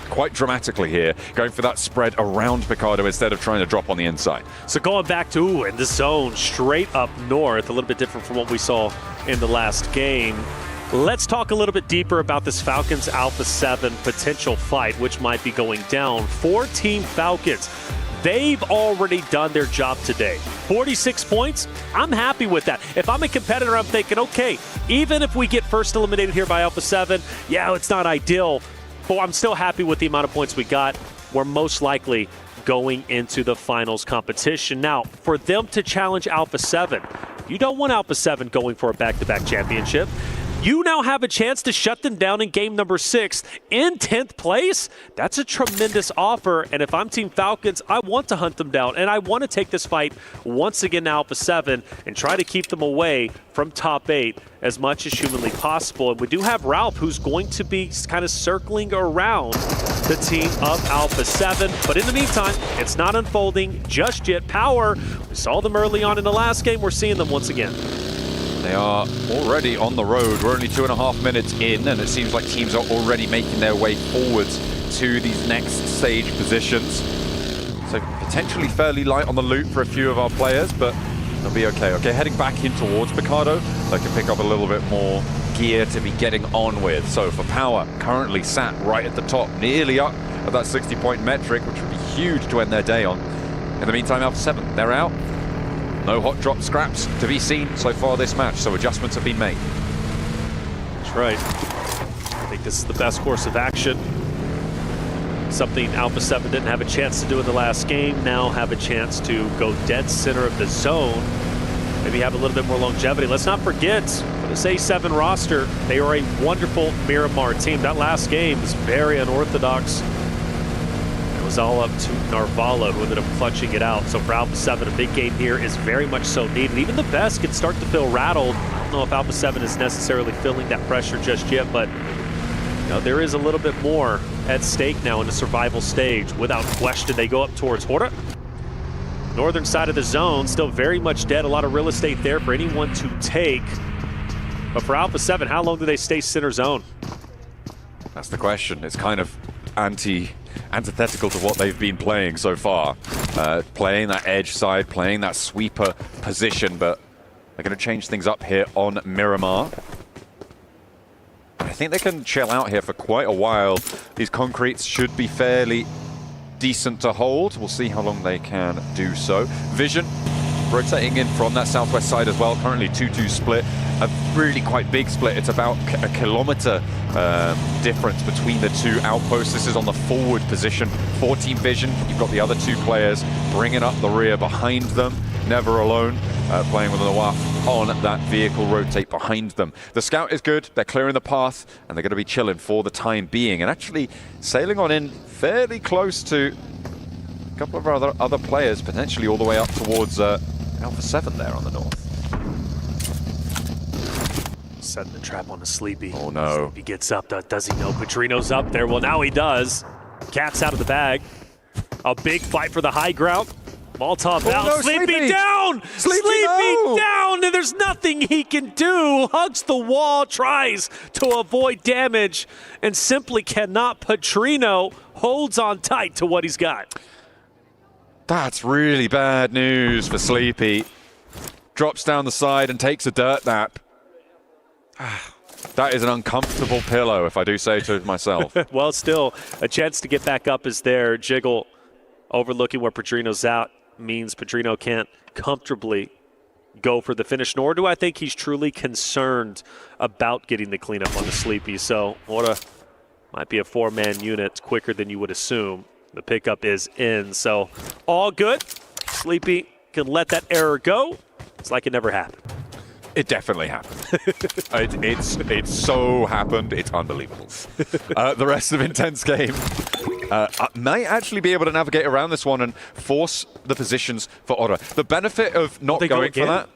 quite dramatically here, going for that spread around Picardo instead of trying to drop on the inside. So going back to in the zone, straight up north, a little bit different from what we saw in the last game. Let's talk a little bit deeper about this Falcons Alpha 7 potential fight, which might be going down for Team Falcons. They've already done their job today. 46 points, I'm happy with that. If I'm a competitor, I'm thinking, okay, even if we get first eliminated here by Alpha 7, yeah, it's not ideal, but I'm still happy with the amount of points we got. We're most likely going into the finals competition. Now, for them to challenge Alpha 7, you don't want Alpha 7 going for a back-to-back championship. You now have a chance to shut them down in game number 6 in 10th place. That's a tremendous offer, and if I'm Team Falcons, I want to hunt them down, and I want to take this fight once again to Alpha 7 and try to keep them away from top 8 as much as humanly possible. And we do have Ralph, who's going to be kind of circling around the team of Alpha 7. But in the meantime, it's not unfolding just yet. Power, we saw them early on in the last game. We're seeing them once again. They are already on the road. We're only 2.5 minutes in, and it seems like teams are already making their way forwards to these next stage positions. So potentially fairly light on the loot for a few of our players, but they'll be okay. Okay, heading back in towards Picardo. They can pick up a little bit more gear to be getting on with. So for Power, currently sat right at the top, nearly up at that 60-point metric, which would be huge to end their day on. In the meantime, Alpha 7, they're out. No hot drop scraps to be seen so far this match, so adjustments have been made. That's right. I think this is the best course of action. Something Alpha 7 didn't have a chance to do in the last game, now have a chance to go dead center of the zone. Maybe have a little bit more longevity. Let's not forget, for this A7 roster, they are a wonderful Miramar team. That last game was very unorthodox. was all up to Narvala, who ended up clutching it out. So for Alpha 7, a big game here is very much so needed. Even the best can start to feel rattled. I don't know if Alpha 7 is necessarily feeling that pressure just yet, but there is a little bit more at stake now in the survival stage. Without question, they go up towards Horta. Northern side of the zone, still very much dead. A lot of real estate there for anyone to take. But for Alpha 7, how long do they stay center zone? That's the question. It's kind of antithetical to what they've been playing so far. Playing that edge side, playing that sweeper position, but they're going to change things up here on Miramar. I think they can chill out here for quite a while. These concretes should be fairly decent to hold. We'll see how long they can do so. Vision rotating in from that southwest side as well. Currently 2-2 split, a really quite big split. It's about a kilometer difference between the two outposts. This is on the forward position for Team Vision. You've got the other two players bringing up the rear behind them. Never alone, playing with a Nawaf on that vehicle rotate behind them. The scout is good, they're clearing the path, and they're going to be chilling for the time being, and actually sailing on in fairly close to a couple of our other players, potentially all the way up towards Alpha 7 there on the north. Setting the trap on a Sleepy. Oh no. Sleepy gets up, does he know Petrino's up there? Well, now he does. Cat's out of the bag. A big fight for the high ground. Molotov out, no, Sleepy down! Sleepy down, and there's nothing he can do. Hugs the wall, tries to avoid damage, and simply cannot. Petrino holds on tight to what he's got. That's really bad news for Sleepy. Drops down the side and takes a dirt nap. That is an uncomfortable pillow, if I do say so myself. Well, still, a chance to get back up is there. Jiggle overlooking where Petrino's out means Petrino can't comfortably go for the finish, nor do I think he's truly concerned about getting the cleanup on the Sleepy. So might be a four-man unit quicker than you would assume. The pickup is in, so all good. Sleepy can let that error go. It's like it never happened. It definitely happened. It's so happened. It's unbelievable. The rest of Intense Game might actually be able to navigate around this one and force the positions for Order. The benefit of not going for that.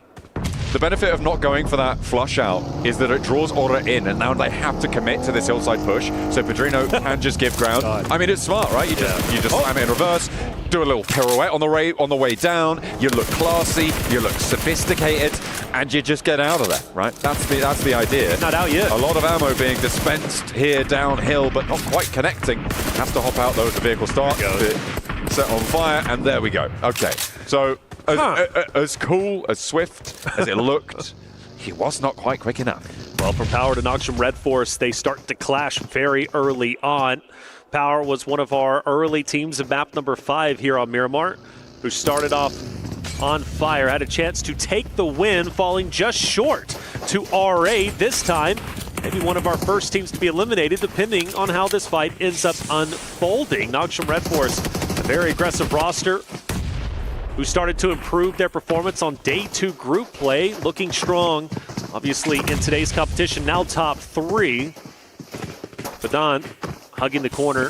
The benefit of not going for that flush out is that it draws Order in, and now they have to commit to this hillside push. So Petrino can just give ground. I mean, it's smart, right? You just slam it in reverse, do a little pirouette on the way down. You look classy, you look sophisticated, and you just get out of there, right? That's the idea. Not out yet. A lot of ammo being dispensed here downhill, but not quite connecting. Have to hop out though as the vehicle starts to set on fire, and there we go. Okay, so. As cool, as swift as it looked, he was not quite quick enough. Well, from Power to Noxium Red Force, they start to clash very early on. Power was one of our early teams of map number 5 here on Miramar, who started off on fire, had a chance to take the win, falling just short to R8 this time. Maybe one of our first teams to be eliminated, depending on how this fight ends up unfolding. Noxium Red Force, a very aggressive roster, who started to improve their performance on day 2 group play, looking strong, obviously, in today's competition, now top 3. Badan hugging the corner.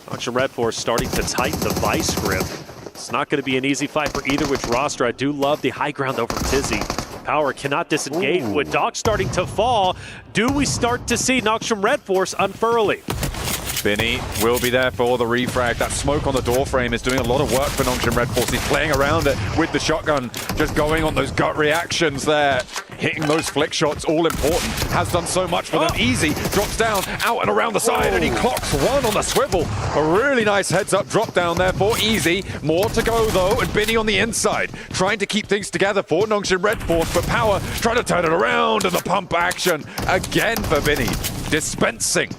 Noxium Red Force starting to tighten the vice grip. It's not going to be an easy fight for either which roster. I do love the high ground over Tizzy. Power cannot disengage. With Doc starting to fall, do we start to see Noxium Red Force unfurling? Binny will be there for the refrag. That smoke on the door frame is doing a lot of work for Noxium Red Force. He's playing around it with the shotgun, just going on those gut reactions there. Hitting those flick shots, all important. Has done so much for them. Easy, drops down, out and around the side, and he clocks one on the swivel. A really nice heads-up drop down there for Easy. More to go, though, and Binny on the inside, trying to keep things together for Noxium Red Force, but Power trying to turn it around, and the pump action again for Binny. Dispensing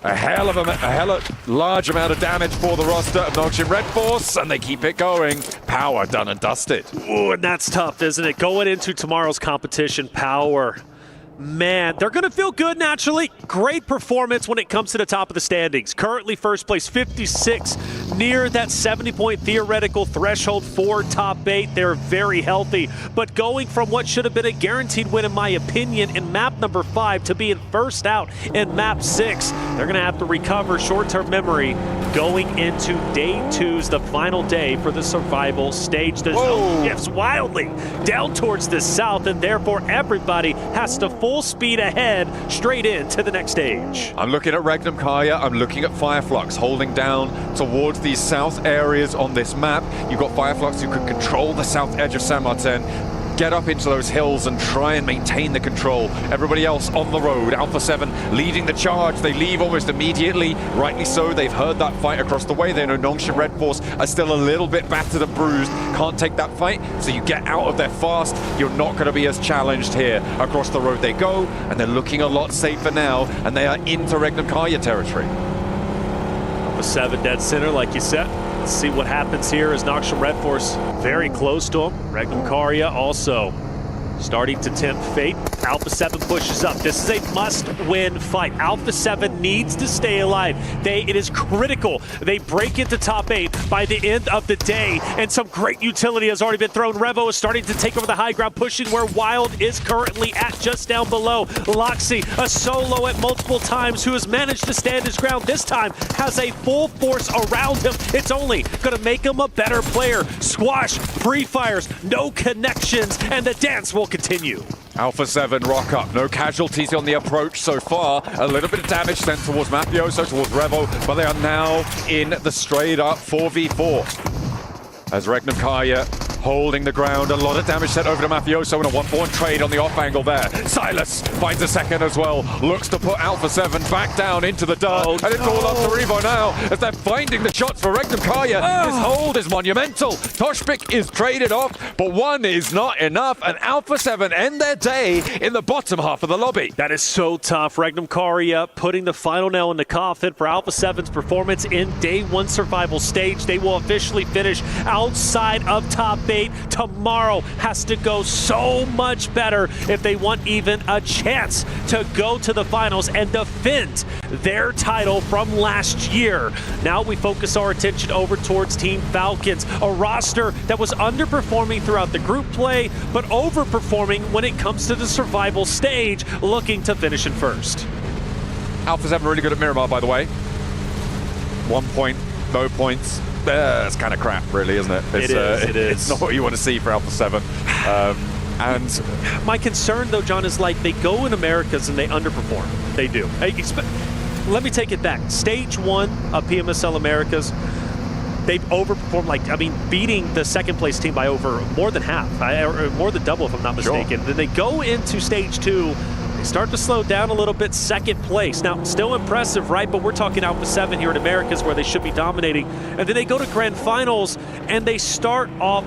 a hell of large amount of damage for the roster of Noxium Red Force, and they keep it going. Power done and dusted. Ooh, and that's tough, isn't it? Going into tomorrow's competition, Power, man, they're going to feel good naturally. Great performance when it comes to the top of the standings. Currently first place, 56 near that 70-point theoretical threshold for top 8. They're very healthy, but going from what should have been a guaranteed win, in my opinion, in map number 5 to being first out in map 6, they're going to have to recover short-term memory going into day 2's the final day for the survival stage. The zone shifts wildly down towards the south, and therefore everybody has to full speed ahead straight into the next stage. I'm looking at Regnum Kaya, I'm looking at Fireflux holding down towards these south areas on this map. You've got Fireflux who can control the south edge of Saint Martin, get up into those hills and try and maintain the control. Everybody else on the road. Alpha 7 leading the charge. They leave almost immediately. Rightly so. They've heard that fight across the way. They know Nongshim Red Force are still a little bit battered and bruised. Can't take that fight. So you get out of there fast. You're not going to be as challenged here. Across the road they go. And they're looking a lot safer now. And they are into Regnum Kaya territory. Alpha 7 dead center, like you said. Let's see what happens here as Nongshim Red Force very close to him. Regnum Kaya also starting to tempt fate. Alpha 7 pushes up. This is a must-win fight. Alpha 7 needs to stay alive. It is critical they break into top 8 by the end of the day, and some great utility has already been thrown. Revo is starting to take over the high ground, pushing where Wild is currently at, just down below. Loxy, a solo at multiple times, who has managed to stand his ground. This time has a full force around him. It's only going to make him a better player. Squash, pre-fires, no connections, and the dance will continue. Alpha 7 rock up, no casualties on the approach so far. A little bit of damage sent towards Mafioso, towards Revo, but they are now in the straight up 4v4. As Regnum Kaya holding the ground, a lot of damage sent over to Mafioso and a 1-4 trade on the off angle there. Silas finds a second as well, looks to put Alpha 7 back down into the dirt, and it's all up to Revo now as they're finding the shots for Regnum Kaya. His hold is monumental. Toshpik is traded off, but one is not enough, and Alpha 7 end their day in the bottom half of the lobby. That is so tough. Regnum Kaya putting the final nail in the coffin for Alpha 7's performance in day 1 survival stage. They will officially finish outside of top 8. Tomorrow has to go so much better if they want even a chance to go to the finals and defend their title from last year. Now we focus our attention over towards Team Falcons, a roster that was underperforming throughout the group play, but overperforming when it comes to the survival stage, looking to finish in first. Alpha 7 really good at Miramar, by the way. 1 point, no points. It's kind of crap, really, isn't it? It is. It's not what you want to see for Alpha 7. And my concern, though, John, is like they go in Americas and they underperform. They do. Let me take it back. Stage 1 of PMSL Americas, they've overperformed, beating the second place team by over more than half, or more than double, if I'm not mistaken. Then they go into stage 2. They start to slow down a little bit, second place. Now, still impressive, right? But we're talking Alpha 7 here in Americas where they should be dominating. And then they go to grand finals and they start off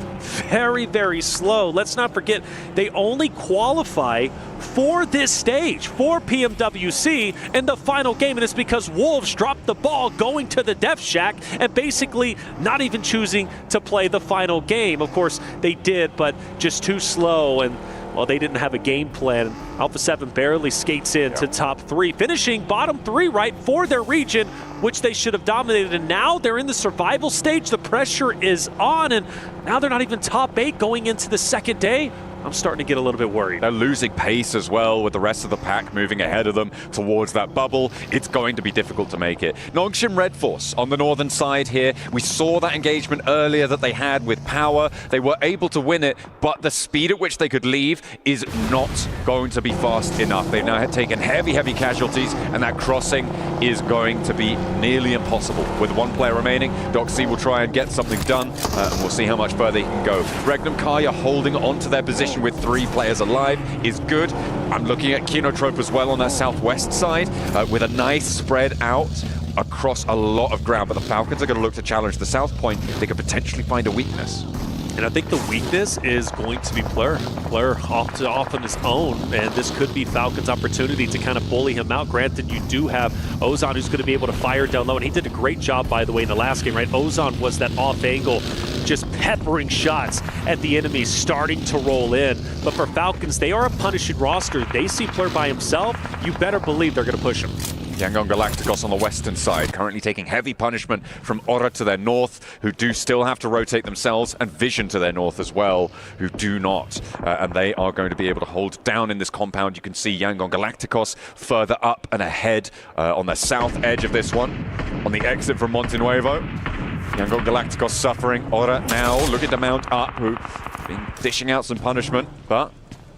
very, very slow. Let's not forget, they only qualify for this stage, for PMWC in the final game. And it's because Wolves dropped the ball going to the Death Shack and basically not even choosing to play the final game. Of course, they did, but just too slow. And well, they didn't have a game plan. Alpha 7 barely skates in to top 3, finishing bottom 3, right, for their region, which they should have dominated. And now they're in the survival stage. The pressure is on, and now they're not even top 8 going into the second day. I'm starting to get a little bit worried. They're losing pace as well with the rest of the pack moving ahead of them towards that bubble. It's going to be difficult to make it. Nongshim Red Force on the northern side here. We saw that engagement earlier that they had with Power. They were able to win it, but the speed at which they could leave is not going to be fast enough. They've now taken heavy, heavy casualties, and that crossing is going to be nearly impossible. With one player remaining, Doxy will try and get something done, and we'll see how much further he can go. Regnum Kaya holding on to their position with 3 players alive is good. I'm looking at Kinotrope as well on that southwest side with a nice spread out across a lot of ground, but the Falcons are going to look to challenge the south point. They could potentially find a weakness. And I think the weakness is going to be Plur. Plur off on his own, and this could be Falcon's opportunity to kind of bully him out. Granted, you do have Ozan who's going to be able to fire down low, and he did a great job, by the way, in the last game, right? Ozan was that off angle, just peppering shots at the enemy, starting to roll in. But for Falcons, they are a punishing roster. They see Plur by himself, you better believe they're going to push him. Yangon Galacticos on the western side, currently taking heavy punishment from Aura to their north, who do still have to rotate themselves, and Vision to their north as well, who do not. And they are going to be able to hold down in this compound. You can see Yangon Galacticos further up and ahead on the south edge of this one, on the exit from Monte Nuevo. Yangon Galacticos suffering. Aura now looking to mount up, who've been dishing out some punishment, but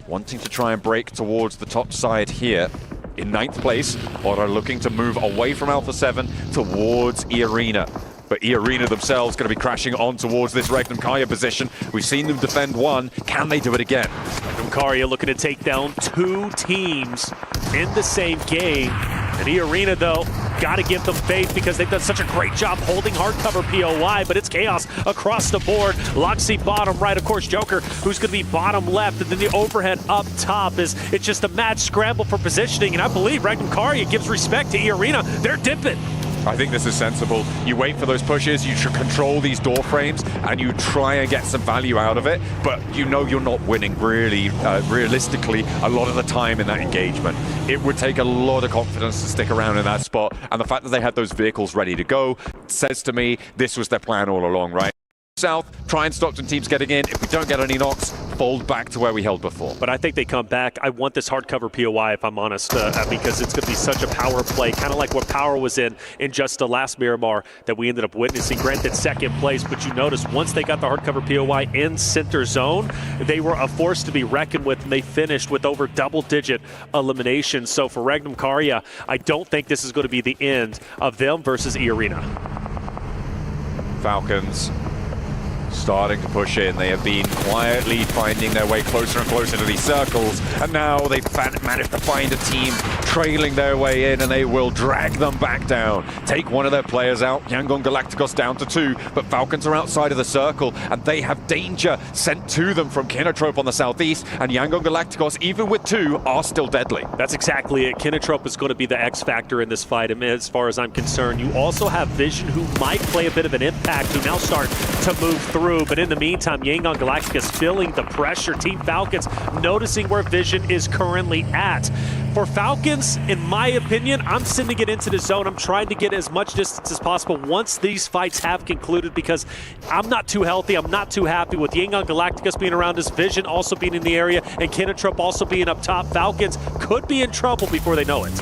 wanting to try and break towards the top side here. In 9th place, Aura looking to move away from Alpha 7 towards E-Arena. But E-Arena themselves going to be crashing on towards this Regnum Karya position. We've seen them defend one. Can they do it again? Regnum Karya looking to take down 2 teams in the same game. And E-Arena, though, got to give them faith because they've done such a great job holding hardcover POI, but it's chaos across the board. Loxy bottom right, of course, Joker, who's going to be bottom left, and then the overhead up top is it's just a mad scramble for positioning, and I believe Regnum Karya gives respect to E-Arena. They're dipping. I think this is sensible. You wait for those pushes, you should control these door frames, and you try and get some value out of it, but you know you're not winning really, realistically, a lot of the time in that engagement. It would take a lot of confidence to stick around in that spot, and the fact that they had those vehicles ready to go says to me this was their plan all along, right? South, try and stop some teams getting in. If we don't get any knocks, fold back to where we held before. But I think they come back. I want this hardcover POI, if I'm honest, because it's going to be such a power play, kind of like what Power was in just the last Miramar that we ended up witnessing. Granted, 2nd place, but you notice once they got the hardcover POI in center zone, they were a force to be reckoned with, and they finished with over double-digit eliminations. So for Regnum Karya, I don't think this is going to be the end of them versus E-Arena. Falcons starting to push in. They have been quietly finding their way closer and closer to these circles, and now they've managed to find a team trailing their way in, and they will drag them back down. Take one of their players out. Yangon Galacticos down to 2, but Falcons are outside of the circle, and they have danger sent to them from Kinotrope on the southeast, and Yangon Galacticos, even with 2, are still deadly. That's exactly it. Kinotrope is going to be the X factor in this fight, as far as I'm concerned. You also have Vision, who might play a bit of an impact, who now start to move through. But in the meantime, Yangon Galacticos feeling the pressure. Team Falcons noticing where Vision is currently at. For Falcons, in my opinion, I'm sending it into the zone. I'm trying to get as much distance as possible once these fights have concluded, because I'm not too healthy. I'm not too happy with Yangon Galacticos being around us, Vision also being in the area, and Kinotrope also being up top. Falcons could be in trouble before they know it.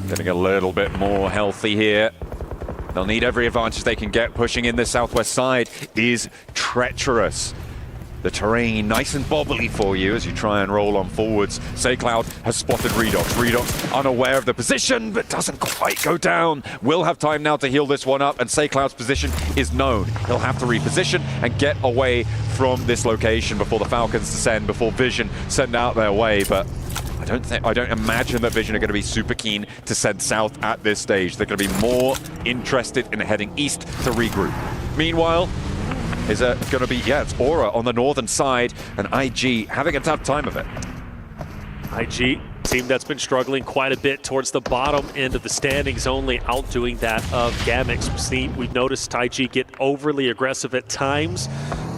Getting a little bit more healthy here. They'll need every advantage they can get. Pushing in the southwest side is treacherous. The terrain nice and bobbly for you as you try and roll on forwards. SayCloud has spotted Redox. Redox unaware of the position, but doesn't quite go down. Will have time now to heal this one up, and SayCloud's position is known. He'll have to reposition and get away from this location before the Falcons descend, before Vision send out their way, but I don't imagine that Vision are going to be super keen to send south at this stage. They're going to be more interested in heading east to regroup. Meanwhile, is it going to be, it's Aura on the northern side, and IG having a tough time of it. IG, team that's been struggling quite a bit towards the bottom end of the standings, only outdoing that of Gamix. We've noticed IG get overly aggressive at times,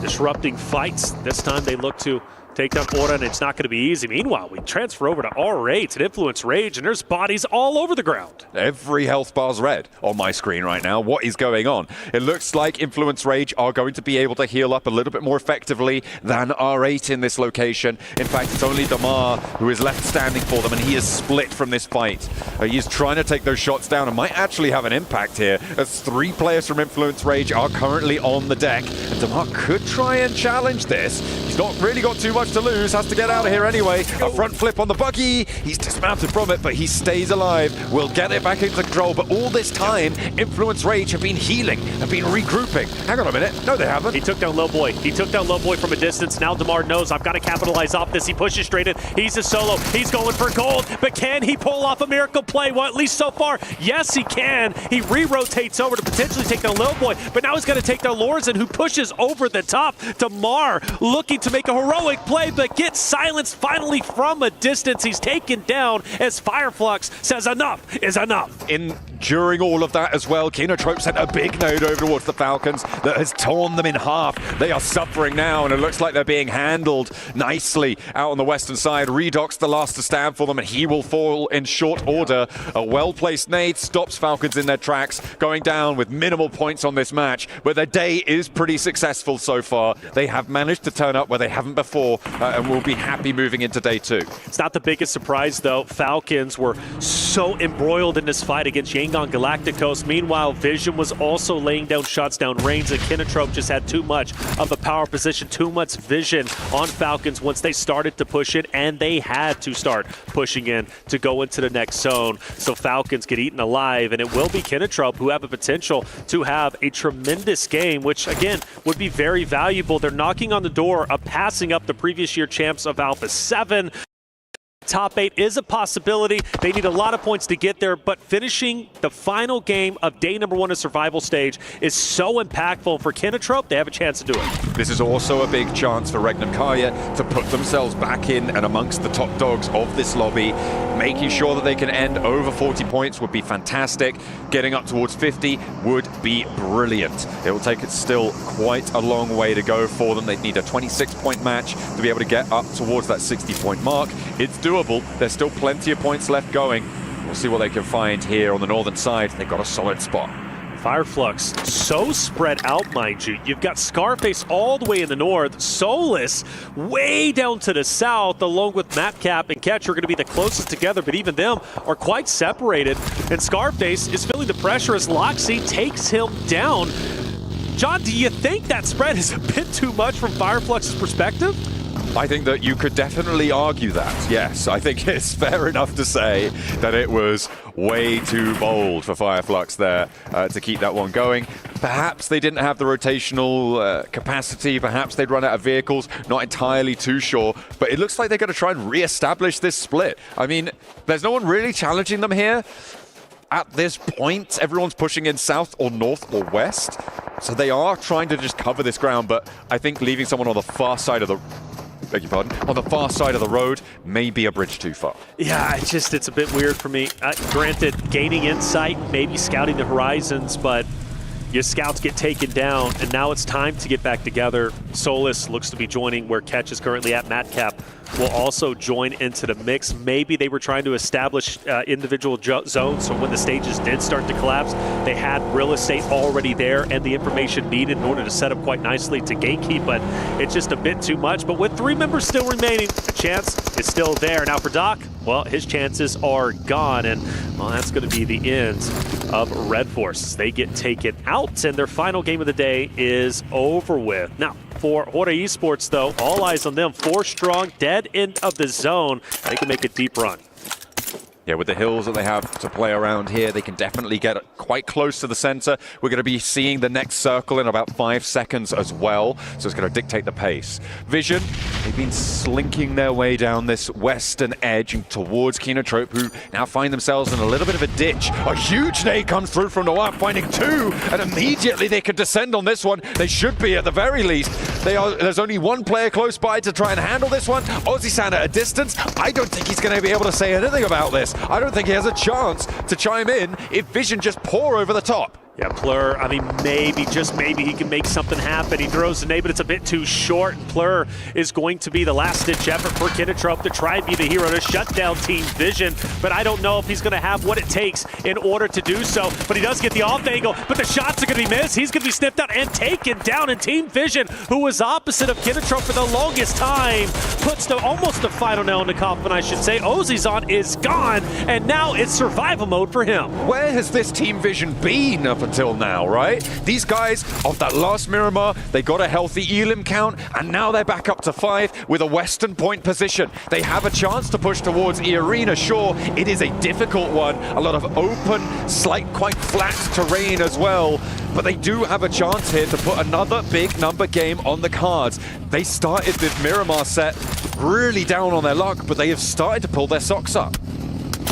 disrupting fights. This time they look to take down Aura, and it's not going to be easy. Meanwhile, we transfer over to R8 and Influence Rage, and there's bodies all over the ground. Every health bar's red on my screen right now. What is going on? It looks like Influence Rage are going to be able to heal up a little bit more effectively than R8 in this location. In fact, it's only Damar who is left standing for them, and he is split from this fight. He is trying to take those shots down and might actually have an impact here, as 3 players from Influence Rage are currently on the deck, and Damar could try and challenge this. He's not really got too much to lose, has to get out of here anyway. A front flip on the buggy. He's dismounted from it, but he stays alive. Will get it back into control, but all this time, Influence Rage have been healing, have been regrouping. Hang on a minute. No, they haven't. He took down Lowboy. He took down Lowboy from a distance. Now Damar knows I've got to capitalize off this. He pushes straight in. He's a solo. He's going for gold, but can he pull off a miracle play? Well, at least so far, yes, he can. He re-rotates over to potentially take down Lowboy, but now he's got to take down Lorzen, who pushes over the top. Damar looking to make a heroic play, but gets silenced finally from a distance. He's taken down as Fireflux says enough is enough. In during all of that as well. Kinotrope sent a big node over towards the Falcons that has torn them in half. They are suffering now, and it looks like they're being handled nicely out on the western side. Redoc's the last to stand for them, and he will fall in short order. A well-placed nade stops Falcons in their tracks, going down with minimal points on this match, but their day is pretty successful so far. They have managed to turn up where they haven't before, and will be happy moving into day 2. It's not the biggest surprise, though. Falcons were so embroiled in this fight against Yangon Galacticos. Meanwhile, Vision was also laying down shots down range, and Kinotrope just had too much of a power position, too much vision on Falcons once they started to push it, and they had to start pushing in to go into the next zone. So Falcons get eaten alive, and it will be Kinotrope who have a potential to have a tremendous game, which, again, would be very valuable. They're knocking on the door of passing up the previous year champs of Alpha 7. Top 8 is a possibility. They need a lot of points to get there, but finishing the final game of day number 1 of survival stage is so impactful for Kinotrope. They have a chance to do it. This is also a big chance for Regnum Karya to put themselves back in and amongst the top dogs of this lobby. Making sure that they can end over 40 points would be fantastic. Getting up towards 50 would be brilliant. It will take it still quite a long way to go for them. They'd need a 26-point match to be able to get up towards that 60-point mark. It's doable. There's still plenty of points left going. We'll see what they can find here on the northern side. They've got a solid spot. Fireflux, so spread out, mind you. You've got Scarface all the way in the north, Solus way down to the south, along with Mapcap and Catch are going to be the closest together, but even them are quite separated. And Scarface is feeling the pressure as Loxy takes him down. John, do you think that spread is a bit too much from Fireflux's perspective? I think that you could definitely argue that, yes. I think it's fair enough to say that it was way too bold for Fireflux there to keep that one going. Perhaps they didn't have the rotational capacity, perhaps they'd run out of vehicles, not entirely too sure, but it looks like they're going to try and re-establish this split. I mean, there's no one really challenging them here. At this point, everyone's pushing in south or north or west, so they are trying to just cover this ground, but I think leaving someone on the far side of the on the far side of the road may be a bridge too far. Yeah, it's a bit weird for me. Granted, gaining insight, maybe scouting the horizons, but your scouts get taken down, and now it's time to get back together. Solus looks to be joining where Catch is currently at. Matcap will also join into the mix. Maybe they were trying to establish individual zones, so when the stages did start to collapse, they had real estate already there and the information needed in order to set up quite nicely to gatekeep, but it's just a bit too much. But with 3 members still remaining, the chance is still there. Now for Doc, well, his chances are gone, and well, that's going to be the end of Red Force. They get taken out, and their final game of the day is over with. Now, for Hora Esports, though, all eyes on them. 4 strong, dead end of the zone. They can make a deep run. Yeah, with the hills that they have to play around here, they can definitely get quite close to the center. We're going to be seeing the next circle in about 5 seconds as well, so it's going to dictate the pace. Vision, they've been slinking their way down this western edge and towards Kinotrope, who now find themselves in a little bit of a ditch. A huge nade comes through from Noir, finding 2, and immediately they can descend on this one. They should be at the very least. There's only 1 player close by to try and handle this one. Ozzy-san at a distance. I don't think he's going to be able to say anything about this. I don't think he has a chance to chime in if Vision just pour over the top. Yeah, Plur, I mean, maybe, just maybe he can make something happen. He throws the nade, but it's a bit too short. Plur is going to be the last-ditch effort for Kinotrope to try and be the hero to shut down Team Vision, but I don't know if he's going to have what it takes in order to do so. But he does get the off angle, but the shots are going to be missed. He's going to be snipped out and taken down, and Team Vision, who was opposite of Kinotrope for the longest time, puts almost the final nail in the coffin, I should say. Ozizon is gone, and now it's survival mode for him. Where has this Team Vision been up until now, right? These guys, off that last Miramar, they got a healthy elim count, and now they're back up to 5 with a western point position. They have a chance to push towards E-Arena, sure. It is a difficult one, a lot of open, quite flat terrain as well, but they do have a chance here to put another big number game on the cards. They started this Miramar set really down on their luck, but they have started to pull their socks up.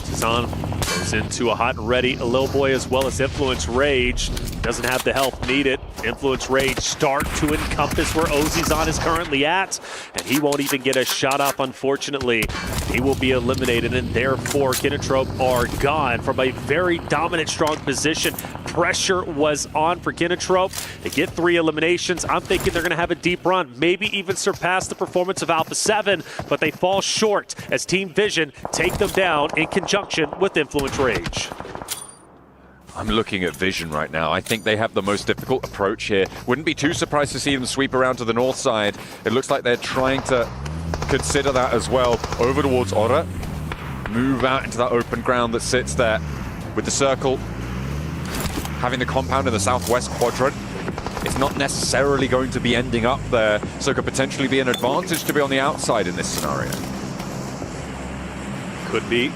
Zon goes Moves into a hot and ready Lil Boy as well as Influence Rage. Doesn't have the health needed. Influence Rage start to encompass where Ozizon is currently at, and he won't even get a shot up, unfortunately. He will be eliminated, and therefore Kinotrope are gone from a very dominant, strong position. Pressure was on for Kinotrope. They get 3 eliminations. I'm thinking they're going to have a deep run, maybe even surpass the performance of Alpha 7, but they fall short as Team Vision take them down in conjunction with Influence Rage. I'm looking at Vision right now. I think they have the most difficult approach here. Wouldn't be too surprised to see them sweep around to the north side. It looks like they're trying to consider that as well. Over towards Ora. Move out into that open ground that sits there with the circle. Having the compound in the southwest quadrant. It's not necessarily going to be ending up there, so it could potentially be an advantage to be on the outside in this scenario. Could be.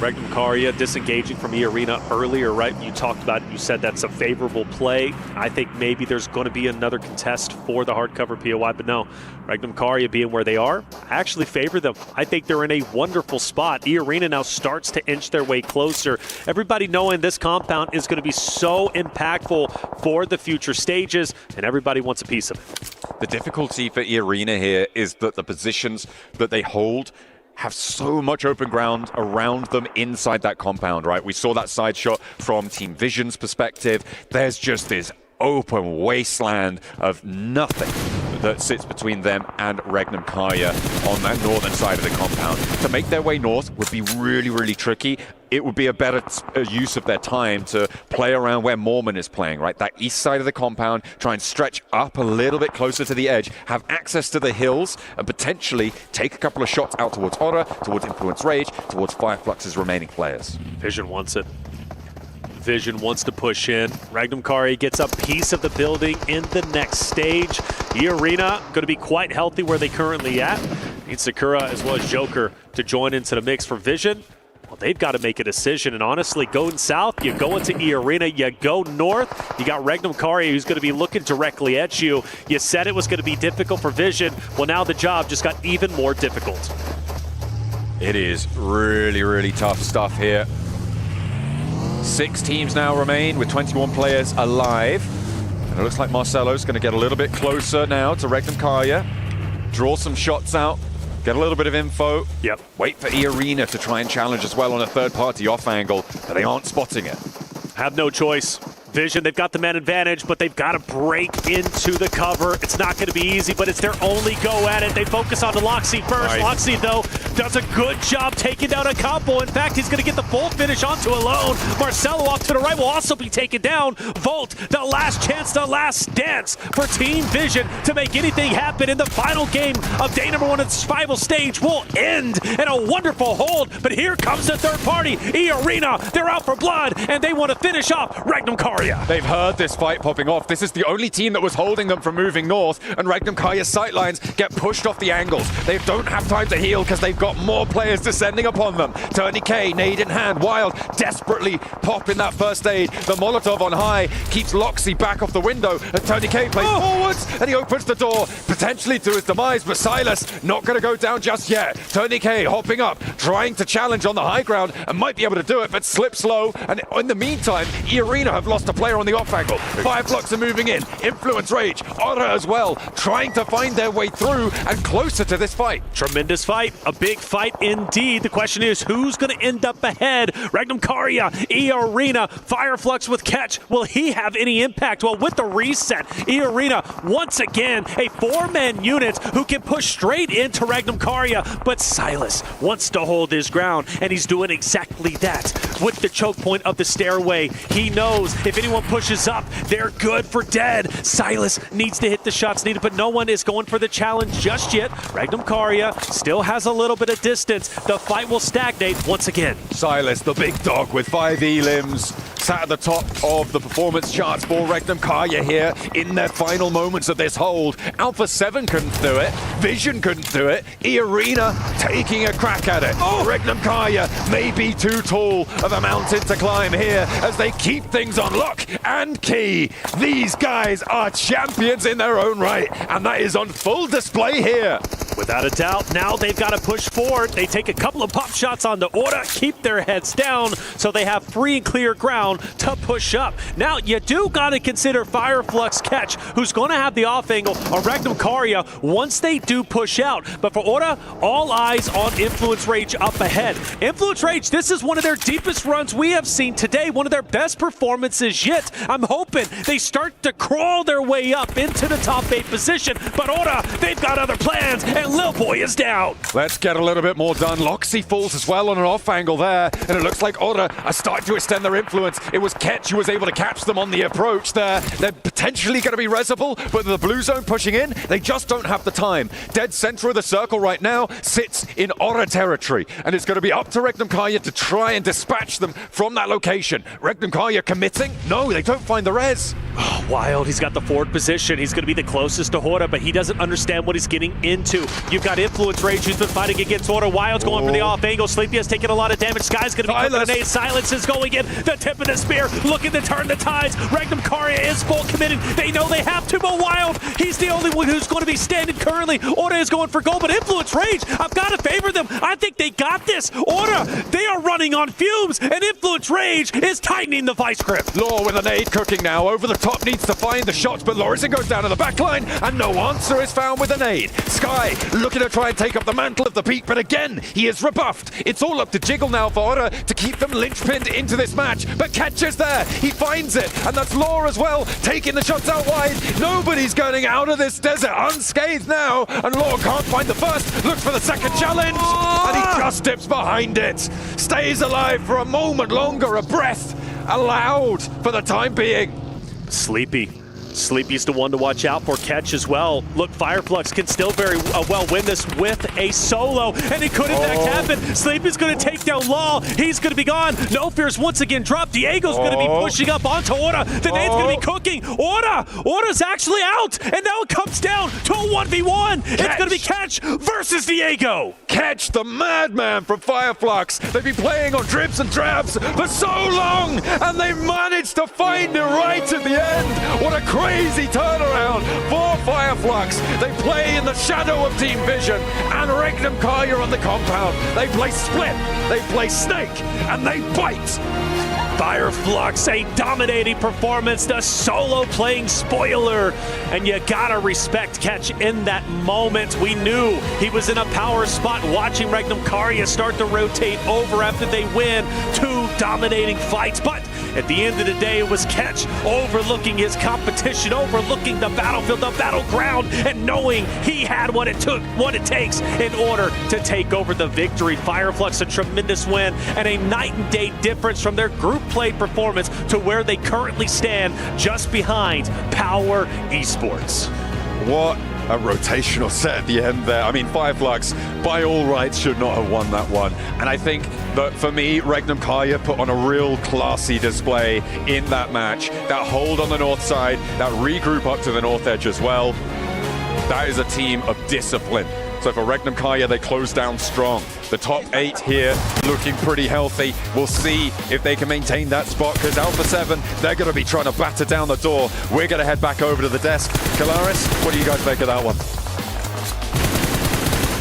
Regnum Karya disengaging from E-Arena earlier, right? You talked about it, you said that's a favorable play. I think maybe there's going to be another contest for the hardcover POI, but no. Regnum Karya being where they are, I actually favor them. I think they're in a wonderful spot. E-Arena now starts to inch their way closer. Everybody knowing this compound is going to be so impactful for the future stages, and everybody wants a piece of it. The difficulty for E-Arena here is that the positions that they hold have so much open ground around them inside that compound, right? We saw that side shot from Team Vision's perspective. There's just this open wasteland of nothing that sits between them and Regnum Karya on that northern side of the compound. To make their way north would be really, really tricky. It would be a better use of their time to play around where Mormon is playing, right? That east side of the compound, try and stretch up a little bit closer to the edge, have access to the hills, and potentially take a couple of shots out towards Ora, towards Influence Rage, towards Fireflux's remaining players. Vision wants it. Vision wants to push in. Regnum Karya gets a piece of the building in the next stage. E-Arena going to be quite healthy where they currently at. Need Sakura as well as Joker to join into the mix for Vision. Well, they've got to make a decision, and honestly, going south, you go into E-Arena, you go north, you got Regnum Karya who's going to be looking directly at you. You said it was going to be difficult for Vision. Well, now the job just got even more difficult. It is really, really tough stuff here. 6 teams now remain with 21 players alive. And it looks like Marcelo's going to get a little bit closer now to Regnum Karya. Draw some shots out. Get a little bit of info. Yep. Wait for E-Arena to try and challenge as well on a third-party off angle, but they aren't spotting it. Have no choice. Vision, they've got the man advantage, but they've got to break into the cover. It's not going to be easy, but it's their only go at it. They focus on the Loxy first. Right. Loxy, though, does a good job taking down a couple. In fact, he's going to get the full finish onto Alone. Marcelo off to the right will also be taken down. Volt, the last chance, the last dance for Team Vision to make anything happen in the final game of day number 1 of the survival stage will end in a wonderful hold. But here comes the third party, E-Arena. They're out for blood, and they want to finish off Regnum Karya. They've heard this fight popping off. This is the only team that was holding them from moving north, and Regnum Karya's sightlines get pushed off the angles. They don't have time to heal because they've got more players descending upon them. Tony K, nade in hand, Wild desperately popping that first aid. The Molotov on high keeps Loxy back off the window, and Tony K plays forwards, and he opens the door, potentially to his demise, but Silas not going to go down just yet. Tony K hopping up, trying to challenge on the high ground, and might be able to do it, but slips low, and in the meantime, E-Arena have lost a player on the off angle. Fireflux are moving in. Influence Rage, Ora as well, trying to find their way through and closer to this fight. Tremendous fight, a big fight indeed. The question is, who's going to end up ahead? Regnum Karya, E-Arena, Fireflux with catch. Will he have any impact? Well, with the reset, E-Arena, once again, a 4-man unit who can push straight into Regnum Karya, but Silas wants to hold his ground, and he's doing exactly that. With the choke point of the stairway, he knows if anyone pushes up, they're good for dead. Silas needs to hit the shots needed, but no one is going for the challenge just yet. Regnum Karya still has a little bit of distance. The fight will stagnate once again. Silas, the big dog with 5 E-limbs, sat at the top of the performance charts for Regnum Karya here in their final moments of this hold. Alpha 7 couldn't do it. Vision couldn't do it. E-Arena taking a crack at it. Regnum Karya may be too tall of a mountain to climb here as they keep things on lock and key. These guys are champions in their own right, and that is on full display here. Without a doubt, now they've got to push forward. They take a couple of pop shots on the order, keep their heads down, so they have free and clear ground to push up. Now, you do got to consider Fireflux Catch, who's going to have the off angle on Regnum Karya once they do push out. But for Orta, all eyes on Influence Rage up ahead. Influence Rage, this is one of their deepest runs we have seen today, one of their best performances yet. I'm hoping they start to crawl their way up into the top 8 position, but Orta, they've got other plans, and Lil Boy is down. Let's get a little bit more done. Loxy falls as well on an off angle there, and it looks like Orta are starting to extend their influence. It was Ketch who was able to catch them on the approach there. They're potentially going to be resable, but the blue zone pushing in, they just don't have the time. Dead center of the circle right now sits in Orta territory, and it's going to be up to Regnum Karya to try and dispatch them from that location. Regnum Karya committing? No, they don't find the res. Oh, Wild, he's got the forward position. He's going to be the closest to Horta, but he doesn't understand what he's getting into. You've got Influence Rage who's been fighting against Horta. Wild's going for the off angle. Sleepy has taken a lot of damage. Sky's going to be cooking an ace. Silence is going in. The tip of the spear looking to turn the tides. Regnum Karya is full committed. They know they have to, but Wild, he's the only one who's going to be standing currently. Orta is going for gold, but Influence Rage, I've got to favor them. I think they got this. Orta, they are running on fumes, and Influence Rage is tightening the vice grip. Law with an nade cooking now. Over the top needs to find the shots, but Lorison goes down to the back line, and no answer is found with a nade. Sky looking to try and take up the mantle of the peak, but again, he is rebuffed. It's all up to Jiggle now for Orta to keep them linchpinned into this match, but Ketch is there. He finds it, and that's Law as well, taking the shots out wide. Nobody's going out of this desert unscathed now, and Law can't find the first, looks for the second challenge, and he just dips behind it. Stays alive for a moment longer, a breath allowed for the time being. Sleepy's the one to watch out for. Catch as well. Look, Fireflux can still very well win this with a solo, and it could in fact happen. Sleepy's going to take down Law. He's going to be gone. No Fears once again dropped. Diego's going to be pushing up onto Orta. The nade's going to be cooking. Orta's actually out, and now it comes down to a 1v1. It's going to be Catch versus Diego. Catch, the madman from Fireflux. They've been playing on dribs and drabs for so long, and they managed to find it right at the end. What a crazy turnaround for Fireflux. They play in the shadow of Team Vision and Regnum Karya on the compound. They play split, they play snake, and they bite. Fireflux, a dominating performance, the solo playing spoiler, and you gotta respect Catch in that moment. We knew he was in a power spot watching Regnum Karya start to rotate over after they win 2 dominating fights, but at the end of the day, it was Catch overlooking his competition, overlooking the battlefield, the battleground, and knowing he had what it takes in order to take over the victory. Fireflux, a tremendous win, and a night and day difference from their group play performance to where they currently stand, just behind Power Esports. What a rotational set at the end there. I mean, Fireflux, by all rights, should not have won that one. And I think that for me, Regnum Karya put on a real classy display in that match. That hold on the north side, that regroup up to the north edge as well. That is a team of discipline. So for Regnum Karya, they close down strong. The top 8 here looking pretty healthy. We'll see if they can maintain that spot, because Alpha 7, they're going to be trying to batter down the door. We're going to head back over to the desk. Kalaris, what do you guys make of that one?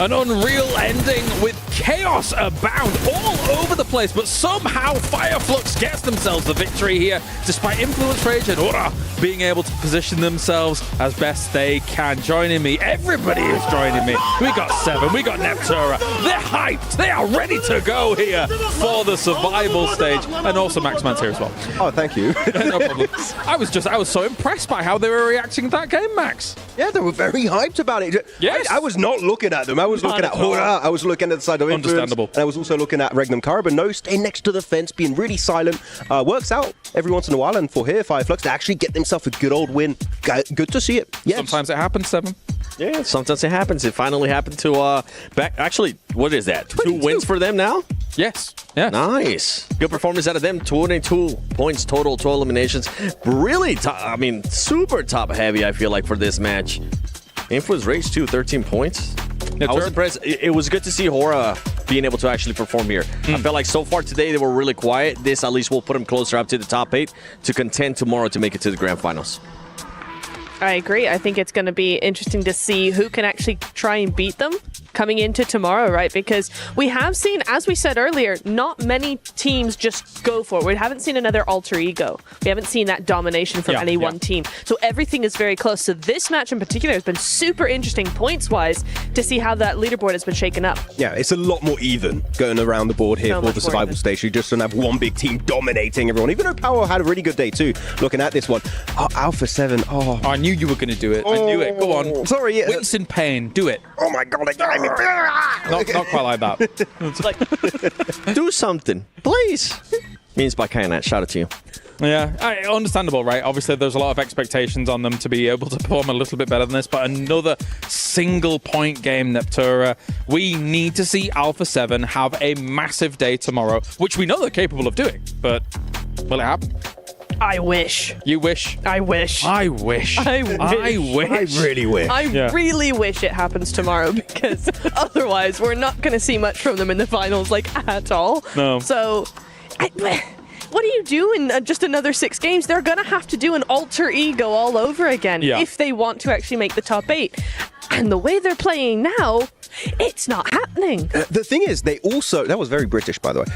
An unreal ending with chaos abound all over the place, but somehow Fireflux gets themselves the victory here, despite Influence Rage and Orta being able to position themselves as best they can. Joining me, everybody is joining me. We got Seven, we got Neptura. They're hyped, they are ready to go here for the survival stage, and also Maxman's here as well. Oh, thank you. No problem. I was so impressed by how they were reacting to that game, Max. Yeah, they were very hyped about it. Yes. I was not looking at them. I was looking at Horta. I was looking at the side of Influence. Understandable. And I was also looking at Regnum Karya, but no, stay next to the fence, being really silent. Works out every once in a while, and for here, Fireflux, they actually get themselves a good old win. Good to see it. Yes. Sometimes it happens, Seven. Yeah, sometimes it happens. It finally happened to actually, what is that? 2 wins for them now? Yes. Yeah. Nice. Good performance out of them. 22 points total, 12 eliminations. Really super top heavy, I feel like, for this match. Influence Rage too, 13 points. I was impressed. It was good to see Hora being able to actually perform here. I felt like so far today they were really quiet. This at least will put them closer up to the top 8 to contend tomorrow to make it to the grand finals. I agree. I think it's going to be interesting to see who can actually try and beat them coming into tomorrow, right? Because we have seen, as we said earlier, not many teams just go for it. We haven't seen another alter ego. We haven't seen that domination from any one team. So everything is very close. So this match in particular has been super interesting points-wise to see how that leaderboard has been shaken up. Yeah, it's a lot more even going around the board here for the survival stage. You just don't have one big team dominating everyone. Even though Power had a really good day too, looking at this one. Oh, Alpha 7. Oh, I knew you were going to do it. I knew it. Go on. Sorry. Winston Payne, do it. Oh my God, they got me. Not quite like that. It's like, do something, please. Means by Kainet. Shout out to you. Yeah, understandable, right? Obviously, there's a lot of expectations on them to be able to perform a little bit better than this, but another single-point game, Neptura. We need to see Alpha 7 have a massive day tomorrow, which we know they're capable of doing, but will it happen? I wish. You wish? I wish. I wish. I wish. I wish. I really wish. I really wish it happens tomorrow, because otherwise we're not going to see much from them in the finals, like, at all. No. So, what do you do in just another 6 games? They're going to have to do an alter ego all over again if they want to actually make the top 8. And the way they're playing now, it's not happening. The thing is, they also... That was very British, by the way.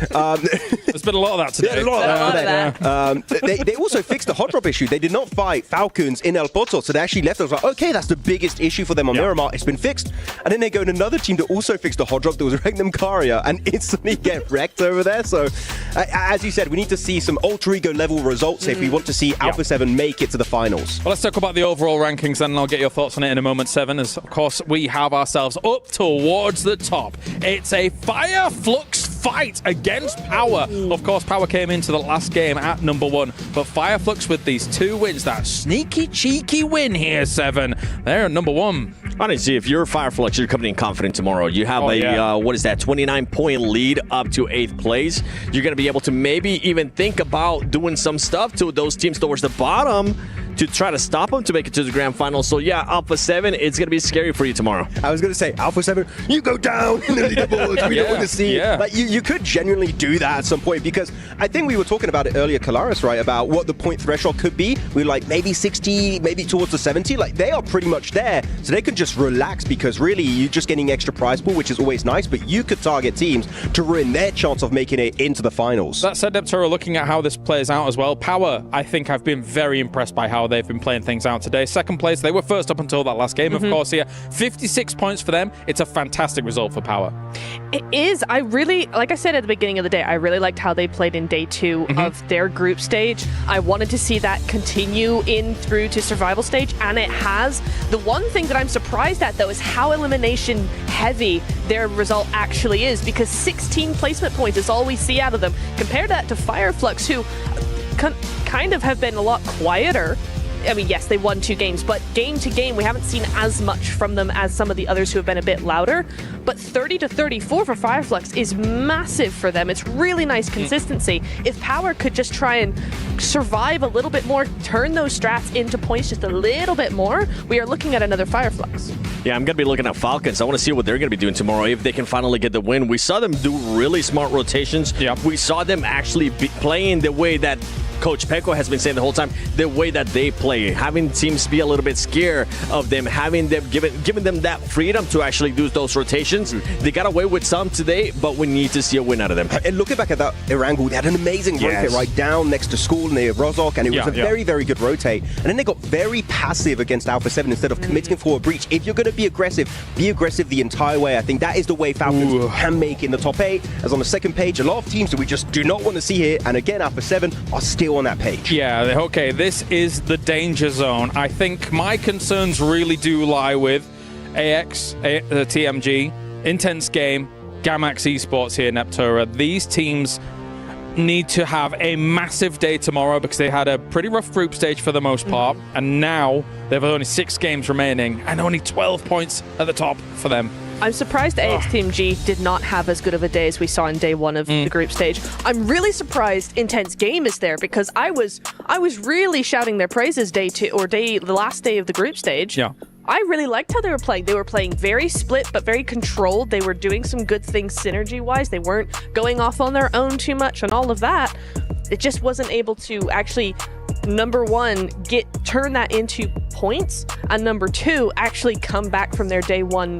There's been a lot of that today. Yeah, a lot of that. They also fixed the hot drop issue. They did not fight Falcons in El Porto, so they actually left. I was like, okay, that's the biggest issue for them on Miramar. It's been fixed. And then they go to another team that also fixed the hot drop. That was Regnum Caria, and instantly get wrecked over there. So, as you said, we need to see some alter ego level results if we want to see Alpha 7 make it to the finals. Well, let's talk about the overall rankings then, and I'll get your thoughts on it in a moment, Seven, as, of course, we have ourselves up towards the top. It's a fire flux fight against Power. Of course, Power came into the last game at number 1, but Fireflux with these 2 wins, that sneaky, cheeky win here, Seven. They're at number 1. Honestly, if you're Fireflux, you're coming in confident tomorrow. You have what is that, 29-point lead up to 8th place. You're going to be able to maybe even think about doing some stuff to those teams towards the bottom to try to stop them to make it to the grand final. So yeah, Alpha 7, it's going to be scary for you tomorrow. I was going to say, Alpha 7, you go down in the leaderboard. We don't want to see. Like, you could genuinely do that at some point, because I think we were talking about it earlier, Kalaris, right, about what the point threshold could be. We were like, maybe 60, maybe towards the 70. Like, they are pretty much there. So they could just relax, because really, you're just getting extra prize pool, which is always nice, but you could target teams to ruin their chance of making it into the finals. That said, Neptura, looking at how this plays out as well, Power, I think I've been very impressed by how they've been playing things out today. Second place, they were first up until that last game, of course, here. 56 points for them. It's a fantastic result for Power. It is. I really, like I said at the beginning of the day, I really liked how they played in day 2 of their group stage. I wanted to see that continue in through to survival stage, and it has. The one thing that I'm surprised at, though, is how elimination heavy their result actually is, because 16 placement points is all we see out of them. Compare that to Fireflux, who kind of have been a lot quieter. I mean, yes, they won 2 games, but game to game, we haven't seen as much from them as some of the others who have been a bit louder. But 30 to 34 for Fireflux is massive for them. It's really nice consistency. If Power could just try and survive a little bit more, turn those strats into points just a little bit more, we are looking at another Fireflux. Yeah, I'm going to be looking at Falcons. I want to see what they're going to be doing tomorrow, if they can finally get the win. We saw them do really smart rotations. We saw them actually be playing the way that Coach Peko has been saying the whole time, the way that they play, having teams be a little bit scared of them, having them giving them that freedom to actually do those rotations. They got away with some today, but we need to see a win out of them. And looking back at that Erangel, they had an amazing rotate right down next to school near Rozok, and it was a very, very good rotate. And then they got very passive against Alpha 7 instead of committing for a breach. If you're going to be aggressive the entire way. I think that is the way Falcons can make in the top 8. As on the second page, a lot of teams that we just do not want to see here. And again, Alpha 7 are still on that page. Yeah, okay, this is the danger zone. I think my concerns really do lie with AX, TMG, Intense Game, Gamax Esports here, Neptura. These teams need to have a massive day tomorrow, because they had a pretty rough group stage for the most part, and now they have only 6 games remaining and only 12 points at the top for them. I'm surprised AX Team G did not have as good of a day as we saw in day 1 of the group stage. I'm really surprised Intense Game is there, because I was really shouting their praises day 2 or the last day of the group stage. Yeah. I really liked how they were playing. They were playing very split, but very controlled. They were doing some good things synergy-wise. They weren't going off on their own too much and all of that. It just wasn't able to actually number one, turn that into points, and number two, actually come back from their day one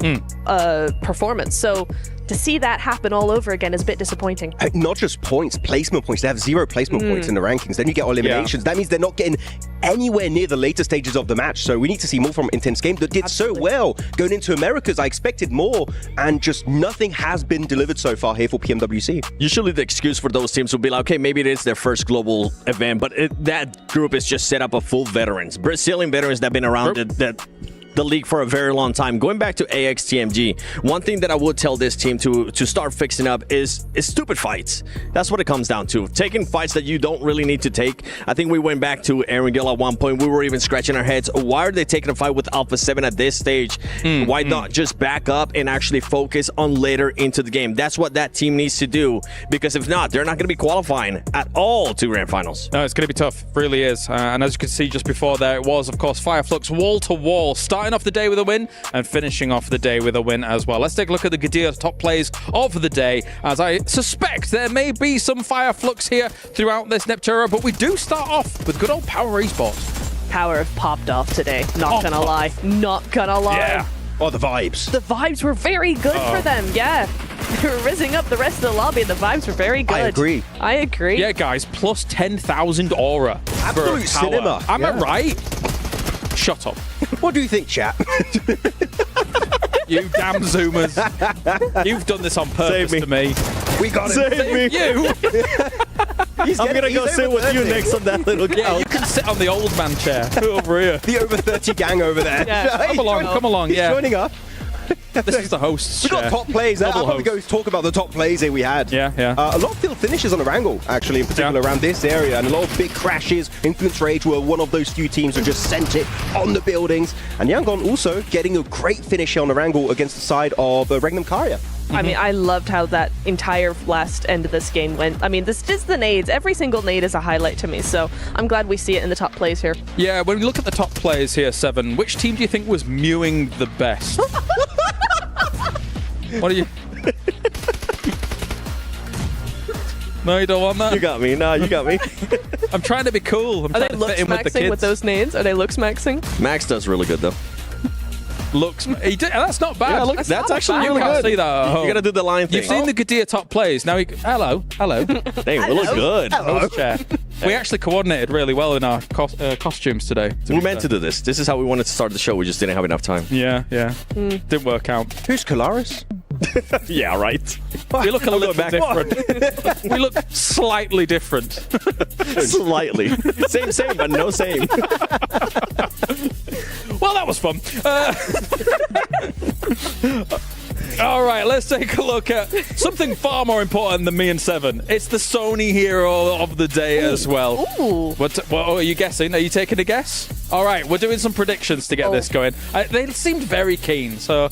performance. So to see that happen all over again is a bit disappointing. Not just points, placement points. They have 0 placement points in the rankings. Then you get eliminations. That means they're not getting anywhere near the later stages of the match. So we need to see more from Intense Game that did so well going into Americas. I expected more, and just nothing has been delivered so far here for PMWC. Usually the excuse for those teams would be like, okay, maybe it is their first global event, but that group is just set up of full veterans. Brazilian veterans that have been around the league for a very long time. Going back to AXTMG, one thing that I would tell this team to start fixing up is stupid fights. That's what it comes down to. Taking fights that you don't really need to take. I think we went back to Erangel at one point. We were even scratching our heads. Why are they taking a fight with Alpha 7 at this stage? Why not just back up and actually focus on later into the game? That's what that team needs to do, because if not, they're not going to be qualifying at all to Grand Finals. No, it's going to be tough. Really is. And as you can see just before there, it was, of course, Fireflux wall to wall, starting off the day with a win and finishing off the day with a win as well. Let's take a look at the Gadir top plays of the day, as I suspect there may be some Fireflux here throughout this Neptura, but we do start off with good old Power Esports. Power have popped off today. Not gonna lie. Not gonna lie. Yeah. Oh, the vibes. The vibes were very good for them. Yeah. They were rizzing up the rest of the lobby, and the vibes were very good. I agree. Yeah, guys, plus 10,000 aura. Absolute cinema. Am I right? Shut up. What do you think, chat? You damn Zoomers. You've done this on purpose to me. We got him. Save me. You. I'm going to go sit with you next on that little couch. Yeah, you can sit on the old man chair over here. The over 30 gang over there. Yeah. Come along. He's joining up. This is the host's We got chair. top plays. I'll probably go talk about the top plays that we had. Yeah. A lot of field finishes on Erangel, actually, in particular around this area, and a lot of big crashes. Influence Rage were one of those few teams who just sent it on the buildings. And Yangon also getting a great finish on Erangel against the side of Regnum Karya. I mean, I loved how that entire last end of this game went. I mean, this is the nades. Every single nade is a highlight to me, so I'm glad we see it in the top plays here. Yeah, when we look at the top players here, Seven, which team do you think was mewing the best? What are you... No, you don't want that? You got me. No, you got me. I'm trying to be cool. I'm Are they trying to fit in with the looks-maxing kids. with those nades? Are they looks-maxing? Max does really good, though. That's not bad. Yeah, that's actually you really can't good. see that at home. You got to do the line thing. You've seen the Gadir top plays. Now, hello. Dang, we look good. Host chair. We actually coordinated really well in our costumes today. We meant to do this. This is how we wanted to start the show. We just didn't have enough time. Yeah. Didn't work out. Who's Kalaris? Yeah, right. We look a little bit different. We look slightly different. Slightly. Same, but no same. Well, that was fun. All right, let's take a look at something far more important than me and Seven. It's the Sony hero of the day as well. Ooh. What are you guessing? Are you taking a guess? All right, we're doing some predictions to get this going. They seemed very keen. So,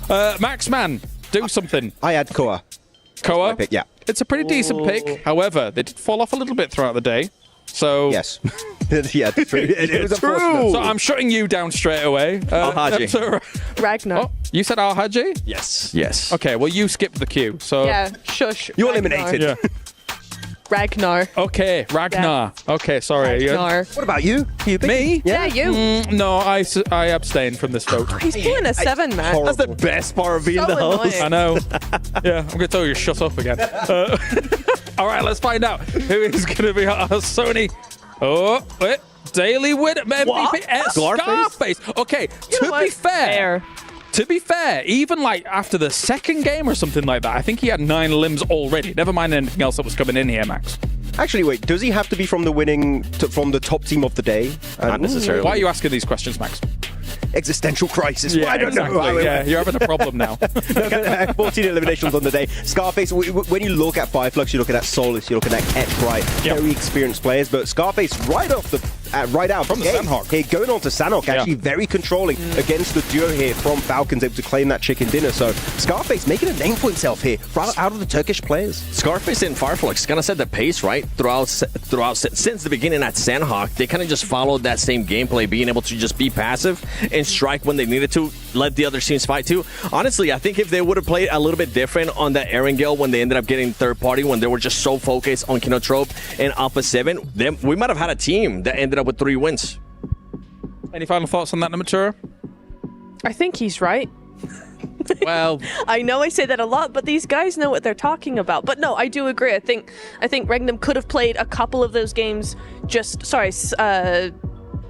Max Man, do something. I had Koa. Koa? Pick, yeah. It's a pretty decent pick. However, they did fall off a little bit throughout the day. So yes, yeah, true. It was unfortunate. So I'm shutting you down straight away. Al-Haji. Ragnar. Oh, you said Al-Haji? Yes. Okay, well you skipped the queue. So Yeah, shush. You're Ragnar. eliminated. Yeah. Ragnar. Okay, Ragnar. Okay, sorry. Ragnar. What about you? Me? Yeah, you. No, I abstain from this vote. He's pulling a 7, man. That's the best part of being So the host. annoying. I know. Yeah, I'm going to tell you to shut up again. All right, let's find out who is going to be our Sony. Oh, wait. Daily winner, MVP, Scarface. Okay, to be fair, even like after the second game or something like that, I think he had 9 limbs already. Never mind anything else that was coming in here, Max. Actually, wait, does he have to be from the from the top team of the day? Not necessarily. Why are you asking these questions, Max? Existential crisis. Yeah, I don't exactly. know. Yeah, you're having a problem now. 14 eliminations on the day. Scarface, when you look at Fireflux, you're looking at Solus, you're looking at Ketch, right? Yep. Very experienced players, but Scarface right out from the Sanok. Here, going on to Sanok, actually very controlling against the duo here from Falcons, able to claim that chicken dinner. So Scarface making a name for himself here, right out of the Turkish players. Scarface and Fireflux kind of set the pace, right? Throughout since the beginning at Sanhok, they kind of just followed that same gameplay, being able to just be passive and strike when they needed to. let the other teams fight too. Honestly, I think if they would have played a little bit different on that Erangel when they ended up getting third party, when they were just so focused on Kinotrope and Alpha 7, then we might have had a team that ended up with 3 wins. Any final thoughts on that, Namatura? I think he's right. Well, I know I say that a lot, but these guys know what they're talking about. But no, I do agree. I think Regnum could have played a couple of those games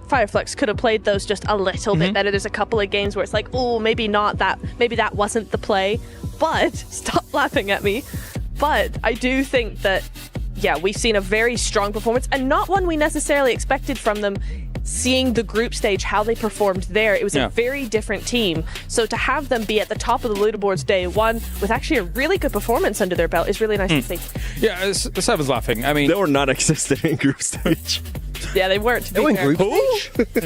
Fireflux could have played those just a little bit better. There's a couple of games where it's like, oh, maybe that wasn't the play. But stop laughing at me. But I do think that, yeah, we've seen a very strong performance and not one we necessarily expected from them. Seeing the group stage, how they performed there, it was a very different team. So to have them be at the top of the leaderboards day one with actually a really good performance under their belt is really nice to see. Yeah, Seven's laughing. I mean, they were not existent in group stage. Yeah, they weren't. They were in group stage.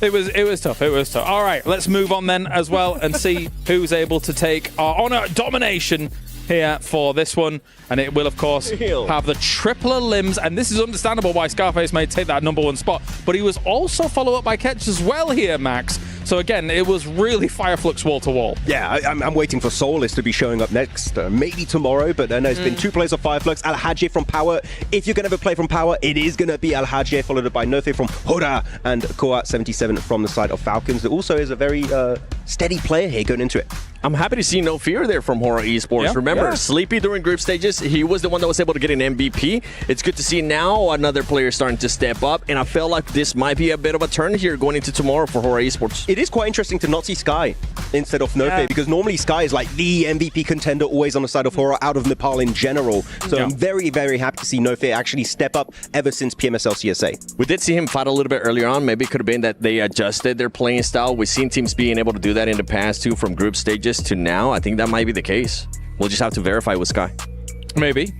It was tough. It was tough. All right, let's move on then as well and see who's able to take our honor domination here for this one, and it will of course have the triple limbs, and this is understandable why Scarface may take that #1 spot, but he was also followed up by Ketch as well here, Max. So again, it was really Fireflux wall to wall. Yeah, I'm waiting for Soulless to be showing up next, maybe tomorrow, but then there's been 2 players of Fireflux. Al-Hajj from Power. If you're going to ever play from Power, it is going to be Al-Hajj, followed up by Nofe from Hora and Koa77 from the side of Falcons. That also is a very steady player here going into it. I'm happy to see No Fear there from Hora Esports. Yeah. Remember, Sleepy during group stages, he was the one that was able to get an MVP. It's good to see now another player starting to step up, and I feel like this might be a bit of a turn here going into tomorrow for Hora Esports. It is quite interesting to not see Sky instead of Nofe, because normally Sky is like the MVP contender always on the side of Hora out of Nepal in general. So I'm very, very happy to see Nofe actually step up ever since PMSL CSA. We did see him fight a little bit earlier on. Maybe it could have been that they adjusted their playing style. We've seen teams being able to do that in the past too, from group stages to now. I think that might be the case. We'll just have to verify with Sky. Maybe.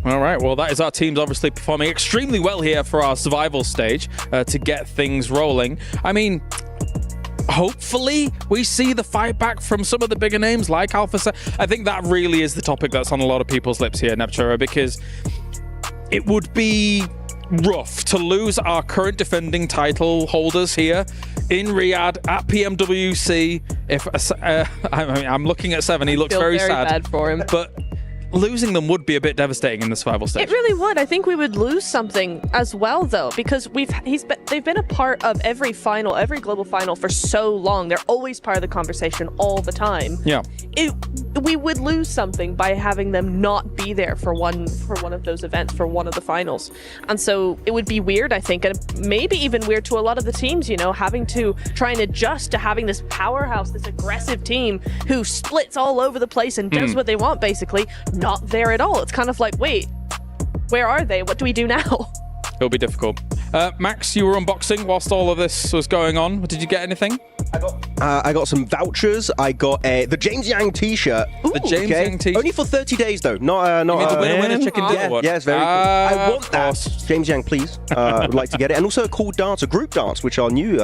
All right, well, that is our teams obviously performing extremely well here for our survival stage to get things rolling. I mean, hopefully we see the fight back from some of the bigger names like Alpha. I think that really is the topic that's on a lot of people's lips here, Neptura, because it would be rough to lose our current defending title holders here in Riyadh at PMWC. If I'm looking at Seven, he looks very sad. Bad for him. But losing them would be a bit devastating in the survival stage. It really would. I think we would lose something as well, though, because they've been a part of every final, every global final for so long. They're always part of the conversation all the time. Yeah. We would lose something by having them not be there for one of those events, for one of the finals. And so it would be weird, I think, and maybe even weird to a lot of the teams, you know, having to try and adjust to having this powerhouse, this aggressive team who splits all over the place and does what they want, basically, not there at all. It's kind of like, wait, where are they? What do we do now? It'll be difficult. Max, you were unboxing whilst all of this was going on. Did you get anything? I got some vouchers. I got the James Yang t-shirt. The James Yang t-shirt. Only for 30 days, though. Not you mean the winner chicken dinner one? Yeah, it's very cool. I want that. James Yang, please. Would like to get it. And also a cool dance, a group dance, which are new. We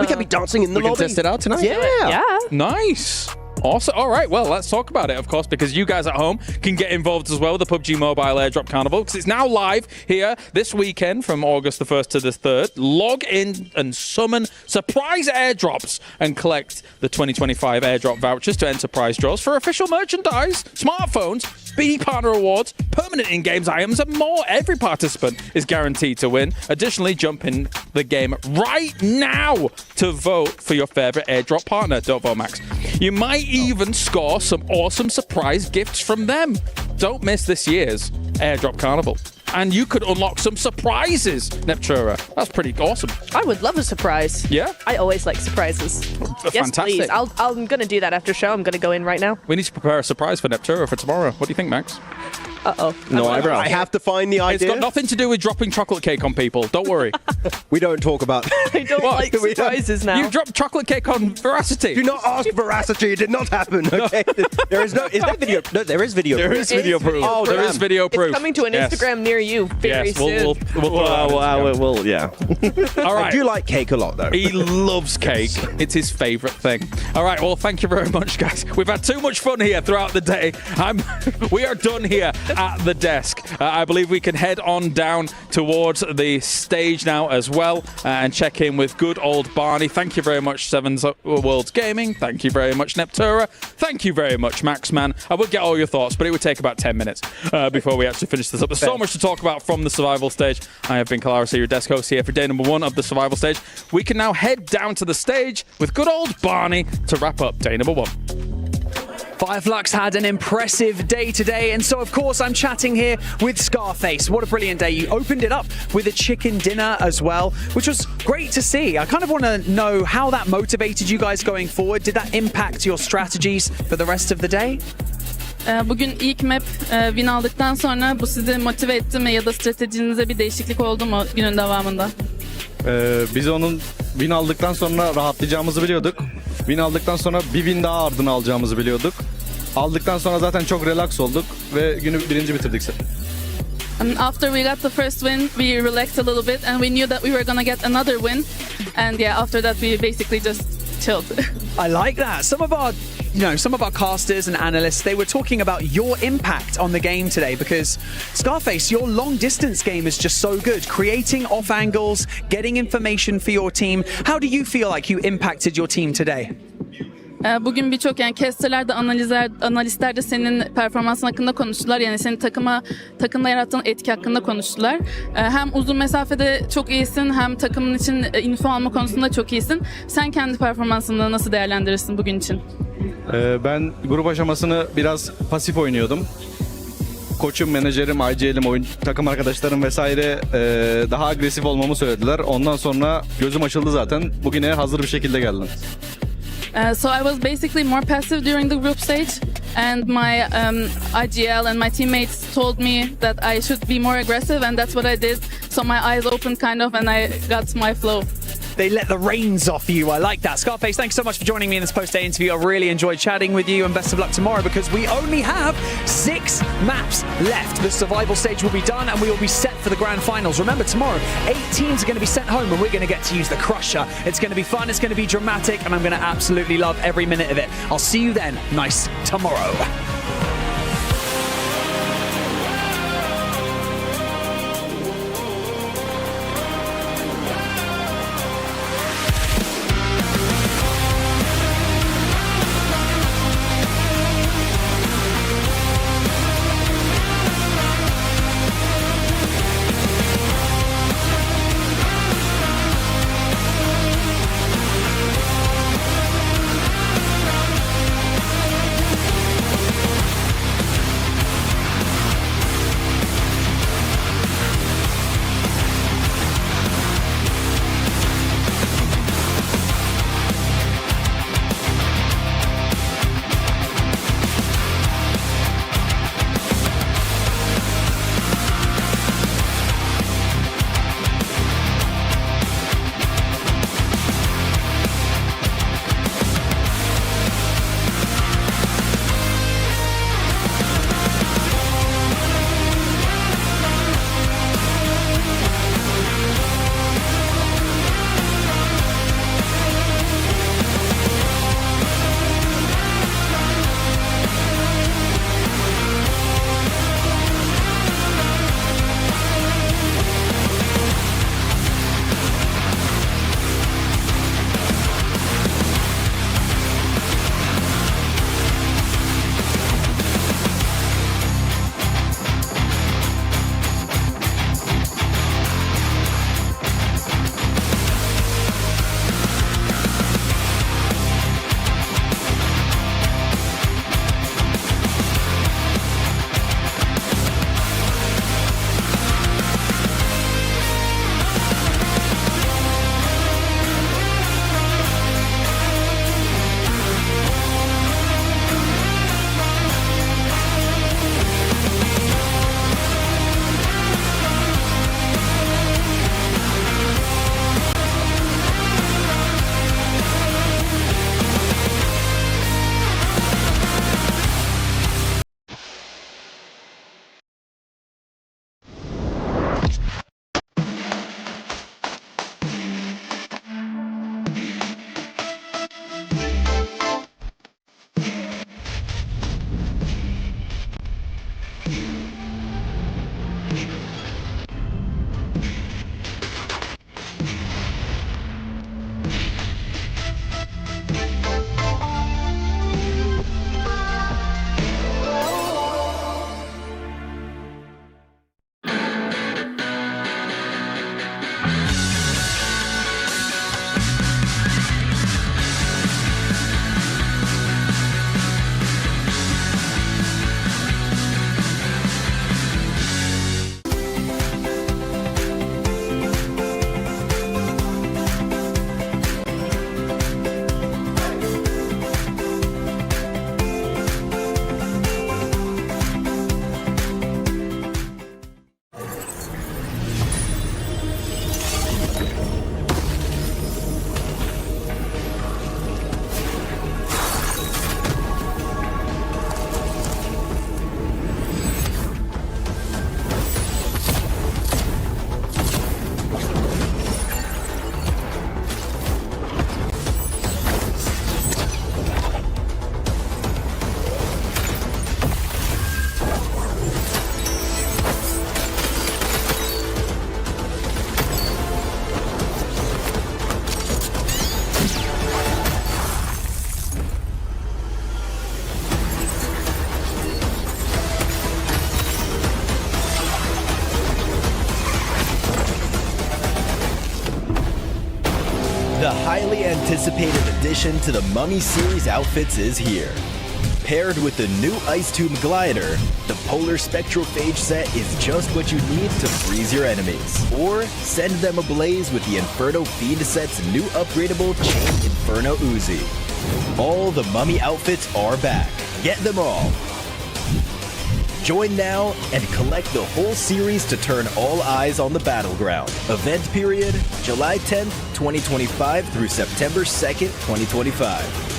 can be dancing in the lobby. We can test it out tonight. Yeah. Nice. Awesome. All right, well, let's talk about it, of course, because you guys at home can get involved as well with the PUBG Mobile Airdrop Carnival, because it's now live here this weekend from August the 1st to the 3rd. Log in and summon surprise airdrops and collect the 2025 airdrop vouchers to enterprise draws for official merchandise, smartphones, BD partner awards, permanent in-games items, and more. Every participant is guaranteed to win. Additionally, jump in the game right now to vote for your favorite airdrop partner. Don't vote Max. You might even score some awesome surprise gifts from them. Don't miss this year's Airdrop Carnival. And you could unlock some surprises, Neptura. That's pretty awesome. I would love a surprise. Yeah? I always like surprises. Yes, Fantastic. please. I'm going to do that after show. I'm going to go in right now. We need to prepare a surprise for Neptura for tomorrow. What do you think, Max? Uh-oh. No eyebrows. I have to find the idea. It's got nothing to do with dropping chocolate cake on people. Don't worry. We don't talk about I don't like surprises now. You dropped chocolate cake on Veracity. Do not ask Veracity. It did not happen. Okay. There is no. Is there video? No, there is video. There is video proof. Oh, there is video proof. It's coming to an Instagram near you very soon. We'll yeah. All right. I do like cake a lot, though. He loves cake. It's his favorite thing. All right. Well, thank you very much, guys. We've had too much fun here throughout the day. We are done here at the desk. I believe we can head on down towards the stage now as well and check in with good old Barney. Thank you very much, Sevens Worlds Gaming. Thank you very much, Neptura. Thank you very much, Maxman. I would get all your thoughts, but it would take about 10 minutes before we actually finish this up. There's so much to talk about from the survival stage. I have been Kalaris, your desk host here for day number 1 of the survival stage. We can now head down to the stage with good old Barney to wrap up day number 1. Fireflux had an impressive day today, and so of course I'm chatting here with Scarface. What a brilliant day. You opened it up with a chicken dinner as well, which was great to see. I kind of want to know how that motivated you guys going forward. Did that impact your strategies for the rest of the day? Bugün ilk map win aldıktan sonra bu sizi motive etti mi ya da stratejinize bir değişiklik oldu mu günün devamında? Biz onun win aldıktan sonra rahatlayacağımızı biliyorduk. Win aldıktan sonra bir win daha ardına alacağımızı biliyorduk. Aldıktan sonra zaten çok relax olduk ve günü birinci bitirdik. After we got the first win, we relaxed a little bit and we knew that we were gonna get another win. And yeah, after that we basically just chilled. I like that. Some of our casters and analysts, they were talking about your impact on the game today because Scarface, your long distance game is just so good. Creating off angles, getting information for your team. How do you feel like you impacted your team today? Bugün birçok yani casterler de analistler de senin performansın hakkında konuştular. Yani senin takımda yarattığın etki hakkında konuştular. Hem uzun mesafede çok iyisin hem takımın için info alma konusunda çok iyisin. Sen kendi performansını nasıl değerlendirirsin bugün için? Ben grup aşamasını biraz pasif oynuyordum. Koçum, menajerim, IGL'im, takım arkadaşlarım vesaire daha agresif olmamı söylediler. Ondan sonra gözüm açıldı zaten. Bugüne hazır bir şekilde geldim. So I was basically more passive during the group stage, and my IGL and my teammates told me that I should be more aggressive, and that's what I did. So my eyes opened kind of, and I got my flow. They let the reins off you. I like that. Scarface, thanks so much for joining me in this post-day interview. I really enjoyed chatting with you, and best of luck tomorrow because we only have 6 maps left. The survival stage will be done and we will be set for the grand finals. Remember, tomorrow, 8 teams are going to be sent home and we're going to get to use the Crusher. It's going to be fun, it's going to be dramatic, and I'm going to absolutely love every minute of it. I'll see you then. Nice tomorrow. The highly anticipated addition to the Mummy series outfits is here. Paired with the new Ice Tube Glider, the Polar Spectrophage set is just what you need to freeze your enemies. Or send them ablaze with the Inferno Fiend set's new upgradable Chain Inferno Uzi. All the Mummy outfits are back. Get them all. Join now and collect the whole series to turn all eyes on the battleground. Event period, July 10th, 2025 through September 2nd, 2025.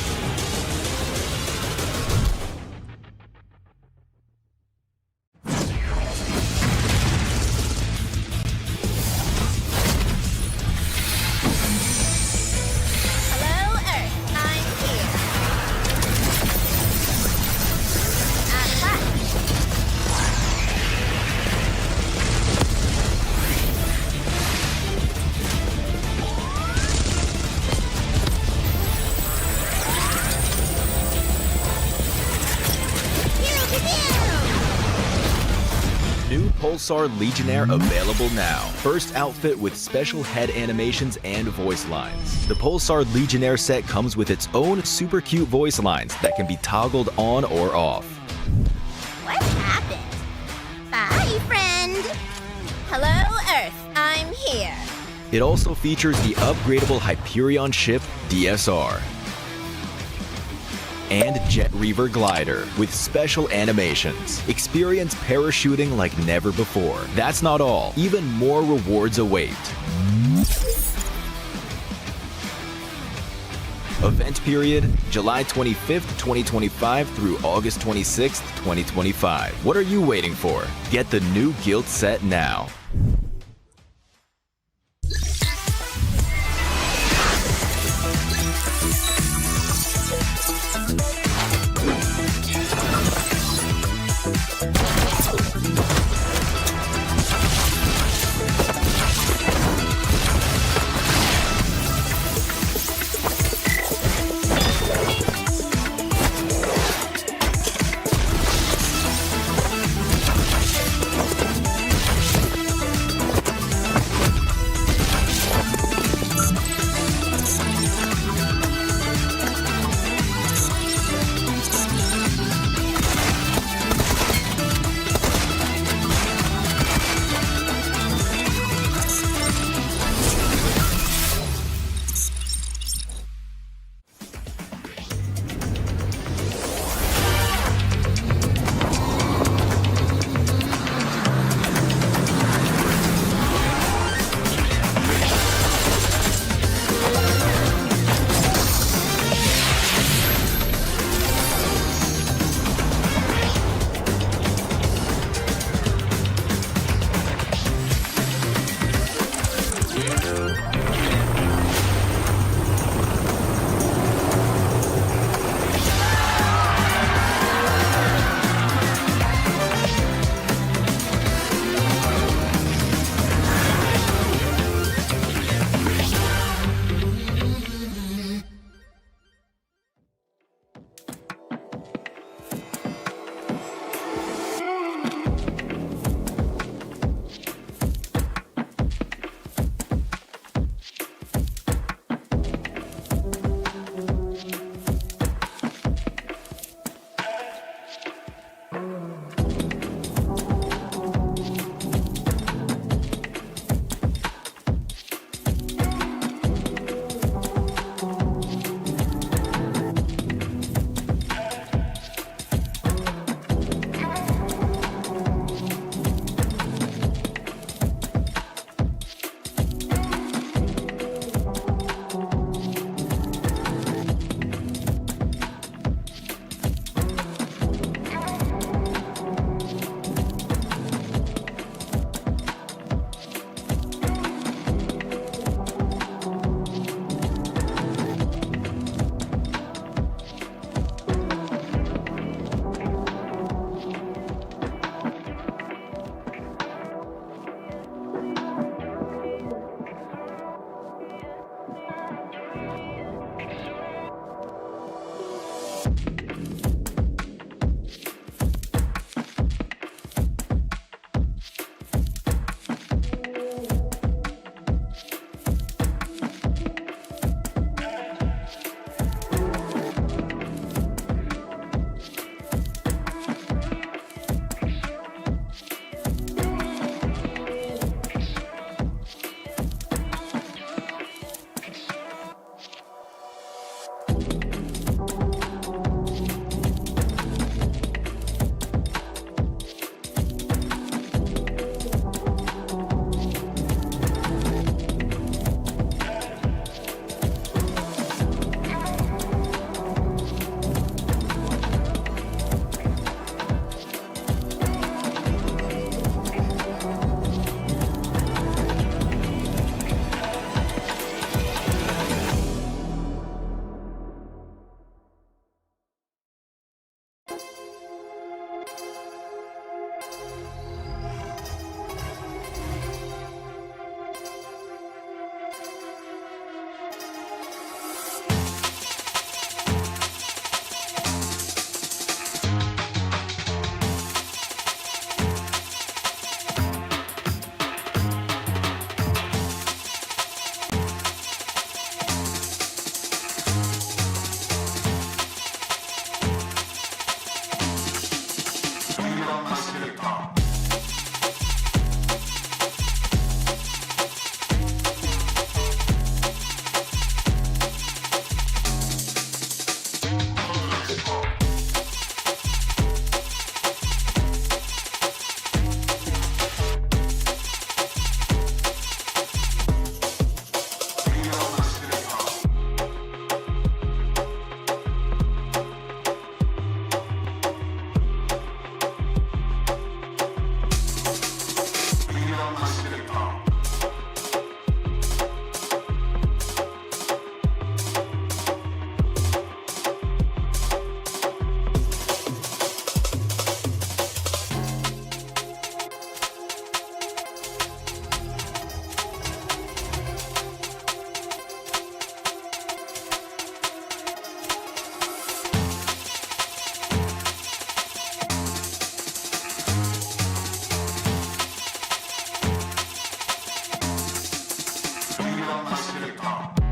Pulsar Legionnaire available now. First outfit with special head animations and voice lines. The Pulsar Legionnaire set comes with its own super cute voice lines that can be toggled on or off. What happened? Bye, friend. Hello, Earth. I'm here. It also features the upgradable Hyperion ship DSR and Jet Reaver glider with special animations. Experience parachuting like never before. That's not all. Even more rewards await. Event period, July 25th, 2025 through August 26th, 2025. What are you waiting for? Get the new Guild set now. Come on.